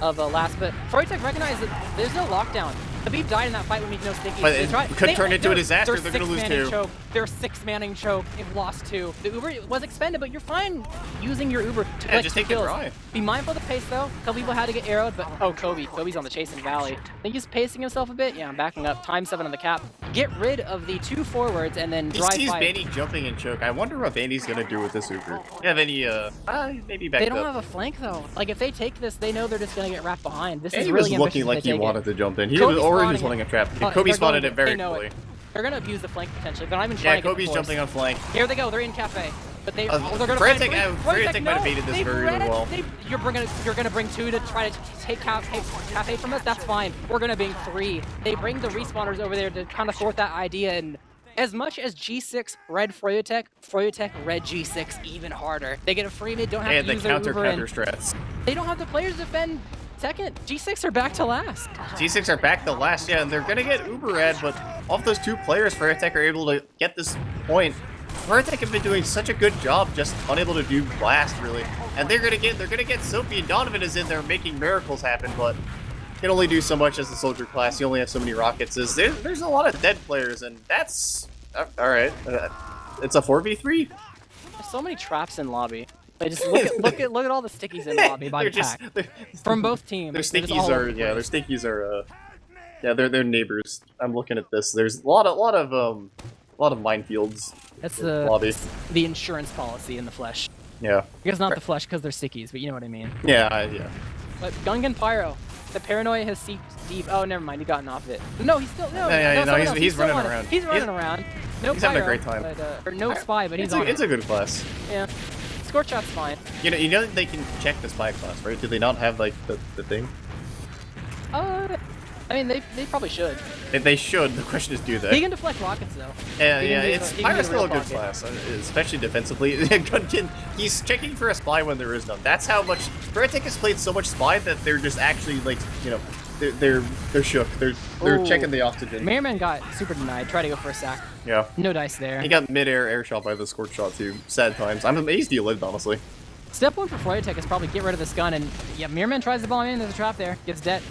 of last, but Froyotech recognized that there's no lockdown. Habib died in that fight when we no stickies. But it could turn into a disaster. They're going to lose 2. Choke. They're 6-manning choke. They've lost 2. The Uber was expended, but you're fine using your Uber to collect just 2 take the kills. drive. Be mindful of the pace though. A couple people had to get arrowed, but Kobe's on the chasing valley. I think he's pacing himself a bit. Yeah, I'm backing up. Time 7 on the cap. Get rid of the 2 forwards and then drive by. Banny jumping and choke. I wonder what Banny's going to do with this Uber. You have any maybe back They don't have a flank though. Like if they take this, they know they're just going to get wrapped behind. This is he really was looking like he wanted to jump in. He was already holding a trap. Kobe spotted it very quickly. They're gonna abuse the flank potentially. They're not even trying to get Kobe's jumping on flank. Here they go. They're in cafe, but they're gonna. Froyotech might have baited this very well. You're gonna bring 2 to try to take cafe from us. That's fine. We're gonna bring 3. They bring the respawners over there to kind of thwart that idea. And as much as G6 read Froyotech read G6 even harder. They get a free mid. Don't have to use their Uber counter strats. They don't have the players to defend. Second, G6 are back to last. G6 are back to last, yeah, and they're gonna get Uber Ed, but off those 2 players, Froyotech are able to get this point. Froyotech have been doing such a good job, just unable to do blast really, and they're gonna get Sophie, and Donovan is in there making miracles happen, but can only do so much as the soldier class. You only have so many rockets. There's a lot of dead players, and that's all right. It's a 4v3. There's so many traps in lobby. Like, just look at all the stickies in lobby by They're the pack. they're- From both teams. Their They're just stickies all over are the their place. stickies are yeah, they're neighbors. I'm looking at this. There's a lot of minefields. That's in lobby. the insurance policy in the flesh. Yeah. I guess not the flesh because they're stickies, but you know what I mean. Yeah, yeah. But Gungan Pyro, the paranoia has seeped deep. Oh, never mind, he gotten off of it. No, he's still no. He's running around. He's running around. No he's Pyro, having a great time. But, or no spy, but he's on It's a good class. Yeah. Scorch shot's fine. You know that they can check the spy class, right? Do they not have like the thing? I mean, they probably should. They should. The question is, do they? He can deflect rockets though. Yeah, He can do it's he can do Pyro's the still a real good pocket. class, especially defensively. Gunkin, he's checking for a spy when there is none. That's how much Froyotech has played so much spy that they're just actually like, you know, they're shook. They're Ooh. checking the oxygen. Merriman got super denied. Tried to go for a sack. Yeah. No dice there. He got mid-air air shot by the scorch shot too. Sad times. I'm amazed he lived, honestly. Step one for Froyotech is probably get rid of this gun, and yeah, Mirman tries to bomb in. There's a trap there. Gets dead,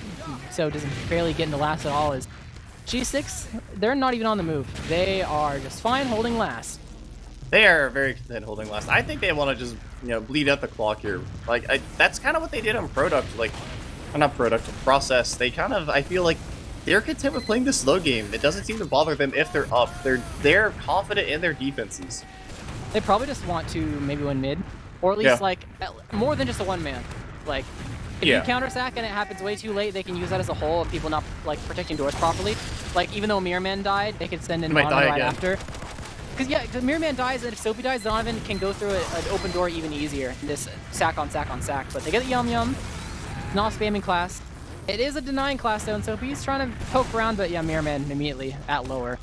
so doesn't barely get into last at all. Is G6? They're not even on the move. They are just fine holding last. They are very content holding last. I think they want to just, you know, bleed out the clock here. Like, that's kind of what they did on Product. Like, not Product, Process. They kind of, I feel like, they're content with playing the slow game. It doesn't seem to bother them if they're up. They're confident in their defenses. They probably just want to maybe win mid, or at least like more than just a one man. Like, if you counter sack and it happens way too late, they can use that as a hole of people not like protecting doors properly. Like, even though Mirrorman died, they could send in Donovan right after. Because Mirrorman dies, and if Soapy dies, Donovan can go through an open door even easier. This sack on sack on sack. But they get the Yum Yum. Not spamming class. It is a denying class though, and Soapy's trying to poke around, but yeah, Mirrorman immediately at lower.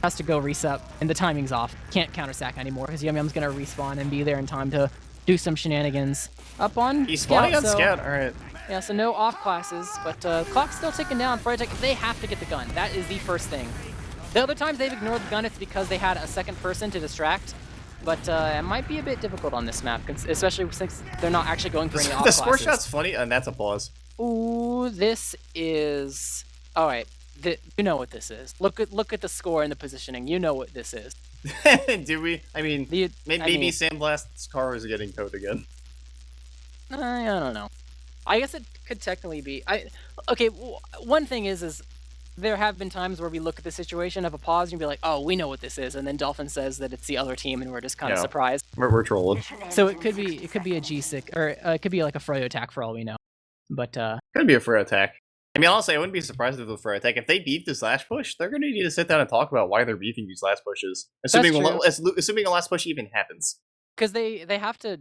Has to go reset, and the timing's off. Can't counter sack anymore, because Yum Yum's gonna respawn and be there in time to do some shenanigans. Up on He's spawning on Scout, alright. Yeah, so no off classes, but clock's still ticking down. Froyotech, they have to get the gun. That is the first thing. The other times they've ignored the gun, it's because they had a second person to distract. But it might be a bit difficult on this map, especially since they're not actually going for any off The score shot's funny, and that's a pause. Ooh, this is... Alright, you know what this is. Look at the score and the positioning. You know what this is. Do we? I mean, maybe Sandblast's car is getting towed again. I don't know. I guess it could technically be. Okay, one thing is there have been times where we look at the situation of a pause and be like, oh, we know what this is, and then Dolphin says that it's the other team, and we're just kind of surprised. We're trolling. So it could be a G6, or it could be like a Froyotech for all we know. But could be a Froyotech. I mean, honestly, I wouldn't be surprised if it was Froyotech. If they beef this last push, they're going to need to sit down and talk about why they're beefing these last pushes, assuming a last push even happens. Because they have to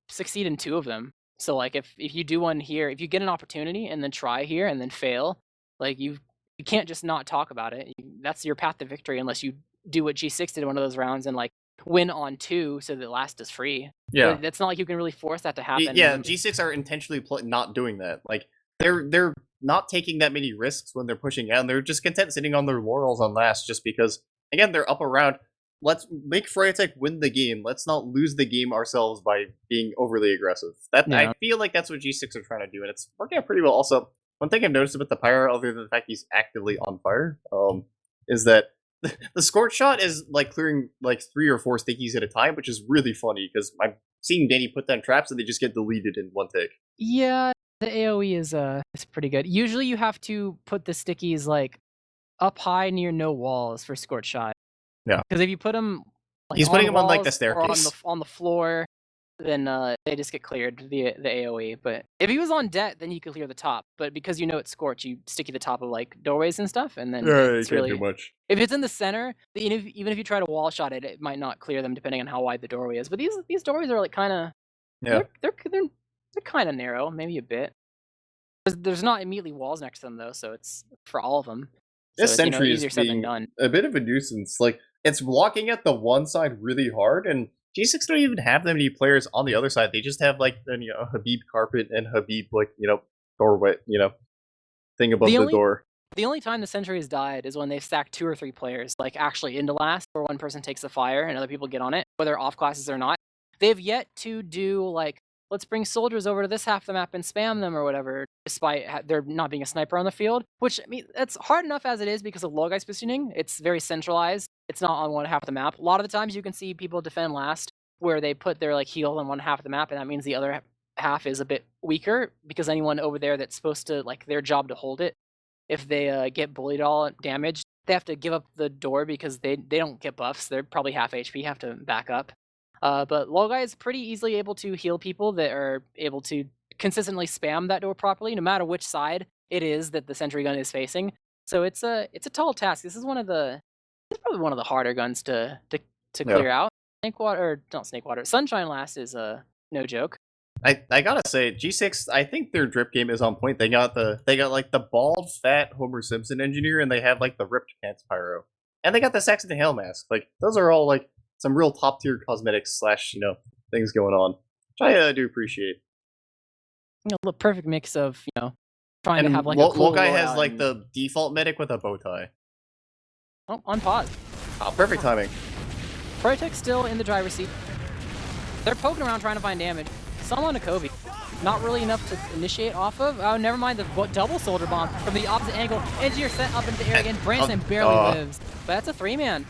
succeed in two of them. So like if you do one here, if you get an opportunity and then try here and then fail, like you can't just not talk about it. That's your path to victory unless you do what G6 did in one of those rounds and like win on two so the last is free. Yeah. But it's not like you can really force that to happen. Yeah, G6 are intentionally not doing that. Like they're not taking that many risks when they're pushing out, and they're just content sitting on their laurels on last just because, again, they're up around. Let's make Froyotech win the game. Let's not lose the game ourselves by being overly aggressive. I feel like that's what G6 are trying to do, and it's working out pretty well. Also, one thing I've noticed about the Pyro, other than the fact he's actively on fire, is that the scorch shot is like clearing like 3 or 4 stickies at a time, which is really funny because I'm seeing Danny put down traps and they just get deleted in one take. Yeah, the AoE is pretty good. Usually you have to put the stickies like up high near no walls for scorch shot. Yeah. Because if you put them, like, he's putting them on like the staircase on the floor, then they just get cleared the AoE. But if he was on deck, then you could clear the top. But because you know it's scorch, you stick at the top of like doorways and stuff, and then it's you can't do much. If it's in the center, even if you try to wall shot it, it might not clear them depending on how wide the doorway is. But these doorways are like kind of they're kind of narrow, maybe a bit. There's not immediately walls next to them though, so it's for all of them. This so sentry is being a bit of a nuisance. Like it's blocking at the one side really hard, and G6 don't even have that many players on the other side. They just have like Habib carpet and Habib like doorway thing above the door. The only time the sentry has died is when they've stacked 2 or 3 players like actually into last, where one person takes the fire and other people get on it, whether off classes or not. They've yet to do like, let's bring soldiers over to this half of the map and spam them or whatever, despite there not being a sniper on the field. Which, I mean, it's hard enough as it is because of low guy's positioning. It's very centralized. It's not on one half of the map. A lot of the times you can see people defend last where they put their like heal on one half of the map, and that means the other half is a bit weaker because anyone over there that's supposed to like their job to hold it, if they get bullied all damaged, they have to give up the door because they don't get buffs. They're probably half HP, have to back up. But Logai is pretty easily able to heal people that are able to consistently spam that door properly, no matter which side it is that the sentry gun is facing. So it's a tall task. This is it's probably one of the harder guns to clear out. Sunshine Last is no joke. I gotta say, G6, I think their drip game is on point. They got like the bald, fat Homer Simpson engineer, and they have like the ripped pants pyro, and they got the Saxon Hail mask. Like those are all like some real top tier cosmetics / things going on, which I do appreciate. The perfect mix of trying And to have like a cool Lokai has loadout like and- the default medic with a bow tie. Oh, on pause. Oh, perfect timing. Froyotech still in the driver's seat. They're poking around trying to find damage. Some on a Kobe. Not really enough to initiate off of. Oh, never mind the double soldier bomb from the opposite angle. Engineer sent up into the air again. Branson barely lives. But that's a 3-man.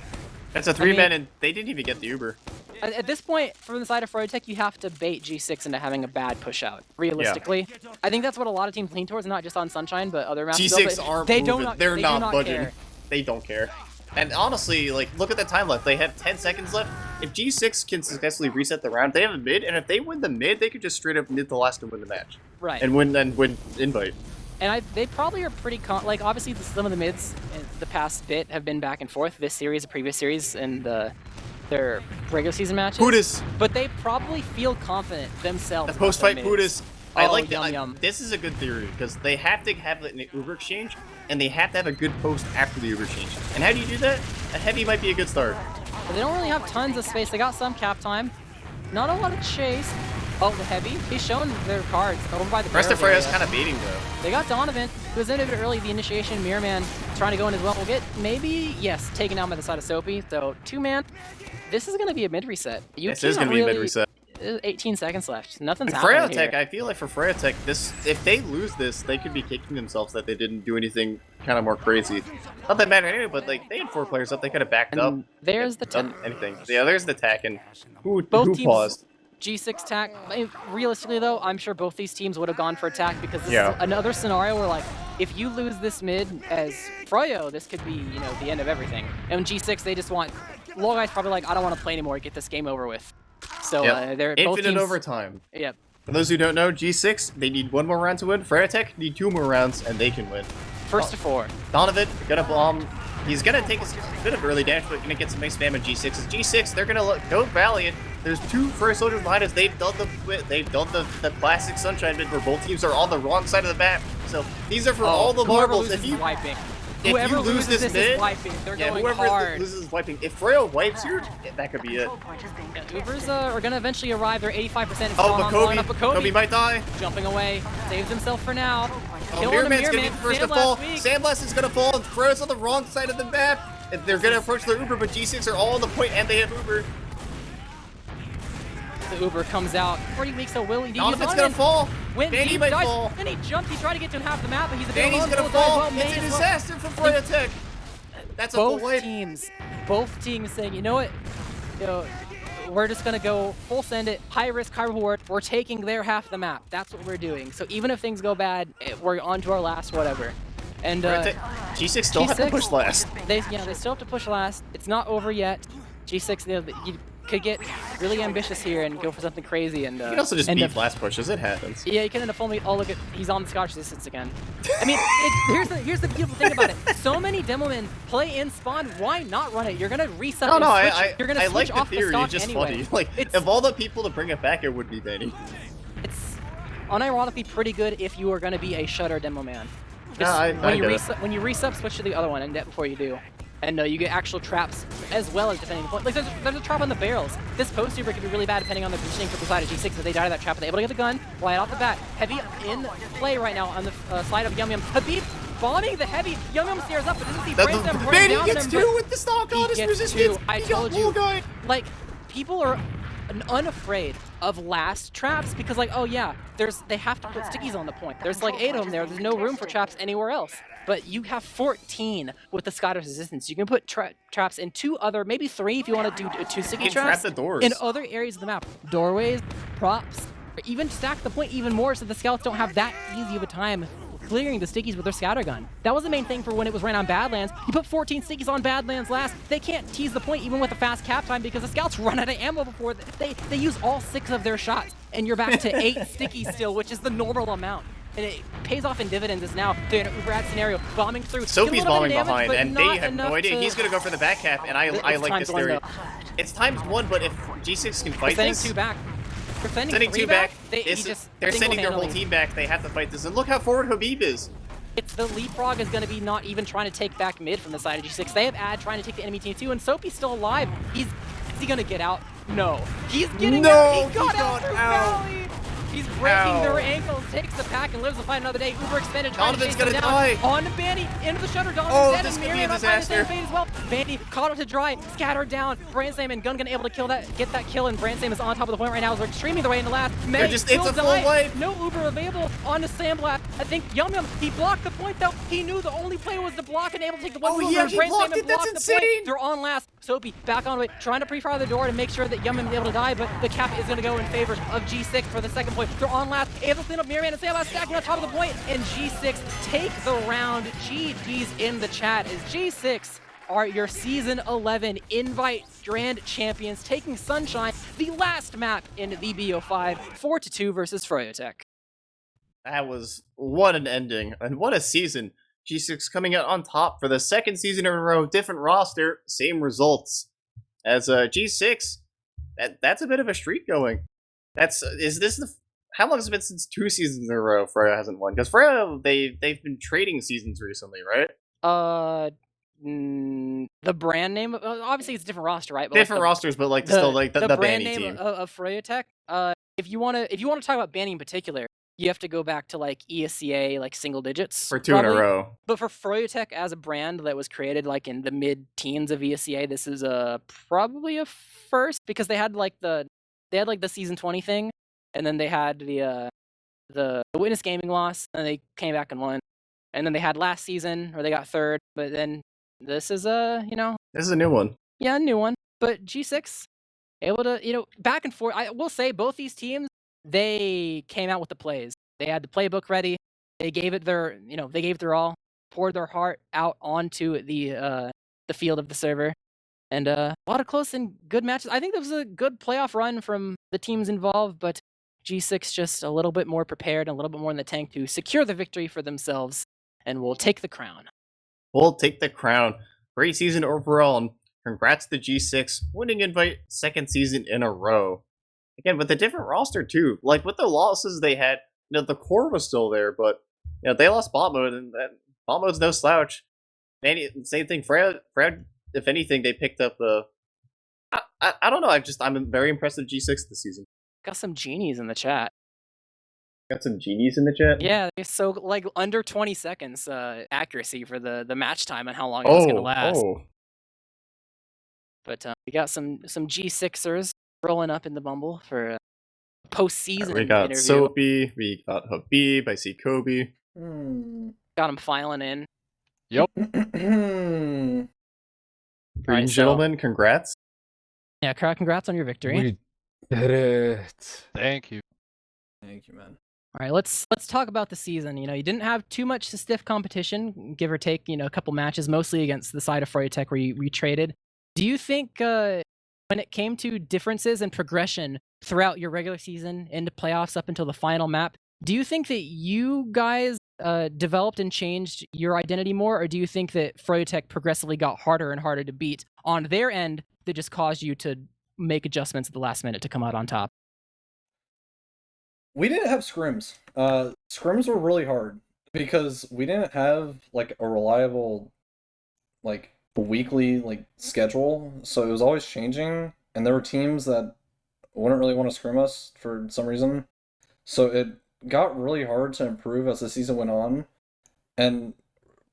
That's a 3-man, and they didn't even get the Uber. At this point, from the side of Froyotech, you have to bait G6 into having a bad push out. Realistically, I think that's what a lot of teams lean towards, not just on Sunshine, but other maps. G6 aren't they moving. They're not budging. Care. They don't care. And honestly, like, look at the time left. They have 10 seconds left. If G6 can successfully reset the round, they have a mid, and if they win the mid, they could just straight up mid the last and win the match. Right. And win invite. And they probably are pretty like obviously some of the mids in the past bit have been back and forth. This series, the previous series, and their regular season matches. Putis. But they probably feel confident themselves. The post-fight Putis. I like yum, that. yum. This is a good theory because they have to have an Uber exchange, and they have to have a good post after the Uber exchange. And how do you do that? A heavy might be a good start. But they don't really have tons of space. They got some cap time. Not a lot of chase. Oh, the heavy. He's showing their cards over by the Rest of barrels Freya's area. kind of baiting though. They got Donovan, who was in a bit early. The initiation, Mirror Man trying to go in as well. We'll get maybe, yes, taken down by the side of Soapy. So 2-man. This is going to be a mid reset. This is going to be a mid reset. 18 seconds left. Nothing's happening Froyotech, here. I feel like for Froyotech, if they lose this, they could be kicking themselves that they didn't do anything kind of more crazy. Not that matter anyway, but like they had 4 players up, they could have backed up. There's the done anything. Yeah, there's the tack, and who teams, paused? G6 tack. Realistically though, I'm sure both these teams would have gone for attack because this is another scenario where like if you lose this mid as Froyo, this could be the end of everything. And G6, they just want. Logai's probably like, I don't want to play anymore. Get this game over with. So they're both infinite teams, overtime. Yep. For those who don't know, G6 they need 1 more round to win. Froyotech need 2 more rounds and they can win. First to 4. Donovan gonna bomb. He's gonna take a bit of early damage, but gonna get some nice spam on G6. G6 they're gonna go Valiant. There's 2 first soldiers behind us. They've done the classic Sunshine mid where both teams are on the wrong side of the map. So these are for all the marbles. If you wiping. If Whoever you lose loses this is mid, wiping. They're going whoever hard. loses is wiping. If Froyo wipes here, that could be it. Ubers are going to eventually arrive. They're 85%. Oh, but Kobe might die. Jumping away. Saves himself for now. Oh, Mirrorman's going to be the first to fall. Sandblast is going to fall. And Froyo's on the wrong side of the map. And they're going to approach their Uber, but G6 are all on the point, and they have Uber. The Uber comes out. 40 weeks, so Willie. Donovan's going to fall. Danny might fall. Then he jumped. He tried to get to half the map, but he's a bit Danny's going to fall. It's a disaster for Froyotech. That's a full wipe. Both teams saying, you know what? We're just going to go full send it, high risk, high reward. We're taking their half of the map. That's what we're doing. So even if things go bad, we're on to our last whatever. And G6 still have to push last. They still have to push last. It's not over yet. G6, you could get really ambitious here and go for something crazy. And you can also just beef last pushes. It happens. Yeah, you can end up only. Oh, look at he's on the Scotch resistance again. I mean, here's the beautiful thing about it. So many demomen play in spawn. Why not run it? You're gonna reset. You're gonna switch like off the theory. stock It's just anyway. funny. Like of all the people to bring it back, it would be Danny. It's unironically pretty good if you are gonna be a shutter demo man. When you reset, switch to the other one and before you do. And you get actual traps as well as defending the point. Like there's a trap on the barrels. This post super could be really bad depending on the positioning for the side of G6. If they die to that trap, they're able to get the gun right off the bat. Heavy in play right now on the side of Yum Yum. Habib bombing the heavy. Yum Yum stares up, but doesn't see brains them right down. He gets 2 with the stock on his resistance. I told you. Like people are unafraid of last traps because like, oh yeah, they have to put stickies on the point. There's like 8 of them there. There's no room for traps anywhere else. But you have 14 with the Scottish resistance. You can put traps in 2 other, maybe 3 if you want to do 2 sticky traps. Trap the doors. In other areas of the map. Doorways, props, or even stack the point even more so the scouts don't have that easy of a time clearing the stickies with their scatter gun. That was the main thing for when it was ran on Badlands. You put 14 stickies on Badlands last, they can't tease the point even with a fast cap time because the scouts run out of ammo before they use all 6 of their shots. And you're back to 8 stickies still, which is the normal amount. And it pays off in dividends as now they're in an uber scenario, bombing through. Soapy's bombing damage, behind, and they have no idea. To... He's gonna go for the back cap, and I like this theory. It's _1, but if G6 can fight they're this... sending 2 back. They're sending 2 back. They're sending their whole handling. team back. They have to fight this. And look how forward Habib is. It's the leapfrog is going to be not even trying to take back mid from the side of G6. They have Ad trying to take the enemy team too, and Soapy's still alive. Is he going to get out? No. He's getting out. He got out through Valley. He's breaking their ankles, takes the pack, and lives to fight another day. Uber extended, trying to chase him down. On to Bandy, into the shutter. Donovan's dead, this and could be Miriam a disaster. fate as well. Bandy caught up to dry, scattered down. Brandsam and Gun gonna able to kill that, get that kill, and Brandsam is on top of the point right now. They're streaming their way into last. It's a full wipe. No Uber available on the Sandblast. I think Yum Yum, he blocked the point though. He knew the only play was to block and able to take the one move. Yeah, he blocked it. That's the insane. Point. They're on last. Soapy back on the way, trying to pre-fire the door to make sure that Yum Yum is able to die, but the cap is gonna go in favor of G6 for the second point. They're on last. Able to clean up Miriam and Sandblast stacking on top of the point, and G6 take the round. GG's in the chat as G6 are your Season 11 Invite Grand Champions, taking Sunshine, the last map in the BO5, 4-2 versus Froyotech. That was what an ending, and what a season. G6 coming out on top for the second season in a row, different roster, same results. As G6, that's a bit of a streak going. How long has it been since 2 seasons in a row Freya hasn't won? Because Freya, they've been trading seasons recently, right? The brand name, obviously it's a different roster, right? But different rosters, but like still like the brand Banny name team of Froyotech. If you want to talk about Banny in particular, you have to go back to like ESCA, like single digits for 2 probably. in a row. But for Froyotech as a brand that was created like in the mid-teens of ESCA, this is probably a first because they had like the season 20 thing, and then they had the Witness Gaming loss, and they came back and won, and then they had last season where they got third, but then this is this is a new one. Yeah, a new one. But G6 able to back and forth. I will say both these teams, they came out with the plays. They had the playbook ready. They gave it their all, poured their heart out onto the field of the server, and a lot of close and good matches. I think there was a good playoff run from the teams involved, but G6 just a little bit more prepared and a little bit more in the tank to secure the victory for themselves, and will take the crown. We'll take the crown. Great season overall, and congrats to G6 winning Invite second season in a row. Again, with a different roster too. Like with the losses they had, the core was still there, but they lost bot mode, and bot mode's no slouch. Same thing. Fred, if anything, they picked up the. I don't know. I'm very impressed with G6 this season. Got some genies in the chat. Got some genies in the chat? Yeah, so like under 20 seconds accuracy for the match time and how long it was going to last. But we got some G6ers rolling up in the Bumble for postseason we got interview. Soapy, we got Habib, I see Kobe. Got him filing in. Yep. Green gentlemen, congrats. Yeah, congrats on your victory. We did it. Thank you. Thank you, man. All right, let's talk about the season. You didn't have too much stiff competition, give or take, a couple matches, mostly against the side of Froyotech where you traded. Do you think when it came to differences and progression throughout your regular season into playoffs up until the final map, do you think that you guys developed and changed your identity more, or do you think that Froyotech progressively got harder and harder to beat on their end that just caused you to make adjustments at the last minute to come out on top? We didn't have scrims. Scrims were really hard because we didn't have like a reliable weekly schedule, so it was always changing, and there were teams that wouldn't really want to scrim us for some reason. So it got really hard to improve as the season went on, and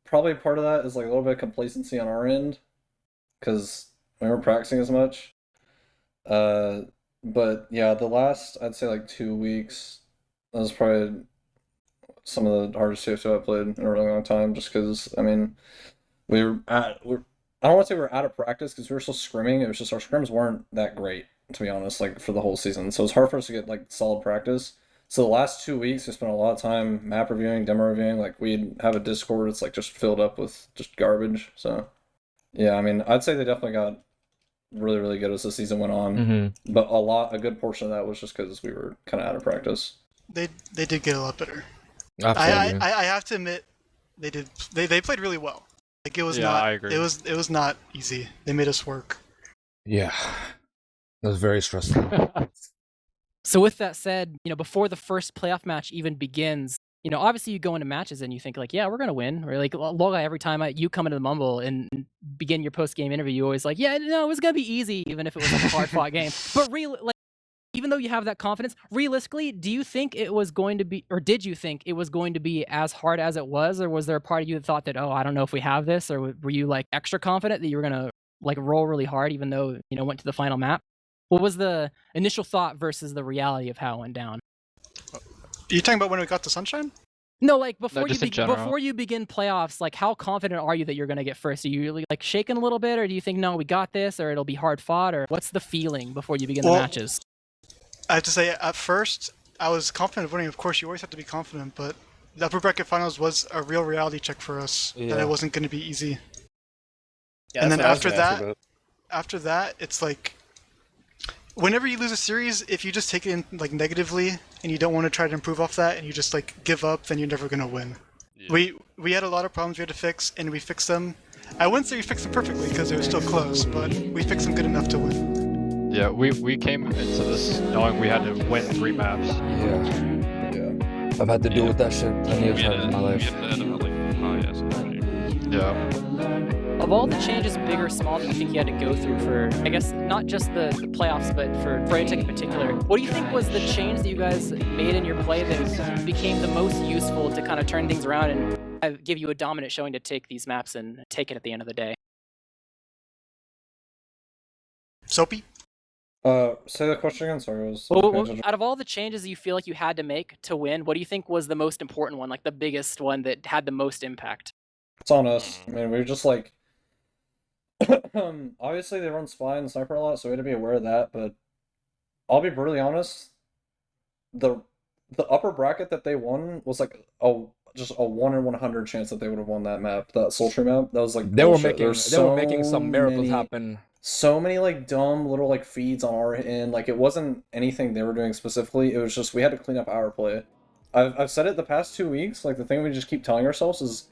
probably part of that is like a little bit of complacency on our end because we weren't practicing as much. But yeah, the last I'd say like 2 weeks, that was probably some of the hardest TF2 I've played in a really long time. Just because I mean, I don't want to say we were out of practice because we were still scrimming. It was just our scrims weren't that great, to be honest, like for the whole season. So it's hard for us to get like solid practice. So the last 2 weeks, we spent a lot of time map reviewing, demo reviewing. Like we'd have a Discord that's like just filled up with just garbage. So yeah, I mean, I'd say they definitely got really, really good as the season went on. But a good portion of that was just because we were kind of out of practice. They did get a lot better. Absolutely. I have to admit, they did. They played really well. Like it was not. I agree. It was not easy. They made us work. Yeah. That was very stressful. So with that said, before the first playoff match even begins, obviously you go into matches and you think like, yeah, we're gonna win. Or like Loga, every time you come into the Mumble and begin your post game interview, you always like, yeah, no, it was gonna be easy, even if it was like a hard fought game. But even though you have that confidence, realistically, do you think it was going to be, or did you think it was going to be as hard as it was, or was there a part of you that thought that, oh, I don't know if we have this, or were you like extra confident that you were gonna like roll really hard, even though went to the final map? What was the initial thought versus the reality of how it went down? Are you talking about when we got to Sunshine? No, like before just in general. before you begin playoffs, like how confident are you that you're gonna get first? Are you really like shaking a little bit, or do you think no, we got this, or it'll be hard fought, or what's the feeling before you begin the matches? I have to say, at first, I was confident of winning. Of course, you always have to be confident, but the upper bracket finals was a real reality check for us that it wasn't going to be easy. Yeah, and then that's what I was gonna ask after that, it's like whenever you lose a series, if you just take it in like negatively and you don't want to try to improve off that and you just like give up, then you're never going to win. Yeah. We had a lot of problems we had to fix, and we fixed them. I wouldn't say we fixed them perfectly because they were still close, but we fixed them good enough to win. Yeah, we came into this knowing we had to win 3 maps. Yeah. I've had to deal with that shit plenty of times in my life. Yeah. Of all the changes, big or small, that you think you had to go through for, I guess, not just the playoffs, but for Froyotech in particular, what do you think was the change that you guys made in your play that became the most useful to kind of turn things around and give you a dominant showing to take these maps and take it at the end of the day? Soapy? Say the question again. Sorry, I was. Out of all the changes you feel like you had to make to win, what do you think was the most important one, like the biggest one that had the most impact? It's on us. I mean, we were just like, obviously they run spy and sniper a lot, so we had to be aware of that. But I'll be brutally honest, the upper bracket that they won was like just a 1 in 100 chance that they would have won that map, that Sultry map. That was like they were making some miracles happen. So many like dumb little like feeds on our end. Like it wasn't anything they were doing specifically. It was just we had to clean up our play. I've said it the past 2 weeks. Like the thing we just keep telling ourselves is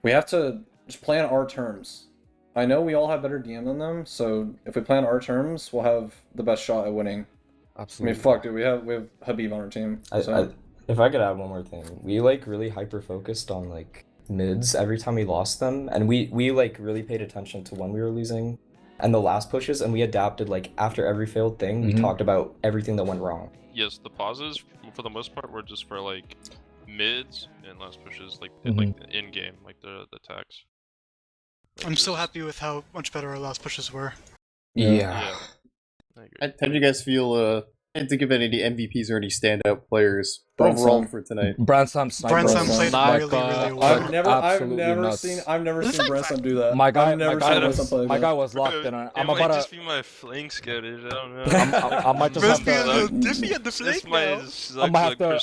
we have to just play on our terms. I know we all have better DM than them, so if we play on our terms, we'll have the best shot at winning. Absolutely. I mean, fuck, dude, we have Habib on our team. So. If I could add one more thing, we like really hyper focused on like mids every time we lost them, and we like really paid attention to when we were losing and the last pushes, and we adapted like after every failed thing. We talked about everything that went wrong. Yes, the pauses for the most part were just for like mids and last pushes, like in game, like the attacks. I'm so happy with how much better our last pushes were. Yeah. How did you guys feel? I didn't think of any MVPs or any standout players overall for tonight. Branson played really well. I've never seen Branson do that. My guy was locked in. It might just be my flank scouted. I don't know. I might just have to. A little dippy at the flank now.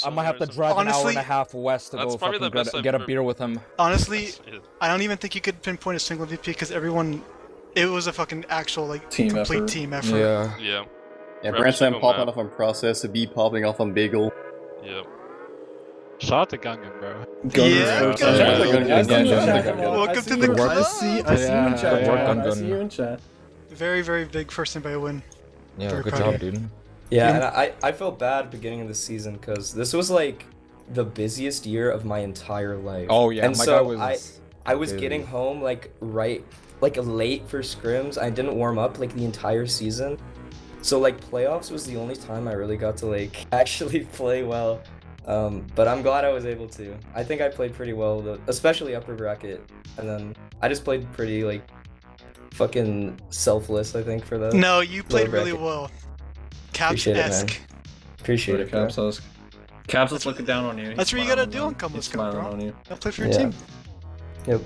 I might have to drive an hour and a half west to go fucking get a beer with him. Honestly, I don't even think you could pinpoint a single MVP because it was a fucking actual like complete team effort. Yeah. Yeah, Branson popping off on Process, a B popping off on Bagel. Yep. Shout out to Gungan, bro. Welcome to the club. I see you in chat. Very, very big first invite win. Yeah, very good job, dude. Yeah, and I felt bad beginning of the season because this was like the busiest year of my entire life. Oh yeah, and my so guy was. I was getting home like late for scrims. I didn't warm up like the entire season. So like playoffs was the only time I really got to like actually play well, but I'm glad I was able to. I think I played pretty well, especially upper bracket, and then I just played pretty like fucking selfless. I think for the No, you played really well. Caps-esque. Appreciate it, bro. Caps is looking down on you. That's what you gotta do on Combo Scout, bro. On you. Gotta play for your team. Yep.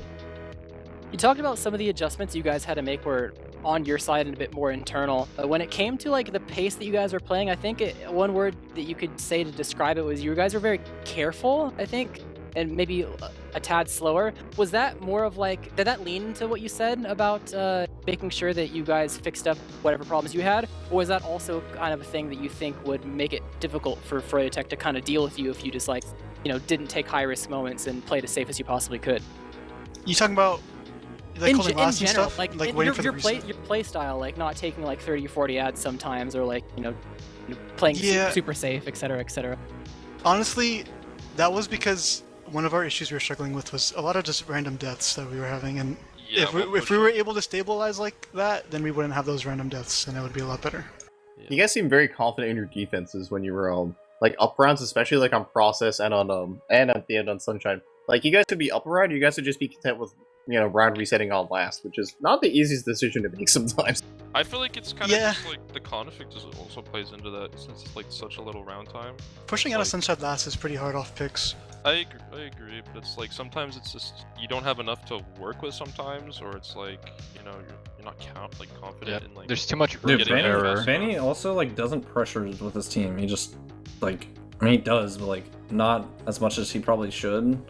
You talked about some of the adjustments you guys had to make were on your side and a bit more internal. When it came to like the pace that you guys were playing, I think one word that you could say to describe it was you guys were very careful, I think, and maybe a tad slower. Was that more of like, did that lean into what you said about making sure that you guys fixed up whatever problems you had? Or was that also kind of a thing that you think would make it difficult for Froyotech to kind of deal with you if you just like, you know, didn't take high risk moments and played as safe as you possibly could? You talking about like in general, stuff? Like waiting for your play style, like not taking like 30 or 40 ads sometimes, or like, you know, playing super safe, etc., etc. Honestly, that was because one of our issues we were struggling with was a lot of just random deaths that we were having, and if we were able to stabilize like that, then we wouldn't have those random deaths, and it would be a lot better. You guys seem very confident in your defenses when you were like up rounds, especially like on Process and on and at the end on Sunshine. Like you guys could be up around, you guys would just be content with, you know, round resetting on last, which is not the easiest decision to make sometimes. I feel like it's kind of just like the conflict also plays into that since it's like such a little round time. Pushing out a Sunshine last is pretty hard off picks. I agree, but it's like sometimes it's just you don't have enough to work with sometimes, or it's like, you know, you're not confident in like. There's too much Dude, Benny also like doesn't pressure with his team. He just like, I mean, he does, but like not as much as he probably should.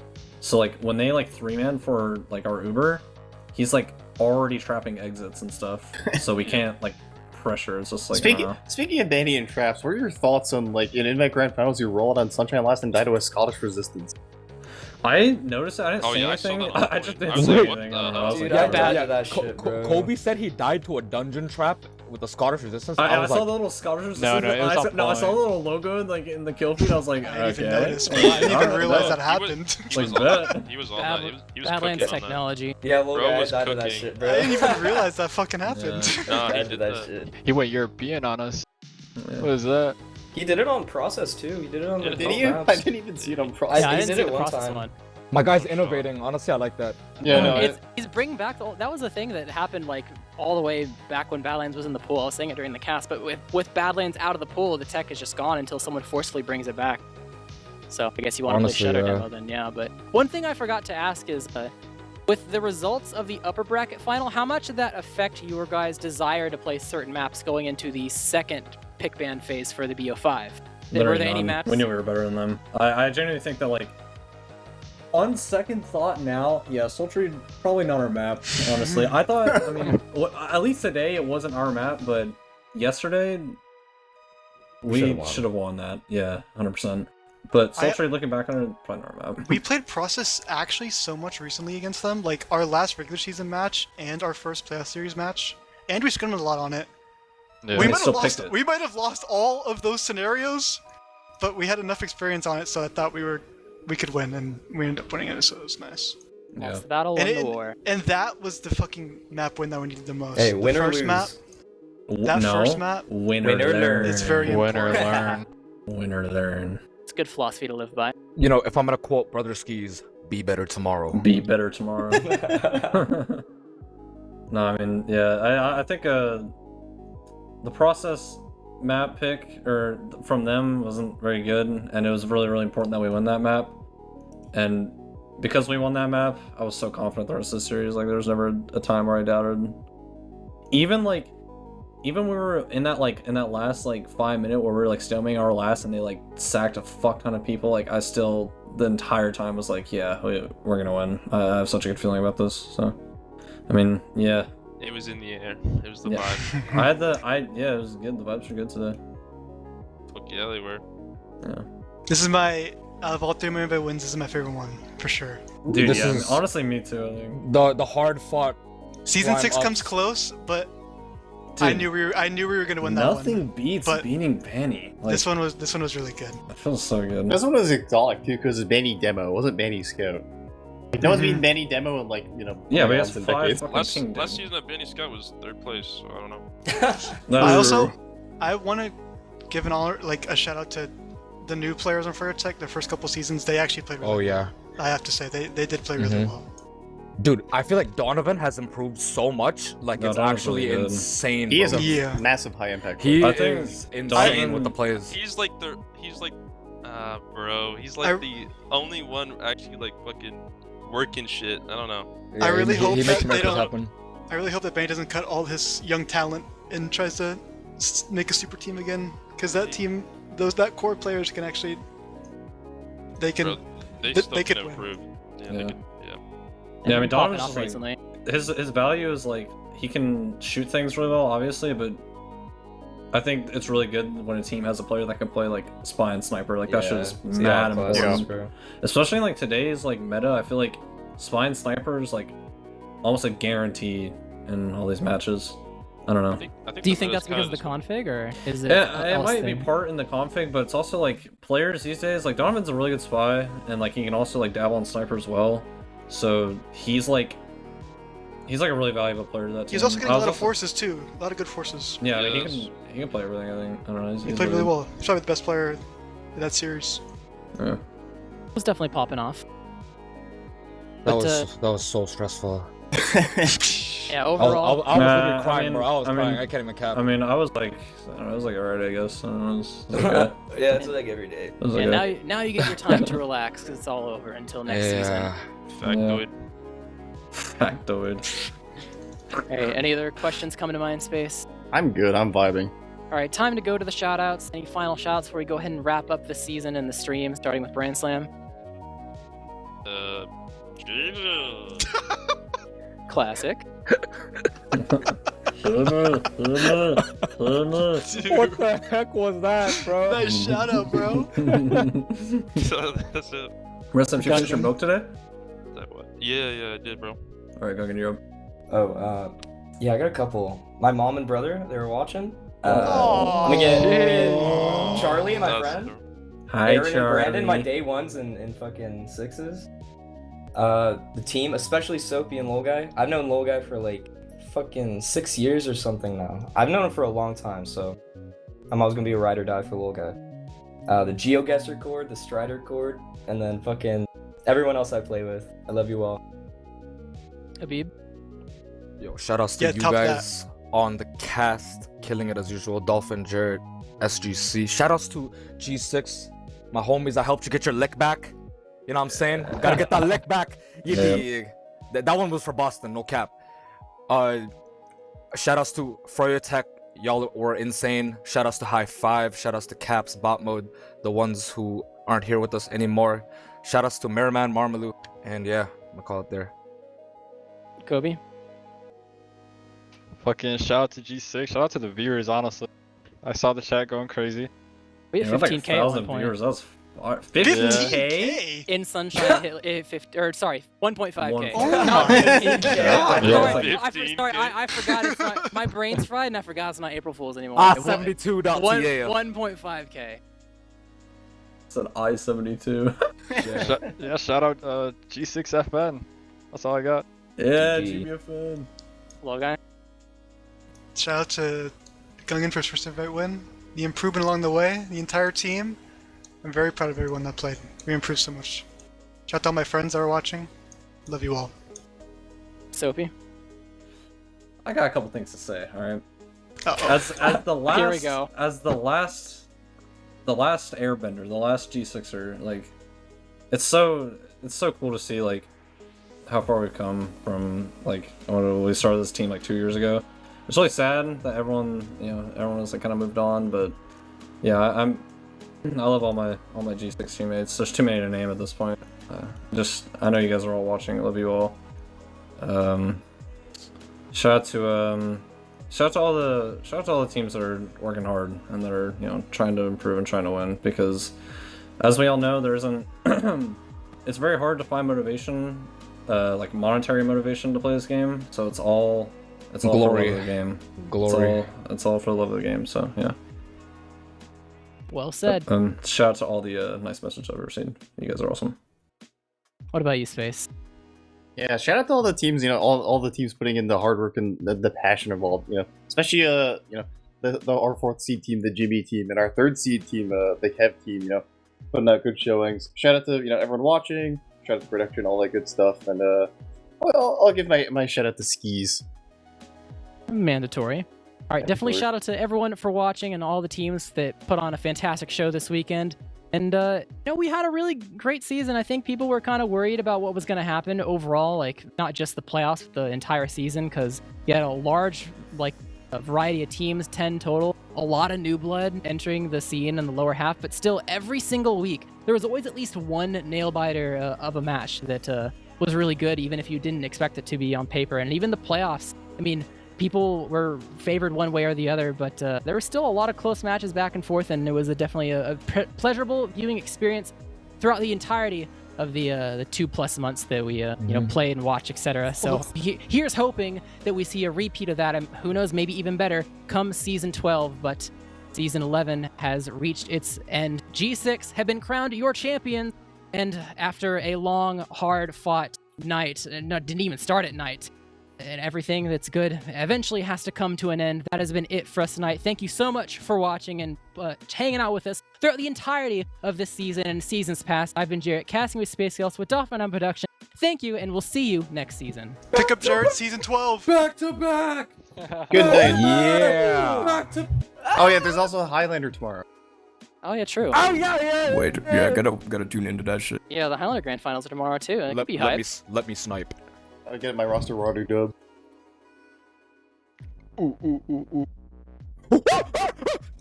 So like when they like 3-man for like our Uber, he's like already trapping exits and stuff. So we can't like pressure. It's just like speaking of Benny and traps, what are your thoughts on like in Invite Grand Finals you rolled on Sunshine last and died to a Scottish Resistance? I noticed it. I didn't say anything. I just didn't say anything. Dude, I died that shit, bro. Kobe said he died to a dungeon trap with the Scottish Resistance. I saw the little Scottish Resistance. I saw the little logo like in the kill feed. I was like, I didn't even notice. I didn't even realize that happened. He was on that. He was Badlands cooking technology. Yeah, little guy died to that shit, bro. I didn't even realize that fucking happened. Nah, he did that shit. He went European on us. What is that? He did it on Process too. He did it on the Did he? I didn't even see it on Process. Yeah, I he didn't did see it the one process time. one. My guy's innovating. Honestly, I like that. Yeah, no, He's bringing back that was a thing that happened like all the way back when Badlands was in the pool. I was saying it during the cast, but with Badlands out of the pool, the tech is just gone until someone forcefully brings it back. So I guess you want to play Shadow Demo then, yeah. But one thing I forgot to ask is, with the results of the upper bracket final, how much did that affect your guys' desire to play certain maps going into the second pick ban phase for the BO5? Were there any maps? We knew we were better than them. I genuinely think that like, on second thought now, yeah, Sultry probably not our map, honestly. I thought, I mean, at least today it wasn't our map, but yesterday we should have won that. Yeah, 100%. But Sultry, looking back on it, probably not our map. We played Process actually so much recently against them, like our last regular season match and our first playoff series match, and we scrimmed a lot on it. Yeah. We might have lost all of those scenarios, but we had enough experience on it, so I thought we could win, and we ended up winning it, so it was nice. That's the battle won the war. And that was the fucking map win that we needed the most. Hey, the win or first lose. map. First map. Winner learn. It's very Winner important. learn. Winner learn. It's a good philosophy to live by. You know, if I'm gonna quote Brother Skis, "Be better tomorrow." Be better tomorrow. No, I mean, yeah, I think the Process map pick from them wasn't very good, and it was really, really important that we win that map. And because we won that map, I was so confident the rest of the series. Like, there was never a time where I doubted. Even we were in that last 5 minute where we were like stalemating our last, and they like sacked a fuck ton of people. Like, I still the entire time was like, yeah, we're gonna win. I have such a good feeling about this. So, I mean, yeah. It was in the air. It was the vibe. Yeah, it was good. The vibes were good today. Fuck yeah, they were. Yeah. This is out of all 3 Marine Bay wins, this is my favorite one, for sure. Dude, honestly, me too, I think. The hard fought. Season 6 comes close, but dude, I knew we were gonna win that one. Nothing beats beating Benny. Like, this one was really good. It feels so good. This one was exotic too, because it's Benny Demo. It wasn't Benny Scout. Like, no one's beaten Benny Demo in Yeah, but it's last season that Benny Scott was 3rd place, so I don't know. I want to give a shout out to the new players on Froyotech. The first couple seasons, they actually played really well. Oh yeah. I have to say, they did play really well. Dude, I feel like Donovan has improved so much. Like, No, it's Donovan's actually really good. insane. He is bro. a massive high impact. He I think is insane with the plays. He's like bro, he's like the only one actually like fucking working shit. I don't know. I really hope he makes that they miracles don't. happen. I really hope that Bane doesn't cut all his young talent and tries to make a super team again, because that team, that core players can actually, they can, Bro, they they can could win. improve. Yeah, Yeah. they can, yeah. Yeah, I mean, Popping Donovan's off just, like, recently. his value is like he can shoot things really well, obviously, but I think it's really good when a team has a player that can play like spy and sniper. Like that shit is it's the mad outclass, important. bro. Especially in like today's like meta, I feel like spy and sniper is like almost a guarantee in all these matches. I don't know. I think Do you the think meta's that's because of the kinda config, or is it? Yeah, it else might be thing? part in the config, but it's also like players these days. Like Donovan's a really good spy, and like he can also like dabble in sniper as well. So he's like a really valuable player to that team. He's also getting I a was lot of also- forces too, a lot of good forces. Yeah, I mean, Yes. he can play everything. I think. I don't know. He played really well. He's probably the best player in that series. Yeah. It was definitely popping off. That But, was so stressful. Yeah, I was overall, literally crying, I mean- bro. I was I mean- crying. I can't even cap. I mean, I was like alright, I guess. I don't know, it was okay. Yeah, it's like every day. It was yeah, okay. now you get your time to relax because it's all over until next season. factoid. Factoid. Hey, any other questions coming to mind, Space? I'm good. I'm vibing. All right, time to go to the shoutouts. Any final shots before we go ahead and wrap up the season and the stream, starting with Brand Slam? Jesus. Classic. What the heck was that, bro? Nice shout out, bro. So that's it. Rest of you finish your milk today? That what? Yeah, I did, bro. Alright, go get your Oh, yeah, I got a couple. My mom and brother, they were watching. Aw. Let me get Charlie, my That's friend. Hi, Aaron and Brandon, Charlie. my day ones and fucking sixes. The team, especially Soapy and Lil Guy. I've known Lil Guy for like fucking 6 years or something now. I've known him for a long time, so I'm always gonna be a ride or die for Lil Guy. The GeoGuessr chord, the Strider chord, and then fucking everyone else I play with. I love you all. Habib. Yo, shout outs to Yeah, you top that. guys on the cast, killing it as usual. Dolphin, Jared, SGC. Shout outs to G6, my homies. I helped you get your lick back. You know what I'm saying? Gotta get that lick back. You dig? That one was for Boston, no cap. Shout outs to Froyotech. Y'all were insane. Shout outs to High Five. Shout outs to Caps, Bot Mode, the ones who aren't here with us anymore. Shout outs to Merriman, Marmalou, and yeah, I'm gonna call it there. Kobe. Fucking shout out to G6. Shout out to the viewers, honestly. I saw the chat going crazy. We Yeah, hit like 15K at one 1,000 point. viewers. That was 15K? In Sunshine, hit 50, or sorry, 1.5K. Oh Not my 15K. God. Sorry, Yeah. I forgot. It's not, my brain's fried, and I forgot it's not April Fool's anymore. Ah, It was 72.TA. 1.5K. It's an I-72. Yeah, shout out G6FN. That's all I got. Yeah, GG. GBFN. Low guy. Shout out to Gungan for his first invite win. The improvement along the way, the entire team. I'm very proud of everyone that played. We improved so much. Shout out to all my friends that are watching. Love you all. Soapy. I got a couple things to say, alright? Uh-oh. As the last Here we go. As the last airbender, the last G6er, like it's so cool to see like how far we've come from like when we started this team like 2 years ago. It's really sad that everyone has like kind of moved on, but yeah, I love all my G6 teammates. There's too many to name at this point. I know you guys are all watching. I love you all. Shout out to all the teams that are working hard and that are trying to improve and trying to win, because as we all know, there isn't it's very hard to find motivation, like monetary motivation to play this game. So it's all for the love of the game. Glory. It's all for the love of the game. So yeah. Well said. Shout out to all the nice messages I've received. You guys are awesome. What about you, Space? Yeah, shout out to all the teams, all the teams putting in the hard work and the passion involved, especially, the our 4th seed team, the GB team, and our 3rd seed team, the Kev team, putting out good showings. Shout out to, everyone watching, shout out to production, all that good stuff, and, Well, I'll give my shout out to Skis. Mandatory. All right, definitely Mandatory. shout out to everyone for watching and all the teams that put on a fantastic show this weekend. And we had a really great season. I think people were kind of worried about what was going to happen overall, like not just the playoffs, but the entire season, because you had a large, a variety of teams, 10 total, a lot of new blood entering the scene in the lower half, but still every single week there was always at least one nail biter of a match that was really good, even if you didn't expect it to be on paper. And even the playoffs, I mean, people were favored one way or the other, but there were still a lot of close matches back and forth, and it was definitely a pleasurable viewing experience throughout the entirety of the 2+ months that we play and watch, etc. So here's hoping that we see a repeat of that, and who knows, maybe even better come season 12. But season 11 has reached its end. G6 have been crowned your champions, and after a long, hard-fought night, didn't even start at night, and everything that's good eventually has to come to an end. That has been it for us tonight. Thank you so much for watching and hanging out with us throughout the entirety of this season and seasons past. I've been Jarrett, casting with Space Gals with Dolphin on production. Thank you, and we'll see you next season. Pick up Jarrett season 12. Back to back. Good day. Yeah. Back to. Oh yeah, there's also a Highlander tomorrow. Oh yeah, true. Oh yeah. Wait, yeah, gotta tune into that shit. Yeah, the Highlander Grand Finals are tomorrow too. It could be hype. Let me snipe. I get my roster water dub.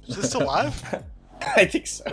Is this still live? I think so.